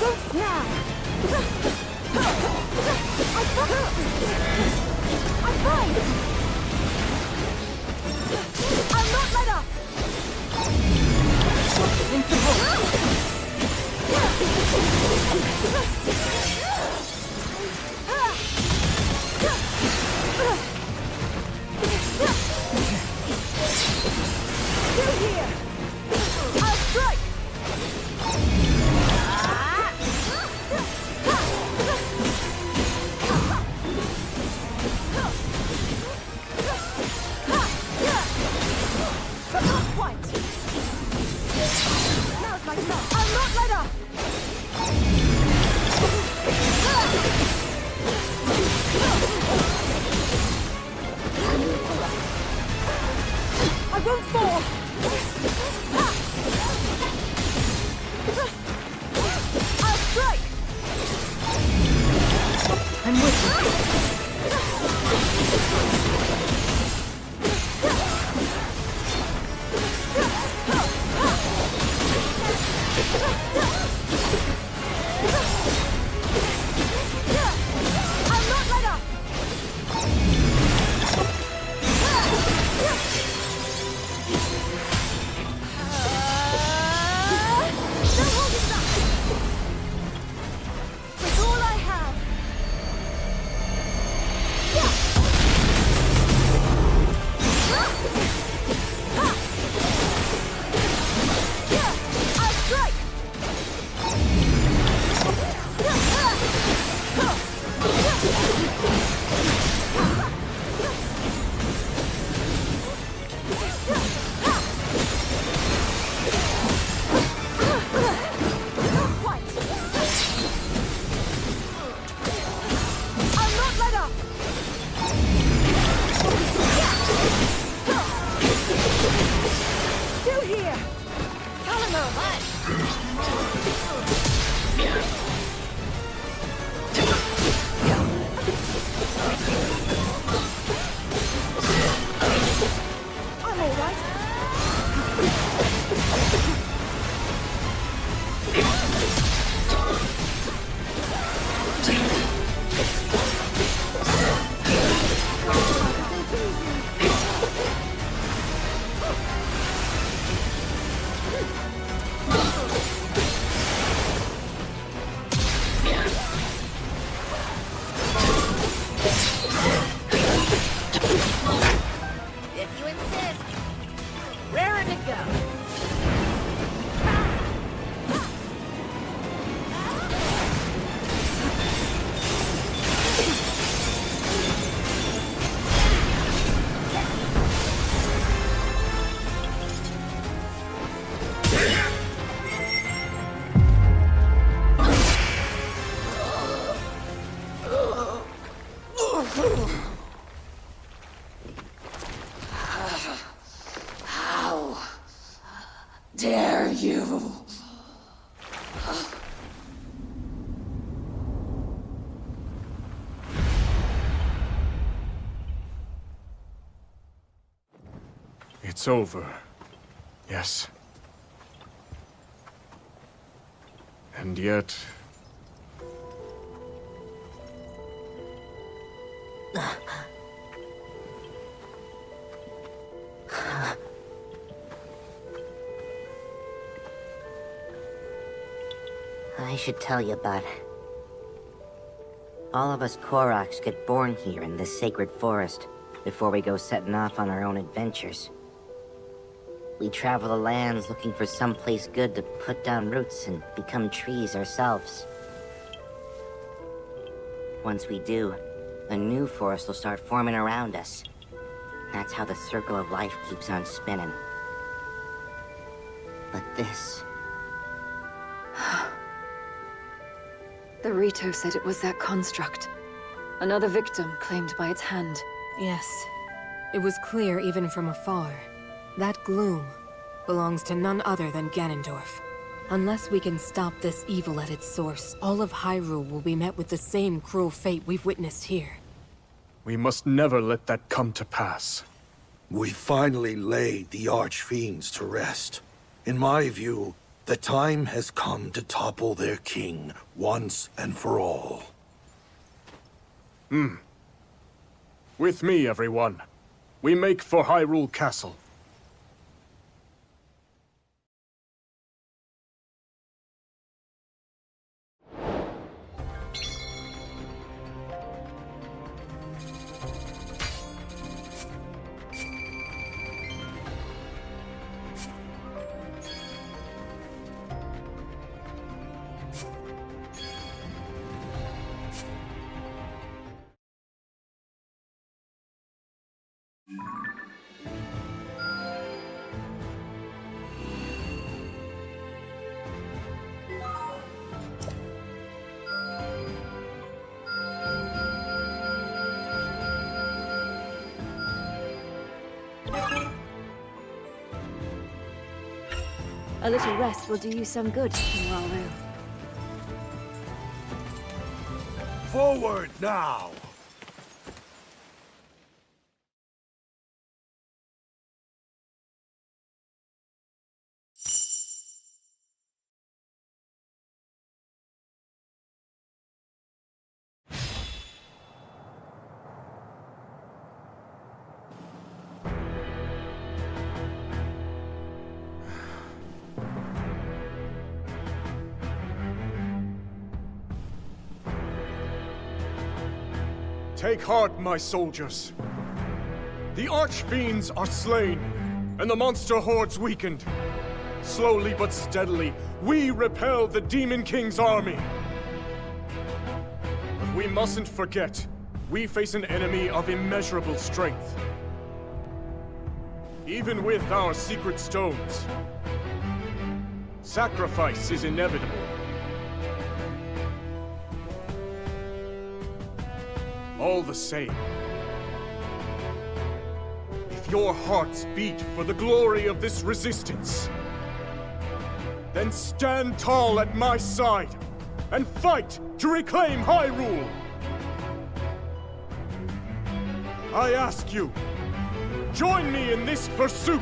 won't now! I'm fine! I'll not let up! Still here! I'll strike! Now's my chance! I'll not let up! I won't fall! I'll strike! I'm with you. I'll not let up! Don't hold it back! With all I have! I'll strike! I'll not let up! Still here! I'm all right. If you insist. Raring to go. How dare you? It's over. Yes. And yet... I should tell you, bud. All of us Koroks get born here in this sacred forest before we go setting off on our own adventures. We travel the lands looking for someplace good to put down roots and become trees ourselves. Once we do, a new forest will start forming around us. That's how the circle of life keeps on spinning. But this... The Rito said it was that construct. Another victim claimed by its hand. Yes. It was clear even from afar. That gloom belongs to none other than Ganondorf. Unless we can stop this evil at its source, all of Hyrule will be met with the same cruel fate we've witnessed here. We must never let that come to pass. We finally laid the Archfiends to rest. In my view, The time has come to topple their king once and for all. With me, everyone. We make for Hyrule Castle. A little rest will do you some good, King Rauru. Forward now! Take heart, my soldiers. The archfiends are slain, and the monster hordes weakened. Slowly but steadily, we repel the Demon King's army. But we mustn't forget, we face an enemy of immeasurable strength. Even with our secret stones, sacrifice is inevitable. All the same, if your hearts beat for the glory of this resistance, then stand tall at my side and fight to reclaim Hyrule! I ask you, join me in this pursuit!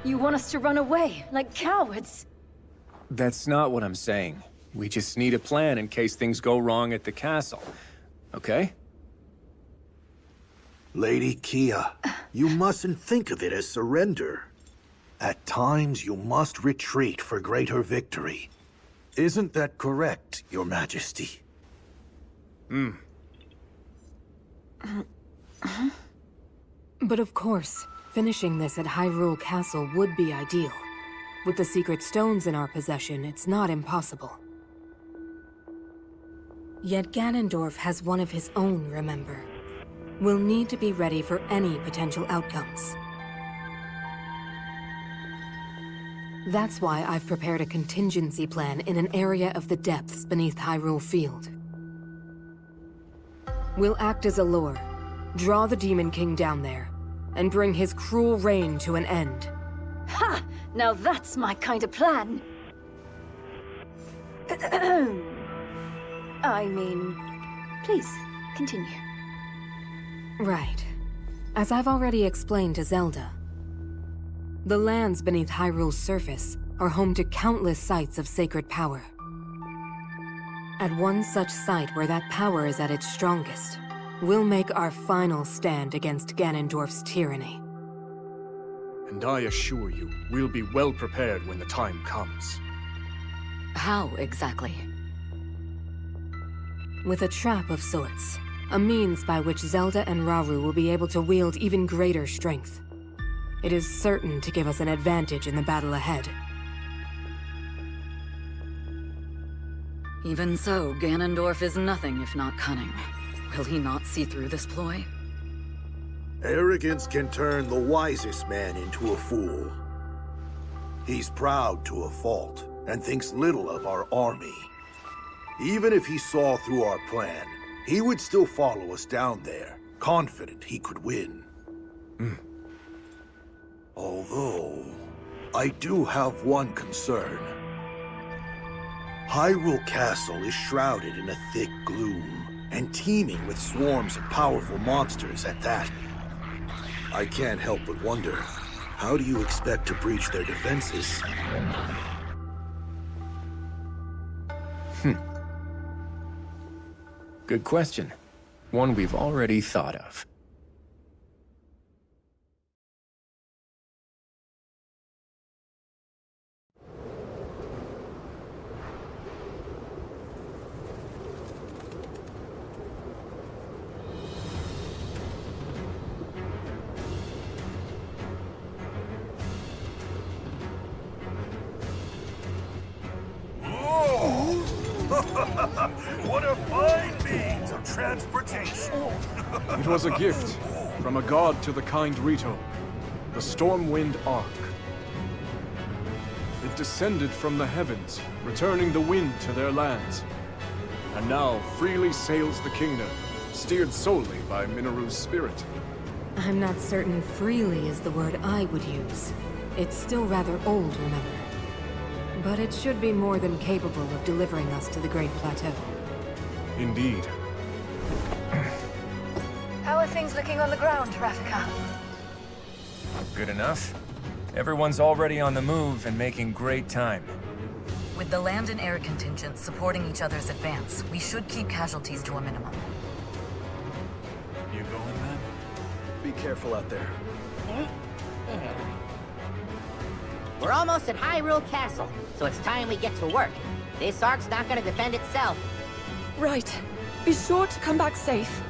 You want us to run away, like cowards? That's not what I'm saying. We just need a plan in case things go wrong at the castle. Okay? Lady Kia, you mustn't think of it as surrender. At times, you must retreat for greater victory. Isn't that correct, Your Majesty? But of course, finishing this at Hyrule Castle would be ideal. With the secret stones in our possession, it's not impossible. Yet Ganondorf has one of his own, remember? We'll need to be ready for any potential outcomes. That's why I've prepared a contingency plan in an area of the depths beneath Hyrule Field. We'll act as a lure, draw the Demon King down there, and bring his cruel reign to an end. Ha! Now that's my kind of plan! I mean, please, continue. Right. As I've already explained to Zelda, the lands beneath Hyrule's surface are home to countless sites of sacred power. At one such site where that power is at its strongest, we'll make our final stand against Ganondorf's tyranny. And I assure you, we'll be well prepared when the time comes. How exactly? With a trap of sorts. A means by which Zelda and Rauru will be able to wield even greater strength. It is certain to give us an advantage in the battle ahead. Even so, Ganondorf is nothing if not cunning. Will he not see through this ploy? Arrogance can turn the wisest man into a fool. He's proud to a fault. and thinks little of our army. Even if he saw through our plan, he would still follow us down there, confident he could win. Although, I do have one concern. Hyrule Castle is shrouded in a thick gloom, and teeming with swarms of powerful monsters at that. I can't help but wonder, how do you expect to breach their defenses? Good question. One we've already thought of. What a fine means of transportation! It was a gift from a god to the kind Rito, the Stormwind Ark. It descended from the heavens, returning the wind to their lands, and now freely sails the kingdom, steered solely by Mineru's spirit. I'm not certain freely is the word I would use. It's still rather old, remember? But it should be more than capable of delivering us to the Great Plateau. Indeed. How are things looking on the ground, Rafika? Good enough. Everyone's already on the move and making great time. With the land and air contingents supporting each other's advance, we should keep casualties to a minimum. You going, man? Be careful out there. We're almost at Hyrule Castle, so it's time we get to work. This ark's not gonna defend itself. Right. Be sure to come back safe.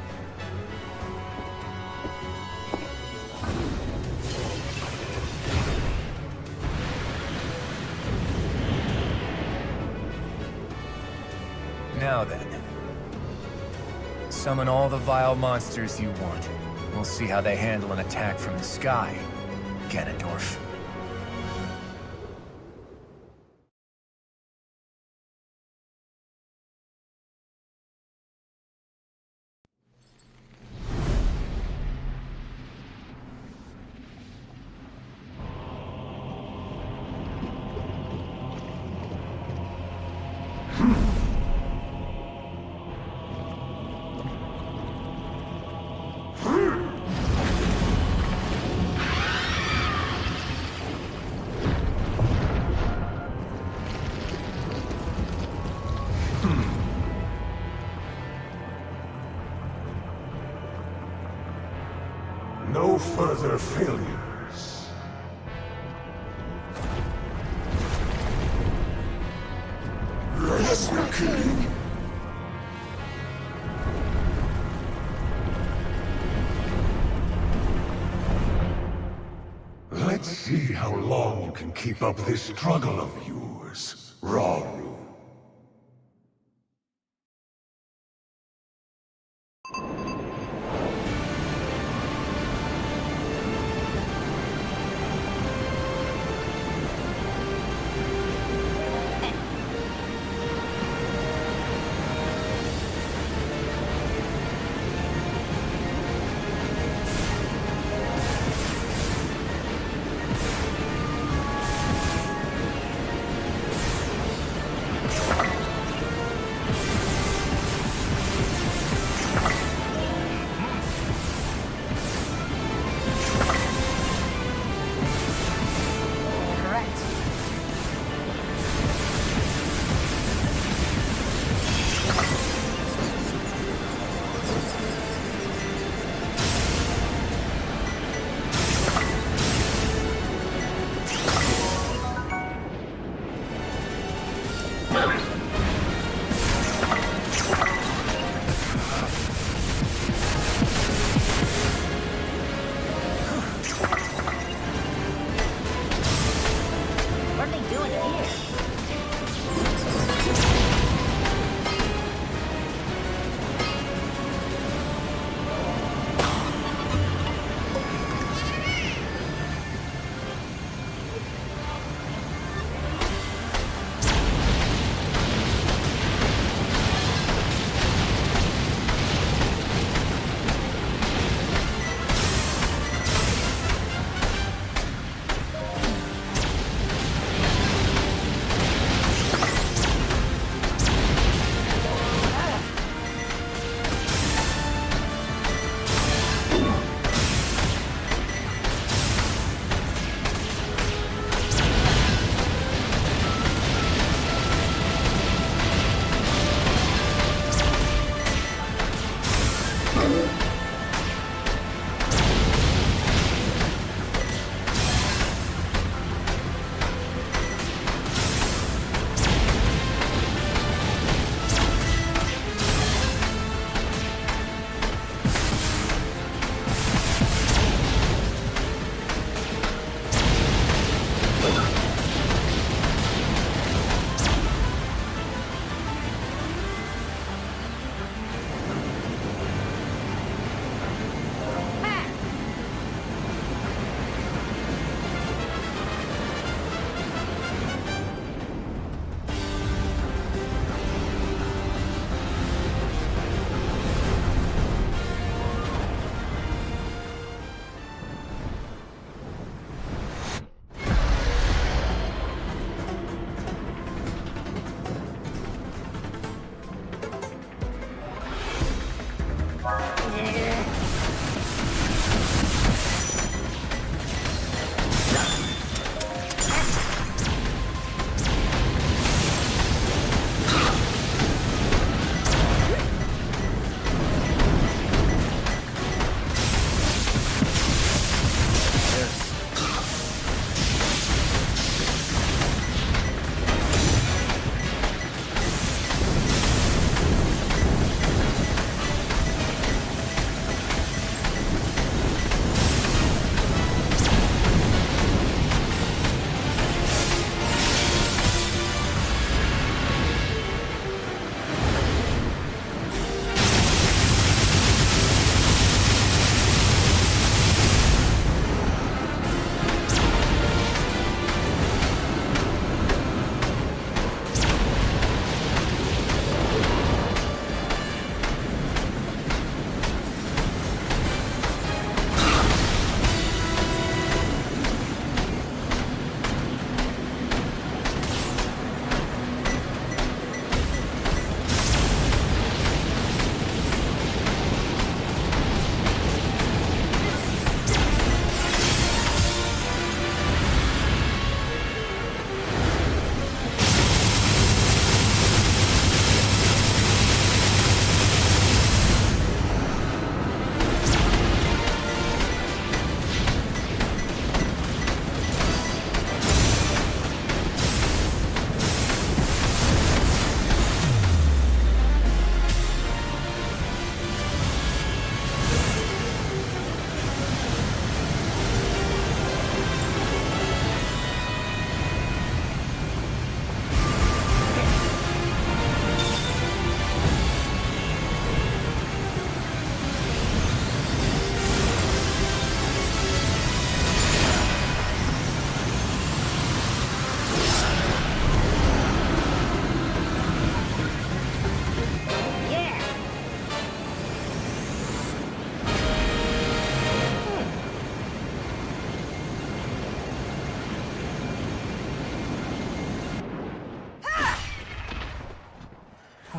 Now then. Summon all the vile monsters you want. We'll see how they handle an attack from the sky, Ganondorf. No further failures. Yes, the king. Let's see how long you can keep up this struggle of yours, Rauru.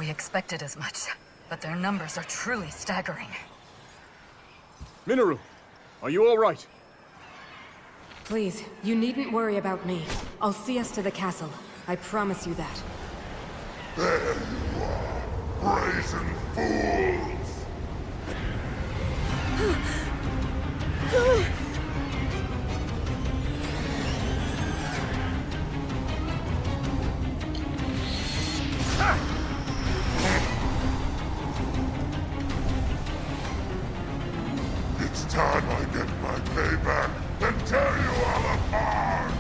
We expected as much, but their numbers are truly staggering. Minoru, are you all right? Please, you needn't worry about me. I'll see us to the castle. I promise you that. There you are, brazen fools! It's time I get my payback and tear you all apart!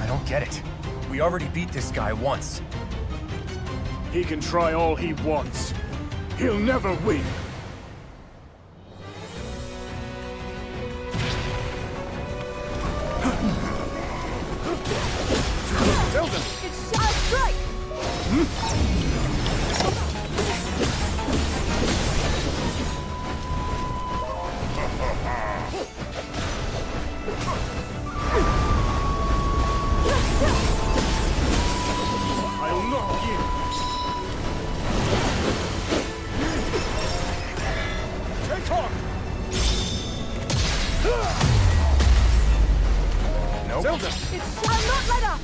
I don't get it. We already beat this guy once. He can try all he wants. He'll never win. Zelda! It's Shadow Strike! I'll knock you! Take off! Nope. Zelda! It's Shadow Not Let Up!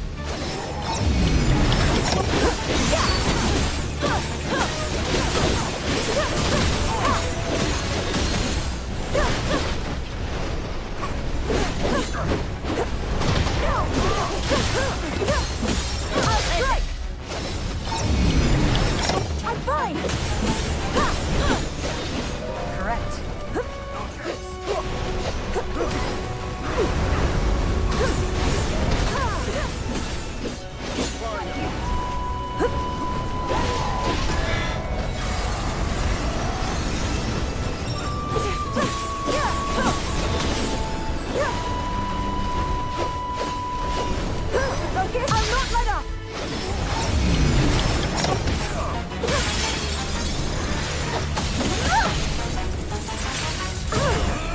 I'm fine! Correct. Focus! I'll not let up!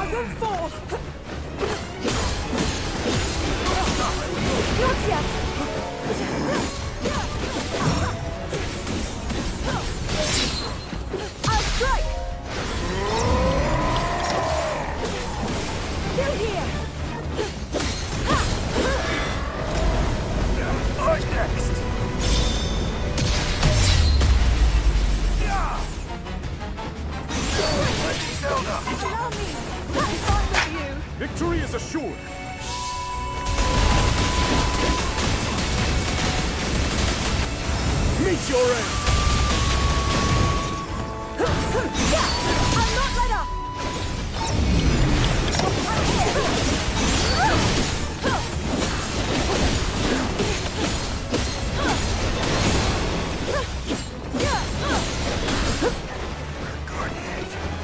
I won't fall! Not yet! I'll strike! Still here! I'm next! Zelda! Allow me! Have fun with you! Victory is assured! Meet your end! I'll not let up!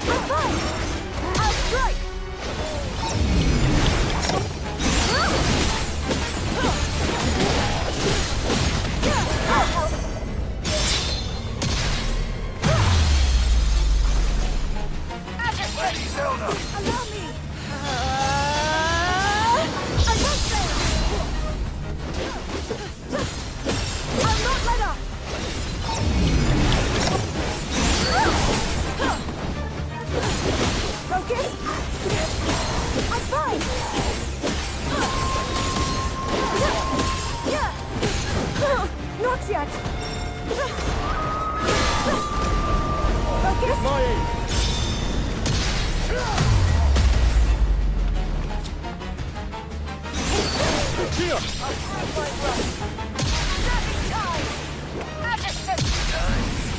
I'm fine! I'll strike! Ready, Zelda! Allow me! I won't fail! I'll not let up! Focus! I'm fine! Not yet! Focus! My aim! Here!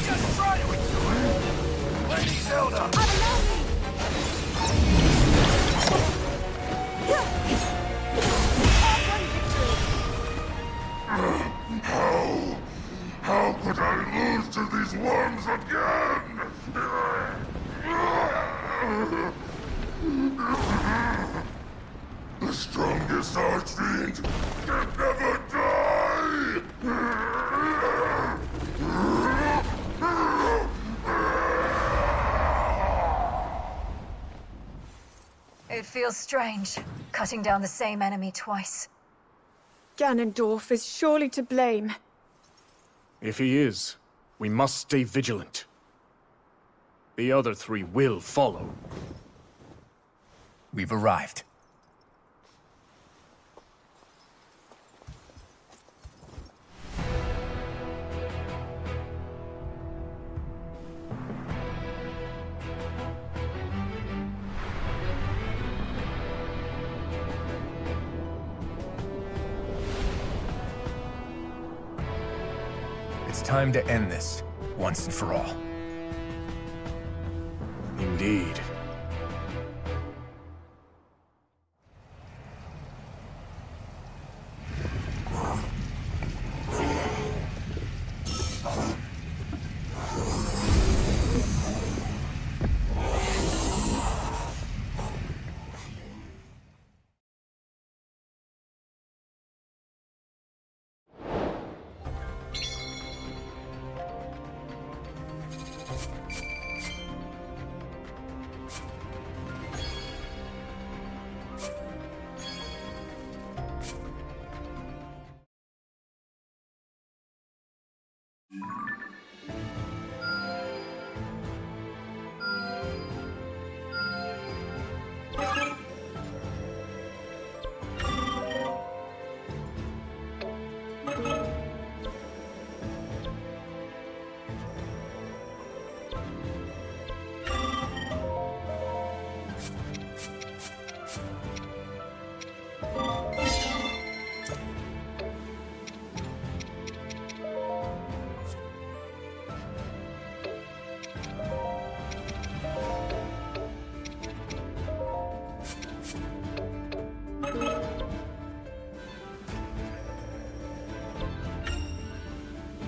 Just try to enjoy it! Lady Zelda! Allow me! How could I lose to these worms again? The strongest archfiend can never die! It feels strange, cutting down the same enemy twice. Ganondorf is surely to blame. If he is, we must stay vigilant. The other three will follow. We've arrived. It's time to end this, once and for all. Indeed.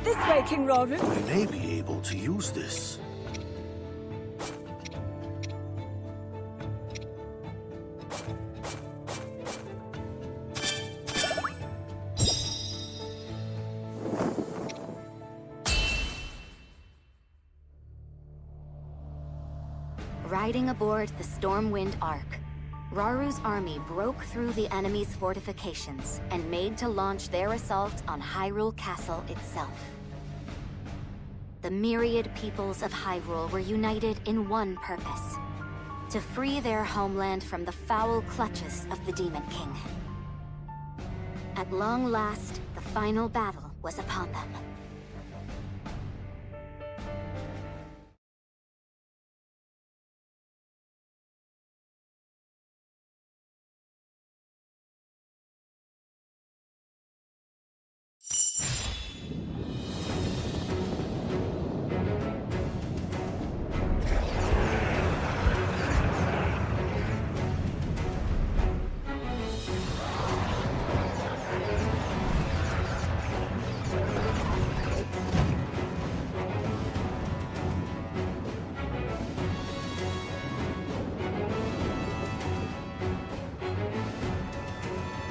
This way, King Rauru. I may be able to use this. Riding aboard the Stormwind Ark, Raru's army broke through the enemy's fortifications and made to launch their assault on Hyrule Castle itself. The myriad peoples of Hyrule were united in one purpose: to free their homeland from the foul clutches of the Demon King. At long last, the final battle was upon them.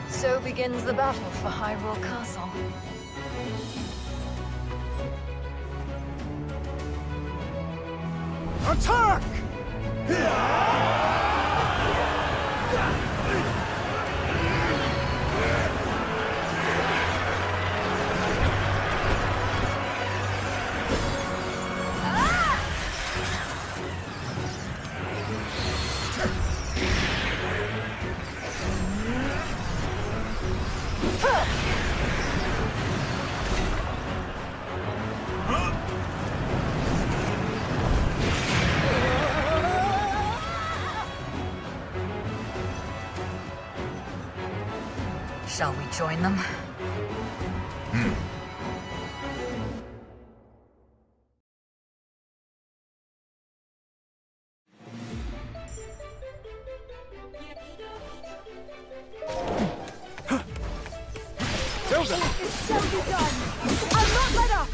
So begins the battle for Hyrule Castle. Attack! Shall we join them? Zelda! It shall be done! I'll not let up!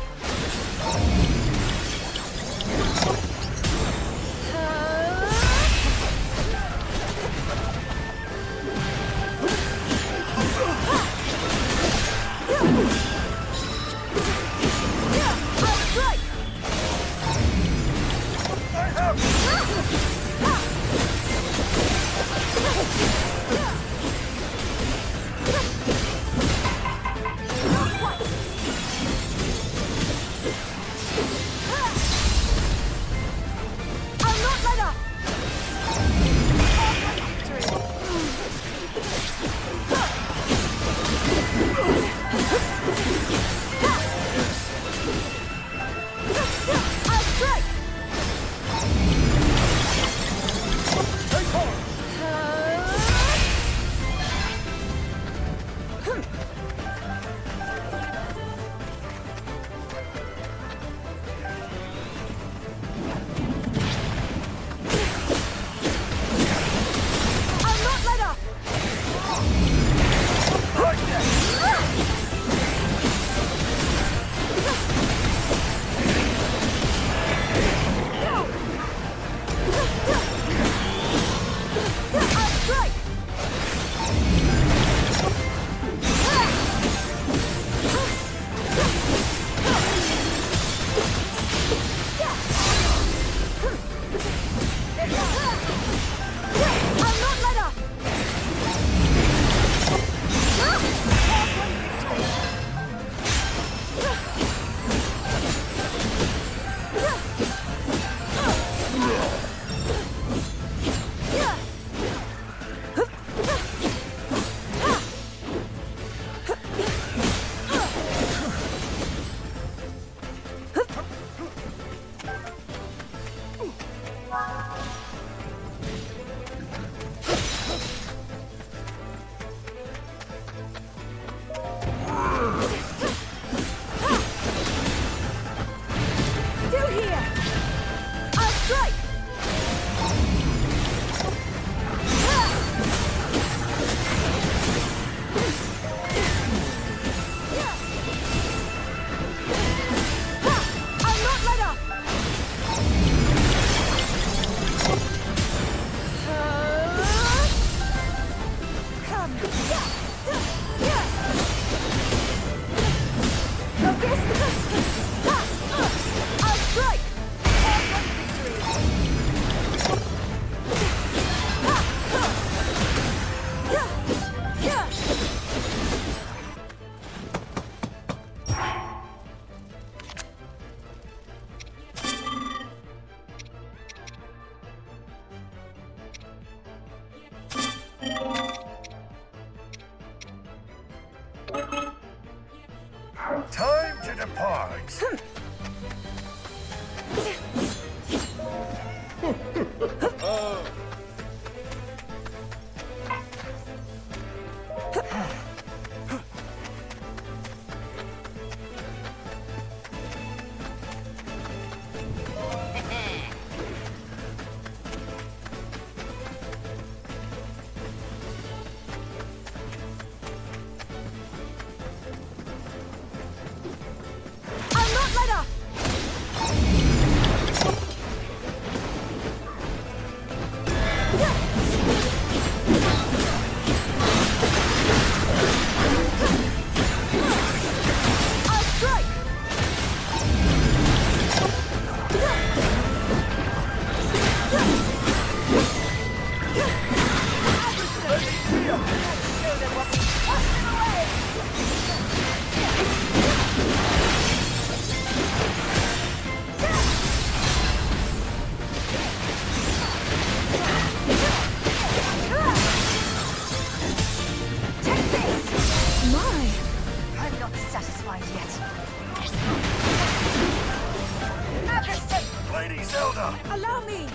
Zelda! Allow me!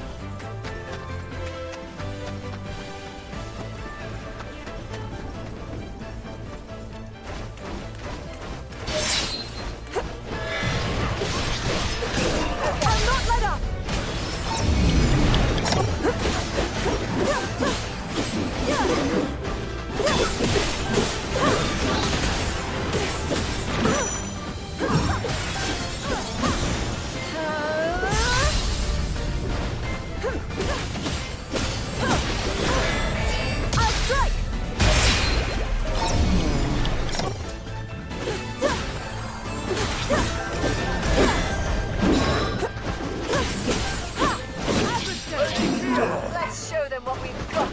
I'll not let up! I'll strike! Let's show them what we've got.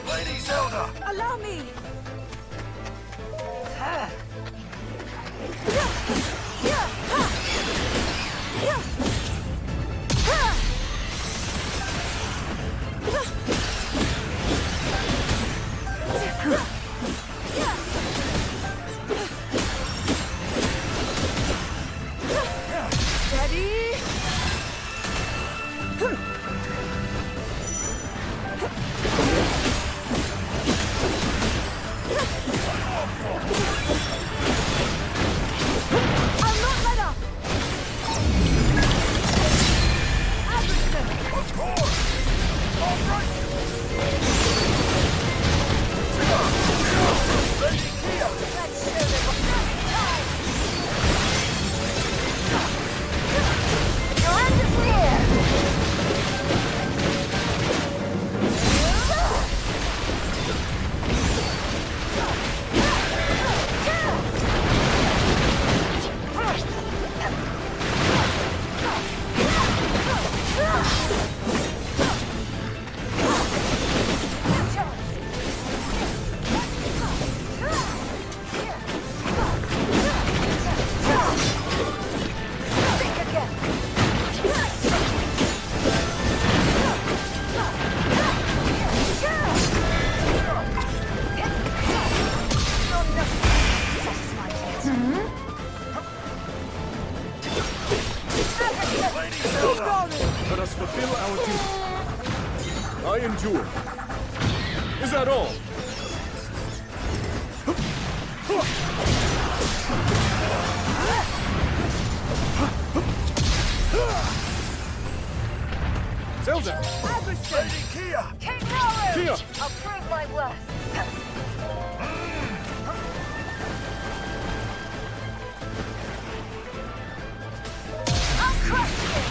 Lady Zelda! Allow me! Steady! I'll not let up! Anderson! Of course! All right! Lady Kia! Let's show them what your end is near! Let us fulfill our duty. I endure. Is that all? Zelda! Lady Kia! King Rollers! Kia! I'll prove my worth. I'll crush you!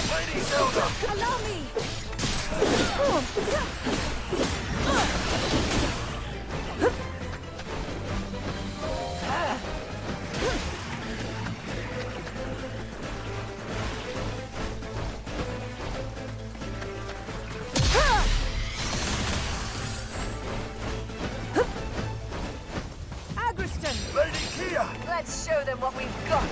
Lady Zelda! Allow me! Lady Kia! Let's show them what we've got!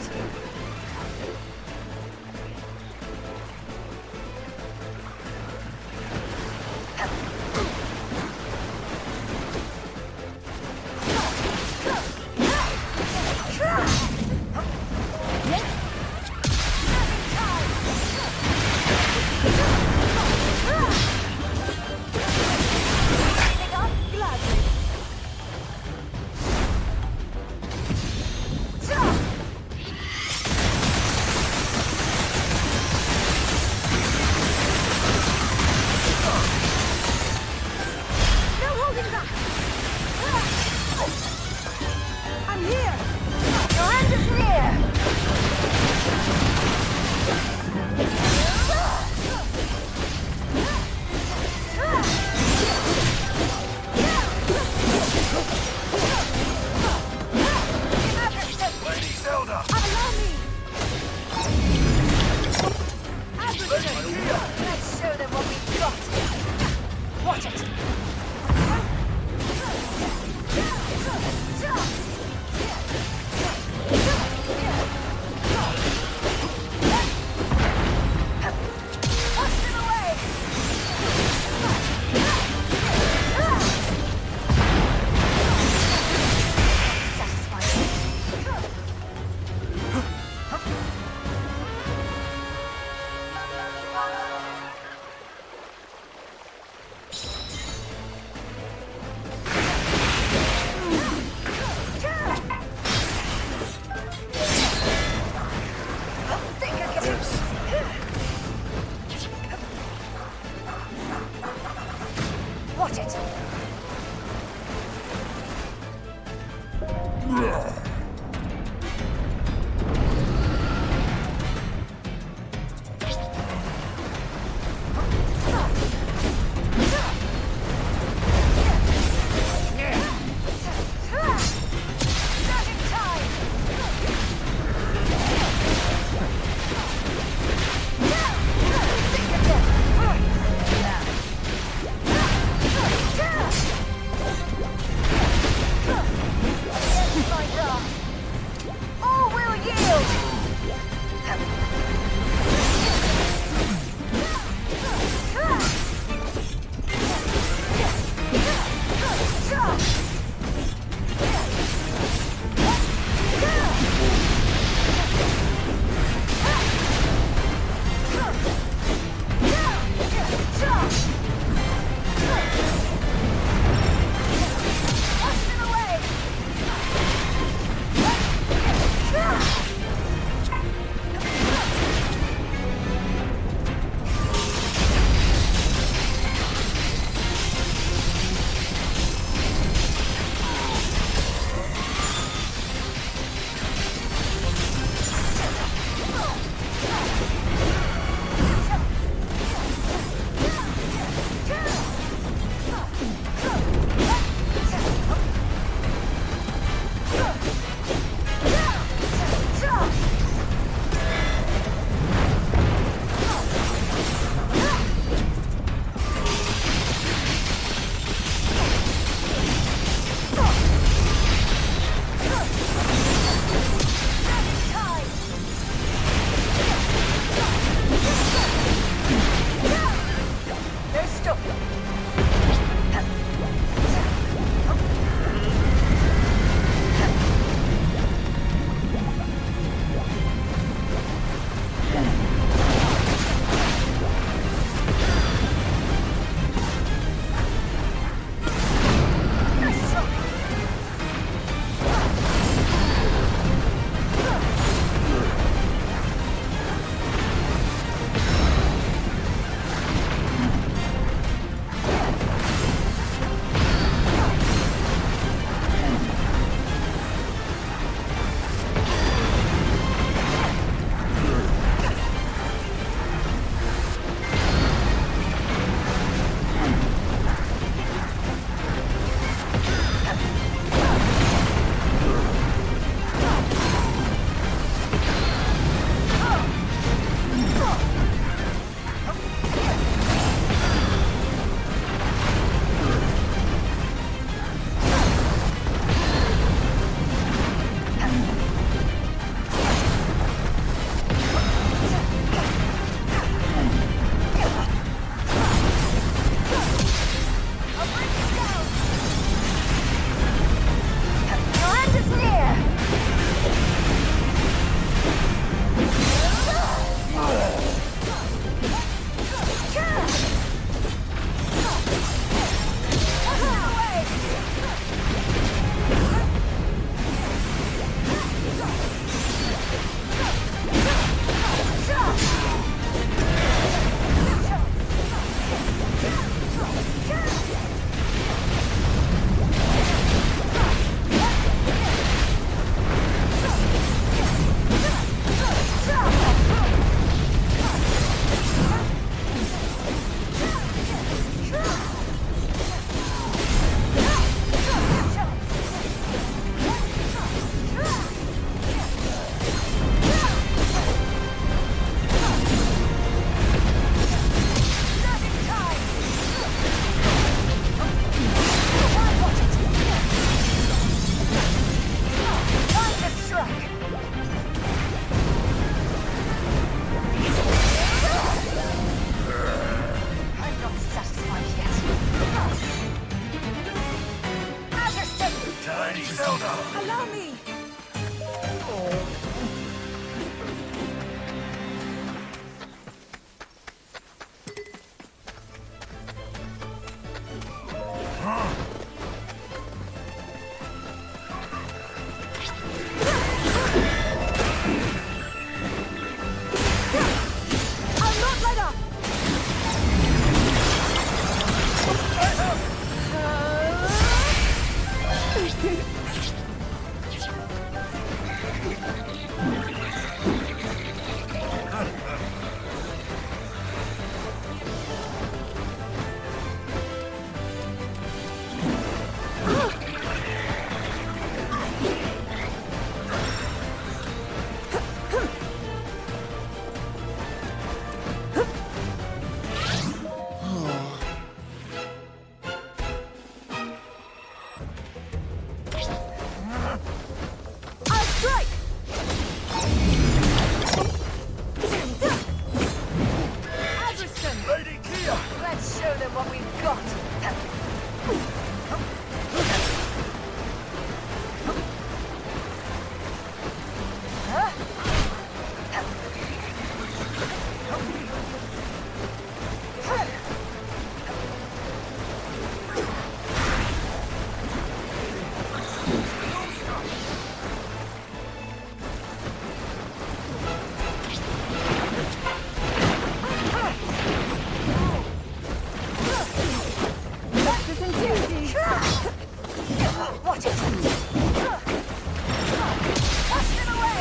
Let's show them what we've got! Watch it! Watch it! My God! Let's show them what we've got. Watch it! Push it away!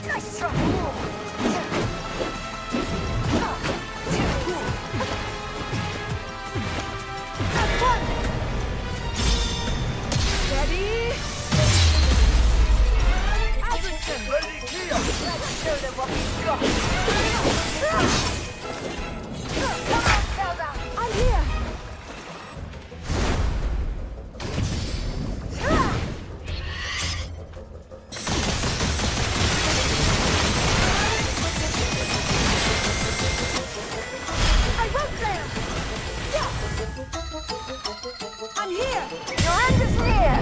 Nice try! Let's show them what we've got. Come on, Zelda! I'm here! I won't fail! Yeah! I'm here! Your end is near!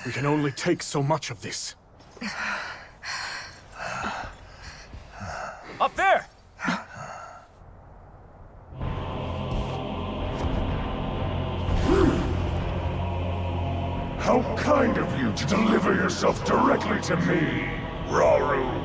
We can only take so much of this. Up there! How kind of you to deliver yourself directly to me, Rauru.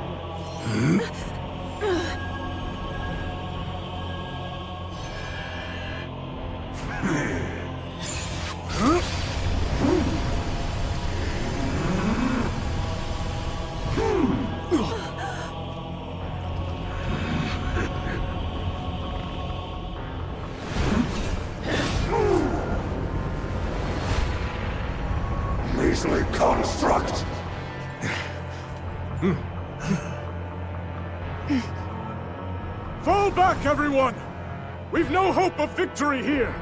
Measly construct! Fall back, everyone! We've no hope of victory here!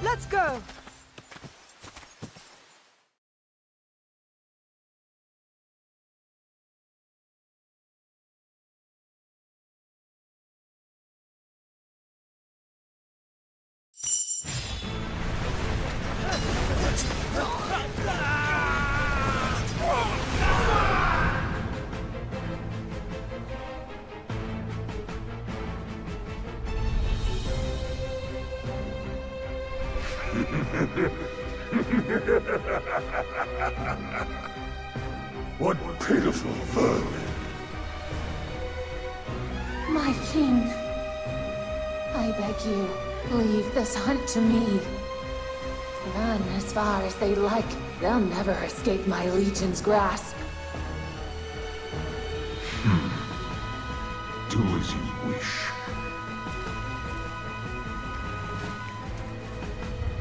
Let's go! What pitiful vermin! My king, I beg you, leave this hunt to me. Run as far as they like. They'll never escape my legion's grasp. Do as you wish.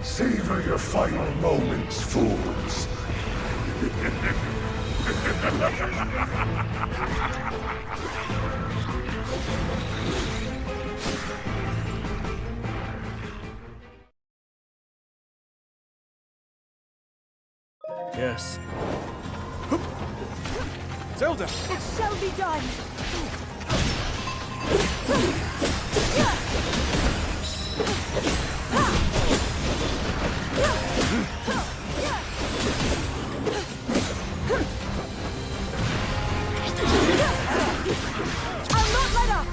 Savor your final moments, fools. Yes. Zelda! It shall be done! I'll not let up!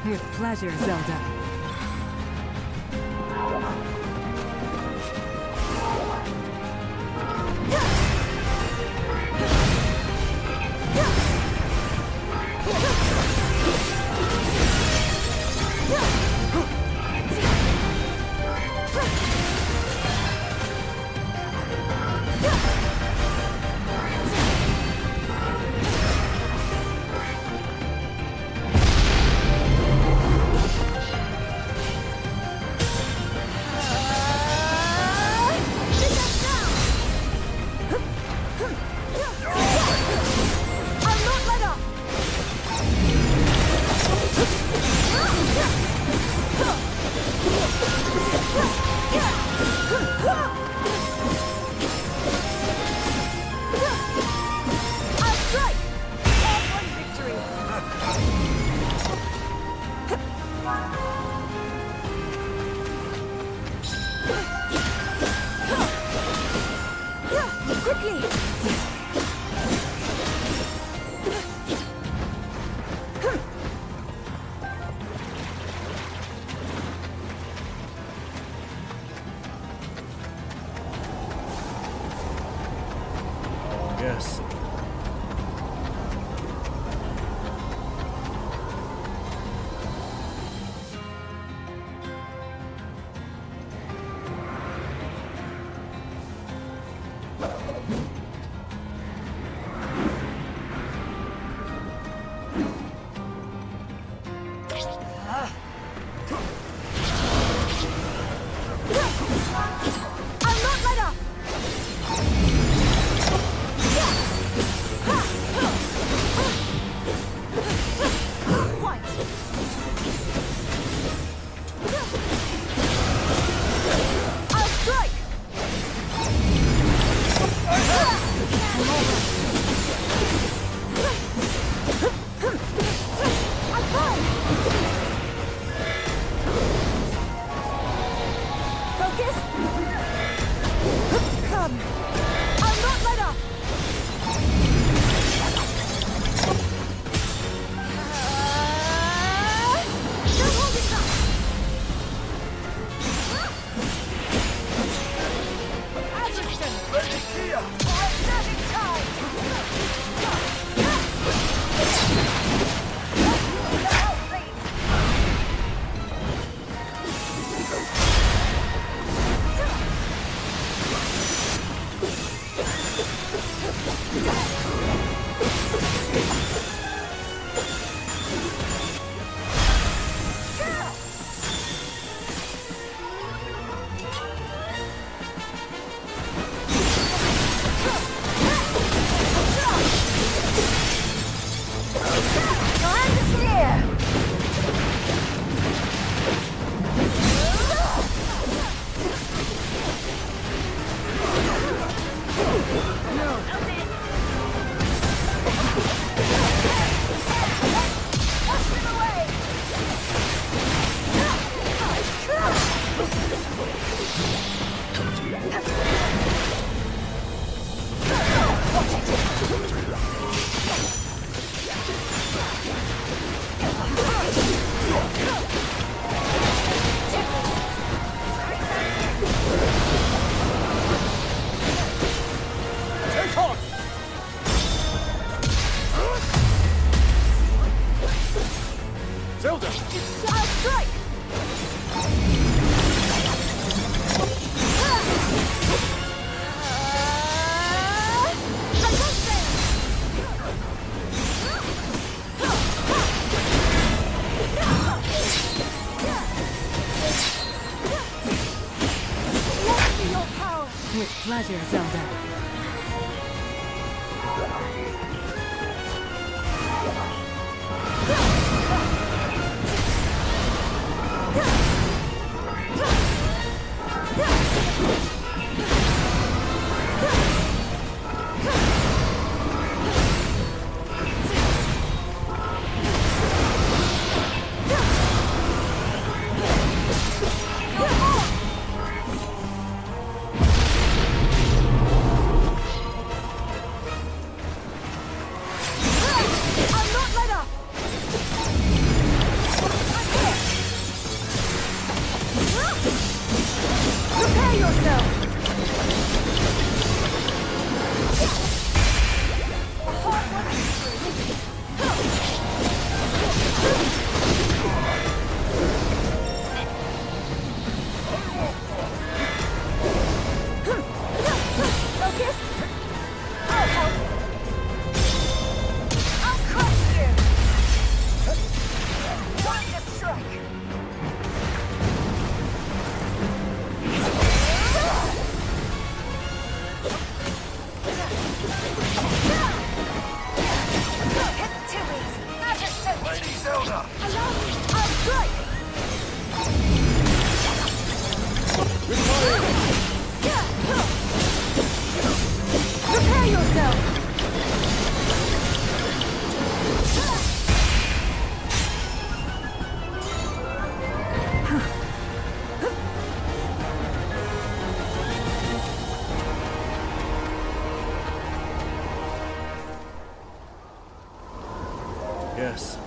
With pleasure, Zelda. Yes. With pleasure, Zelda. Yes.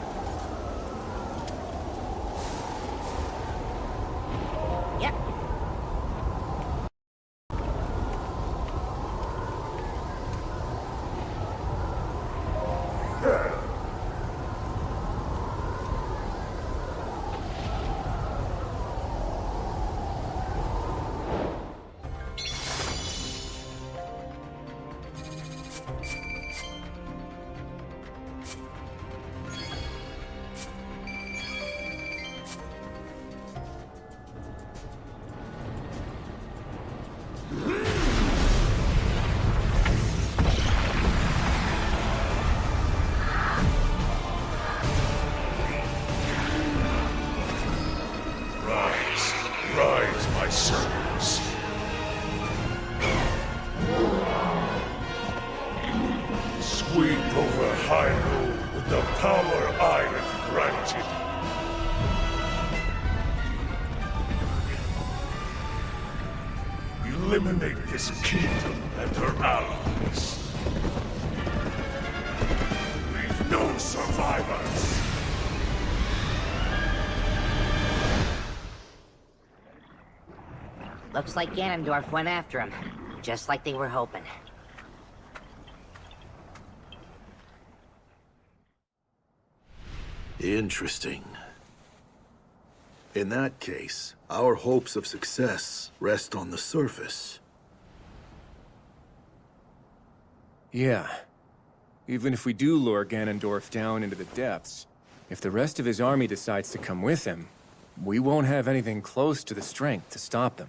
Yep. Rise, my servants. Sweep over Hyrule with the power I have granted. Eliminate this kingdom and her allies. Leave no survivors. Looks like Ganondorf went after him, just like they were hoping. Interesting. In that case, our hopes of success rest on the surface. Yeah. Even if we do lure Ganondorf down into the depths, if the rest of his army decides to come with him, we won't have anything close to the strength to stop them.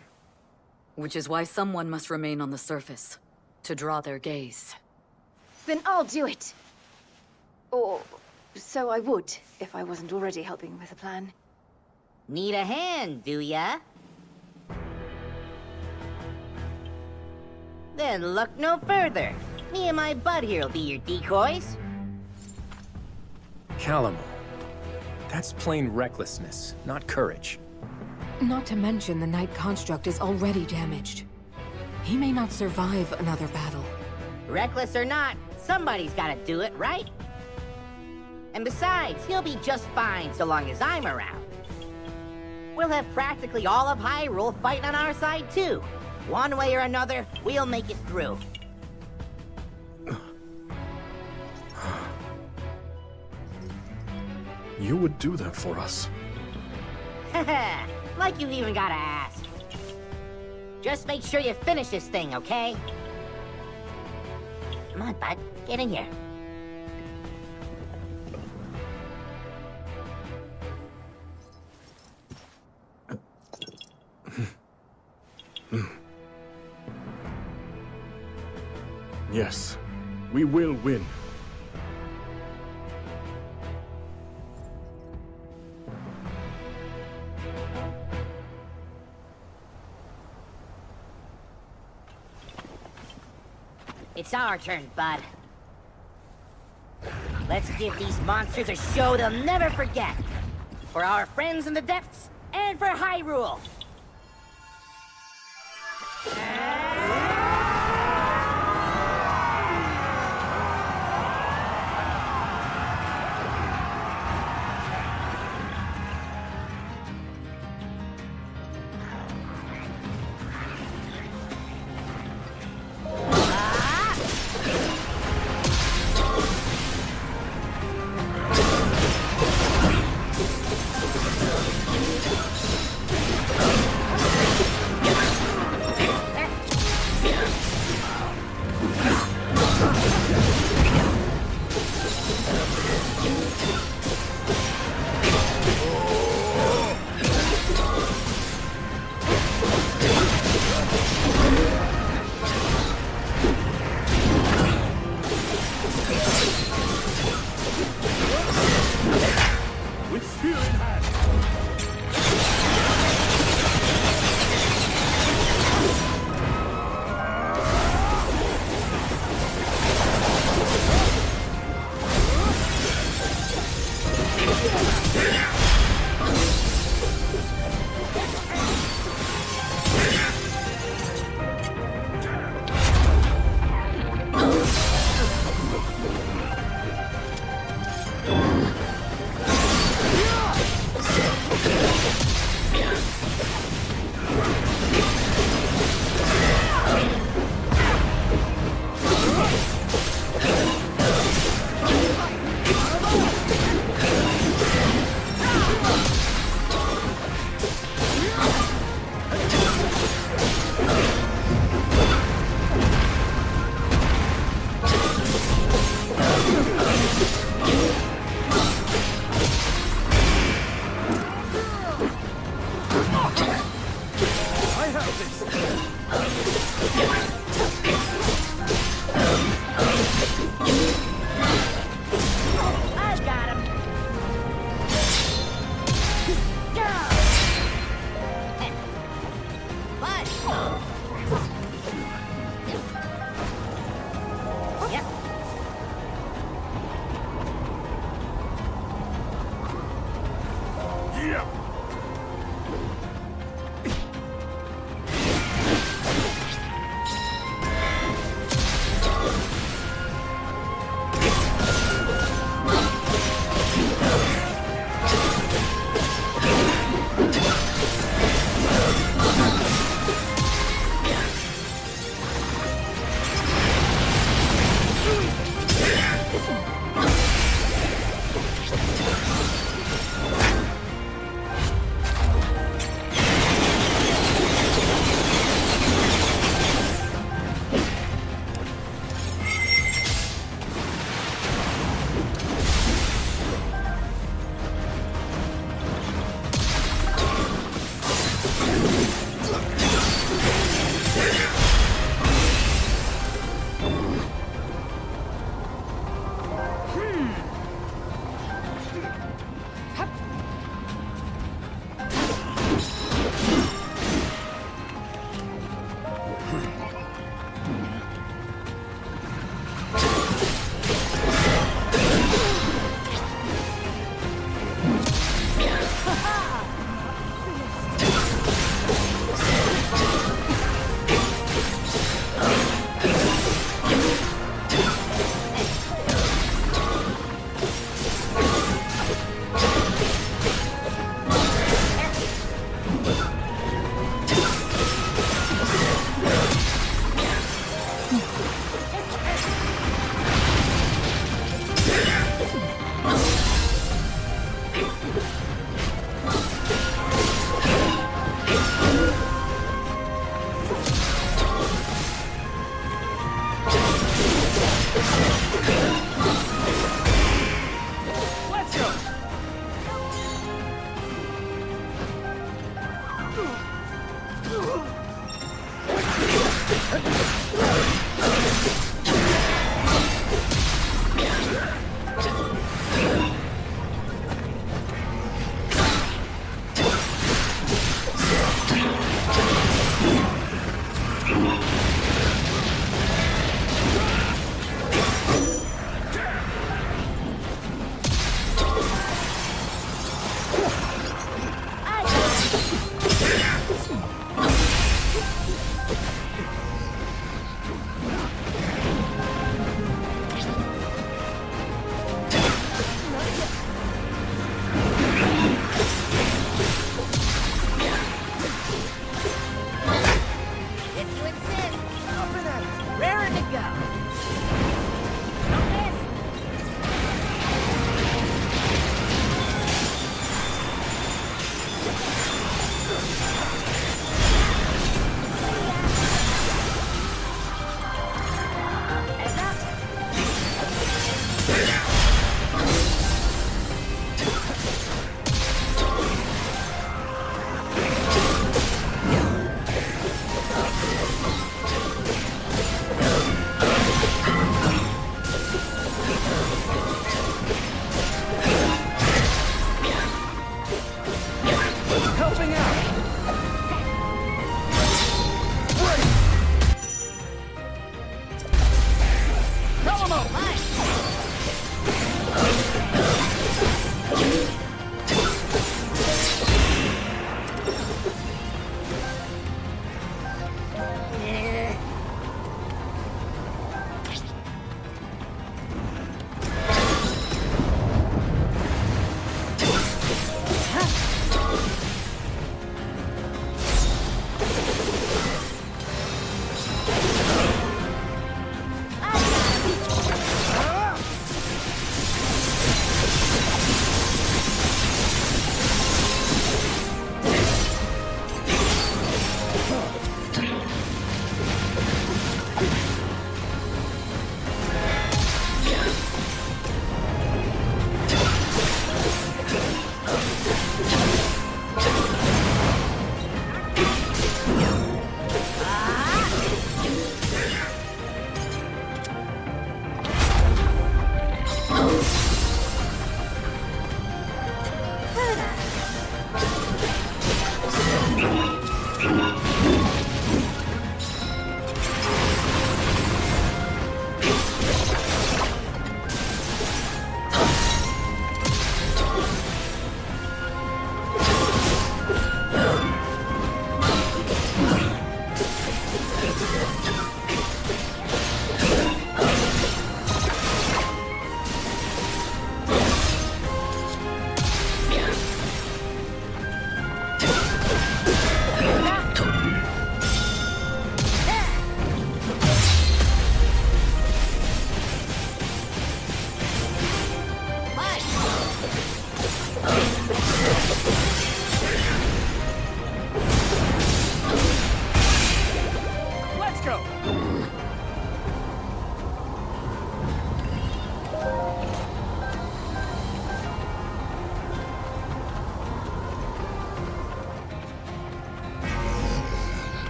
Which is why someone must remain on the surface, to draw their gaze. Then I'll do it. Or so I would, if I wasn't already helping with the plan. Need a hand, do ya? Then look no further. Me and my bud here'll be your decoys. Calamo. That's plain recklessness, not courage. Not to mention the Knight construct is already damaged. He may not survive another battle. Reckless or not, somebody's gotta do it, right? And besides, he'll be just fine so long as I'm around. We'll have practically all of Hyrule fighting on our side, too. One way or another, we'll make it through. You would do that for us? Haha, like you even gotta ask. Just make sure you finish this thing, okay? Come on, bud, get in here. Yes, we will win. It's our turn, bud. Let's give these monsters a show they'll never forget. For our friends in the depths, and for Hyrule!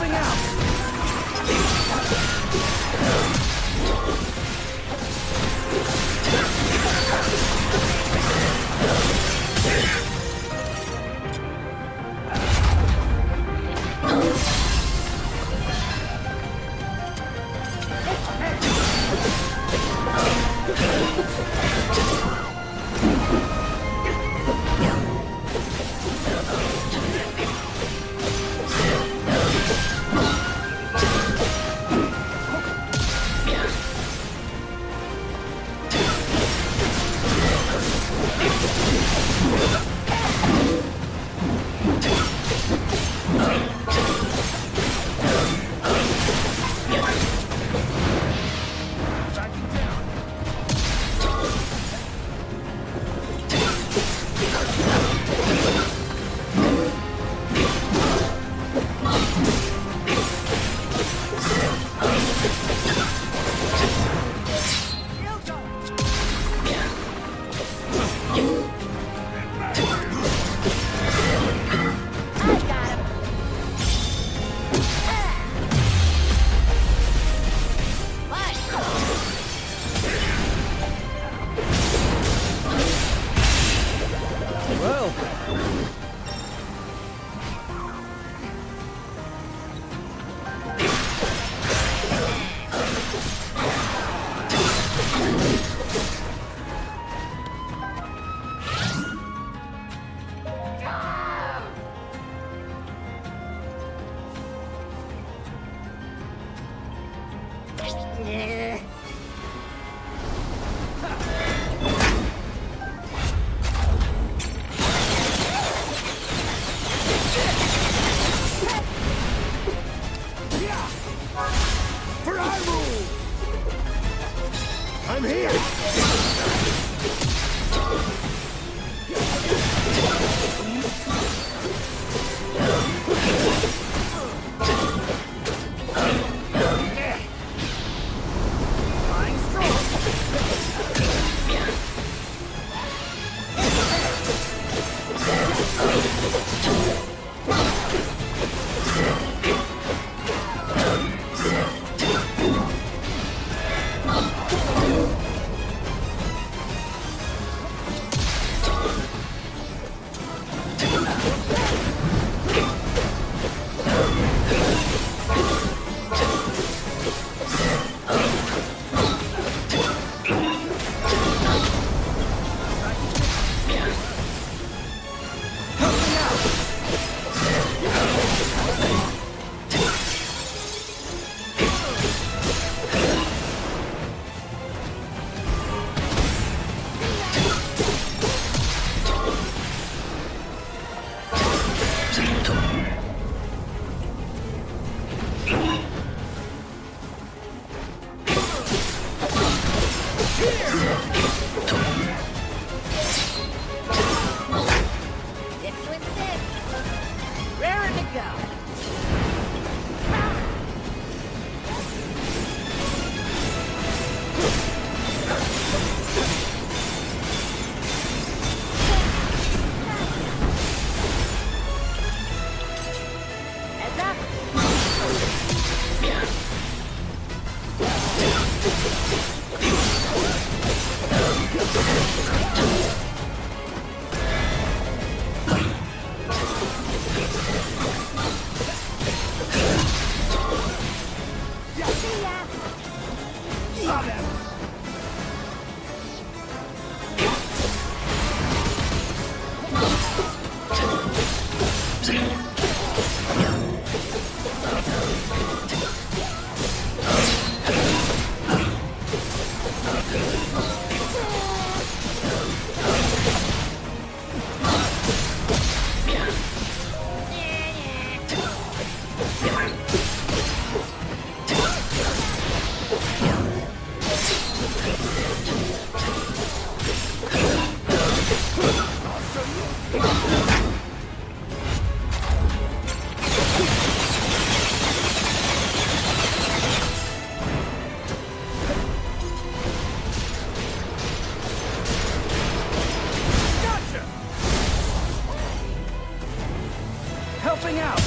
Helping out! For Hyrule! I'm here! Helping out!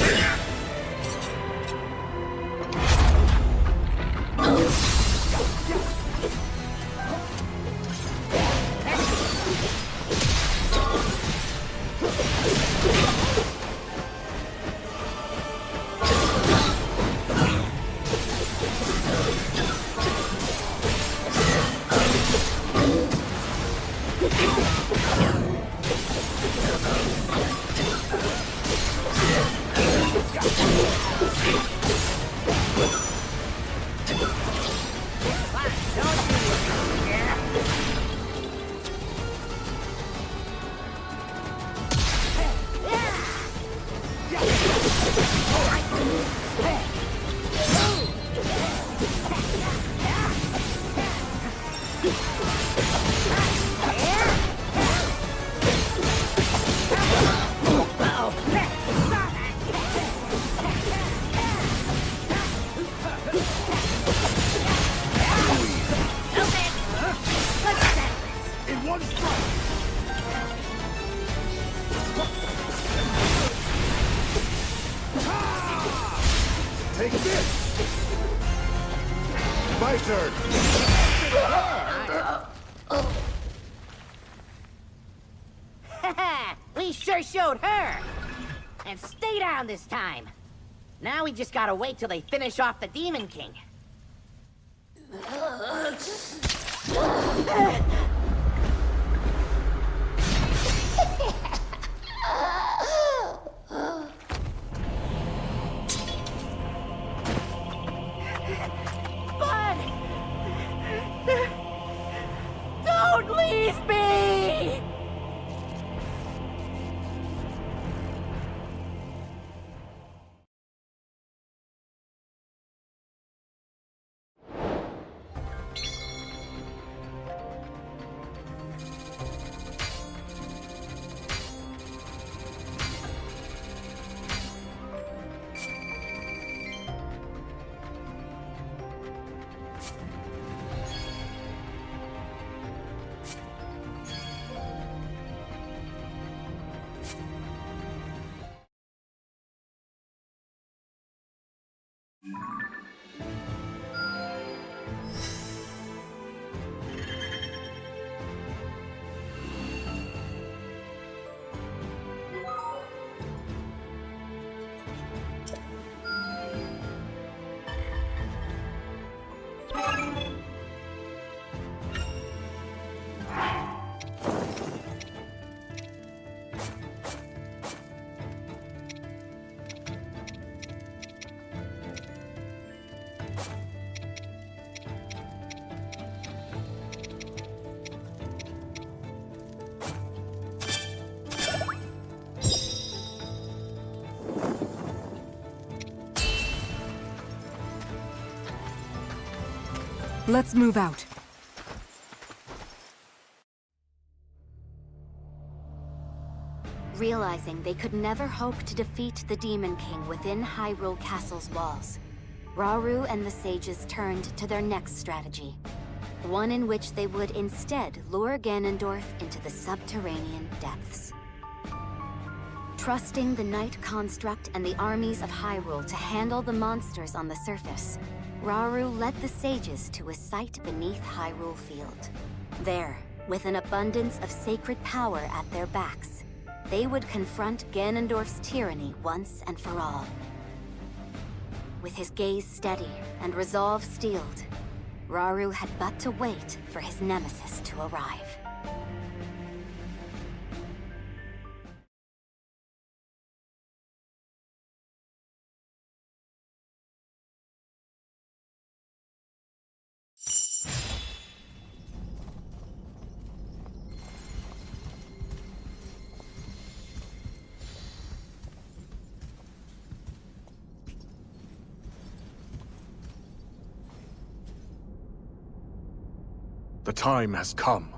Take this! My turn! We sure showed her! And stay down this time! Now we just gotta wait till they finish off the Demon King. Bud! Don't leave me! Let's move out. Realizing they could never hope to defeat the Demon King within Hyrule Castle's walls, Rauru and the sages turned to their next strategy. One in which they would instead lure Ganondorf into the subterranean depths. Trusting the Night Construct and the armies of Hyrule to handle the monsters on the surface, Rauru led the sages to a site beneath Hyrule Field. There, with an abundance of sacred power at their backs, they would confront Ganondorf's tyranny once and for all. With his gaze steady and resolve steeled, Rauru had but to wait for his nemesis to arrive. The time has come.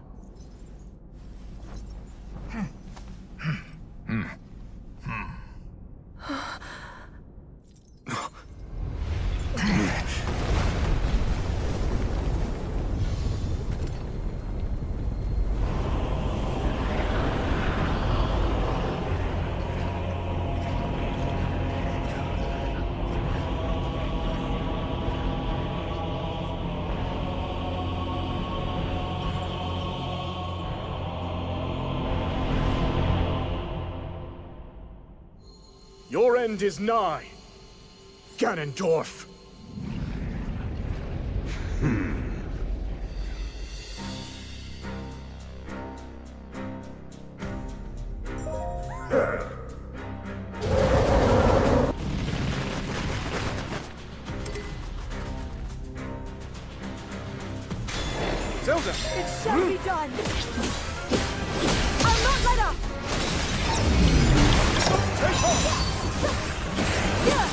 Your end is nigh, Ganondorf. Zelda! It shall be done! I'll not let up! Take off! Yeah!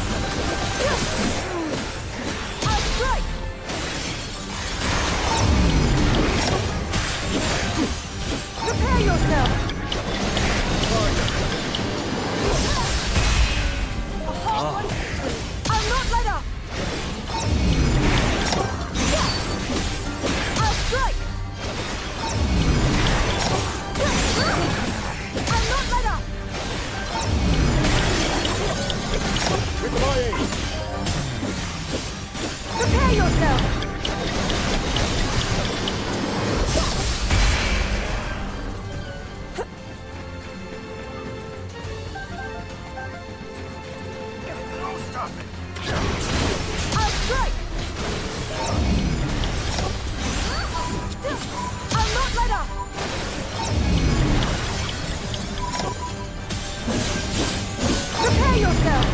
I'll strike! I'll not let up! Prepare yourself!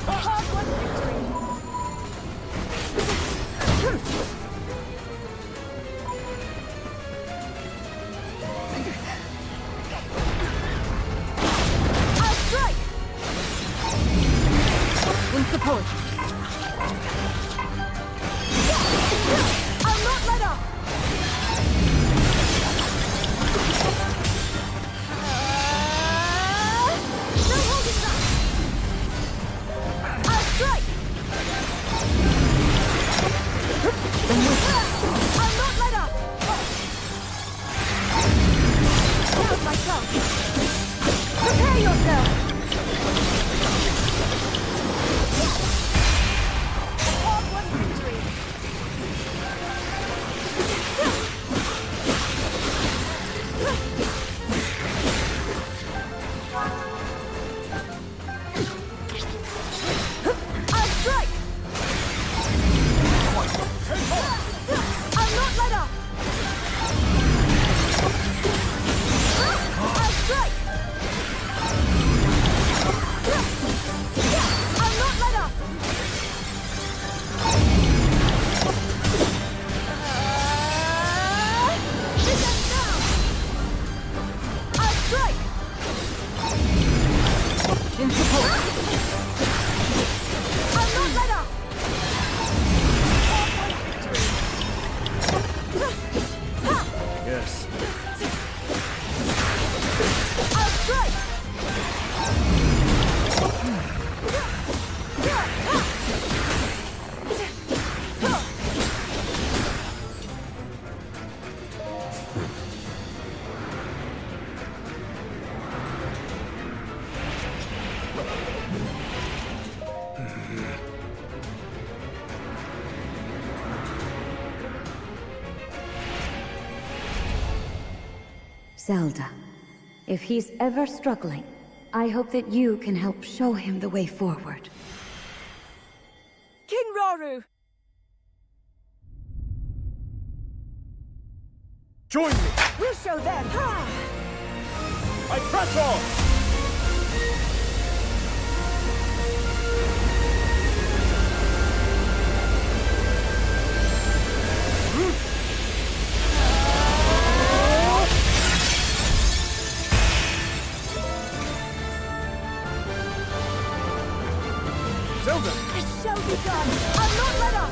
A hard-won victory! I'll strike! In support! I'll not let up! No holding back! I'll strike! I'll not let up! Now's my chance! Prepare yourself! A hard-won victory! I'll strike! I'll not let up! I'll strike! I'll not let up! Listen now! I'll strike! In support! I'll not let up! Yes. I'll strike! Zelda, if he's ever struggling, I hope that you can help show him the way forward. King Rauru! Join me! We'll show them! I press on! Zelda! It shall be done! I'll not let up!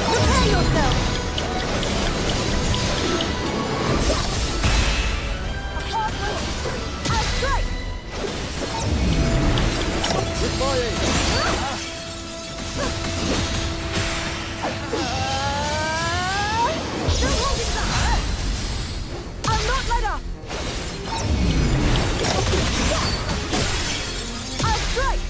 Prepare yourself! I'll strike! With my aid! No holding back! I'll not let up! I'll strike!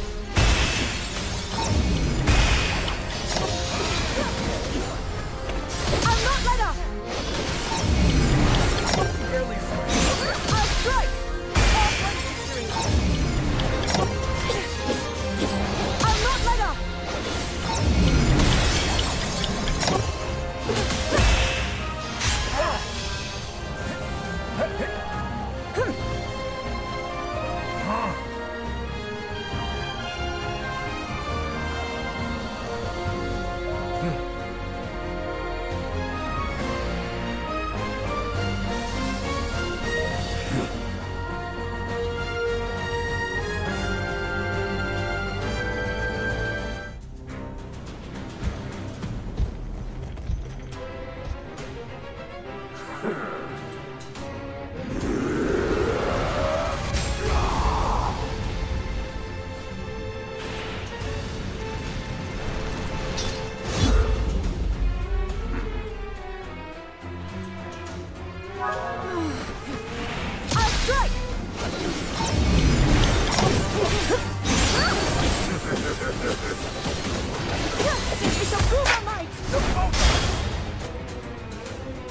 I'll not let up! I'll strike! Hard-won victory! I'll not let up!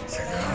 Together.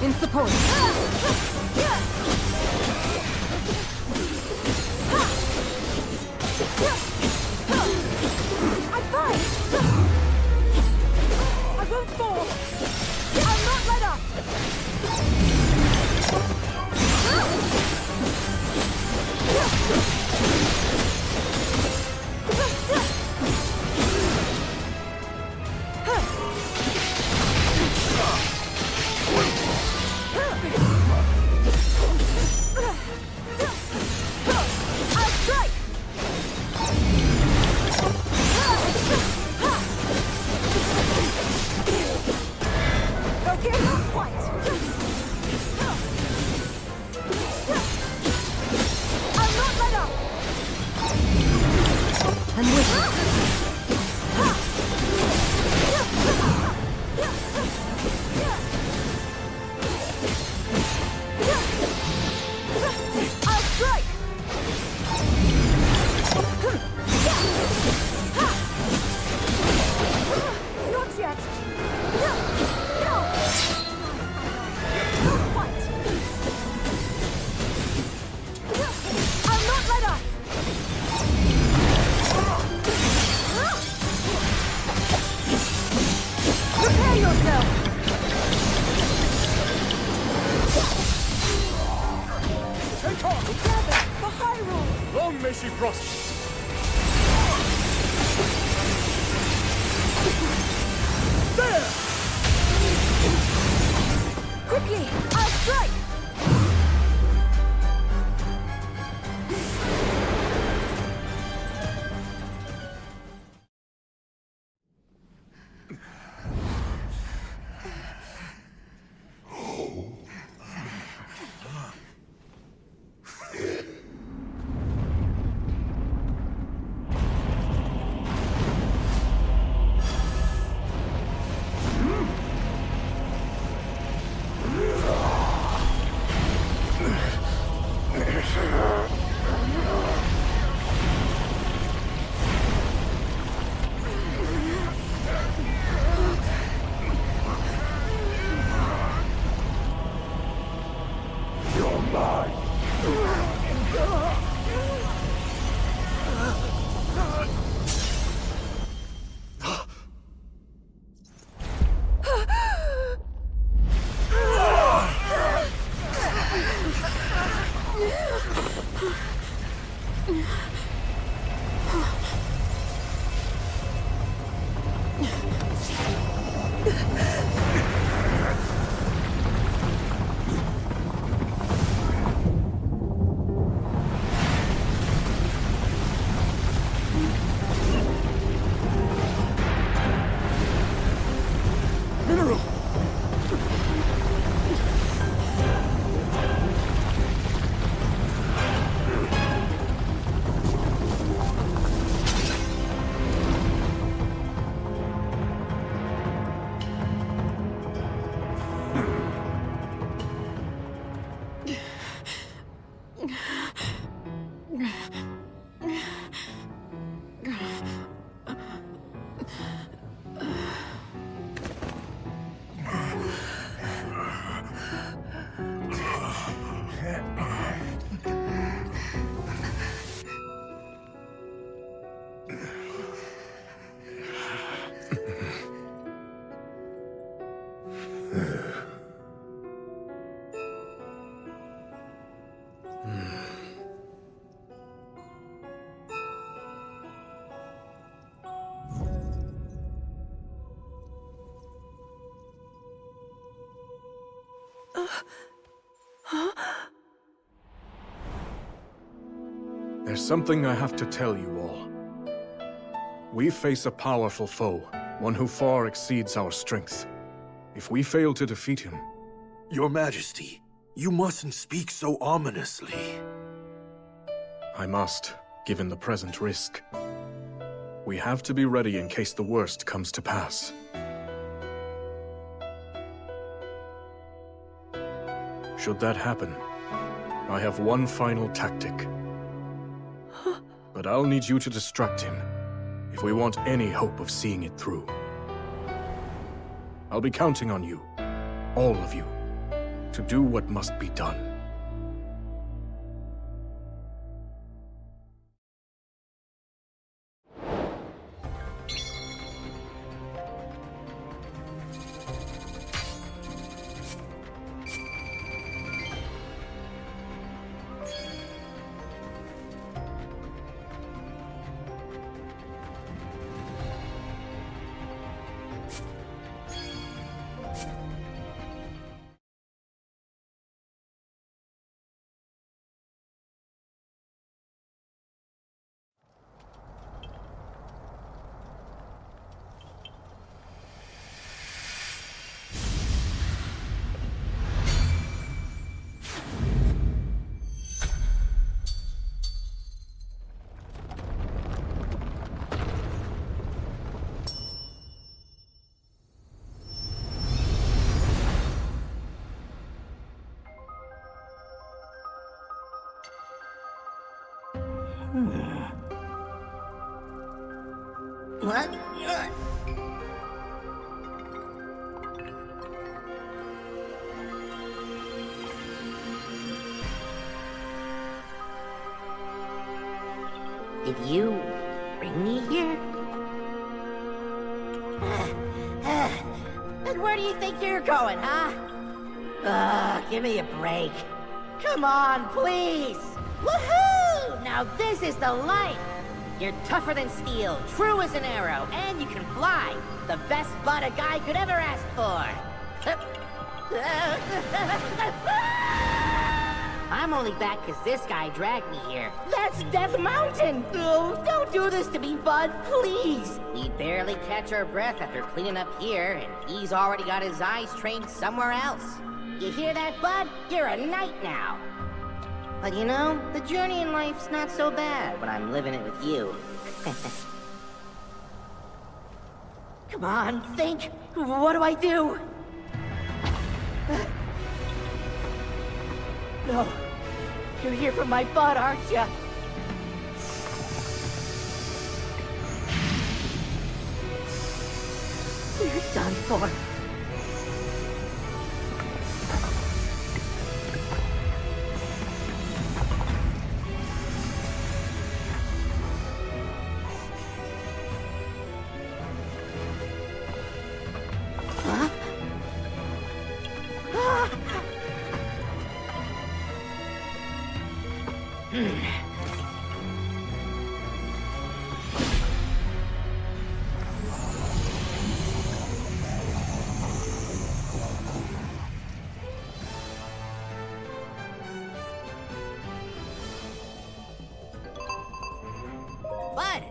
In support. I'm fine! I won't fall! I'll not let up! I'll strike! Okay, not quite. I'll not let up. I'm with you. I'll strike. Not yet. No. What? I'll not let up. Prepare yourself. Take off! Together for Hyrule. Long may she prosper! There! Quickly, I'll strike. There's something I have to tell you all. We face a powerful foe, one who far exceeds our strength. If we fail to defeat him... Your Majesty, you mustn't speak so ominously. I must, given the present risk. We have to be ready in case the worst comes to pass. Should that happen, I have one final tactic. But I'll need you to distract him, if we want any hope of seeing it through. I'll be counting on you, all of you. to do what must be done. What? Did you bring me here? And where do you think you're going, huh? Give me a break. Come on, please! Woohoo! Now this is the life! You're tougher than steel, true as an arrow, and you can fly! The best butt a guy could ever ask for! I'm only back because this guy dragged me here. That's Death Mountain! Oh, don't do this to me, bud, please! We barely catch our breath after cleaning up here, and he's already got his eyes trained somewhere else. You hear that, bud? You're a knight now! But you know, the journey in life's not so bad when I'm living it with you. Come on, think! What do I do? No. You're here for my butt, aren't you? We're done for. Bud!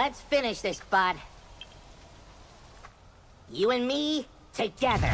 Let's finish this, bud. You and me, together.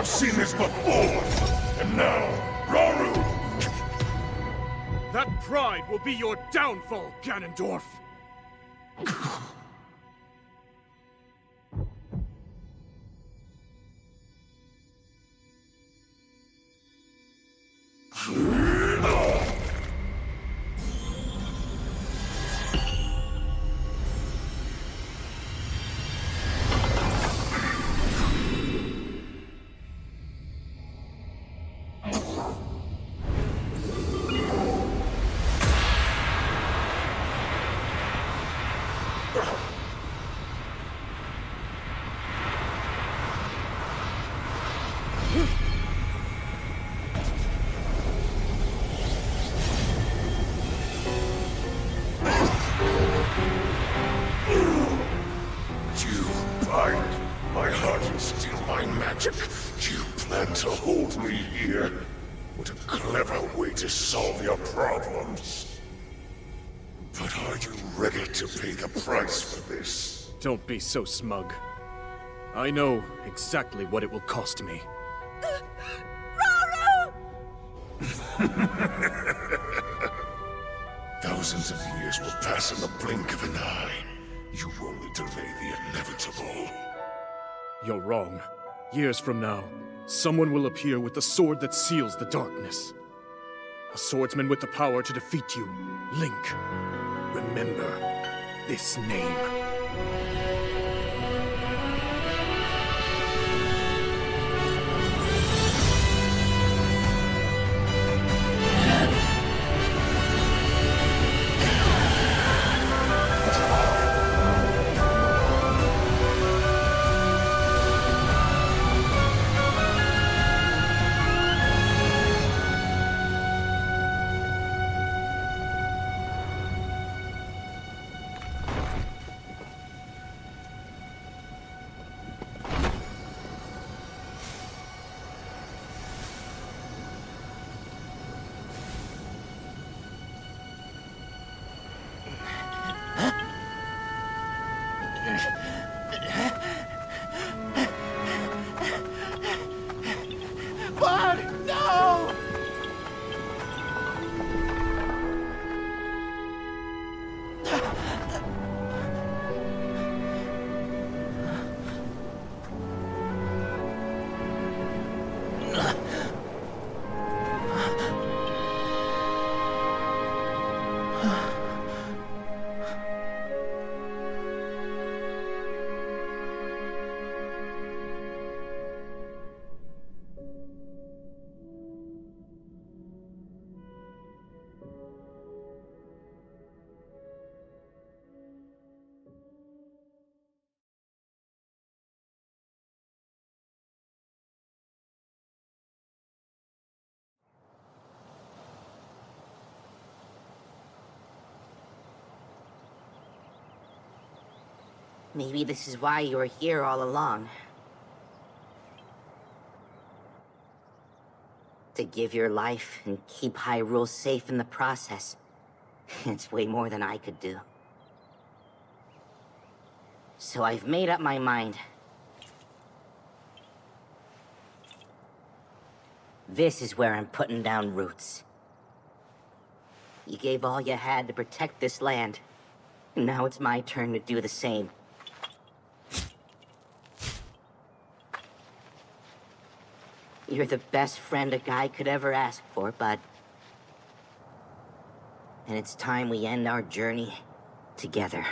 I've seen this before, and now, Raru! That pride will be your downfall, Ganondorf! You plan to hold me here? What a clever way to solve your problems. But are you ready to pay the price for this? Don't be so smug. I know exactly what it will cost me. Thousands of years will pass in the blink of an eye. You only delay the inevitable. You're wrong. Years from now, someone will appear with the sword that seals the darkness. A swordsman with the power to defeat you, Link. Remember this name. Maybe this is why you were here all along. To give your life and keep Hyrule safe in the process. It's way more than I could do. So I've made up my mind. This is where I'm putting down roots. You gave all you had to protect this land. And now it's my turn to do the same. You're the best friend a guy could ever ask for, bud. And it's time we end our journey together.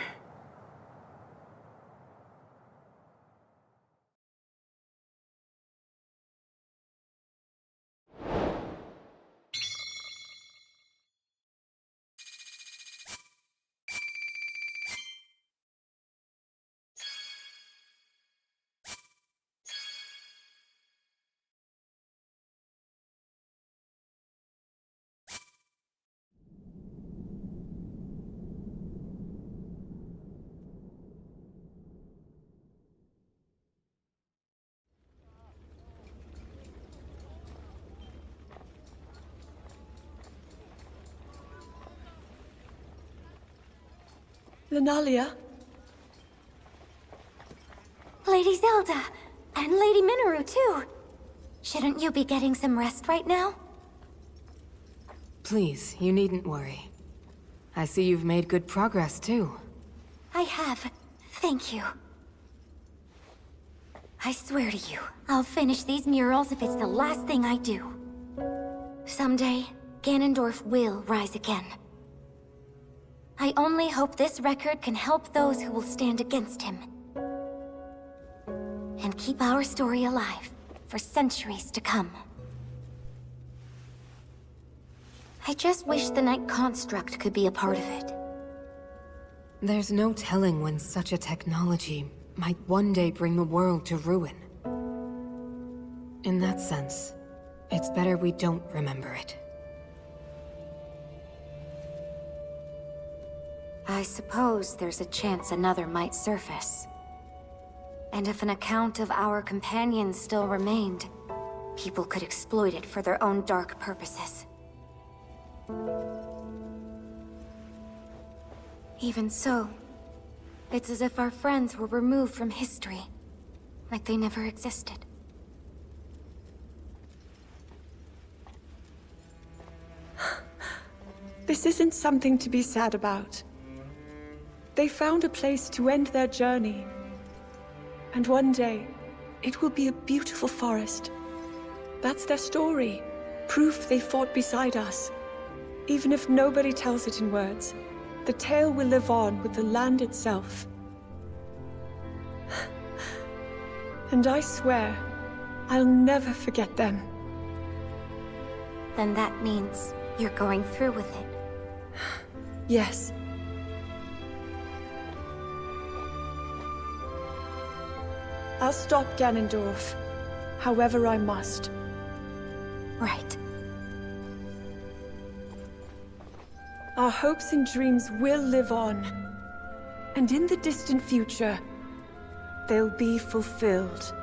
Lunalia? Lady Zelda! And Lady Minoru, too! Shouldn't you be getting some rest right now? Please, you needn't worry. I see you've made good progress, too. I have. Thank you. I swear to you, I'll finish these murals if it's the last thing I do. Someday, Ganondorf will rise again. I only hope this record can help those who will stand against him. And keep our story alive for centuries to come. I just wish the Night Construct could be a part of it. There's no telling when such a technology might one day bring the world to ruin. In that sense, it's better we don't remember it. I suppose there's a chance another might surface. And if an account of our companions still remained, people could exploit it for their own dark purposes. Even so, it's as if our friends were removed from history, like they never existed. This isn't something to be sad about. They found a place to end their journey. And one day, it will be a beautiful forest. That's their story. Proof they fought beside us. Even if nobody tells it in words, the tale will live on with the land itself. And I swear, I'll never forget them. Then that means you're going through with it. Yes. I'll stop Ganondorf, however I must. Right. Our hopes and dreams will live on. And in the distant future, they'll be fulfilled.